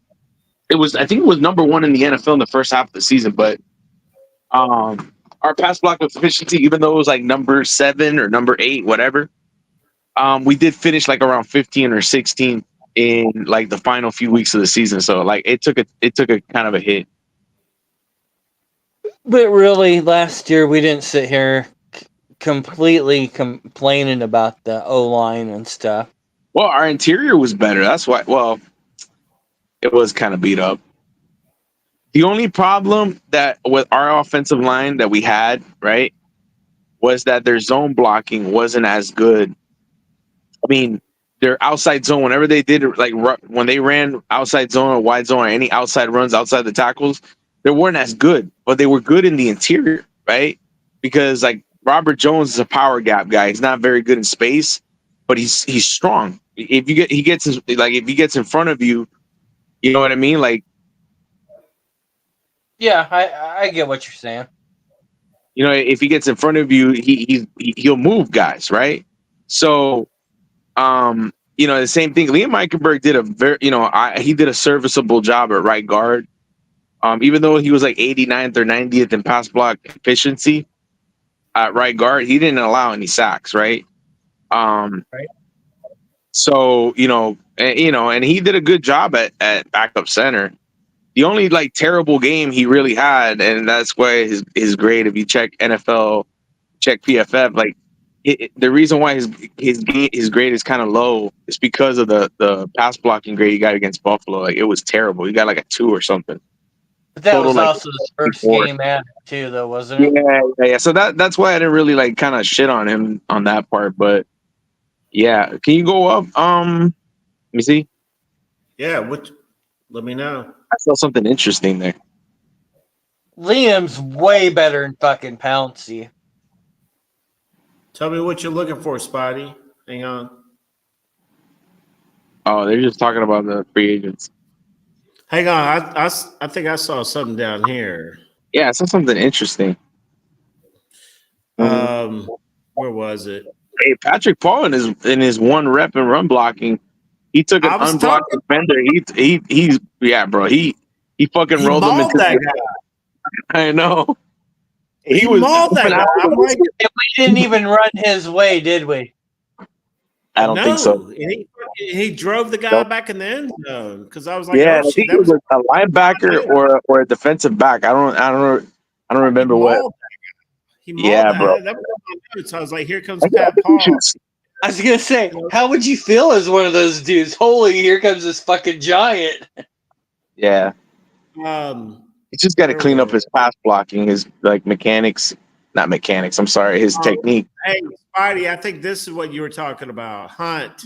I think it was number 1 in the NFL in the first half of the season. But our pass block efficiency, even though it was like number 7 or number 8, whatever, we did finish like around 15 or 16 in like the final few weeks of the season. So like it took a kind of a hit. But really, last year we didn't sit here completely complaining about the O-line and stuff. Well, our interior was better. That's why. Well, it was kind of beat up. The only problem that with our offensive line that we had, right, was that their zone blocking wasn't as good. I mean, their outside zone, whenever they did like when they ran outside zone or wide zone or any outside runs outside the tackles, they weren't as good, but they were good in the interior, right? Because like Robert Jones is a power gap guy. He's not very good in space, but he's strong. If he gets in front of you, you know what I mean? Like, yeah, I get what you're saying. You know, if he gets in front of you, he'll move guys, right? So, you know, the same thing. Liam Eichenberg did he did a serviceable job at right guard. Even though he was like 89th or 90th in pass block efficiency at right guard, he didn't allow any sacks, right? Right. So, and he did a good job at backup center. The only like terrible game he really had, and that's why his grade, if you check NFL, check PFF, like the reason why his grade is kind of low is because of the pass blocking grade he got against Buffalo. Like it was terrible. He got like a 2 or something. But that Total, was like, also his first 54. game at it too, though, wasn't it? Yeah. So that's why I didn't really like kind of shit on him on that part. But yeah, can you go up? Let me see. Yeah, let me know. I saw something interesting there. Liam's way better than fucking Pouncey. Tell me what you're looking for, Spotty. Hang on. Oh, they're just talking about the free agents. Hang on. I think I saw something down here. Yeah, I saw something interesting. Where was it? Hey, Patrick Paul in his 1 rep and run blocking He took an I was unblocked talking. defender. He's yeah, bro. He fucking He rolled him mauled into that the. guy. I know. He He was mauled that jumping guy. out of I'm like, the. And we didn't even run his way, did we? I don't think so. no. And he drove the guy Nope. back in the end zone because I was like, Yeah, oh and I shit, think that it was was a linebacker or a defensive back. I don't he remember what. mauled that. He mauled Yeah, bro. that was on my notes. I was like, here comes I Pat think we should. Paul. I was gonna say, how would you feel as one of those dudes? Holy, here comes this fucking giant. Yeah, he's just got to Where clean were up we? his pass blocking, his like mechanics, not mechanics. I'm sorry, his technique. Hey, Spidey, I think this is what you were talking about. Hunt.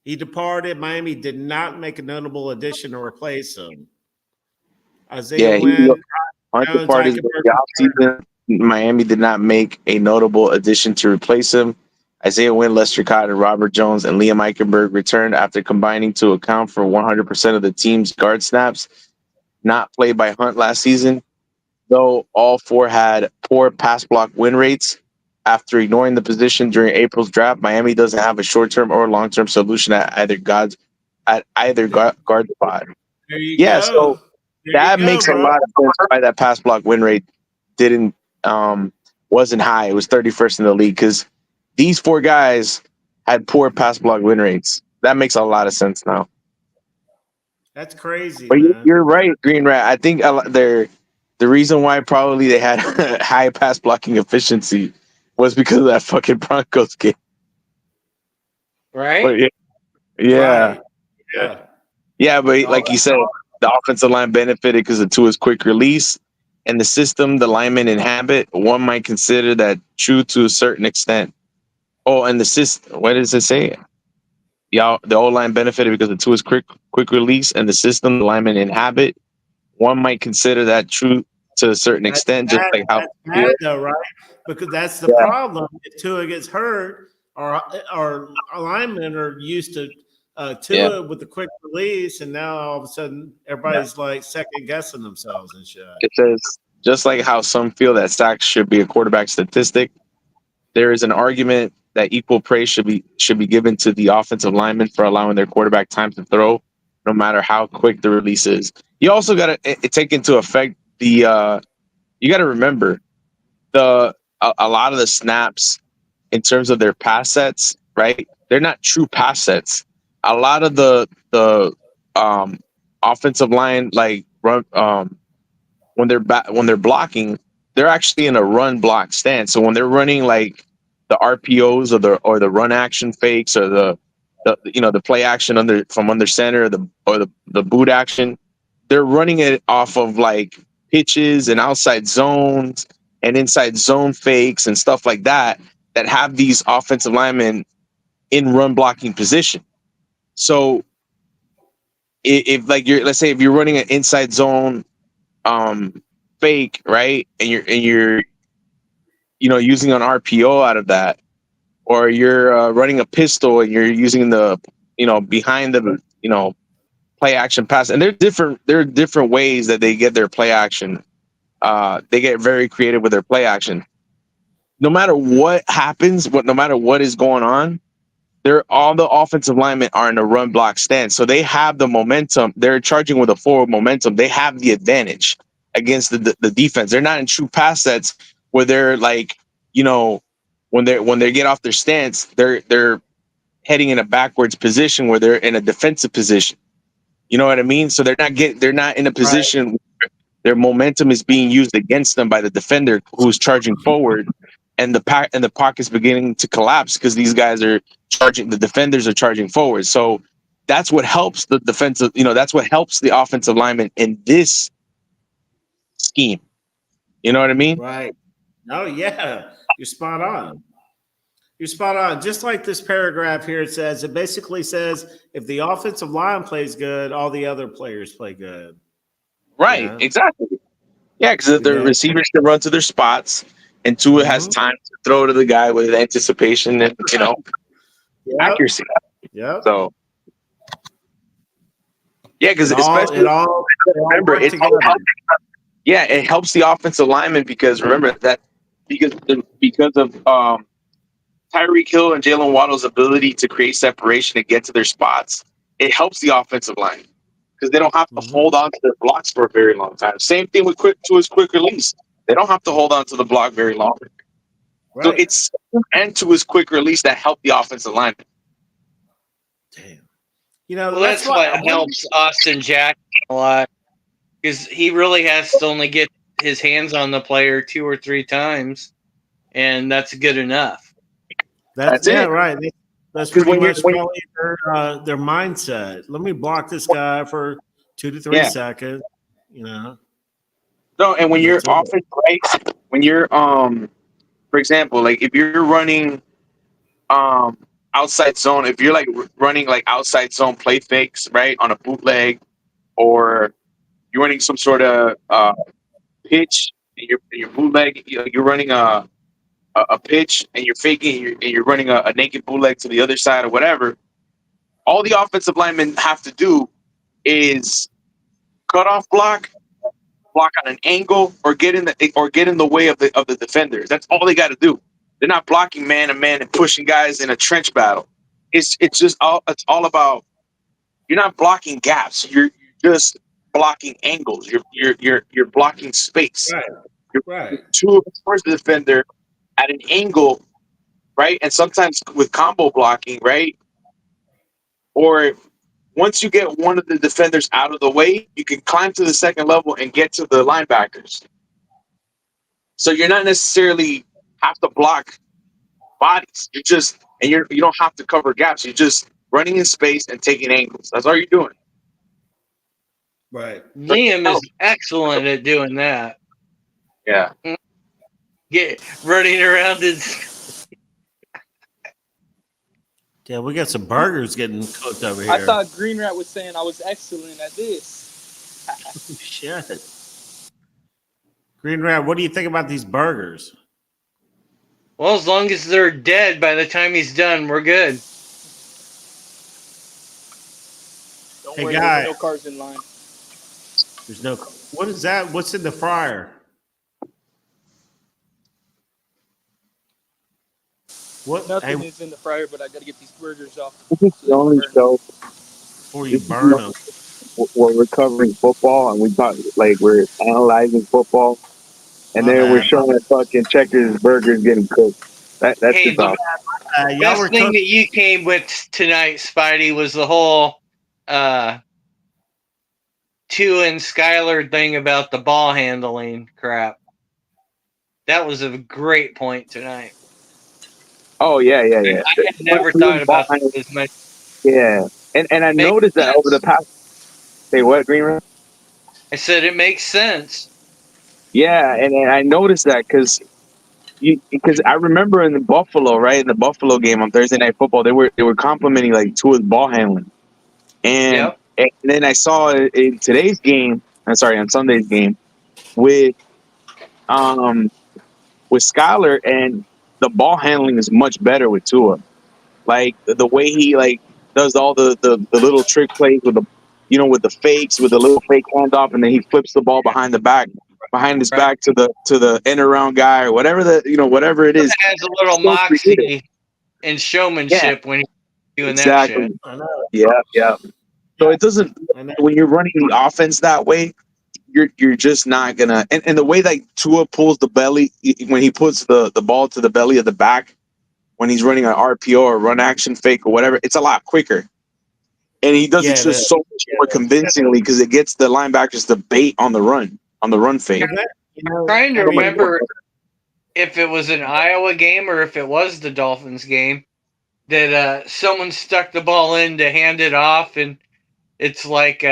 He departed. Miami did not make a notable addition to replace him. Isaiah Yeah, Wynn, Hunt Jones, departed the offseason. Miami did not make a notable addition to replace him. Isaiah Wynn, Lester Cotton, Robert Jones, and Liam Eichenberg returned after combining to account for 100% of the team's guard snaps not played by Hunt last season. Though all four had poor pass block win rates. After ignoring the position during April's draft, Miami doesn't have a short-term or long-term solution at either guard spot. There you Yeah, so go. There you that go, makes a bro. lot of sense why that pass block win rate didn't wasn't high. It was 31st in the league because these four guys had poor pass block win rates. That makes a lot of sense now. That's crazy, But man. you're right, Green Rat. I think the reason why probably they had high pass blocking efficiency was because of that fucking Broncos game. Right? But yeah. Right. Yeah. Yeah, but like you said, the offensive line benefited because of Tua's quick release and the system the linemen inhabit. One might consider that true to a certain extent. Oh, and the system. What does it say? Yeah, the O line benefited because of Tua's quick release and the system the linemen inhabit. One might consider that true to a certain That's extent, just bad. like how. That's bad, though, right? Because that's the Yeah. problem. If Tua gets hurt, our linemen are used to Tua with the quick release, and now all of a sudden everybody's like second guessing themselves and shit. It says just like how some feel that sacks should be a quarterback statistic, there is an argument that equal praise should be given to the offensive linemen for allowing their quarterback time to throw, no matter how quick the release is. You also got to take into effect the. You got to remember a lot of the snaps in terms of their pass sets, right? They're not true pass sets. A lot of the offensive line like run when they're blocking, they're actually in a run block stance. So when they're running like the RPOs or the run action fakes or the play action from under center or the boot action, they're running it off of like pitches and outside zones and inside zone fakes and stuff like that have these offensive linemen in run blocking position. So if like let's say if you're running an inside zone fake, right, and you're using an RPO out of that, or you're running a pistol and you're using the behind the play action pass, and there are different ways that they get their play action. They get very creative with their play action. No matter what happens, no matter what is going on, all the offensive linemen are in a run block stance, so they have the momentum. They're charging with a forward momentum. They have the advantage against the defense. They're not in true pass sets where they're like, when they get off their stance, they're heading in a backwards position where they're in a defensive position. You know what I mean? So they're not in a position where their momentum is being used against them by the defender who's charging forward, and the pocket's beginning to collapse because these guys are charging. The defenders are charging forward. So that's what helps the defensive. That's what helps the offensive lineman in this scheme. You know what I mean? Right. Oh, yeah. You're spot on. You're spot on. Just like this paragraph here, it basically says if the offensive line plays good, all the other players play good. Right. Yeah. Exactly. Yeah, because the receivers can run to their spots, and Tua has time to throw to the guy with anticipation and accuracy. Yeah. So yeah, because especially it all remember works together. it helps the offensive lineman because remember that because of Tyreek Hill and Jalen Waddle's ability to create separation and get to their spots, it helps the offensive line because they don't have to hold on to their blocks for a very long time. Same thing with his quick release. They don't have to hold on to the block very long. Right. So it's and to his quick release that help the offensive line. Damn. You know, Well, that's what helps Austin Jackson a lot because he really has to only get his hands on the player 2 or 3 times, and that's good enough. That's it. Right. That's 'Cause pretty when much probably their mindset. Let me block this guy for 2 to 3 seconds. You know. No, and when you're That's it. offense right, when you're for example, like if you're running outside zone, if you're like running like outside zone play fakes, right, on a bootleg, or you're running some sort of pitch and you're bootleg, you're running a pitch and you're faking and you're running a naked bootleg to the other side or whatever, all the offensive linemen have to do is cut off block on an angle, or get in the way of the defenders. That's all they got to do. They're not blocking man to man and pushing guys in a trench battle. It's all about, you're not blocking gaps. You're just blocking angles. You're blocking space. Right. You're Right. towards the defender at an angle, right? And sometimes with combo blocking, right? Or once you get one of the defenders out of the way, you can climb to the second level and get to the linebackers. So you're not necessarily have to block bodies. You don't have to cover gaps. You're just running in space and taking angles. That's all you're doing. Right. Liam is excellent at doing that. Yeah. Running around his. Yeah, we got some burgers getting cooked over here. I thought Green Rat was saying I was excellent at this. Shit. Green Rat, what do you think about these burgers? Well, as long as they're dead by the time he's done, we're good. Don't Hey, worry, guy. there's no cars in line. There's no. What is that? What's in the fryer? What? Nothing is in the fryer, but I got to get these burgers off. This is the only show Before you burn them. where we're covering football and we're analyzing football, and My then we're bad. showing fucking Checkers burgers getting cooked. That's Hey, just the awesome. Y'all best were thing that you came with tonight, Spidey, was the whole Tua and Skylar thing about the ball handling crap. That was a great point tonight. Oh yeah. I had never thought about that as much. Yeah, and I noticed that over the past. Say what, Green Rat? I said it makes sense. Yeah, and I noticed that because I remember in the Buffalo, right, in the Buffalo game on Thursday Night Football, they were complimenting like Tua's ball handling, and then I saw in today's game, I'm sorry, on Sunday's game with Skylar, and the ball handling is much better with Tua. Like the way he like does all the little trick plays with with the fakes, with the little fake handoff, and then he flips the ball behind his back to the end around guy or whatever whatever it is. It has a little moxie and showmanship when he's doing that shit. Yeah. So it doesn't, when you're running the offense that way, you're just not gonna, and the way that Tua pulls the belly when he puts the ball to the belly of the back when he's running an RPO or run action fake or whatever, it's a lot quicker. And he does it just so much more convincingly because it gets the linebackers to bait on the run fake. I'm trying to remember if it was an Iowa game or if it was the Dolphins game that someone stuck the ball in to hand it off, and it's like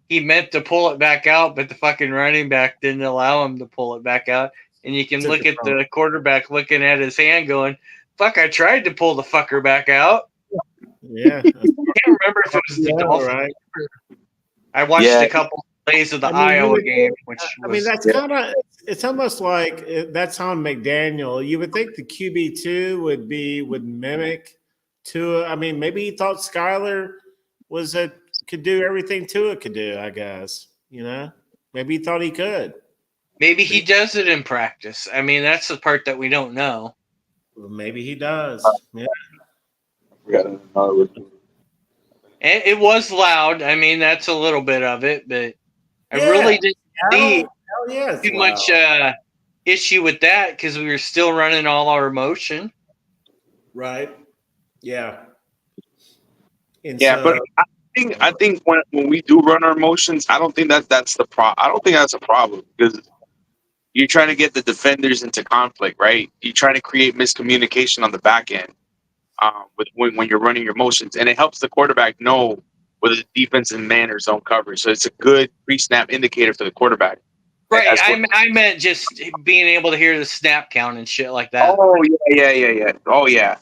he meant to pull it back out, but the fucking running back didn't allow him to pull it back out. And you can look at the quarterback looking at his hand going, fuck, I tried to pull the fucker back out. Yeah. I can't remember if it was the Dolphins. Right. I watched a couple plays of the Iowa game, which was, that's kind of, it's almost like that's on McDaniel. You would think the QB2 would mimic Tua. I mean, maybe he thought Skylar could do everything Tua could do, I guess. Maybe he thought he could. Maybe he does it in practice. I mean, that's the part that we don't know. Well, maybe he does. Yeah. We got another. It was loud. I mean, that's a little bit of it, but I really didn't see Hell yeah, it's too much issue with that because we were still running all our motion. Right. Yeah. And Yeah, but so, I think when we do run our motions, I don't think that's the problem. I don't think that's a problem because you're trying to get the defenders into conflict, right? You're trying to create miscommunication on the back end with when you're running your motions, and it helps the quarterback know whether the defense is man or zone coverage. So it's a good pre-snap indicator for the quarterback. Right. Well. I meant just being able to hear the snap count and shit like that. Oh yeah. Oh yeah.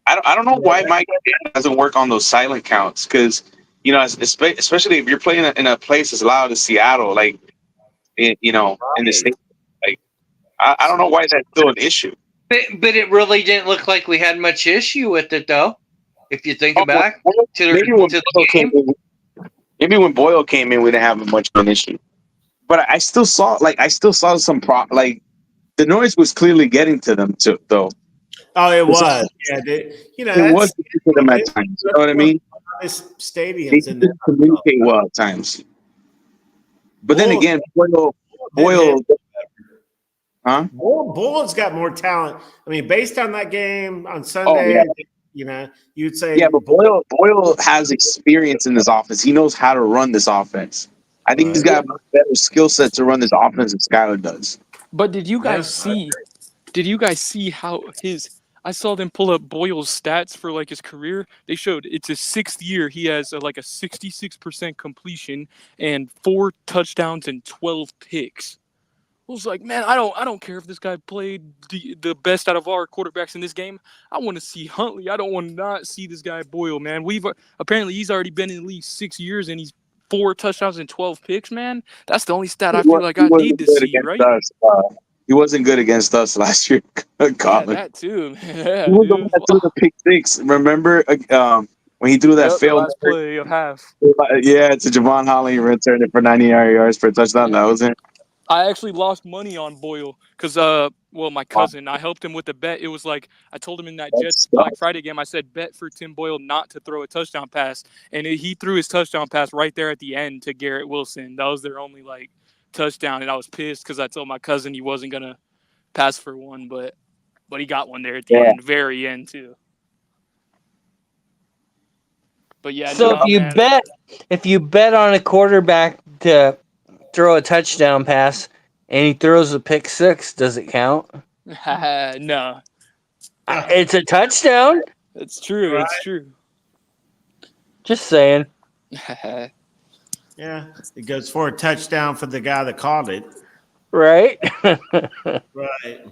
I don't know why Mike doesn't work on those silent counts because especially if you're playing in a place as loud as Seattle, like in the state, like I don't know why that's still an issue. But it really didn't look like we had much issue with it, though. If you think back to the game. Maybe when Boyle came in, we didn't have much of an issue. But I still saw some the noise was clearly getting to them too, though. Oh, it was. Yeah, it was to them at times. You know what I mean? Stadiums in there communicate well at times. But then again, Boyle, huh? Boyle's got more talent. I mean, based on that game on Sunday, you'd say. Yeah, but Boyle has experience in this offense. He knows how to run this offense. I think he's got a better skill set to run this offense than Skyler does. But did you guys see? Did you guys see how I saw them pull up Boyle's stats for like his career. They showed it's his 6th year. He has like a 66% completion and 4 touchdowns and 12 picks. I was like, man, I don't care if this guy played the best out of our quarterbacks in this game. I want to see Huntley. I don't want to not see this guy Boyle, man. Apparently he's already been in the league 6 years and he's 4 touchdowns and 12 picks, man. That's the only stat I feel like I need to see, right? He wasn't good against us last year. Yeah, that too. Yeah, he was the one that threw the pick 6. Remember when he threw that failed last play of half? Yeah, it's a Javon Holly returned it for 90 yards for a touchdown. That was it. I actually lost money on Boyle because, my cousin, I helped him with the bet. It was like I told him in that Jets Black Friday game, I said bet for Tim Boyle not to throw a touchdown pass, and he threw his touchdown pass right there at the end to Garrett Wilson. That was their only touchdown, and I was pissed because I told my cousin he wasn't gonna pass for one, but he got one there at the end, very end too. But yeah. So if you bet on a quarterback to throw a touchdown pass and he throws a pick 6, does it count? No. It's a touchdown. It's true. Right? It's true. Just saying. Yeah, it goes for a touchdown for the guy that called it. Right. Right.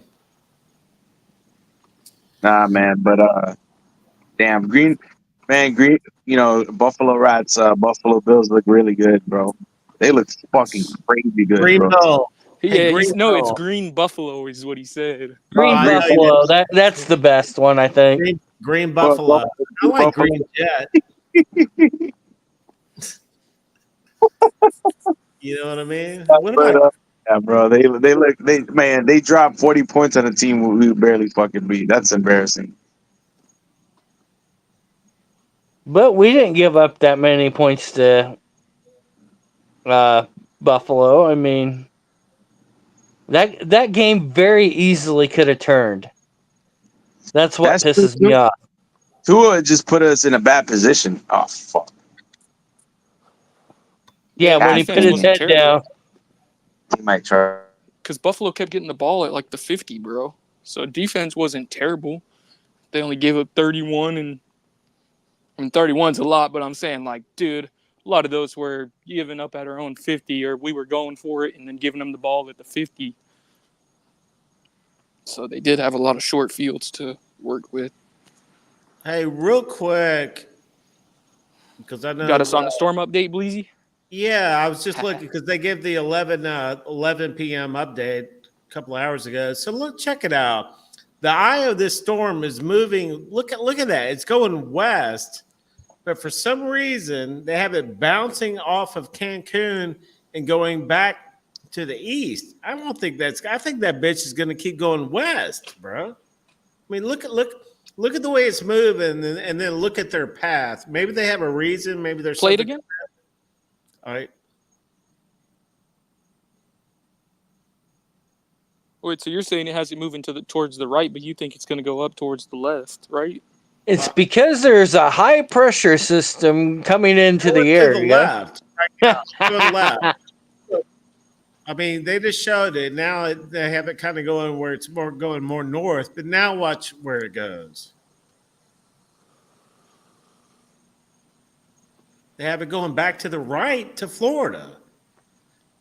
Nah, man, but damn, Green, Buffalo Rats, Buffalo Bills look really good, bro. They look fucking crazy good, Green bro. Bill. Yeah, it's Green Buffalo is what he said. Green Buffalo, that's the best one, I think. Green Buffalo. I like Green Jet. You know what I mean? Yeah, bro. They dropped 40 points on a team we barely fucking beat. That's embarrassing. But we didn't give up that many points to Buffalo. I mean, that game very easily could have turned. That's what pisses me off. Tua just put us in a bad position. Oh, fuck. Yeah, when he put his head down. He might try. Because Buffalo kept getting the ball at like the 50, bro. So defense wasn't terrible. They only gave up 31, and 31's a lot, but I'm saying, dude, a lot of those were giving up at our own 50, or we were going for it and then giving them the ball at the 50. So they did have a lot of short fields to work with. Hey, real quick, because I know got us on the storm update, Bleezy. Yeah, I was just looking because they gave the 11 p.m. update a couple of hours ago. So check it out. The eye of this storm is moving. Look at that. It's going west, but for some reason they have it bouncing off of Cancun and going back to the east. I think that bitch is going to keep going west, bro. I mean, look at the way it's moving, and then look at their path. Maybe they have a reason. Maybe there's Play it something. again. All right. Wait, so you're saying it has it moving towards the right, but you think it's going to go up towards the left, right? It's because there's a high pressure system coming into Go the to the area. left. Right now. Go to the left. I mean, they just showed it. Now they have it kind of going where it's going more north. But now watch where it goes. They have it going back to the right to Florida.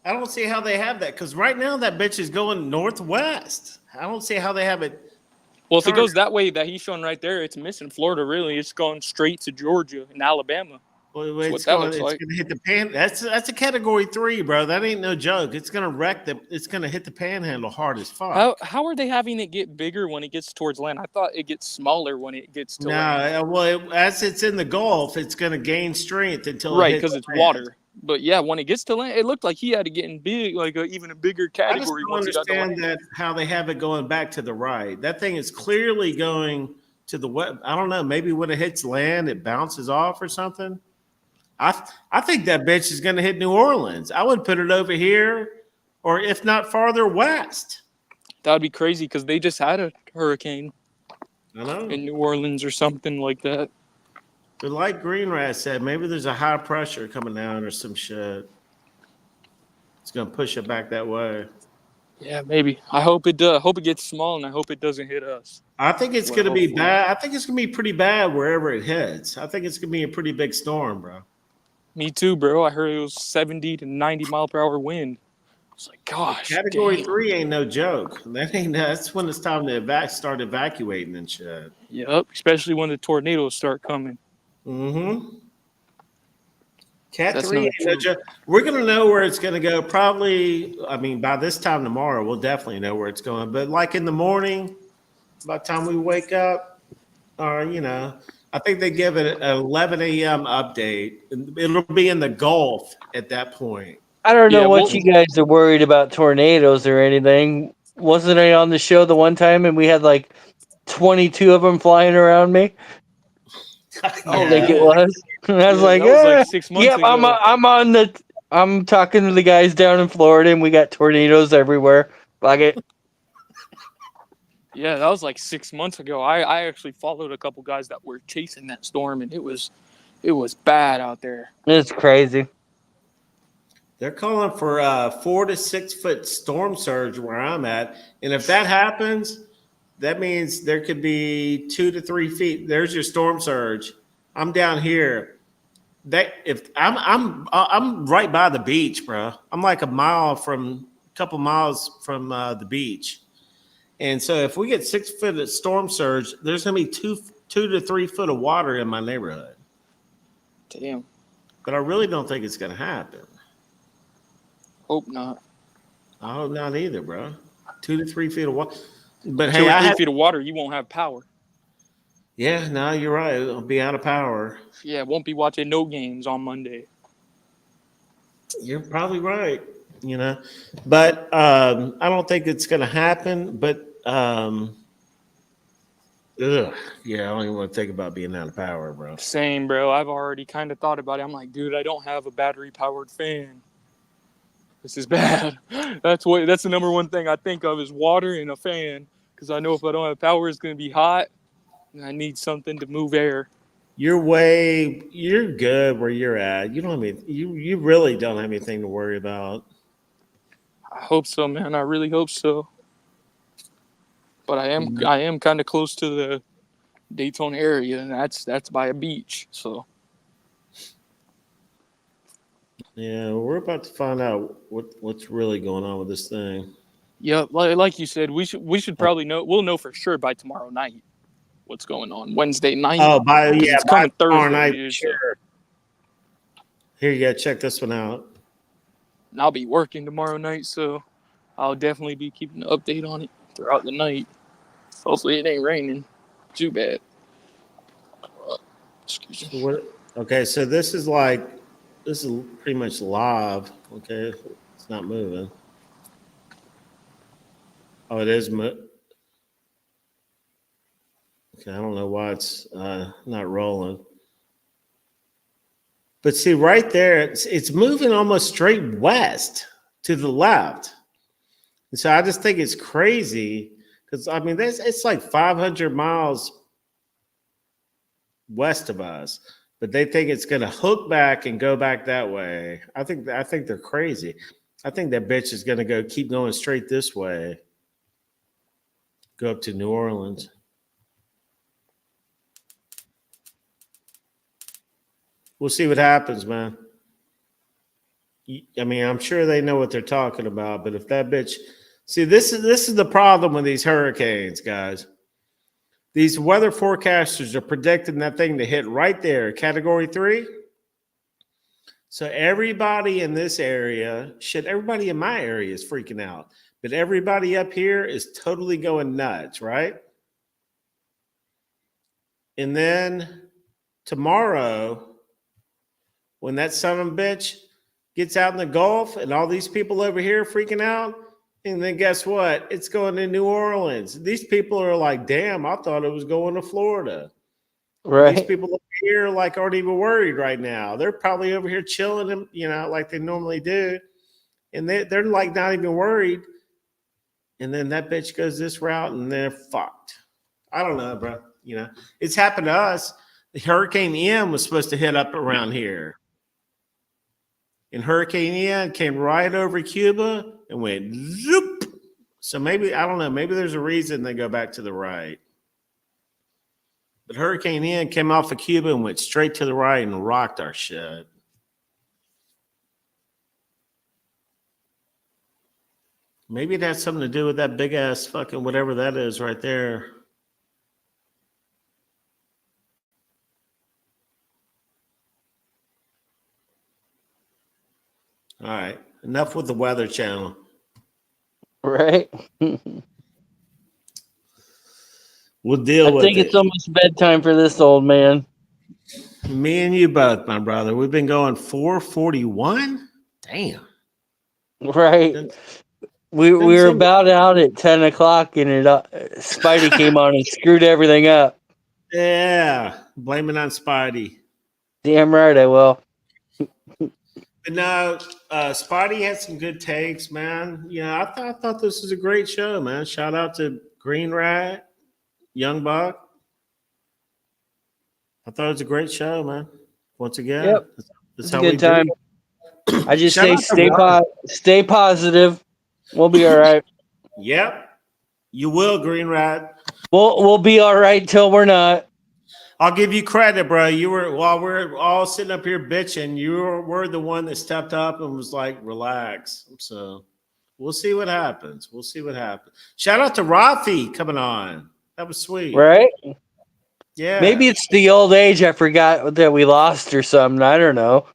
I don't see how they have that because right now that bitch is going northwest. I don't see how they have it. Well, if it goes that way that he's showing right there, it's missing Florida. Really, it's going straight to Georgia and Alabama. Well, That's it's what that going. looks It's like. going to hit the pan. That's a category 3, bro. That ain't no joke. It's going to wreck the. It's going to hit the panhandle hard as fuck. How are they having it get bigger when it gets towards land? I thought it gets smaller when it gets to No, land. well, as it's in the Gulf, it's going to gain strength until Right, it hits because it's land. water. But yeah, when it gets to land, it looked like he had to get in big, like even a bigger I just category don't once he got to understand land. how they have it going back to the right. That thing is clearly going to the west. I don't know. Maybe when it hits land, it bounces off or something. I think that bitch is going to hit New Orleans. I would put it over here, or if not farther west. That would be crazy because they just had a hurricane I know. in New Orleans or something like that. But like Greengrass said, maybe there's a high pressure coming down or some shit. It's going to push it back that way. Yeah, maybe. I hope it does. Hope it gets small, and I hope it doesn't hit us. I think it's Well, going to be hopefully. bad. I think it's going to be pretty bad wherever it hits. I think it's going to be a pretty big storm, bro. Me too, bro. I heard it was 70 to 90 mile per hour wind. It's like, gosh, Category damn. 3 ain't no joke. That's when it's time to start evacuating and shit. Yep, especially when the tornadoes start coming. Mm-hmm. Cat That's 3 not ain't no true. joke. We're gonna know where it's gonna go. Probably, I mean, by this time tomorrow, we'll definitely know where it's going. But like in the morning, by the time we wake up, or I think they give it an 11 a.m. update. It'll be in the Gulf at that point. I don't know Yeah, what well, you guys are worried about tornadoes or anything. Wasn't I on the show the one time and we had like 22 of them flying around me? I oh, think it yeah. was. And I was Yeah, like, that was like 6 months yep, ago. I'm talking to the guys down in Florida and we got tornadoes everywhere. Fuck it. Yeah, that was like 6 months ago. I actually followed a couple guys that were chasing that storm, and it was bad out there. It's crazy. They're calling for a 4 to 6 foot storm surge where I'm at, and if that happens, that means there could be 2 to 3 feet. There's your storm surge. I'm down here. That if I'm right by the beach, bro. I'm like a couple miles from the beach, and so if we get 6 foot of storm surge, there's gonna be 2 to 3 foot of water in my neighborhood. Damn. But I really don't think it's gonna happen. Hope not. I hope not either, bro. 2 to 3 feet of water. But 2 hey, or 3 feet of water, you won't have power. yeah, no, you're right. It'll be out of power. Yeah, won't be watching no games on Monday. You're probably right. But I don't think it's going to happen. But yeah, I don't even want to think about being out of power, bro. Same, bro. I've already kind of thought about it. I'm like, dude, I don't have a battery-powered fan. This is bad. That's the number one thing I think of is water and a fan. Because I know if I don't have power, it's going to be hot. And I need something to move air. You're good where you're at. You don't have you really don't have anything to worry about. I hope so, man. I really hope so. But I am kind of close to the Daytona area, and that's by a beach. So yeah, we're about to find out what's really going on with this thing. yeah, like you said, we should probably know. We'll know for sure by tomorrow night what's going on. Wednesday night. Oh, it's coming tomorrow Thursday. night, Dude, sure. Here you go. Check this one out. And I'll be working tomorrow night, so I'll definitely be keeping an update on it throughout the night. Hopefully, it ain't raining too bad. Excuse me. Okay, so this is pretty much live. Okay, it's not moving. Oh, it is. Okay, I don't know why it's not rolling. But see, right there, it's moving almost straight west to the left. And so I just think it's crazy because I mean, it's like 500 miles west of us, but they think it's going to hook back and go back that way. I think they're crazy. I think that bitch is going to keep going straight this way, go up to New Orleans. We'll see what happens, man. I mean, I'm sure they know what they're talking about, but if that bitch, see, this is the problem with these hurricanes, guys. These weather forecasters are predicting that thing to hit right there, Category 3. So everybody in this area, everybody in my area is freaking out, but everybody up here is totally going nuts, right? And then tomorrow, when that son of a bitch gets out in the Gulf and all these people over here freaking out, and then guess what? It's going to New Orleans. These people are like, damn, I thought it was going to Florida. Right. These people over here like aren't even worried right now. They're probably over here chilling, like they normally do. And they're like not even worried. And then that bitch goes this route and they're fucked. I don't know, bro. It's happened to us. The Hurricane Ian was supposed to hit up around here. And Hurricane Ian came right over Cuba and went zoop. So maybe, I don't know, maybe there's a reason they go back to the right. But Hurricane Ian came off of Cuba and went straight to the right and rocked our shit. Maybe it has something to do with that big ass fucking whatever that is right there. All right. Enough with the Weather Channel. Right. We'll deal with it. I think it's almost bedtime for this old man. Me and you both, my brother. We've been going 4:41. Damn. Right. We were about out at 10 o'clock and Spidey came on and screwed everything up. Yeah. Blame it on Spidey. Damn right I will. But no, Spidey had some good takes, man. I thought this was a great show, man. Shout out to Green Rat, Young Buck. I thought it was a great show, man. Once again, yep. That's how a good time. I just say stay positive. We'll be all right. Yep. You will, Green Rat. We'll be all right till we're not. I'll give you credit, bro. While we're all sitting up here bitching, you were the one that stepped up and was like, relax. So we'll see what happens. Shout out to Rafi coming on. That was sweet. Right? Yeah. Maybe it's the old age. I forgot that we lost or something. I don't know.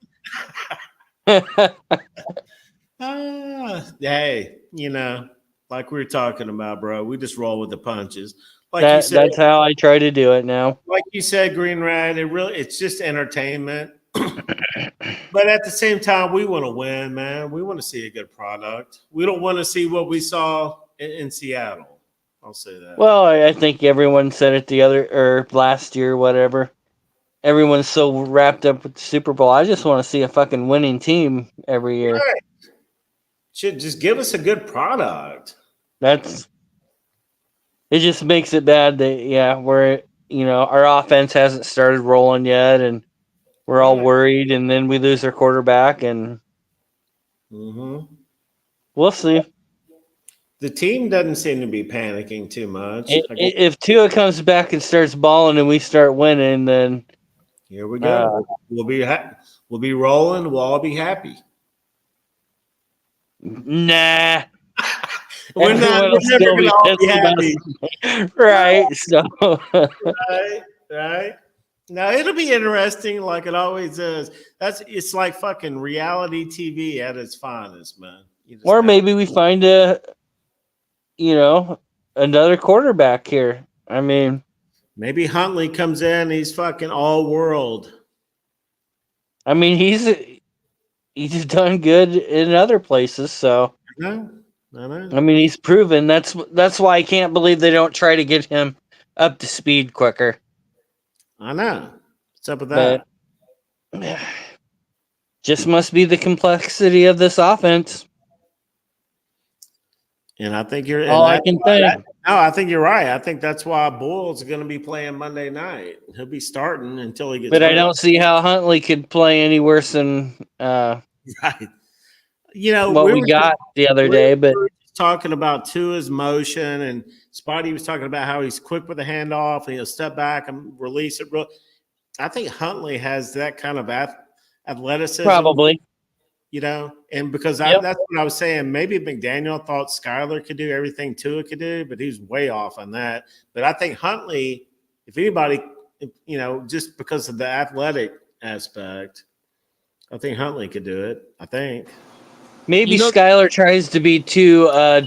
Hey, like we were talking about, bro. We just roll with the punches. Like you said, that's how I try to do it now. Like you said, Green Rat, it's just entertainment. But at the same time, we want to win, man. We want to see a good product. We don't want to see what we saw in Seattle. I'll say that. Well, I think everyone said it last year, whatever. Everyone's so wrapped up with the Super Bowl. I just want to see a fucking winning team every year. Right. Should just give us a good product. It just makes it bad that we're our offense hasn't started rolling yet, and we're all worried, and then we lose our quarterback, and we'll see. The team doesn't seem to be panicking too much. If Tua comes back and starts balling, and we start winning, then here we go. We'll be rolling. We'll all be happy. Nah. We're never going to all be happy. Right. So. Right. Now, it'll be interesting like it always is. It's like fucking reality TV at its finest, man. Or maybe we find another quarterback here. I mean. Maybe Huntley comes in, he's fucking all world. I mean, he's done good in other places, so. I know. I mean, he's proven. That's why I can't believe they don't try to get him up to speed quicker. I know. What's up with But that? just must be the complexity of this offense. And I think you're. All I can think. No, I think you're right. I think that's why Bulls going to be playing Monday night. He'll be starting until he gets. But hurt. I don't see how Huntley could play any worse than right. You know what we got the other day. But talking about Tua's motion, and Spotty was talking about how he's quick with the handoff and he'll step back and release it. I think Huntley has that kind of athleticism. Probably. You know, and because that's what I was saying. Maybe McDaniel thought Skyler could do everything Tua could do, but he's way off on that. But I think Huntley, if anybody, you know, just because of the athletic aspect, I think Huntley could do it. I think. Maybe Skyler tries to be too over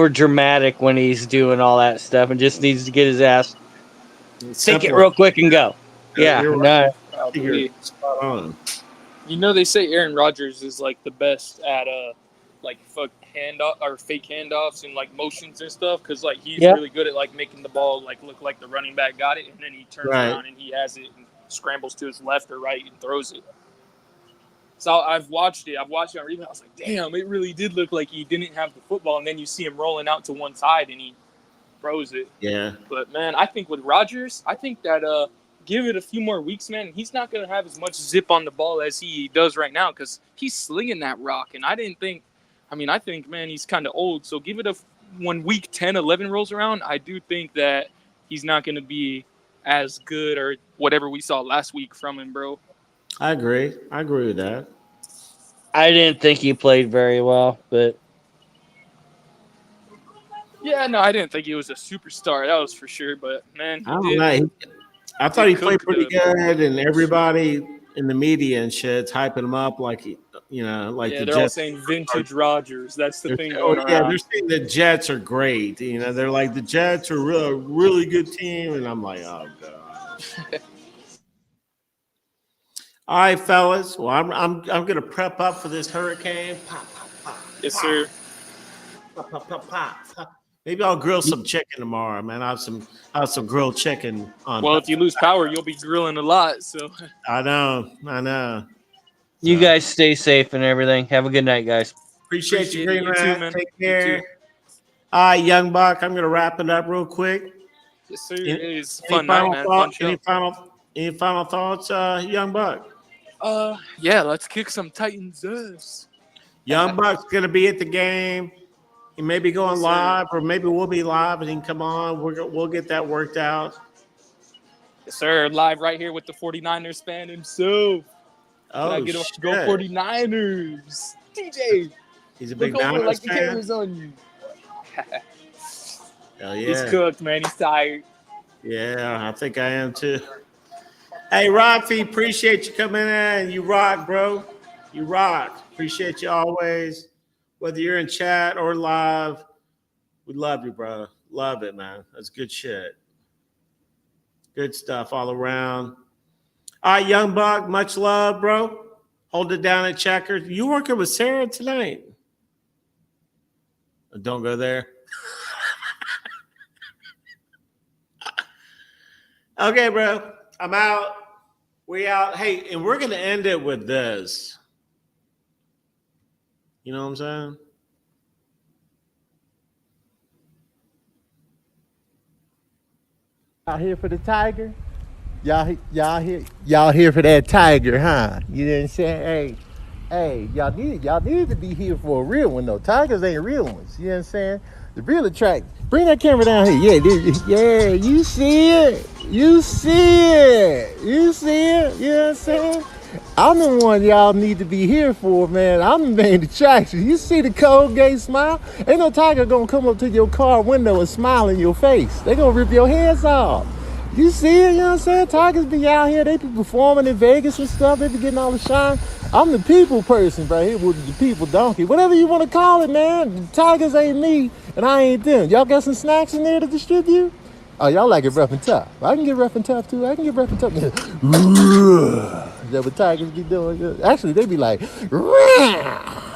dramatic when he's doing all that stuff, and just needs to get his ass, take it real quick and go. Yeah, right. You're spot on. You know, they say Aaron Rodgers is like the best at like handoff or fake handoffs and like motions and stuff, because like he's really good at like making the ball like look like the running back got it, and then he turns around and he has it and scrambles to his left or right and throws it. So I've watched it on replay. I was like, damn, it really did look like he didn't have the football, and then you see him rolling out to one side and he throws it. Yeah. But man, I think with Rodgers, I think that give it a few more weeks, man. He's not going to have as much zip on the ball as he does right now, because he's slinging that rock. And I think, man, he's kind of old. So give it when week 10, 11 rolls around, I do think that he's not going to be as good or whatever we saw last week from him, bro. I agree with that. I didn't think he played very well, but yeah, no, I didn't think he was a superstar. That was for sure. But man, I thought he played pretty good, and everybody in the media and shit's hyping him up like the they're all saying vintage Rodgers. That's the thing going around. Yeah, they're saying the Jets are great. You know, they're like, the Jets are a really good team, and I'm like, oh god. All right, fellas. Well, I'm gonna prep up for this hurricane. Pop, pop, pop. Yes, sir. Pop, pop, pop, pop. Maybe I'll grill some chicken tomorrow, man. I have some grilled chicken on. Well, if you lose power, you'll be grilling a lot. So I know. You guys stay safe and everything. Have a good night, guys. Appreciate you, Green you too, man. Take care. All right, Young Buck. I'm gonna wrap it up real quick. Yes, sir. It was fun night, man. Any final thoughts, Young Buck? Yeah, let's kick some Titans' ass. Young Buck's gonna be at the game. He may be going live, or maybe we'll be live and he can come on. We'll get that worked out. Yes, sir. Live right here with the 49ers fan himself. Oh, get off to go 49ers. TJ. He's a big Niners fan. Like the fan. camera's on you. Hell yeah. He's cooked, man. He's tired. Yeah, I think I am too. Hey, Rafi, appreciate you coming in. You rock, bro. You rock. Appreciate you always. Whether you're in chat or live, we love you, bro. Love it, man. That's good shit. Good stuff all around. All right, Young Buck, much love, bro. Hold it down at Checkers. You working with Sarah tonight? Don't go there. Okay, bro. I'm out. We out. Hey, and we're going to end it with this. You know what I'm saying? Y'all here for the Tiger? Y'all here for that Tiger, huh? You know what I'm saying? Hey, y'all need to be here for a real one though. Tigers ain't real ones. You know what I'm saying? The real attract. Bring that camera down here. Yeah, you see it. You see it. You know what I'm saying? I'm the one y'all need to be here for, man. I'm the main attraction. You see the Colgate smile? Ain't no tiger gonna come up to your car window and smile in your face. They gonna rip your heads off. You see it, you know what I'm saying? Tigers be out here, they be performing in Vegas and stuff. They be getting all the shine. I'm the people person right here with the people donkey. Whatever you want to call it, man. The Tigers ain't me and I ain't them. Y'all got some snacks in there to distribute? Oh, y'all like it rough and tough. I can get rough and tough too. I can get rough and tough. Is that what Tigers be doing? Actually, they be like, rah!